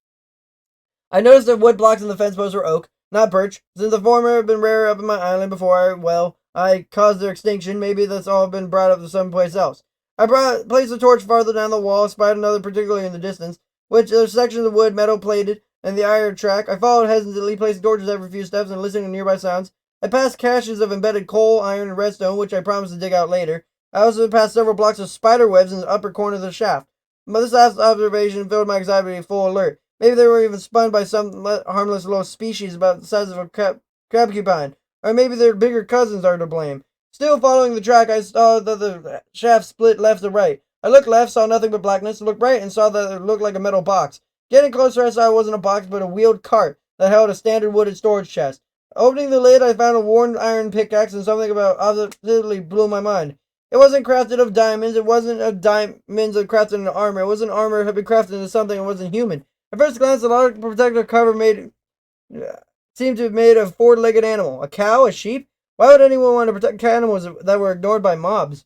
I noticed that wood blocks in the fence posts were oak, not birch. Since the former had been rare up in my island before I caused their extinction, maybe that's all been brought up to someplace else. Placed the torch farther down the wall, spied another particularly in the distance, which there's sections of wood, metal plated, and the iron track. I followed hesitantly, placing torches every few steps and listening to nearby sounds. I passed caches of embedded coal, iron, and redstone, which I promised to dig out later. I also passed several blocks of spider webs in the upper corner of the shaft. But this last observation filled my anxiety with full alert. Maybe they were even spun by some harmless little species about the size of a crabcupine. Or maybe their bigger cousins are to blame. Still following the track, I saw that the shaft split left to right. I looked left, saw nothing but blackness, looked right, and saw that it looked like a metal box. Getting closer, I saw it wasn't a box, but a wheeled cart that held a standard wooden storage chest. Opening the lid, I found a worn iron pickaxe, and something about positively blew my mind. It wasn't crafted of diamonds. It wasn't of diamonds crafted into armor. It wasn't armor that had been crafted into something that wasn't human. At first glance, the large protective cover seemed to have made a four-legged animal. A cow? A sheep? Why would anyone want to protect animals that were ignored by mobs?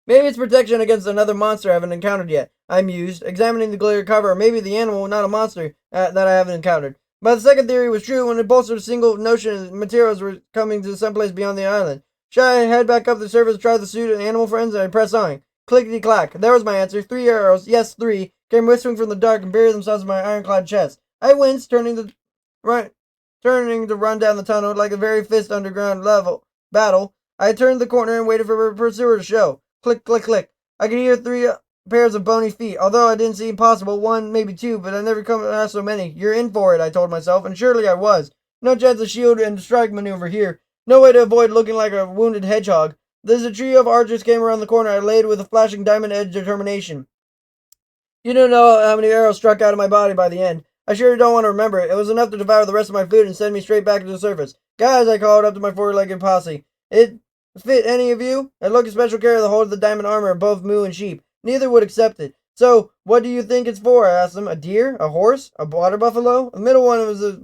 Maybe it's protection against another monster I haven't encountered yet, I mused, examining the clear cover, or maybe the animal, not a monster, that I haven't encountered. But the second theory was true when it bolstered a single notion that materials were coming to someplace beyond the island. Should I head back up the surface, try the suit and animal friends, and I press on? Clickety-clack. There was my answer. 3 arrows, yes, 3, came whistling from the dark and buried themselves in my ironclad chest. I winced, turning to run down the tunnel like a very fist underground level battle. I turned the corner and waited for a pursuer to show. Click, click, click. I could hear 3 pairs of bony feet, although I didn't seem possible, 1, maybe 2, but I never come across so many. You're in for it, I told myself, and surely I was. No chance of shield and strike maneuver here. No way to avoid looking like a wounded hedgehog. As a trio of archers came around the corner, I laid with a flashing diamond-edged determination. You don't know how many arrows struck out of my body by the end. I sure don't want to remember it. It was enough to devour the rest of my food and send me straight back to the surface. Guys, I called up to my four-legged posse. It fit any of you? I looked at special care of the whole of the diamond armor of both Moo and Sheep. Neither would accept it. So, what do you think it's for? I asked them. A deer? A horse? A water buffalo? The middle one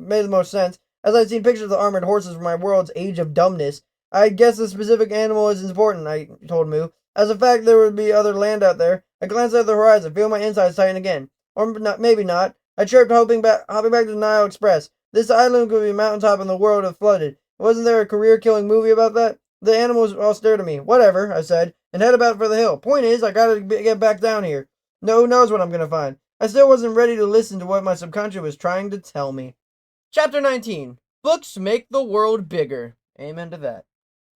made the most sense, as I'd seen pictures of the armored horses from my world's age of dumbness. I guess the specific animal is important, I told Moo. As a fact, there would be other land out there. I glanced at the horizon, feel my insides tighten again. Or not, maybe not. I chirped, hopping back to the Nile Express. This island could be a mountaintop in the world if flooded. Wasn't there a career-killing movie about that? The animals all stared at me. Whatever, I said, and headed about for the hill. Point is, I gotta get back down here. No, who knows what I'm gonna find. I still wasn't ready to listen to what my subconscious was trying to tell me. Chapter 19. Books make the world bigger. Amen to that.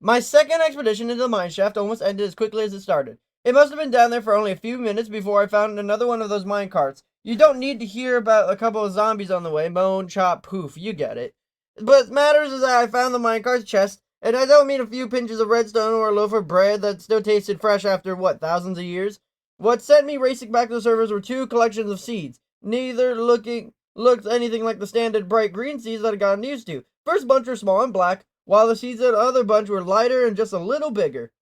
My second expedition into the mine shaft almost ended as quickly as it started. It must have been down there for only a few minutes before I found another one of those mine carts. You don't need to hear about a couple of zombies on the way. Moan, chop, poof. You get it. But matters is that I found the minecart's chest, and I don't mean a few pinches of redstone or a loaf of bread that still tasted fresh after, thousands of years? What sent me racing back to the surface were two collections of seeds, neither looked anything like the standard bright green seeds that I'd gotten used to. First bunch were small and black, while the seeds of the other bunch were lighter and just a little bigger.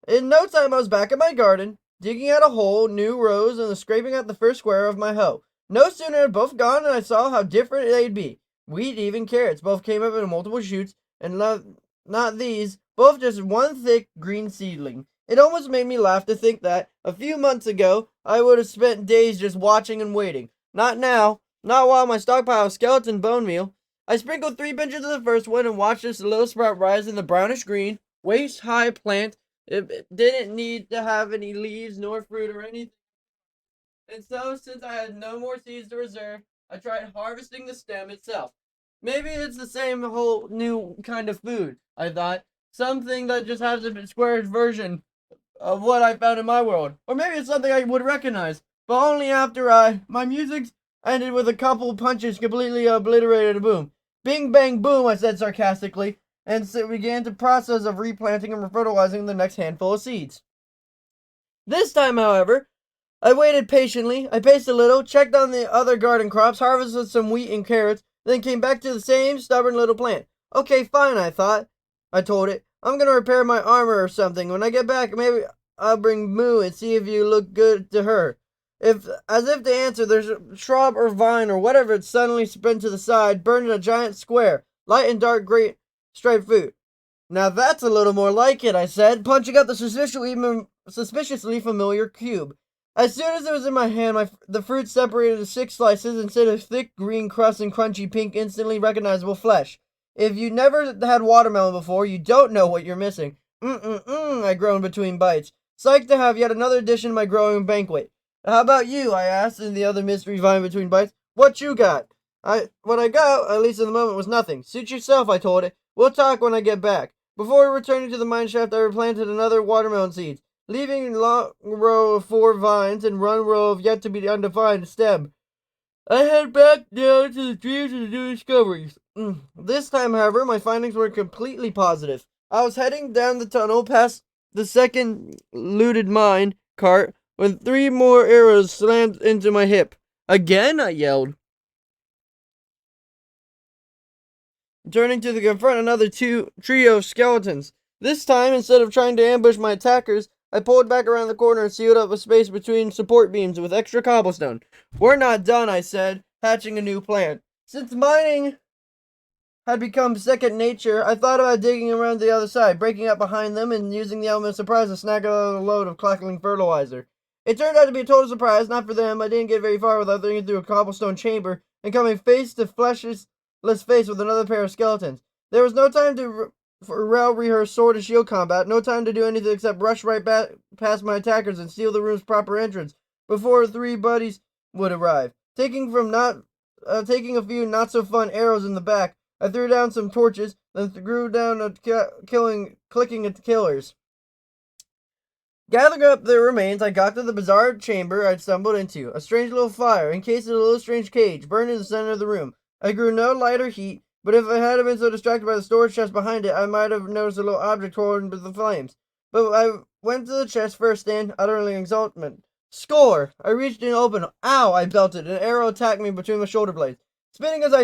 In no time, I was back in my garden, digging out a hole, new rows, and scraping out the first square of my hoe. No sooner had both gone than I saw how different they'd be. Wheat, even carrots, both came up in multiple shoots, and not these, both just one thick green seedling. It almost made me laugh to think that, a few months ago, I would have spent days just watching and waiting. Not now, not while my stockpile of skeleton bone meal. I sprinkled 3 pinches of the first one and watched this little sprout rise in the brownish green, waist-high plant. It didn't need to have any leaves nor fruit or anything. And so, since I had no more seeds to reserve, I tried harvesting the stem itself. Maybe it's the same whole new kind of food, I thought. Something that just has a square version of what I found in my world. Or maybe it's something I would recognize, but only after my music ended with a couple punches completely obliterated a boom. Bing, bang, boom, I said sarcastically, and so began the process of replanting and fertilizing the next handful of seeds. This time, however, I waited patiently. I paced a little, checked on the other garden crops, harvested some wheat and carrots, then came back to the same stubborn little plant. Okay, fine, I thought. I told it. I'm gonna repair my armor or something. When I get back, maybe I'll bring Moo and see if you look good to her. As if to answer, there's a shrub or vine or whatever it suddenly spun to the side, burned in a giant square, light and dark gray striped fruit. Now that's a little more like it, I said, punching out the suspiciously familiar cube. As soon as it was in my hand, the fruit separated into 6 slices instead of thick green crust and crunchy pink, instantly recognizable flesh. If you never had watermelon before, you don't know what you're missing. I groaned between bites. Psyched to have yet another addition to my growing banquet. How about you? I asked in the other mystery vine between bites. What you got? What I got, at least in the moment, was nothing. Suit yourself, I told it. We'll talk when I get back. Before returning to the mine shaft, I replanted another watermelon seeds, leaving a long row of 4 vines and one row of yet to be undefined stem. I head back down to the trees to do discoveries. This time, however, my findings were completely positive. I was heading down the tunnel past the second looted mine cart when 3 more arrows slammed into my hip. Again, I yelled, turning to confront another trio of skeletons. This time, instead of trying to ambush my attackers, I pulled back around the corner and sealed up a space between support beams with extra cobblestone. We're not done, I said, hatching a new plan. Since mining had become second nature, I thought about digging around the other side, breaking up behind them, and using the element of surprise to snag a load of crackling fertilizer. It turned out to be a total surprise, not for them. I didn't get very far without thinking through a cobblestone chamber and coming face to fleshless face with another pair of skeletons. There was no time for well-rehearsed sword and shield combat, no time to do anything except rush right past my attackers and steal the room's proper entrance before 3 buddies would arrive. Taking a few not-so-fun arrows in the back, I threw down some torches, then threw down clicking at the killers. Gathering up their remains, I got to the bizarre chamber I'd stumbled into. A strange little fire, encased in a little strange cage, burned in the center of the room. I grew no light or heat, but if I hadn't been so distracted by the storage chest behind it, I might have noticed a little object torn with the flames. But I went to the chest first and, utterly exultant. Score! I reached in and opened. Ow! I belted. An arrow attacked me between my shoulder blades. Swinging as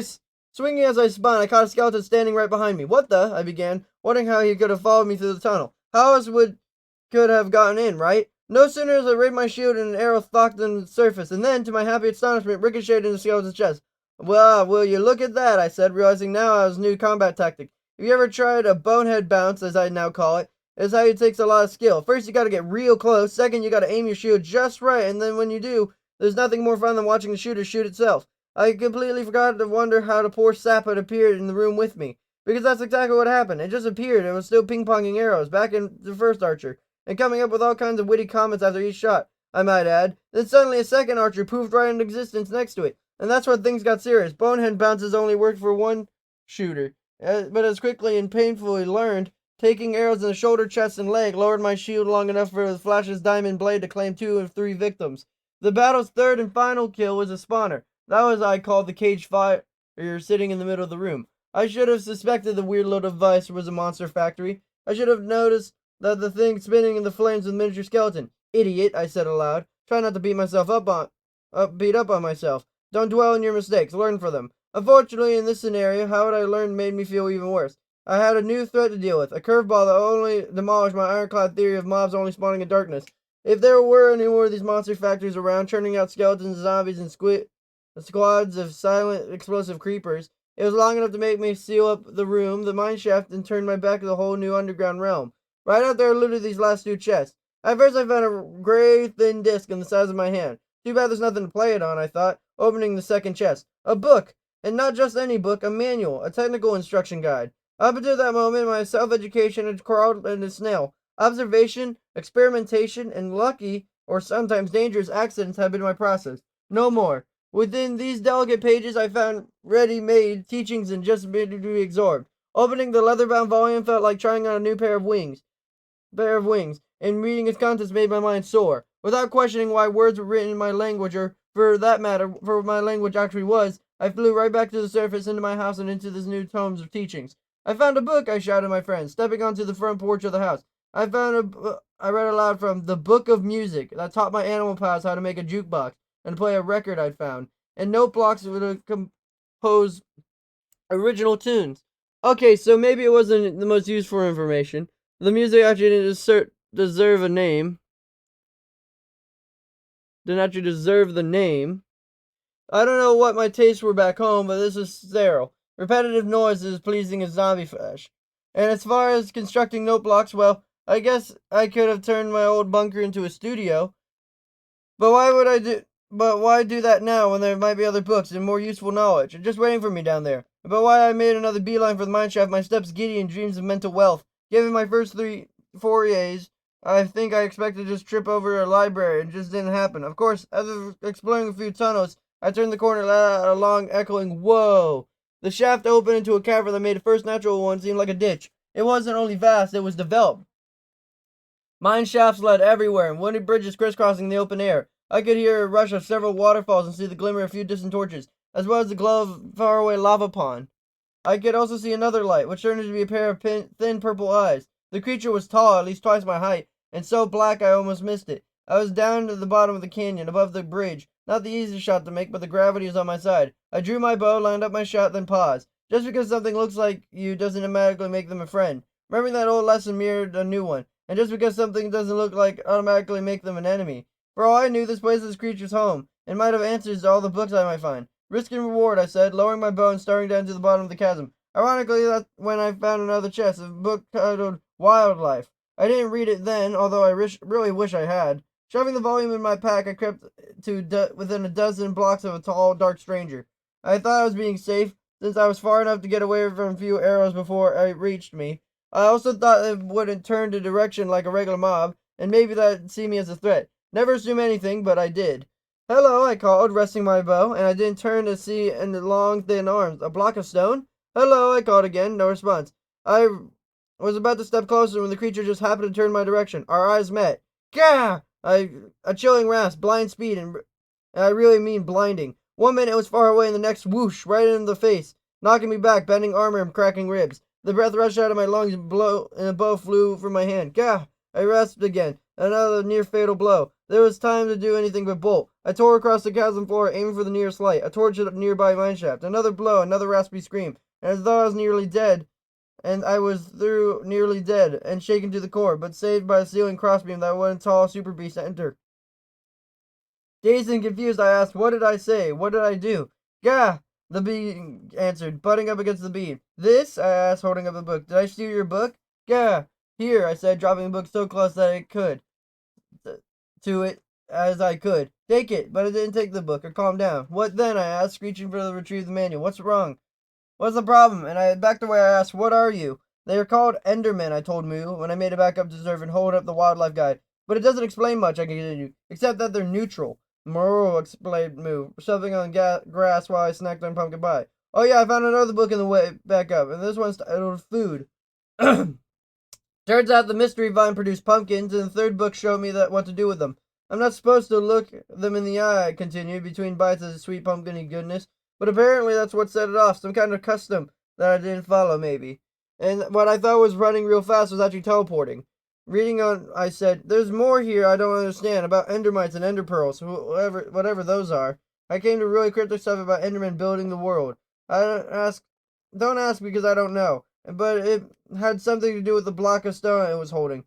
I spun, I caught a skeleton standing right behind me. What the? I began, wondering how he could have followed me through the tunnel. How else could have gotten in, right? No sooner as I raised my shield and an arrow thocked on the surface, and then, to my happy astonishment, ricocheted in the skeleton's chest. Well, will you look at that, I said, realizing now I was a new combat tactic. Have you ever tried a bonehead bounce, as I now call it? It's how it takes a lot of skill. First, you gotta get real close. Second, you gotta aim your shield just right, and then when you do, there's nothing more fun than watching the shooter shoot itself. I completely forgot to wonder how the poor sap had appeared in the room with me. Because that's exactly what happened. It just appeared and was still ping-ponging arrows back in the first archer, and coming up with all kinds of witty comments after each shot, I might add. Then suddenly a second archer poofed right into existence next to it. And that's where things got serious. Bonehead bounces only worked for one shooter. But as quickly and painfully learned, taking arrows in the shoulder, chest, and leg lowered my shield long enough for the Flash's diamond blade to claim 2 of 3 victims. The battle's third and final kill was a spawner. That was I called the cage fire sitting in the middle of the room. I should have suspected the weird little device was a monster factory. I should have noticed that the thing spinning in the flames was a miniature skeleton. Idiot, I said aloud. Try not to beat up on myself. Don't dwell on your mistakes. Learn from them. Unfortunately, in this scenario, how what I learned made me feel even worse. I had a new threat to deal with, a curveball that only demolished my ironclad theory of mobs only spawning in darkness. If there were any more of these monster factories around, churning out skeletons, zombies, and squads of silent, explosive creepers, it was long enough to make me seal up the room, the mineshaft, and turn my back to the whole new underground realm. Right after I looted these last 2 chests. At first I found a gray, thin disc in the size of my hand. Too bad there's nothing to play it on, I thought, opening the second chest. A book! And not just any book, a manual, a technical instruction guide. Up until that moment, my self-education had crawled in a snail. Observation, experimentation, and lucky, or sometimes dangerous accidents had been my process. No more. Within these delicate pages, I found ready-made teachings and just been to be absorbed. Opening the leather-bound volume felt like trying on a new pair of wings, and reading its contents made my mind soar. Without questioning why words were written in my language, or for that matter, for what my language actually was, I flew right back to the surface, into my house, and into this new tomes of teachings. I found a book, I shouted at my friends, stepping onto the front porch of the house. I read aloud from The Book of Music that taught my animal pals how to make a jukebox and play a record I'd found, and note blocks would compose original tunes. Okay, so maybe it wasn't the most useful information. The music actually didn't deserve a name. Didn't actually deserve the name. I don't know what my tastes were back home, but this is sterile. Repetitive noise is pleasing as zombie flesh. And as far as constructing note blocks, well, I guess I could have turned my old bunker into a studio. But why do that now when there might be other books and more useful knowledge just waiting for me down there? But why I made another beeline for the mineshaft, my steps giddy in dreams of mental wealth. Given my first 3 forays, I think I expected to just trip over a library. It just didn't happen. Of course, after exploring a few tunnels, I turned the corner and let out a long, echoing whoa. The shaft opened into a cavern that made the first natural one seem like a ditch. It wasn't only vast, it was developed. Mine shafts led everywhere, and wooden bridges crisscrossing the open air. I could hear a rush of several waterfalls and see the glimmer of a few distant torches, as well as the glow of a faraway lava pond. I could also see another light, which turned out to be a pair of thin purple eyes. The creature was tall, at least twice my height, and so black I almost missed it. I was down to the bottom of the canyon, above the bridge. Not the easiest shot to make, but the gravity was on my side. I drew my bow, lined up my shot, then paused. Just because something looks like you doesn't automatically make them a friend. Remembering that old lesson mirrored a new one. And just because something doesn't look like automatically make them an enemy. For all I knew, this place was this creature's home, and might have answers to all the books I might find. Risk and reward, I said, lowering my bow and staring down to the bottom of the chasm. Ironically, that's when I found another chest, a book titled Wildlife. I didn't read it then, although I really wish I had. Shoving the volume in my pack, I crept to within a dozen blocks of a tall, dark stranger. I thought I was being safe, since I was far enough to get away from a few arrows before it reached me. I also thought it wouldn't turn to direction like a regular mob, and maybe that'd see me as a threat. Never assume anything, but I did. Hello, I called, resting my bow, and I didn't turn to see in the long, thin arms. A block of stone? Hello, I called again. No response. I was about to step closer when the creature just happened to turn my direction. Our eyes met. Gah! A chilling rasp, blind speed, and I really mean blinding. 1 minute it was far away, and the next whoosh, right into the face, knocking me back, bending armor and cracking ribs. The breath rushed out of my lungs and a bow flew from my hand. Gah! I rasped again. Another near-fatal blow. There was time to do anything but bolt. I tore across the chasm floor, aiming for the nearest light. I torched a nearby mineshaft. Another blow, another raspy scream. And as though I was nearly dead, and I was through nearly dead, and shaken to the core, but saved by a ceiling crossbeam that one tall super beast entered. Dazed and confused, I asked, what did I say? What did I do? Gah! The bee answered, butting up against the beam. This? I asked, holding up the book. Did I steal your book? Gah! Here, I said, dropping the book so close that it could to it. as I could. Take it, but I didn't take the book. I calmed down. What then? I asked, reaching for the retrieve the manual. What's wrong? What's the problem? And I backed away. I asked, what are you? They are called Endermen, I told Moo, when I made it back up to Deserve and hold up the wildlife guide. But it doesn't explain much, I continued, except that they're neutral. Moo, explained Moo, shoving on grass while I snacked on pumpkin pie. Oh yeah, I found another book in the way back up, and this one's titled Food. Turns out the mystery vine produced pumpkins, and the third book showed me what to do with them. I'm not supposed to look them in the eye, I continued, between bites of sweet pumpkiny goodness, but apparently that's what set it off, some kind of custom that I didn't follow, maybe. And what I thought was running real fast was actually teleporting. Reading on, I said, there's more here I don't understand, about endermites and ender pearls, whatever those are. I came to really cryptic stuff about endermen building the world. Don't ask because I don't know. But it had something to do with the block of stone it was holding.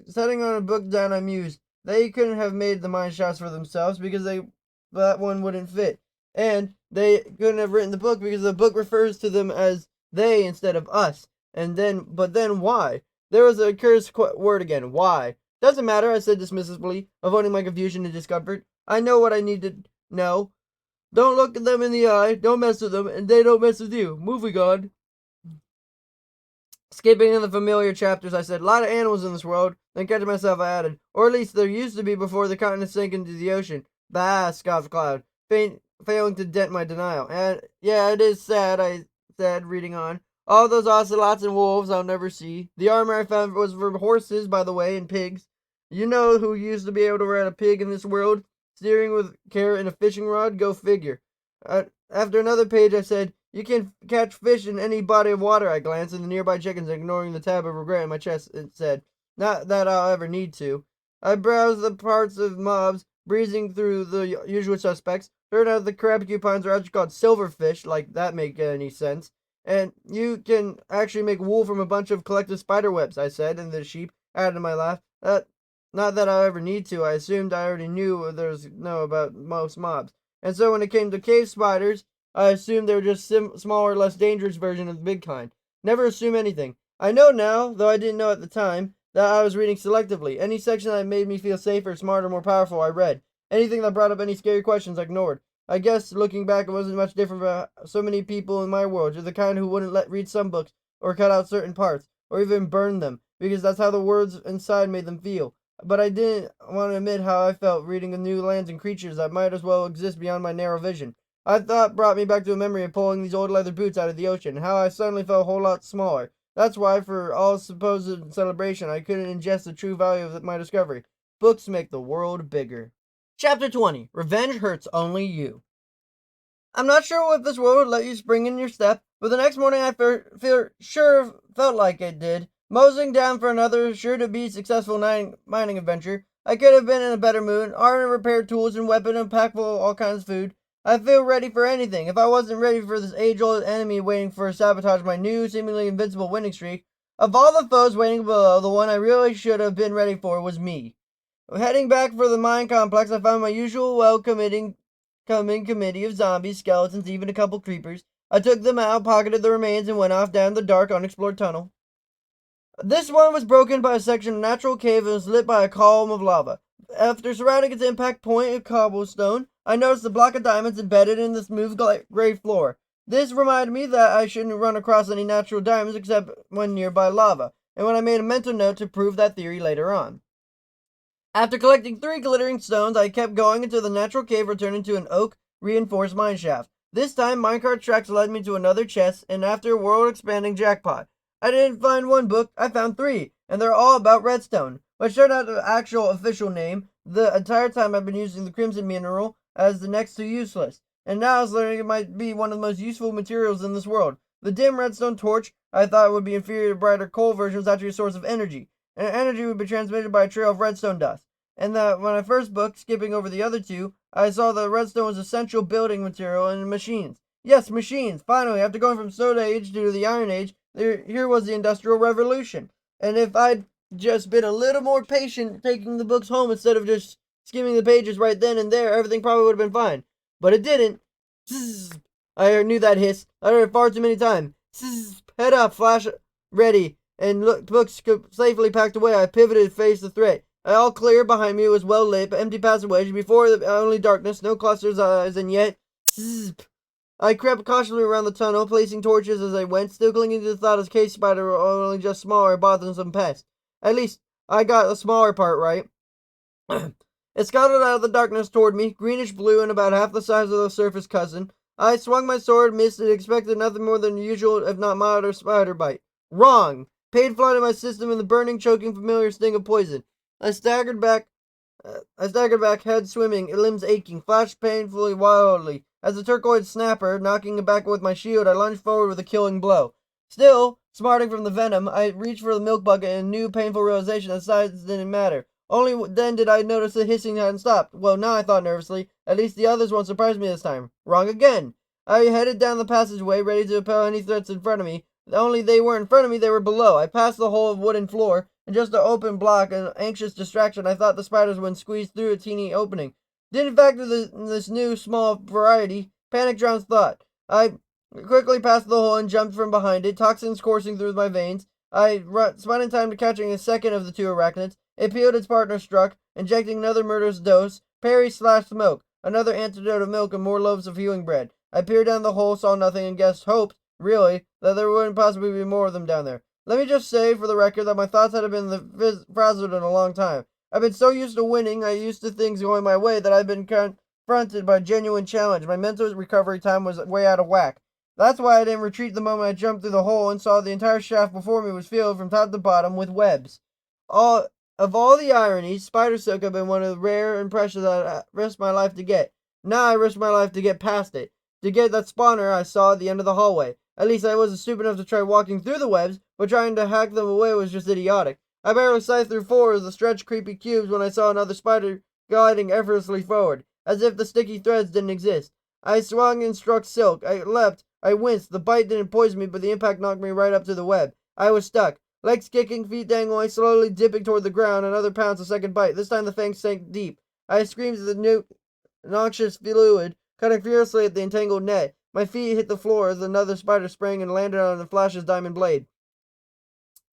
Setting on a book down, I mused. They couldn't have made the mine shafts for themselves because that one wouldn't fit. And they couldn't have written the book because the book refers to them as they instead of us. But then why? There was a cursed word again. Why? Doesn't matter, I said dismissively, avoiding my confusion and discomfort. I know what I need to know. Don't look them in the eye, don't mess with them, and they don't mess with you. Moving on. Skipping in the familiar chapters, I said, a lot of animals in this world. Then catching myself, I added, or at least there used to be before the continent sank into the ocean. Bah, scoffed Cloud, failing to dent my denial. And yeah, it is sad, I said, reading on. All those ocelots and wolves I'll never see. The armor I found was for horses, by the way, and pigs. You know who used to be able to ride a pig in this world? Steering with care in a fishing rod? Go figure. After another page, I said, you can catch fish in any body of water. I glanced at the nearby chickens, ignoring the tab of regret in my chest. It said, not that I'll ever need to. I browsed the parts of mobs, breezing through the usual suspects. Turned out the crab coupons are actually called silverfish, like that make any sense. And you can actually make wool from a bunch of collective spider webs, I said, and the sheep added to my laugh. Not that I'll ever need to. I assumed I already knew know about most mobs. And so when it came to cave spiders, I assumed they were just smaller, less dangerous version of the big kind. Never assume anything. I know now, though I didn't know at the time, that I was reading selectively. Any section that made me feel safer, smarter, more powerful, I read. Anything that brought up any scary questions, I ignored. I guess, looking back, it wasn't much different from so many people in my world. You're the kind who wouldn't read some books, or cut out certain parts, or even burn them, because that's how the words inside made them feel. But I didn't want to admit how I felt reading of new lands and creatures that might as well exist beyond my narrow vision. I thought brought me back to a memory of pulling these old leather boots out of the ocean, and how I suddenly felt a whole lot smaller. That's why, for all supposed celebration, I couldn't ingest the true value of my discovery. Books make the world bigger. Chapter 20. Revenge Hurts Only You. I'm not sure if this world would let you spring in your step, but the next morning I felt like it did. Moseying down for another sure-to-be successful mining adventure, I could have been in a better mood, armed and repaired tools and weapon and packed full of all kinds of food. I feel ready for anything. If I wasn't ready for this age-old enemy waiting for sabotage my new, seemingly invincible winning streak, of all the foes waiting below, the one I really should have been ready for was me. Heading back for the mine complex, I found my usual coming committee of zombies, skeletons, even a couple creepers. I took them out, pocketed the remains, and went off down the dark, unexplored tunnel. This one was broken by a section of natural cave and was lit by a column of lava. After surrounding its impact point of cobblestone, I noticed a block of diamonds embedded in the smooth gray floor. This reminded me that I shouldn't run across any natural diamonds except when nearby lava, and when I made a mental note to prove that theory later on. After collecting 3 glittering stones, I kept going until the natural cave returned into an oak reinforced mine shaft. This time, minecart tracks led me to another chest, and after a world-expanding jackpot. I didn't find one book, I found 3, and they're all about redstone, which turned out the actual official name. The entire time I've been using the crimson mineral as the next to useless, and now I was learning it might be one of the most useful materials in this world. The dim redstone torch I thought would be inferior to brighter coal version was actually a source of energy, and energy would be transmitted by a trail of redstone dust. And that when I first booked, skipping over the other 2, I saw that redstone was essential building material in machines. Yes, machines! Finally, after going from Stone Age to the Iron Age, here was the Industrial Revolution. And if I'd just been a little more patient taking the books home instead of just skimming the pages right then and there, everything probably would have been fine. But it didn't. Zzz. I knew that hiss. I heard it far too many times. Zzz. Head up, flash ready, and look, books safely packed away. I pivoted to face the threat. All clear behind me. It was well lit, but empty passageway. Before only darkness, no clusters of eyes, and yet. Zzz. I crept cautiously around the tunnel, placing torches as I went, still clinging to the thought of case spider were only just smaller, bothersome pest. At least I got the smaller part right. It scuttled out of the darkness toward me, greenish blue and about half the size of the surface cousin. I swung my sword, missed it, expected nothing more than usual, if not milder, spider bite. Wrong! Pain flooded my system in the burning, choking, familiar sting of poison. I staggered back, head swimming, limbs aching, flashed painfully, wildly. As the turquoise snapper, knocking it back with my shield, I lunged forward with a killing blow. Still, smarting from the venom, I reached for the milk bucket and a new painful realization that size didn't matter. Only then did I notice the hissing hadn't stopped. Well, now I thought nervously, at least the others won't surprise me this time. Wrong again. I headed down the passageway, ready to repel any threats in front of me. Only they weren't in front of me, they were below. I passed the hole of wooden floor, and just an open block, an anxious distraction. I thought the spiders would squeeze through a teeny opening. Didn't factor this new, small variety. Panic drowns thought. I quickly passed the hole and jumped from behind it, toxins coursing through my veins. I spun in time to catching a second of the two arachnids. It peeled its partner struck, injecting another murderous dose. Parry slashed smoke. Another antidote of milk and more loaves of healing bread. I peered down the hole, saw nothing, and guessed, hoped, really, that there wouldn't possibly be more of them down there. Let me just say, for the record, that my thoughts had been frazzled in a long time. I've been so used to winning, used to things going my way, that I've been confronted by a genuine challenge. My mental recovery time was way out of whack. That's why I didn't retreat the moment I jumped through the hole and saw the entire shaft before me was filled from top to bottom with webs. Of all the ironies, spider silk had been one of the rare impressions I risked my life to get. Now I risk my life to get past it. To get that spawner I saw at the end of the hallway. At least I wasn't stupid enough to try walking through the webs, but trying to hack them away was just idiotic. I barely scythed through 4 of the stretched creepy cubes when I saw another spider gliding effortlessly forward, as if the sticky threads didn't exist. I swung and struck silk. I leapt. I winced. The bite didn't poison me, but the impact knocked me right up to the web. I was stuck. Legs kicking, feet dangling, slowly dipping toward the ground. Another pounce, a second bite. This time the fangs sank deep. I screamed at the noxious fluid, cutting furiously at the entangled net. My feet hit the floor as another spider sprang and landed on the flash's diamond blade.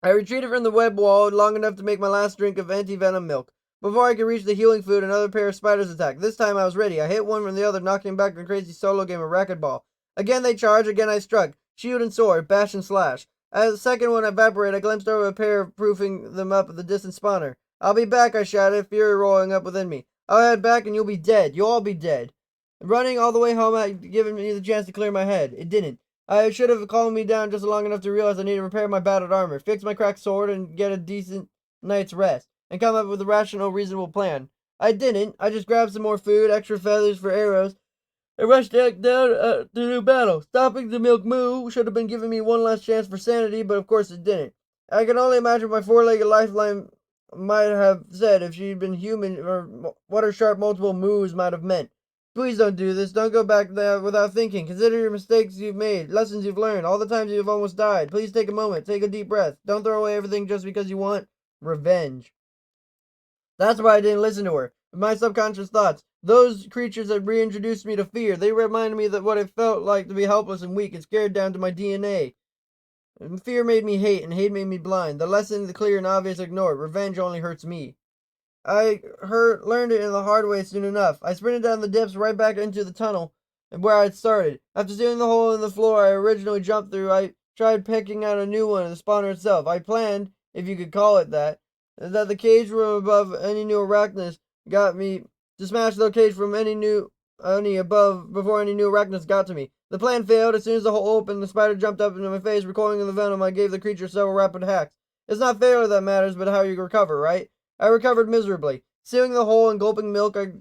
I retreated from the web wall long enough to make my last drink of anti-venom milk. Before I could reach the healing food, another pair of spiders attacked. This time I was ready. I hit one from the other, knocking back a crazy solo game of racquetball. Again they charged, again I struck. Shield and sword, bash and slash. As the second one evaporated, I glimpsed over a pair, proofing them up at the distant spawner. I'll be back, I shouted, fury rolling up within me. I'll head back and you'll be dead. You'll all be dead. Running all the way home had given me the chance to clear my head. It didn't. I should have calmed me down just long enough to realize I needed to repair my battered armor, fix my cracked sword, and get a decent night's rest, and come up with a rational, reasonable plan. I didn't. I just grabbed some more food, extra feathers for arrows, and rushed down to do battle. Stopping the milk moo should have been giving me one last chance for sanity, but of course it didn't. I can only imagine my four-legged lifeline might have said if she'd been human, or what her sharp multiple moos might have meant. Please don't do this. Don't go back there without thinking. Consider your mistakes you've made, lessons you've learned, all the times you've almost died. Please take a moment. Take a deep breath. Don't throw away everything just because you want revenge. That's why I didn't listen to her. My subconscious thoughts. Those creatures had reintroduced me to fear. They reminded me that what it felt like to be helpless and weak and scared down to my DNA. And fear made me hate, and hate made me blind. The lesson, the clear and obvious, ignored. Revenge only hurts me. I learned it in the hard way soon enough. I sprinted down the dips right back into the tunnel where I had started. After seeing the hole in the floor I originally jumped through, I tried picking out a new one in the spawner itself. I planned, if you could call it that the cage room above any new arachnids got me to smash the cage from any above before any new arachnids got to me. The plan failed. As soon as the hole opened, the spider jumped up into my face, recoiling in the venom. I gave the creature several rapid hacks. It's not failure that matters, but how you recover, right? I recovered miserably. Sealing the hole and gulping milk, I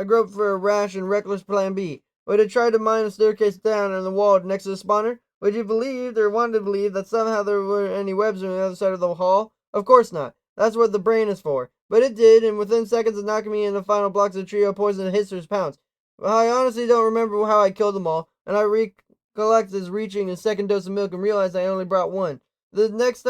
groped for a rash and reckless plan B. Would have tried to mine a staircase down in the wall next to the spawner? Would you believe, or wanted to believe, that somehow there weren't any webs on the other side of the hall? Of course not. That's what the brain is for. But it did, and within seconds of knocking me in the final blocks of the trio, poisoned hissers pounced. I honestly don't remember how I killed them all, and I recollected reaching a second dose of milk and realized I only brought one. The next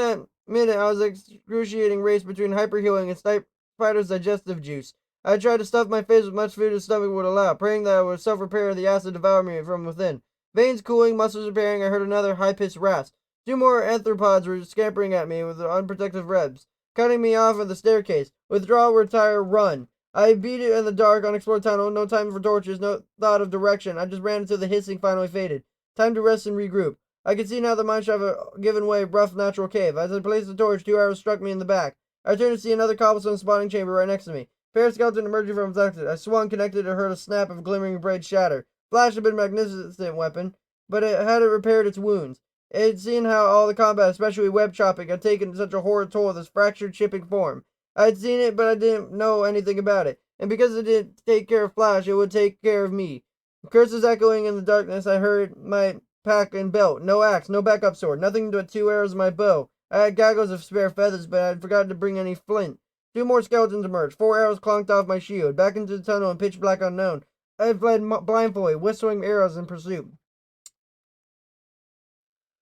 minute, I was excruciating race between hyperhealing and spider's digestive juice. I tried to stuff my face with much food as stomach would allow, praying that I would self-repair the acid devour me from within. Veins cooling, muscles repairing, I heard another high-pitched rasp. 2 more arthropods were scampering at me with their unprotected webs. cutting me off at the staircase. Withdraw, retire, run. I beat it in the dark, unexplored tunnel, no time for torches, no thought of direction. I just ran until the hissing finally faded. Time to rest and regroup. I could see now the mineshaft had given way, rough natural cave. As I placed the torch, 2 arrows struck me in the back. I turned to see another cobblestone spawning chamber right next to me. Paraskeleton emerging from its exit. I swung, connected, and heard a snap of glimmering blade shatter. Flash had been a magnificent weapon, but it hadn't repaired its wounds. It had seen how all the combat, especially web chopping, had taken such a horrid toll of this fractured, chipping form. I had seen it, but I didn't know anything about it. And because it didn't take care of Flash, it would take care of me. Curses echoing in the darkness, I heard my pack and belt. No axe, no backup sword, nothing but 2 arrows in my bow. I had gaggles of spare feathers, but I had forgotten to bring any flint. 2 more skeletons emerged. 4 arrows clunked off my shield. Back into the tunnel in pitch black unknown. I had fled blindfolded, whistling arrows in pursuit.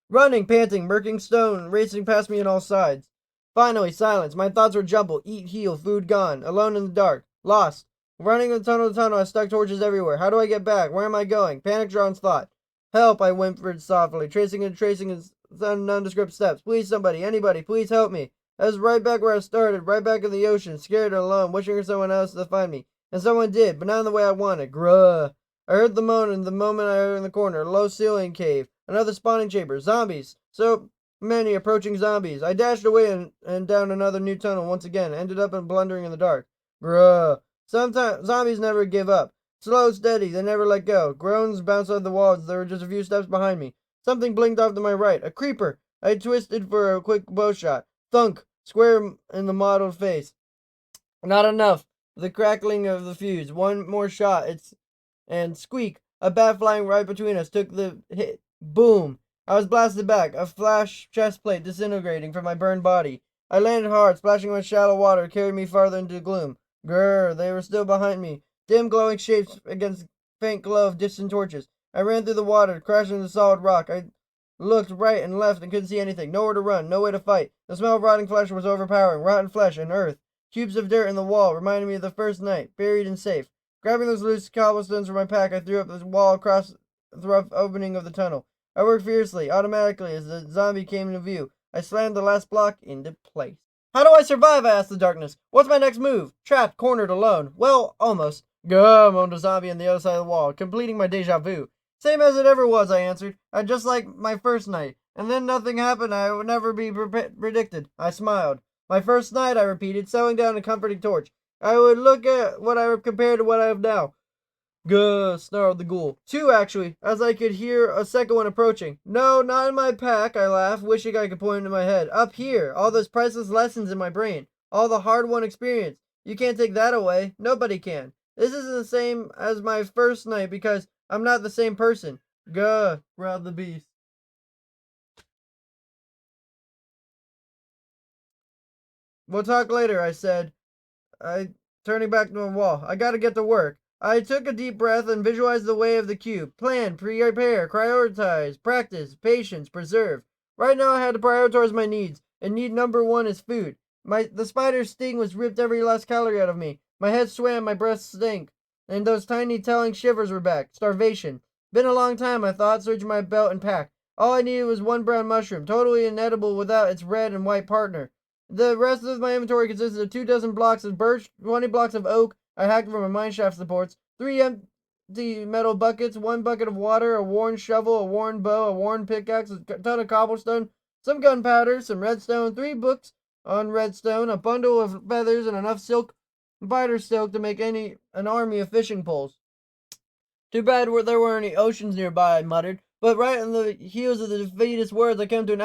Running, panting, murking stone, racing past me on all sides. Finally, silence. My thoughts were jumbled. Eat, heal, food gone. Alone in the dark. Lost. Running from tunnel to tunnel, I stuck torches everywhere. How do I get back? Where am I going? Panic-drawn thought. Help, I whimpered softly, tracing his nondescript steps. Please, somebody, anybody, please help me. I was right back where I started, right back in the ocean, scared and alone, wishing for someone else to find me. And someone did, but not in the way I wanted. Gruh. I heard the moan, and the moment I heard in the corner, a low ceiling cave, another spawning chamber, zombies. So many approaching zombies. I dashed away and down another new tunnel once again, ended up in blundering in the dark. Gruh. Sometimes zombies never give up. Slow, steady, they never let go. Groans bounced off the walls. They were just a few steps behind me. Something blinked off to my right. A creeper. I twisted for a quick bow shot. Thunk. Square in the mottled face. Not enough. The crackling of the fuse. One more shot. And squeak. A bat flying right between us took the hit. Boom. I was blasted back. A flash chest plate disintegrating from my burned body. I landed hard, splashing on shallow water, carried me farther into the gloom. Grrr. They were still behind me. Dim glowing shapes against faint glow of distant torches. I ran through the water, crashing into solid rock. I looked right and left and couldn't see anything. Nowhere to run, no way to fight. The smell of rotting flesh was overpowering. Rotten flesh and earth. Cubes of dirt in the wall reminded me of the first night, buried and safe. Grabbing those loose cobblestones from my pack, I threw up the wall across the rough opening of the tunnel. I worked fiercely, automatically, as the zombie came into view. I slammed the last block into place. How do I survive? I asked the darkness. What's my next move? Trapped, cornered, alone. Well, almost. Gah, moaned a zombie on the other side of the wall, completing my deja vu. Same as it ever was, I answered. Just like my first night. And then nothing happened I would never be predicted. I smiled. My first night, I repeated, settling down a comforting torch. I would look at what I compared to what I have now. Gah, snarled the ghoul. 2, actually, as I could hear a second one approaching. No, not in my pack, I laughed, wishing I could point to my head. Up here, all those priceless lessons in my brain. All the hard-won experience. You can't take that away. Nobody can. This isn't the same as my first night because I'm not the same person. Gah, growled the beast. We'll talk later, I said, turning back to the wall. I gotta get to work. I took a deep breath and visualized the way of the cube. Plan, prepare, prioritize, practice, patience, preserve. Right now I had to prioritize my needs, and need number 1 is food. The spider's sting was ripped every last calorie out of me. My head swam, my breath stank, and those tiny telling shivers were back. Starvation. Been a long time, I thought, searching my belt and pack. All I needed was 1 brown mushroom, totally inedible without its red and white partner. The rest of my inventory consisted of 2 dozen blocks of birch, 20 blocks of oak I hacked from my mineshaft supports, 3 empty metal buckets, 1 bucket of water, a worn shovel, a worn bow, a worn pickaxe, a ton of cobblestone, some gunpowder, some redstone, 3 books on redstone, a bundle of feathers, and enough spider silk to make an army of fishing poles. Too bad there weren't any oceans nearby, I muttered. But right on the heels of the defeatist words, I came to an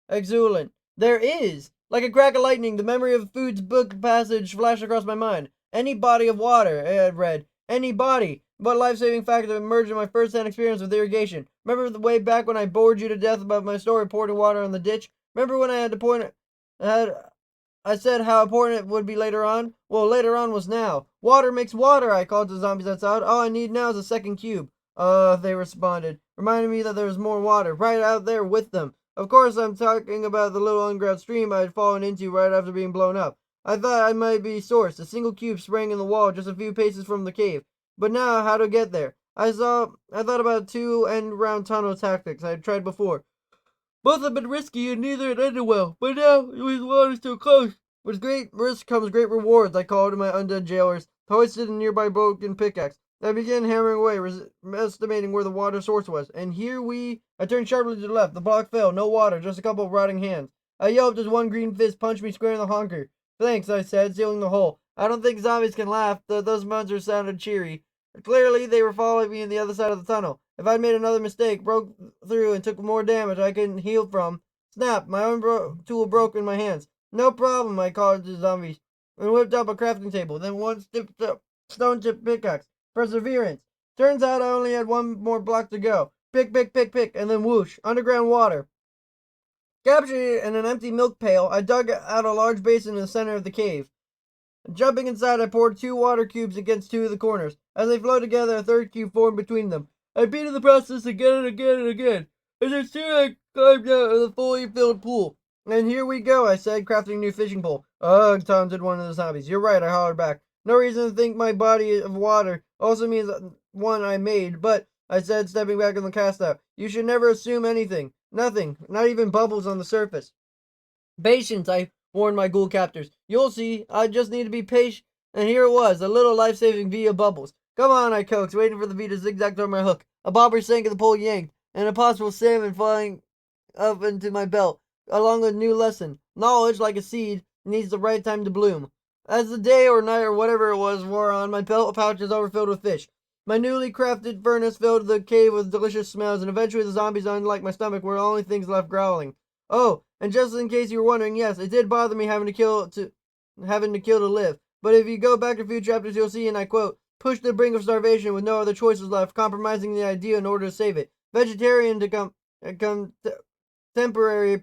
exultant. There is! Like a crack of lightning, the memory of Food's book passage flashed across my mind. Any body of water, I had read. Any body. What life-saving factor emerged in my first-hand experience with irrigation? Remember the way back when I bored you to death about my story pouring water on the ditch? Remember when I said how important it would be later on? Well, later on was now. Water makes water, I called to the zombies outside. All I need now is a second cube. They responded, reminding me that there was more water right out there with them. Of course, I'm talking about the little underground stream I had fallen into right after being blown up. I thought I might be sourced, a single cube sprang in the wall just a few paces from the cave. But now, how to get there? I thought about 2 end-round tunnel tactics I had tried before. Both have been risky and neither had ended well, but now, with water so close, With great risk comes great rewards, I called to my undead jailers, hoisted a nearby broken pickaxe. I began hammering away, estimating where the water source was. And I turned sharply to the left. The block fell. No water, just a couple of rotting hands. I yelped as one green fist punched me square in the honker. Thanks, I said, sealing the hole. I don't think zombies can laugh, though those monsters sounded cheery. Clearly, they were following me on the other side of the tunnel. If I'd made another mistake, broke through, and took more damage I couldn't heal from, snap, my own tool broke in my hands. No problem, I called to the zombies, and whipped up a crafting table, then one stone-tipped pickaxe. Perseverance. Turns out I only had one more block to go. Pick, pick, pick, pick, and then whoosh, underground water. Captured in an empty milk pail, I dug out a large basin in the center of the cave. Jumping inside, I poured 2 water cubes against 2 of the corners. As they flowed together, a third cube formed between them. I repeated the process again and again and again. As soon I climbed out of the fully filled pool. And here we go, I said, crafting a new fishing pole. Ugh, taunted one of the zombies. You're right, I hollered back. No reason to think my body of water also means one I made, but, I said, stepping back in the cast out, you should never assume anything. Nothing. Not even bubbles on the surface. Patience, I warned my ghoul captors. You'll see. I just need to be patient. And here it was, a little life-saving V of bubbles. Come on, I coaxed, waiting for the V to zigzag toward my hook. A bobber sank and the pole yanked, and a possible salmon flying up into my belt, along with a new lesson. Knowledge, like a seed, needs the right time to bloom. As the day or night or whatever it was wore on, my belt pouches overfilled with fish. My newly crafted furnace filled the cave with delicious smells, and eventually the zombies, unlike my stomach, were the only things left growling. Oh, and just in case you were wondering, yes, it did bother me having to kill to live. But if you go back a few chapters, you'll see, and I quote, pushed to the brink of starvation with no other choices left, compromising the idea in order to save it. Vegetarian to temporary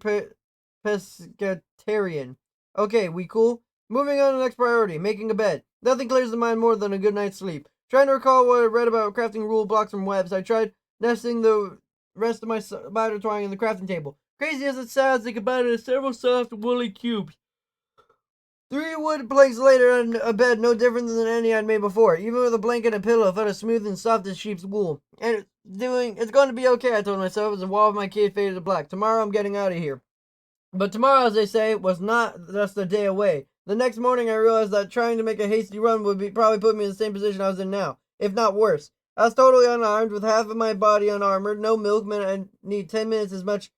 pescatarian. Okay, we cool? Moving on to the next priority, making a bed. Nothing clears the mind more than a good night's sleep. Trying to recall what I read about crafting rule blocks from webs, I tried nesting the rest of my spider twine in the crafting table. Crazy as it sounds, they combined it into several soft, woolly cubes. 3 wood planks later, and a bed no different than any I'd made before. Even with a blanket and pillow, felt as smooth and soft as sheep's wool. And it's going to be okay, I told myself as the wall of my cave faded to black. Tomorrow I'm getting out of here. But tomorrow, as they say, was not just a day away. The next morning I realized that trying to make a hasty run would probably put me in the same position I was in now, if not worse. I was totally unarmed, with half of my body unarmored, no milk, meant I'd need 10 times as much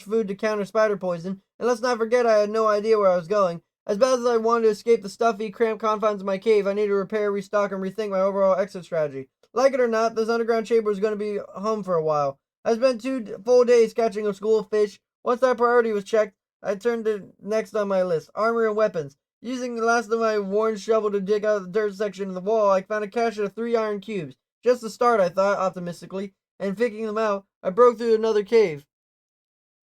food to counter spider poison, and let's not forget I had no idea where I was going. As bad as I wanted to escape the stuffy, cramped confines of my cave, I needed to repair, restock, and rethink my overall exit strategy. Like it or not, this underground chamber was going to be home for a while. I spent 2 full days catching a school of fish. Once that priority was checked, I turned to next on my list, armor and weapons. Using the last of my worn shovel to dig out the dirt section of the wall, I found a cache of 3 iron cubes. Just the start, I thought, optimistically, and picking them out, I broke through another cave.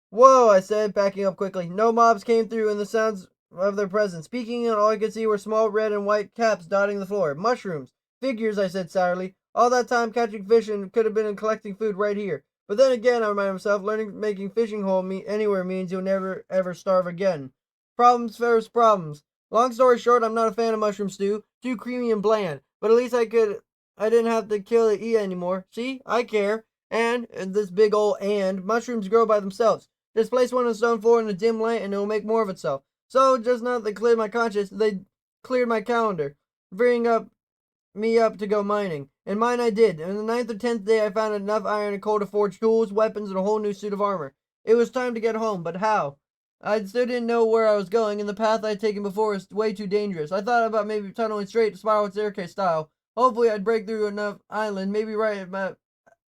Whoa, I said, backing up quickly. No mobs came through, and the sounds of their presence. Speaking, and all I could see were small red and white caps dotting the floor. Mushrooms. Figures, I said sourly. All that time catching fish and could have been collecting food right here. But then again, I reminded myself, making fishing hole anywhere means you'll never ever starve again. Problems first, problems. Long story short, I'm not a fan of mushroom stew. Too creamy and bland. But at least I didn't have to kill to eat anymore. See? I care. And this big old mushrooms grow by themselves. Just place one on the stone floor in a dim light and it'll make more of itself. So, just not they cleared my conscience, they cleared my calendar, freeing me up to go mining. And mine I did. And on the 9th or 10th day, I found enough iron and coal to forge tools, weapons, and a whole new suit of armor. It was time to get home, but how? I still didn't know where I was going, and the path I'd taken before was way too dangerous. I thought about maybe tunneling straight, spiral staircase style. Hopefully, I'd break through enough island, maybe right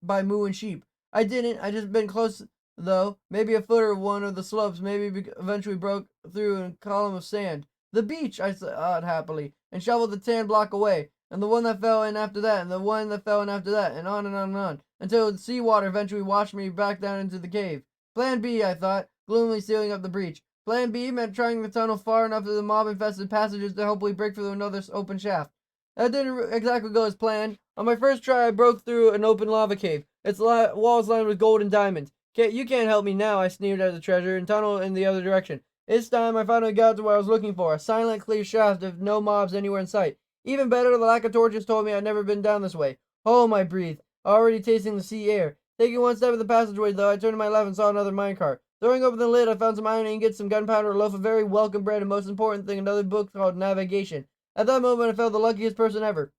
by moo and sheep. I didn't. I just been close, though. Maybe a foot or one of the slopes, maybe eventually broke through a column of sand. The beach, I thought happily, and shoveled the tan block away. And the one that fell in after that, and the one that fell in after that, and on and on and on, until the seawater eventually washed me back down into the cave. Plan B, I thought, gloomily sealing up the breach. Plan B meant trying the tunnel far enough to the mob-infested passages to hopefully break through another open shaft. That didn't exactly go as planned. On my first try, I broke through an open lava cave. Its walls lined with gold and diamonds. You can't help me now, I sneered at the treasure, and tunneled in the other direction. This time, I finally got to what I was looking for, a silent, clear shaft with no mobs anywhere in sight. Even better, the lack of torches told me I'd never been down this way. Home, I breathed, already tasting the sea air. Taking one step of the passageway, though, I turned to my left and saw another minecart. Throwing open the lid, I found some iron ingots, some gunpowder, a loaf of very welcome bread, and most important thing, another book called Navigation. At that moment, I felt the luckiest person ever.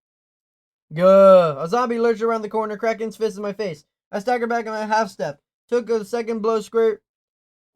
Gah! A zombie lurched around the corner, cracking his fist in my face. I staggered back on my half step, took a second blow square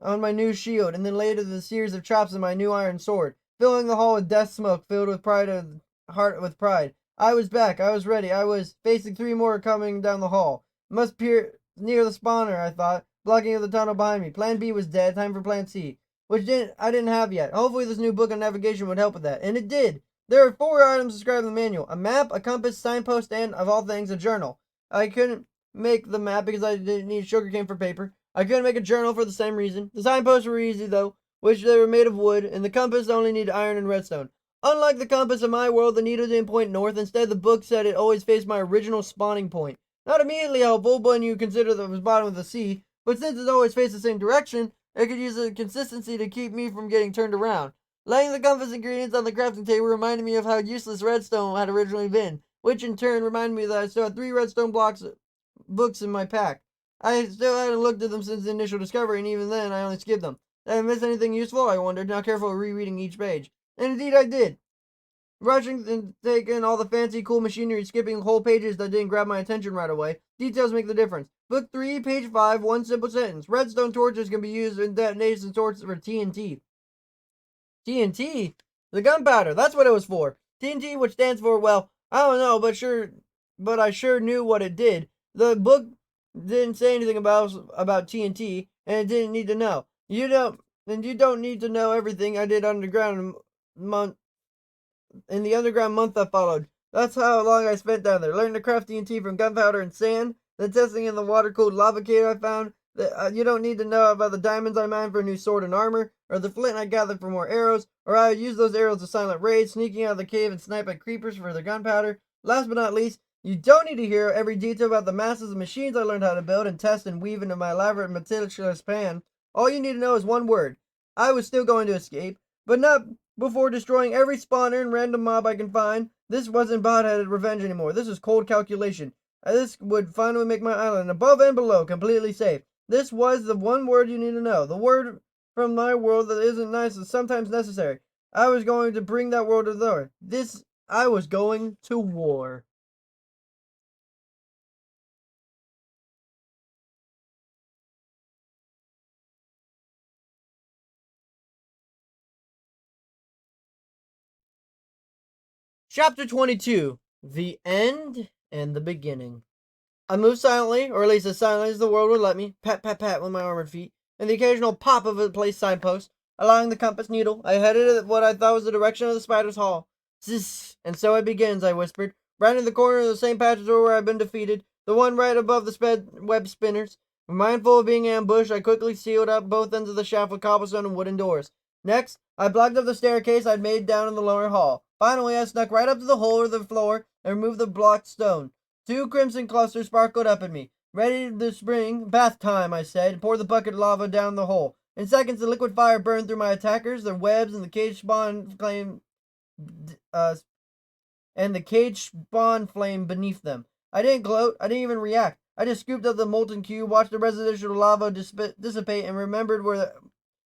on my new shield, and then later the series of chops in my new iron sword, filling the hall with death smoke, filled with heart with pride. I was back. I was ready. I was facing three more coming down the hall. Must peer near the spawner, I thought, blocking the tunnel behind me. Plan B was dead. Time for Plan C, which I didn't have yet. Hopefully, this new book on navigation would help with that, and it did. There are 4 items described in the manual: a map, a compass, signpost, and, of all things, a journal. I couldn't make the map because I didn't need sugarcane for paper. I couldn't make a journal for the same reason. The signposts were easy, though, which they were made of wood, and the compass only needed iron and redstone. Unlike the compass in my world, the needle didn't point north. Instead, the book said it always faced my original spawning point. Not immediately helpful when you consider that it was bottom of the sea, but since it always faced the same direction, it could use the consistency to keep me from getting turned around. Laying the compass ingredients on the crafting table reminded me of how useless redstone had originally been, which in turn reminded me that I still had 3 redstone books in my pack. I still hadn't looked at them since the initial discovery, and even then I only skipped them. Did I miss anything useful? I wondered, now carefully rereading each page. And indeed I did. Rushing and taking all the fancy, cool machinery, skipping whole pages that didn't grab my attention right away. Details make the difference. Book 3, page 5, one simple sentence. Redstone torches can be used in detonation torches for TNT. TNT? The gunpowder, that's what it was for. TNT, which stands for, well, I don't know, but I sure knew what it did. The book didn't say anything about TNT, and it didn't need to know. You don't need to know everything I did underground in the underground month that followed. That's how long I spent down there, learning to craft TNT from gunpowder and sand, then testing in the water-cooled lava cave I found. You don't need to know about the diamonds I mined for a new sword and armor, or the flint I gathered for more arrows, or how I used those arrows to silent raids, sneaking out of the cave and snipe at creepers for their gunpowder. Last but not least, you don't need to hear every detail about the masses of machines I learned how to build and test and weave into my elaborate meticulous plan. All you need to know is one word. I was still going to escape, but not before destroying every spawner and random mob I can find. This wasn't bot-headed revenge anymore. This was cold calculation. This would finally make my island, above and below, completely safe. This was the one word you need to know. The word from my world that isn't nice is sometimes necessary. I was going to bring that world to the door. I was going to war. Chapter 22: The End and the Beginning. I moved silently, or at least as silently as the world would let me, pat, pat, pat with my armored feet, and the occasional pop of a placed signpost. Allowing the compass needle, I headed at what I thought was the direction of the spider's hall. Zzz, and so it begins, I whispered, rounding the corner of the same patch of door where I'd been defeated, the one right above the web spinners. Mindful of being ambushed, I quickly sealed up both ends of the shaft with cobblestone and wooden doors. Next, I blocked up the staircase I'd made down in the lower hall. Finally, I snuck right up to the hole of the floor and removed the blocked stone. 2 crimson clusters sparkled up at me. Ready to spring. Bath time, I said, and poured the bucket of lava down the hole. In seconds, the liquid fire burned through my attackers, their webs, and the cage spawn flame beneath them. I didn't gloat. I didn't even react. I just scooped up the molten cube, watched the residual lava dissipate, and remembered where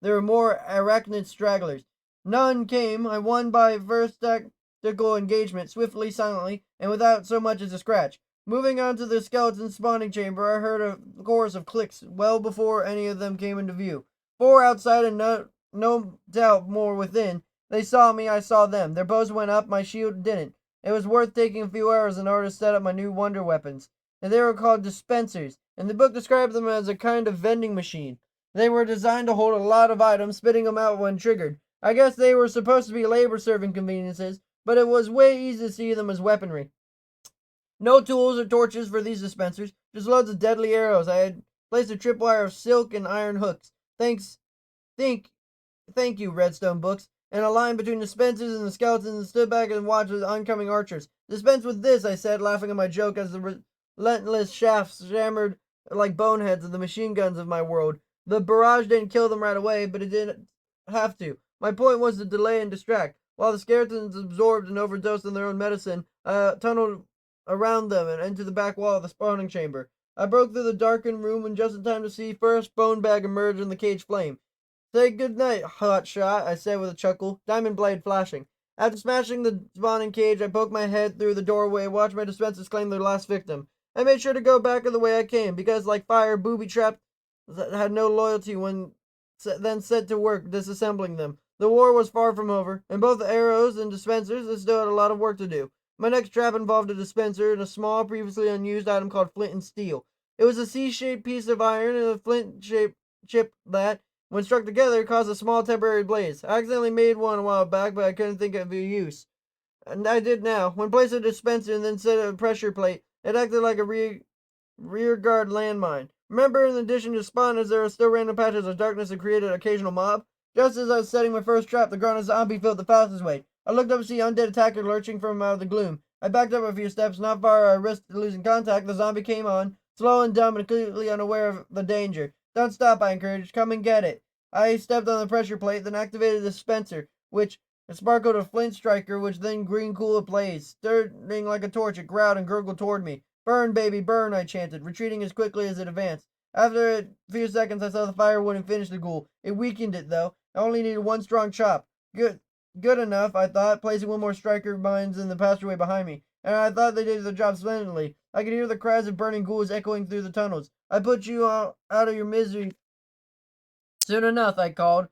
there were more arachnid stragglers. None came. I won by first tactical engagement, swiftly, silently, and without so much as a scratch. Moving on to the skeleton spawning chamber, I heard a chorus of clicks well before any of them came into view. 4 outside and no doubt more within. They saw me, I saw them. Their bows went up, my shield didn't. It was worth taking a few hours in order to set up my new wonder weapons. And they were called dispensers, and the book described them as a kind of vending machine. They were designed to hold a lot of items, spitting them out when triggered. I guess they were supposed to be labor-serving conveniences, but it was way easy to see them as weaponry. No tools or torches for these dispensers, just loads of deadly arrows. I had placed a tripwire of silk and iron hooks. Thanks, thank, thank you, Redstone books. And a line between the dispensers and the skeletons and stood back and watched the oncoming archers. Dispense with this, I said, laughing at my joke as the relentless shafts hammered like boneheads of the machine guns of my world. The barrage didn't kill them right away, but it didn't have to. My point was to delay and distract. While the skeletons absorbed and overdosed on their own medicine, tunneled around them and into the back wall of the spawning chamber. I broke through the darkened room and just in time to see first bone bag emerge in the cage flame. Say good night, hot shot, I said with a chuckle, diamond blade flashing. After smashing the spawning cage, I poked my head through the doorway and watched my dispensers claim their last victim. I made sure to go back the way I came, because like fire, booby trapped had no loyalty when then set to work disassembling them. The war was far from over, and both the arrows and dispensers still had a lot of work to do. My next trap involved a dispenser and a small, previously unused item called flint and steel. It was a C-shaped piece of iron and a flint-shaped chip that, when struck together, caused a small temporary blaze. I accidentally made one a while back, but I couldn't think of a use. And I did now. When placed in a dispenser and then set a pressure plate, it acted like a rear guard landmine. Remember, in addition to spawners, there are still random patches of darkness that created an occasional mob? Just as I was setting my first trap, the grunt of zombie filled the passageway. I looked up to see undead attacker lurching from out of the gloom. I backed up a few steps, not far I risked losing contact. The zombie came on, slow and dumb and completely unaware of the danger. Don't stop, I encouraged. Come and get it. I stepped on the pressure plate, then activated the dispenser, which sparkled a flint striker, which then green cool ablaze. Stirring like a torch, it growled and gurgled toward me. Burn, baby, burn, I chanted, retreating as quickly as it advanced. After a few seconds, I saw the fire wouldn't finish the ghoul. It weakened it, though. I only needed one strong chop. Good enough, I thought, placing one more striker mines in the passageway behind me. And I thought they did the job splendidly. I could hear the cries of burning ghouls echoing through the tunnels. I put you out of your misery soon enough, I called,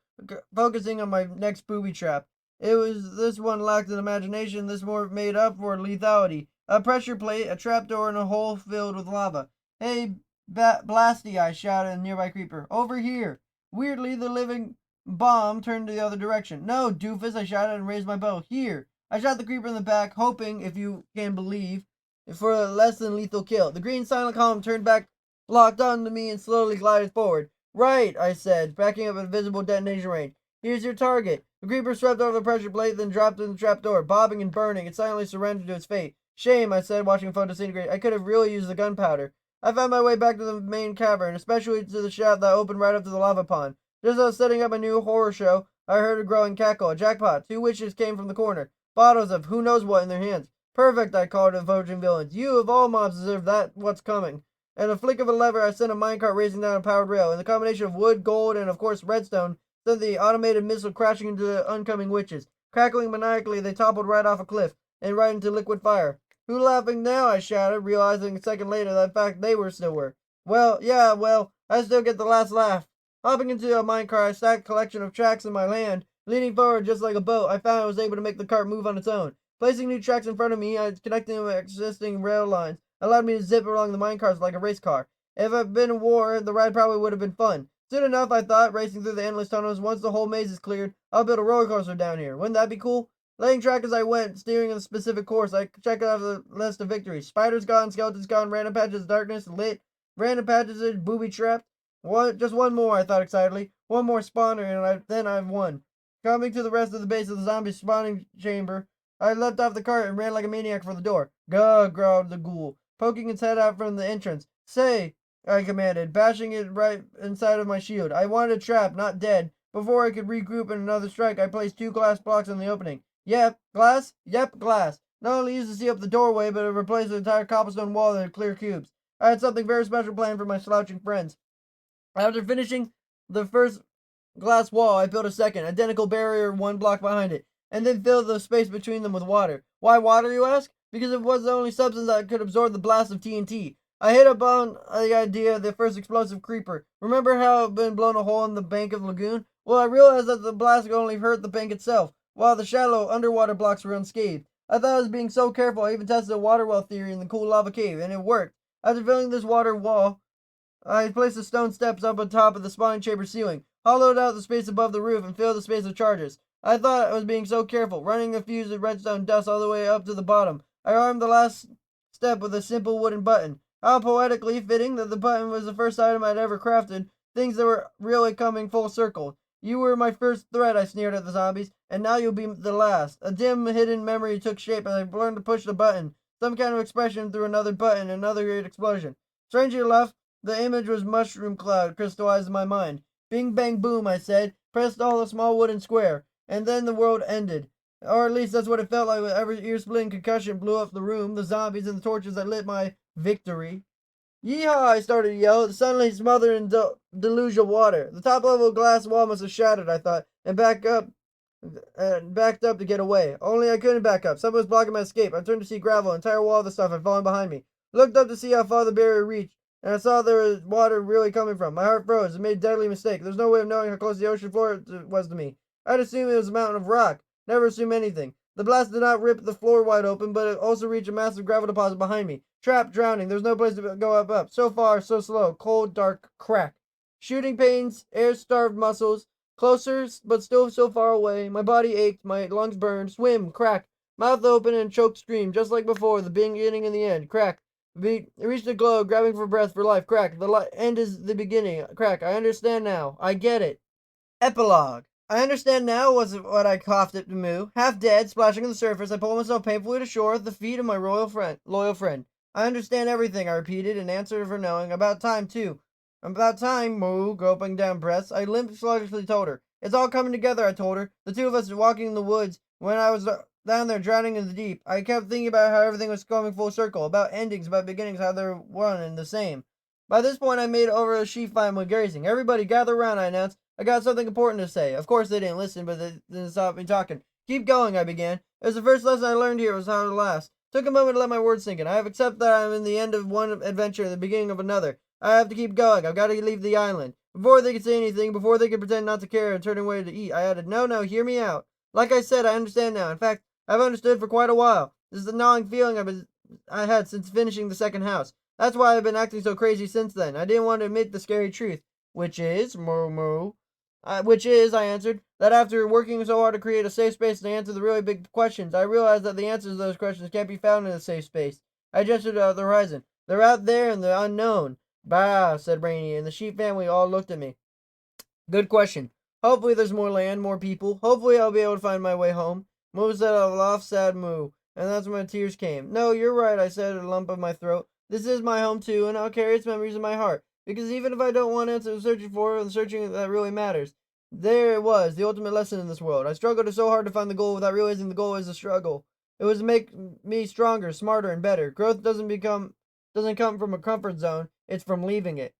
focusing on my next booby trap. It was this one lacked an imagination, this more made up for lethality. A pressure plate, a trapdoor, and a hole filled with lava. Hey, Blasty, I shouted at a nearby creeper. Over here. Weirdly, the living bomb turned to the other direction. No, doofus, I shouted and raised my bow. Here. I shot the creeper in the back, hoping, if you can believe, for a less than lethal kill. The green silent column turned back, locked onto me, and slowly glided forward. Right, I said, backing up at visible detonation range. Here's your target. The creeper swept over the pressure plate, then dropped in the trapdoor, bobbing and burning. It silently surrendered to its fate. Shame, I said, watching the foe disintegrate. I could have really used the gunpowder. I found my way back to the main cavern, especially to the shaft that opened right up to the lava pond. Just as I was setting up a new horror show, I heard a growing cackle. A jackpot. 2 witches came from the corner, bottles of who knows what in their hands. Perfect, I called to the approaching villains. You, of all mobs, deserve that what's coming. And a flick of a lever, I sent a minecart racing down a powered rail, and the combination of wood, gold, and of course redstone sent the automated missile crashing into the oncoming witches. Crackling maniacally, they toppled right off a cliff and right into liquid fire. Who laughing now? I shouted, realizing a second later that in fact they were. Well, I still get the last laugh. Hopping into a minecart, I stacked a collection of tracks in my hand. Leaning forward just like a boat, I found I was able to make the cart move on its own. Placing new tracks in front of me, I connected them with existing rail lines, allowed me to zip along the minecarts like a race car. If it had been a war, the ride probably would have been fun. Soon enough, I thought, racing through the endless tunnels. Once the whole maze is cleared, I'll build a roller coaster down here. Wouldn't that be cool? Laying track as I went, steering in a specific course, I checked off the list of victories. Spiders gone, skeletons gone, random patches of darkness lit, random patches of booby trapped. Just one more, I thought excitedly. One more spawner, and then I've won. Coming to the rest of the base of the zombie spawning chamber, I leapt off the cart and ran like a maniac for the door. Gah, growled the ghoul, poking its head out from the entrance. Say, I commanded, bashing it right inside of my shield. I wanted a trap, not dead. Before I could regroup in another strike, I placed 2 glass blocks in the opening. Yep, glass? Yep, glass. Not only used to seal up the doorway, but it replaced the entire cobblestone wall in clear cubes. I had something very special planned for my slouching friends. After finishing the first glass wall, I built a second, identical barrier 1 block behind it, and then filled the space between them with water. Why water, you ask? Because it was the only substance that could absorb the blast of TNT. I hit upon the idea of the first explosive creeper. Remember how it had been blown a hole in the bank of the lagoon? Well, I realized that the blast could only hurt the bank itself, while the shallow underwater blocks were unscathed. I thought I was being so careful, I even tested a water well theory in the cool lava cave, and it worked. After filling this water wall, I placed the stone steps up on top of the spawning chamber ceiling, hollowed out the space above the roof, and filled the space with charges. I thought I was being so careful, running the fuse of redstone dust all the way up to the bottom. I armed the last step with a simple wooden button. How poetically fitting that the button was the first item I'd ever crafted, things that were really coming full circle. You were my first threat, I sneered at the zombies, and now you'll be the last. A dim, hidden memory took shape as I learned to push the button. Some kind of expression through another button, another great explosion. Strangely enough, the image was mushroom cloud crystallized in my mind. Bing, bang, boom, I said, pressed all the small wooden square, and then the world ended. Or at least that's what it felt like when every ear-splitting concussion blew up the room, the zombies, and the torches that lit my victory. Yeehaw! I started to yell, suddenly smothered in deluge of water. The top level glass wall must have shattered, I thought, and backed up to get away. Only I couldn't back up. Someone was blocking my escape. I turned to see gravel. An entire wall of the stuff had fallen behind me. Looked up to see how far the barrier reached, and I saw there was water really coming from. My heart froze. I made a deadly mistake. There's no way of knowing how close the ocean floor was to me. I'd assume it was a mountain of rock. Never assume anything. The blast did not rip the floor wide open, but it also reached a massive gravel deposit behind me. Trapped, drowning. There was no place to go up. So far, so slow. Cold, dark, crack. Shooting pains, air-starved muscles. Closer, but still so far away. My body ached, my lungs burned. Swim, crack. Mouth open and choked scream, just like before, the beginning and the end. Crack. Reached the glow, grabbing for breath for life. Crack. The end is the beginning. Crack. I understand now. I get it. Epilogue. I understand now was what I coughed at the moo. Half dead, splashing on the surface, I pulled myself painfully to shore at the feet of my loyal friend. I understand everything, I repeated, in answer for knowing. About time, too. About time, moo, gulping down breaths. I limped sluggishly told her. It's all coming together, I told her. The two of us walking in the woods when I was down there drowning in the deep. I kept thinking about how everything was coming full circle, about endings, about beginnings, how they're one and the same. By this point, I made over a sheep family grazing. Everybody gather around, I announced. I got something important to say. Of course, they didn't listen, but they didn't stop me talking. Keep going, I began. It was the first lesson I learned here was how to last. Took a moment to let my words sink in. I have accepted that I am in the end of one adventure and the beginning of another. I have to keep going. I've got to leave the island. Before they could say anything, before they could pretend not to care and turn away to eat, I added, no, hear me out. Like I said, I understand now. In fact, I've understood for quite a while. This is the gnawing feeling I had since finishing the second house. That's why I've been acting so crazy since then. I didn't want to admit the scary truth. Which is, I answered, that after working so hard to create a safe space to answer the really big questions, I realized that the answers to those questions can't be found in a safe space. I gestured out the horizon. They're out there in the unknown. Bah, said Rainey, and the sheep family all looked at me. Good question. Hopefully there's more land, more people. Hopefully I'll be able to find my way home. Moo said a lost, sad moo, and that's when tears came. No, you're right, I said, a lump in my throat. This is my home too, and I'll carry its memories in my heart. Because even if I don't want answers searching for and searching that really matters. There it was, the ultimate lesson in this world. I struggled so hard to find the goal without realizing the goal is a struggle. It was to make me stronger, smarter, and better. Growth doesn't come from a comfort zone, it's from leaving it.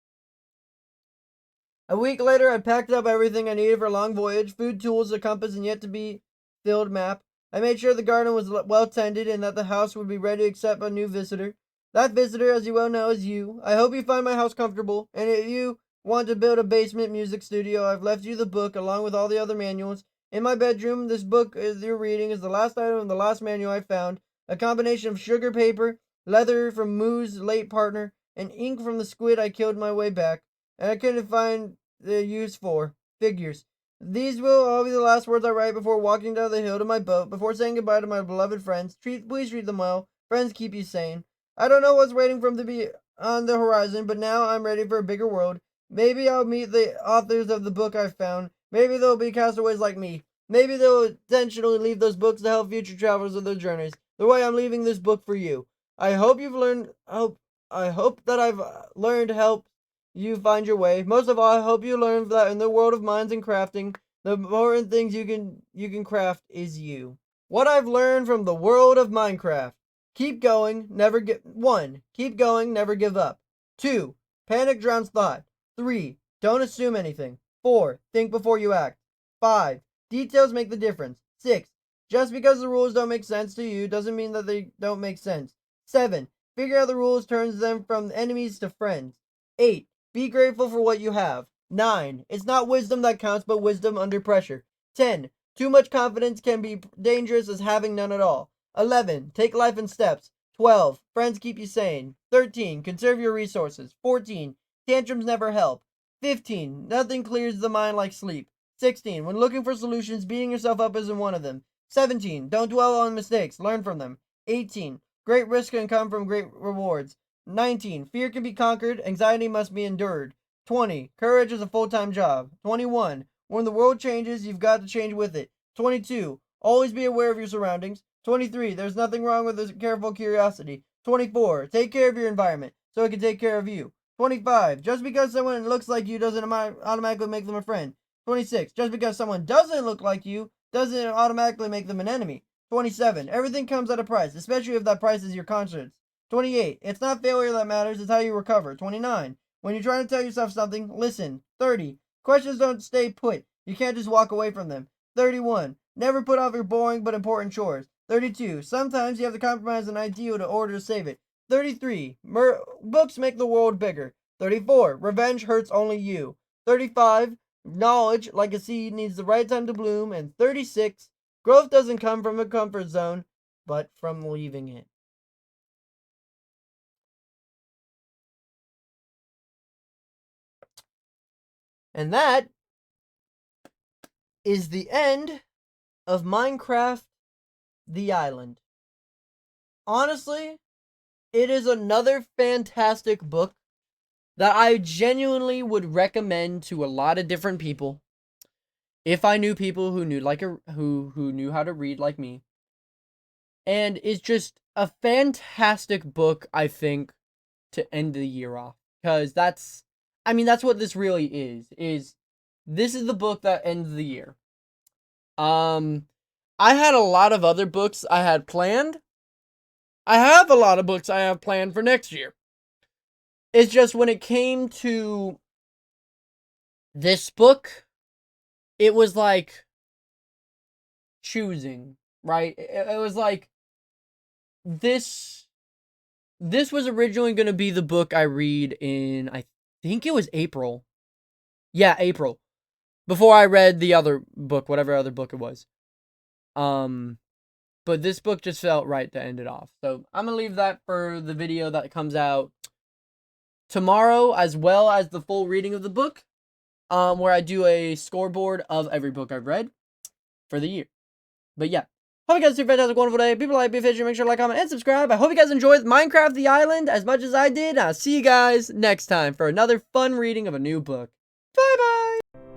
A week later, I packed up everything I needed for a long voyage, food, tools, a compass, and yet to be filled map. I made sure the garden was well tended and that the house would be ready to accept a new visitor. That visitor, as you well know, is you. I hope you find my house comfortable, and if you want to build a basement music studio, I've left you the book along with all the other manuals. In my bedroom, this book you're reading is the last item of the last manual I found, a combination of sugar paper, leather from Moo's late partner, and ink from the squid I killed my way back, and I couldn't find the use for figures. These will all be the last words I write before walking down the hill to my boat, before saying goodbye to my beloved friends. Please treat them well. Friends keep you sane. I don't know what's waiting for them to be on the horizon, but now I'm ready for a bigger world. Maybe I'll meet the authors of the book I've found. Maybe they'll be castaways like me. Maybe they'll intentionally leave those books to help future travelers on their journeys. The way I'm leaving this book for you. I hope you've learned. I hope that I've learned to help you find your way. Most of all, I hope you learn that in the world of mines and crafting, the important things you can craft is you. What I've learned from the world of Minecraft. Keep going, never give 1. Keep going, never give up. 2. Panic drowns thought. 3. Don't assume anything. 4. Think before you act. 5. Details make the difference. 6. Just because the rules don't make sense to you doesn't mean that they don't make sense. 7. Figure out the rules turns them from enemies to friends. 8. Be grateful for what you have. 9. It's not wisdom that counts, but wisdom under pressure. 10. Too much confidence can be dangerous as having none at all. 11. Take life in steps. 12. Friends keep you sane. 13. Conserve your resources. 14. Tantrums never help. 15. Nothing clears the mind like sleep. 16. When looking for solutions, beating yourself up isn't one of them. 17. Don't dwell on mistakes. Learn from them. 18. Great risk can come from great rewards. 19. Fear can be conquered. Anxiety must be endured. 20. Courage is a full-time job. 21. When the world changes, you've got to change with it. 22. Always be aware of your surroundings. 23. There's nothing wrong with a careful curiosity. 24. Take care of your environment so it can take care of you. 25. Just because someone looks like you doesn't automatically make them a friend. 26. Just because someone doesn't look like you doesn't automatically make them an enemy. 27. Everything comes at a price, especially if that price is your conscience. 28. It's not failure that matters, it's how you recover. 29. When you're trying to tell yourself something, listen. 30. Questions don't stay put. You can't just walk away from them. 31. Never put off your boring but important chores. 32. Sometimes you have to compromise an ideal in order to save it. 33. Books make the world bigger. 34. Revenge hurts only you. 35. Knowledge, like a seed, needs the right time to bloom. And 36. Growth doesn't come from a comfort zone, but from leaving it. And that is the end of Minecraft The Island. Honestly, it is another fantastic book that I genuinely would recommend to a lot of different people. If I knew people who knew who knew how to read like me. And it's just a fantastic book, I think, to end the year off. Because that's what this really is this is the book that ends the year. I had a lot of other books I had planned. I have a lot of books I have planned for next year. It's just when it came to this book, it was like choosing, right? It was like this was originally going to be the book I read in, I think it was April. Yeah, April. Before I read the other book, whatever other book it was. But this book just felt right to end it off. So I'm going to leave that for the video that comes out tomorrow, as well as the full reading of the book, where I do a scoreboard of every book I've read for the year. But yeah, hope you guys have a fantastic, wonderful day. People like, be fishy, make sure to like, comment, and subscribe. I hope you guys enjoyed Minecraft The Island as much as I did. I'll see you guys next time for another fun reading of a new book. Bye-bye!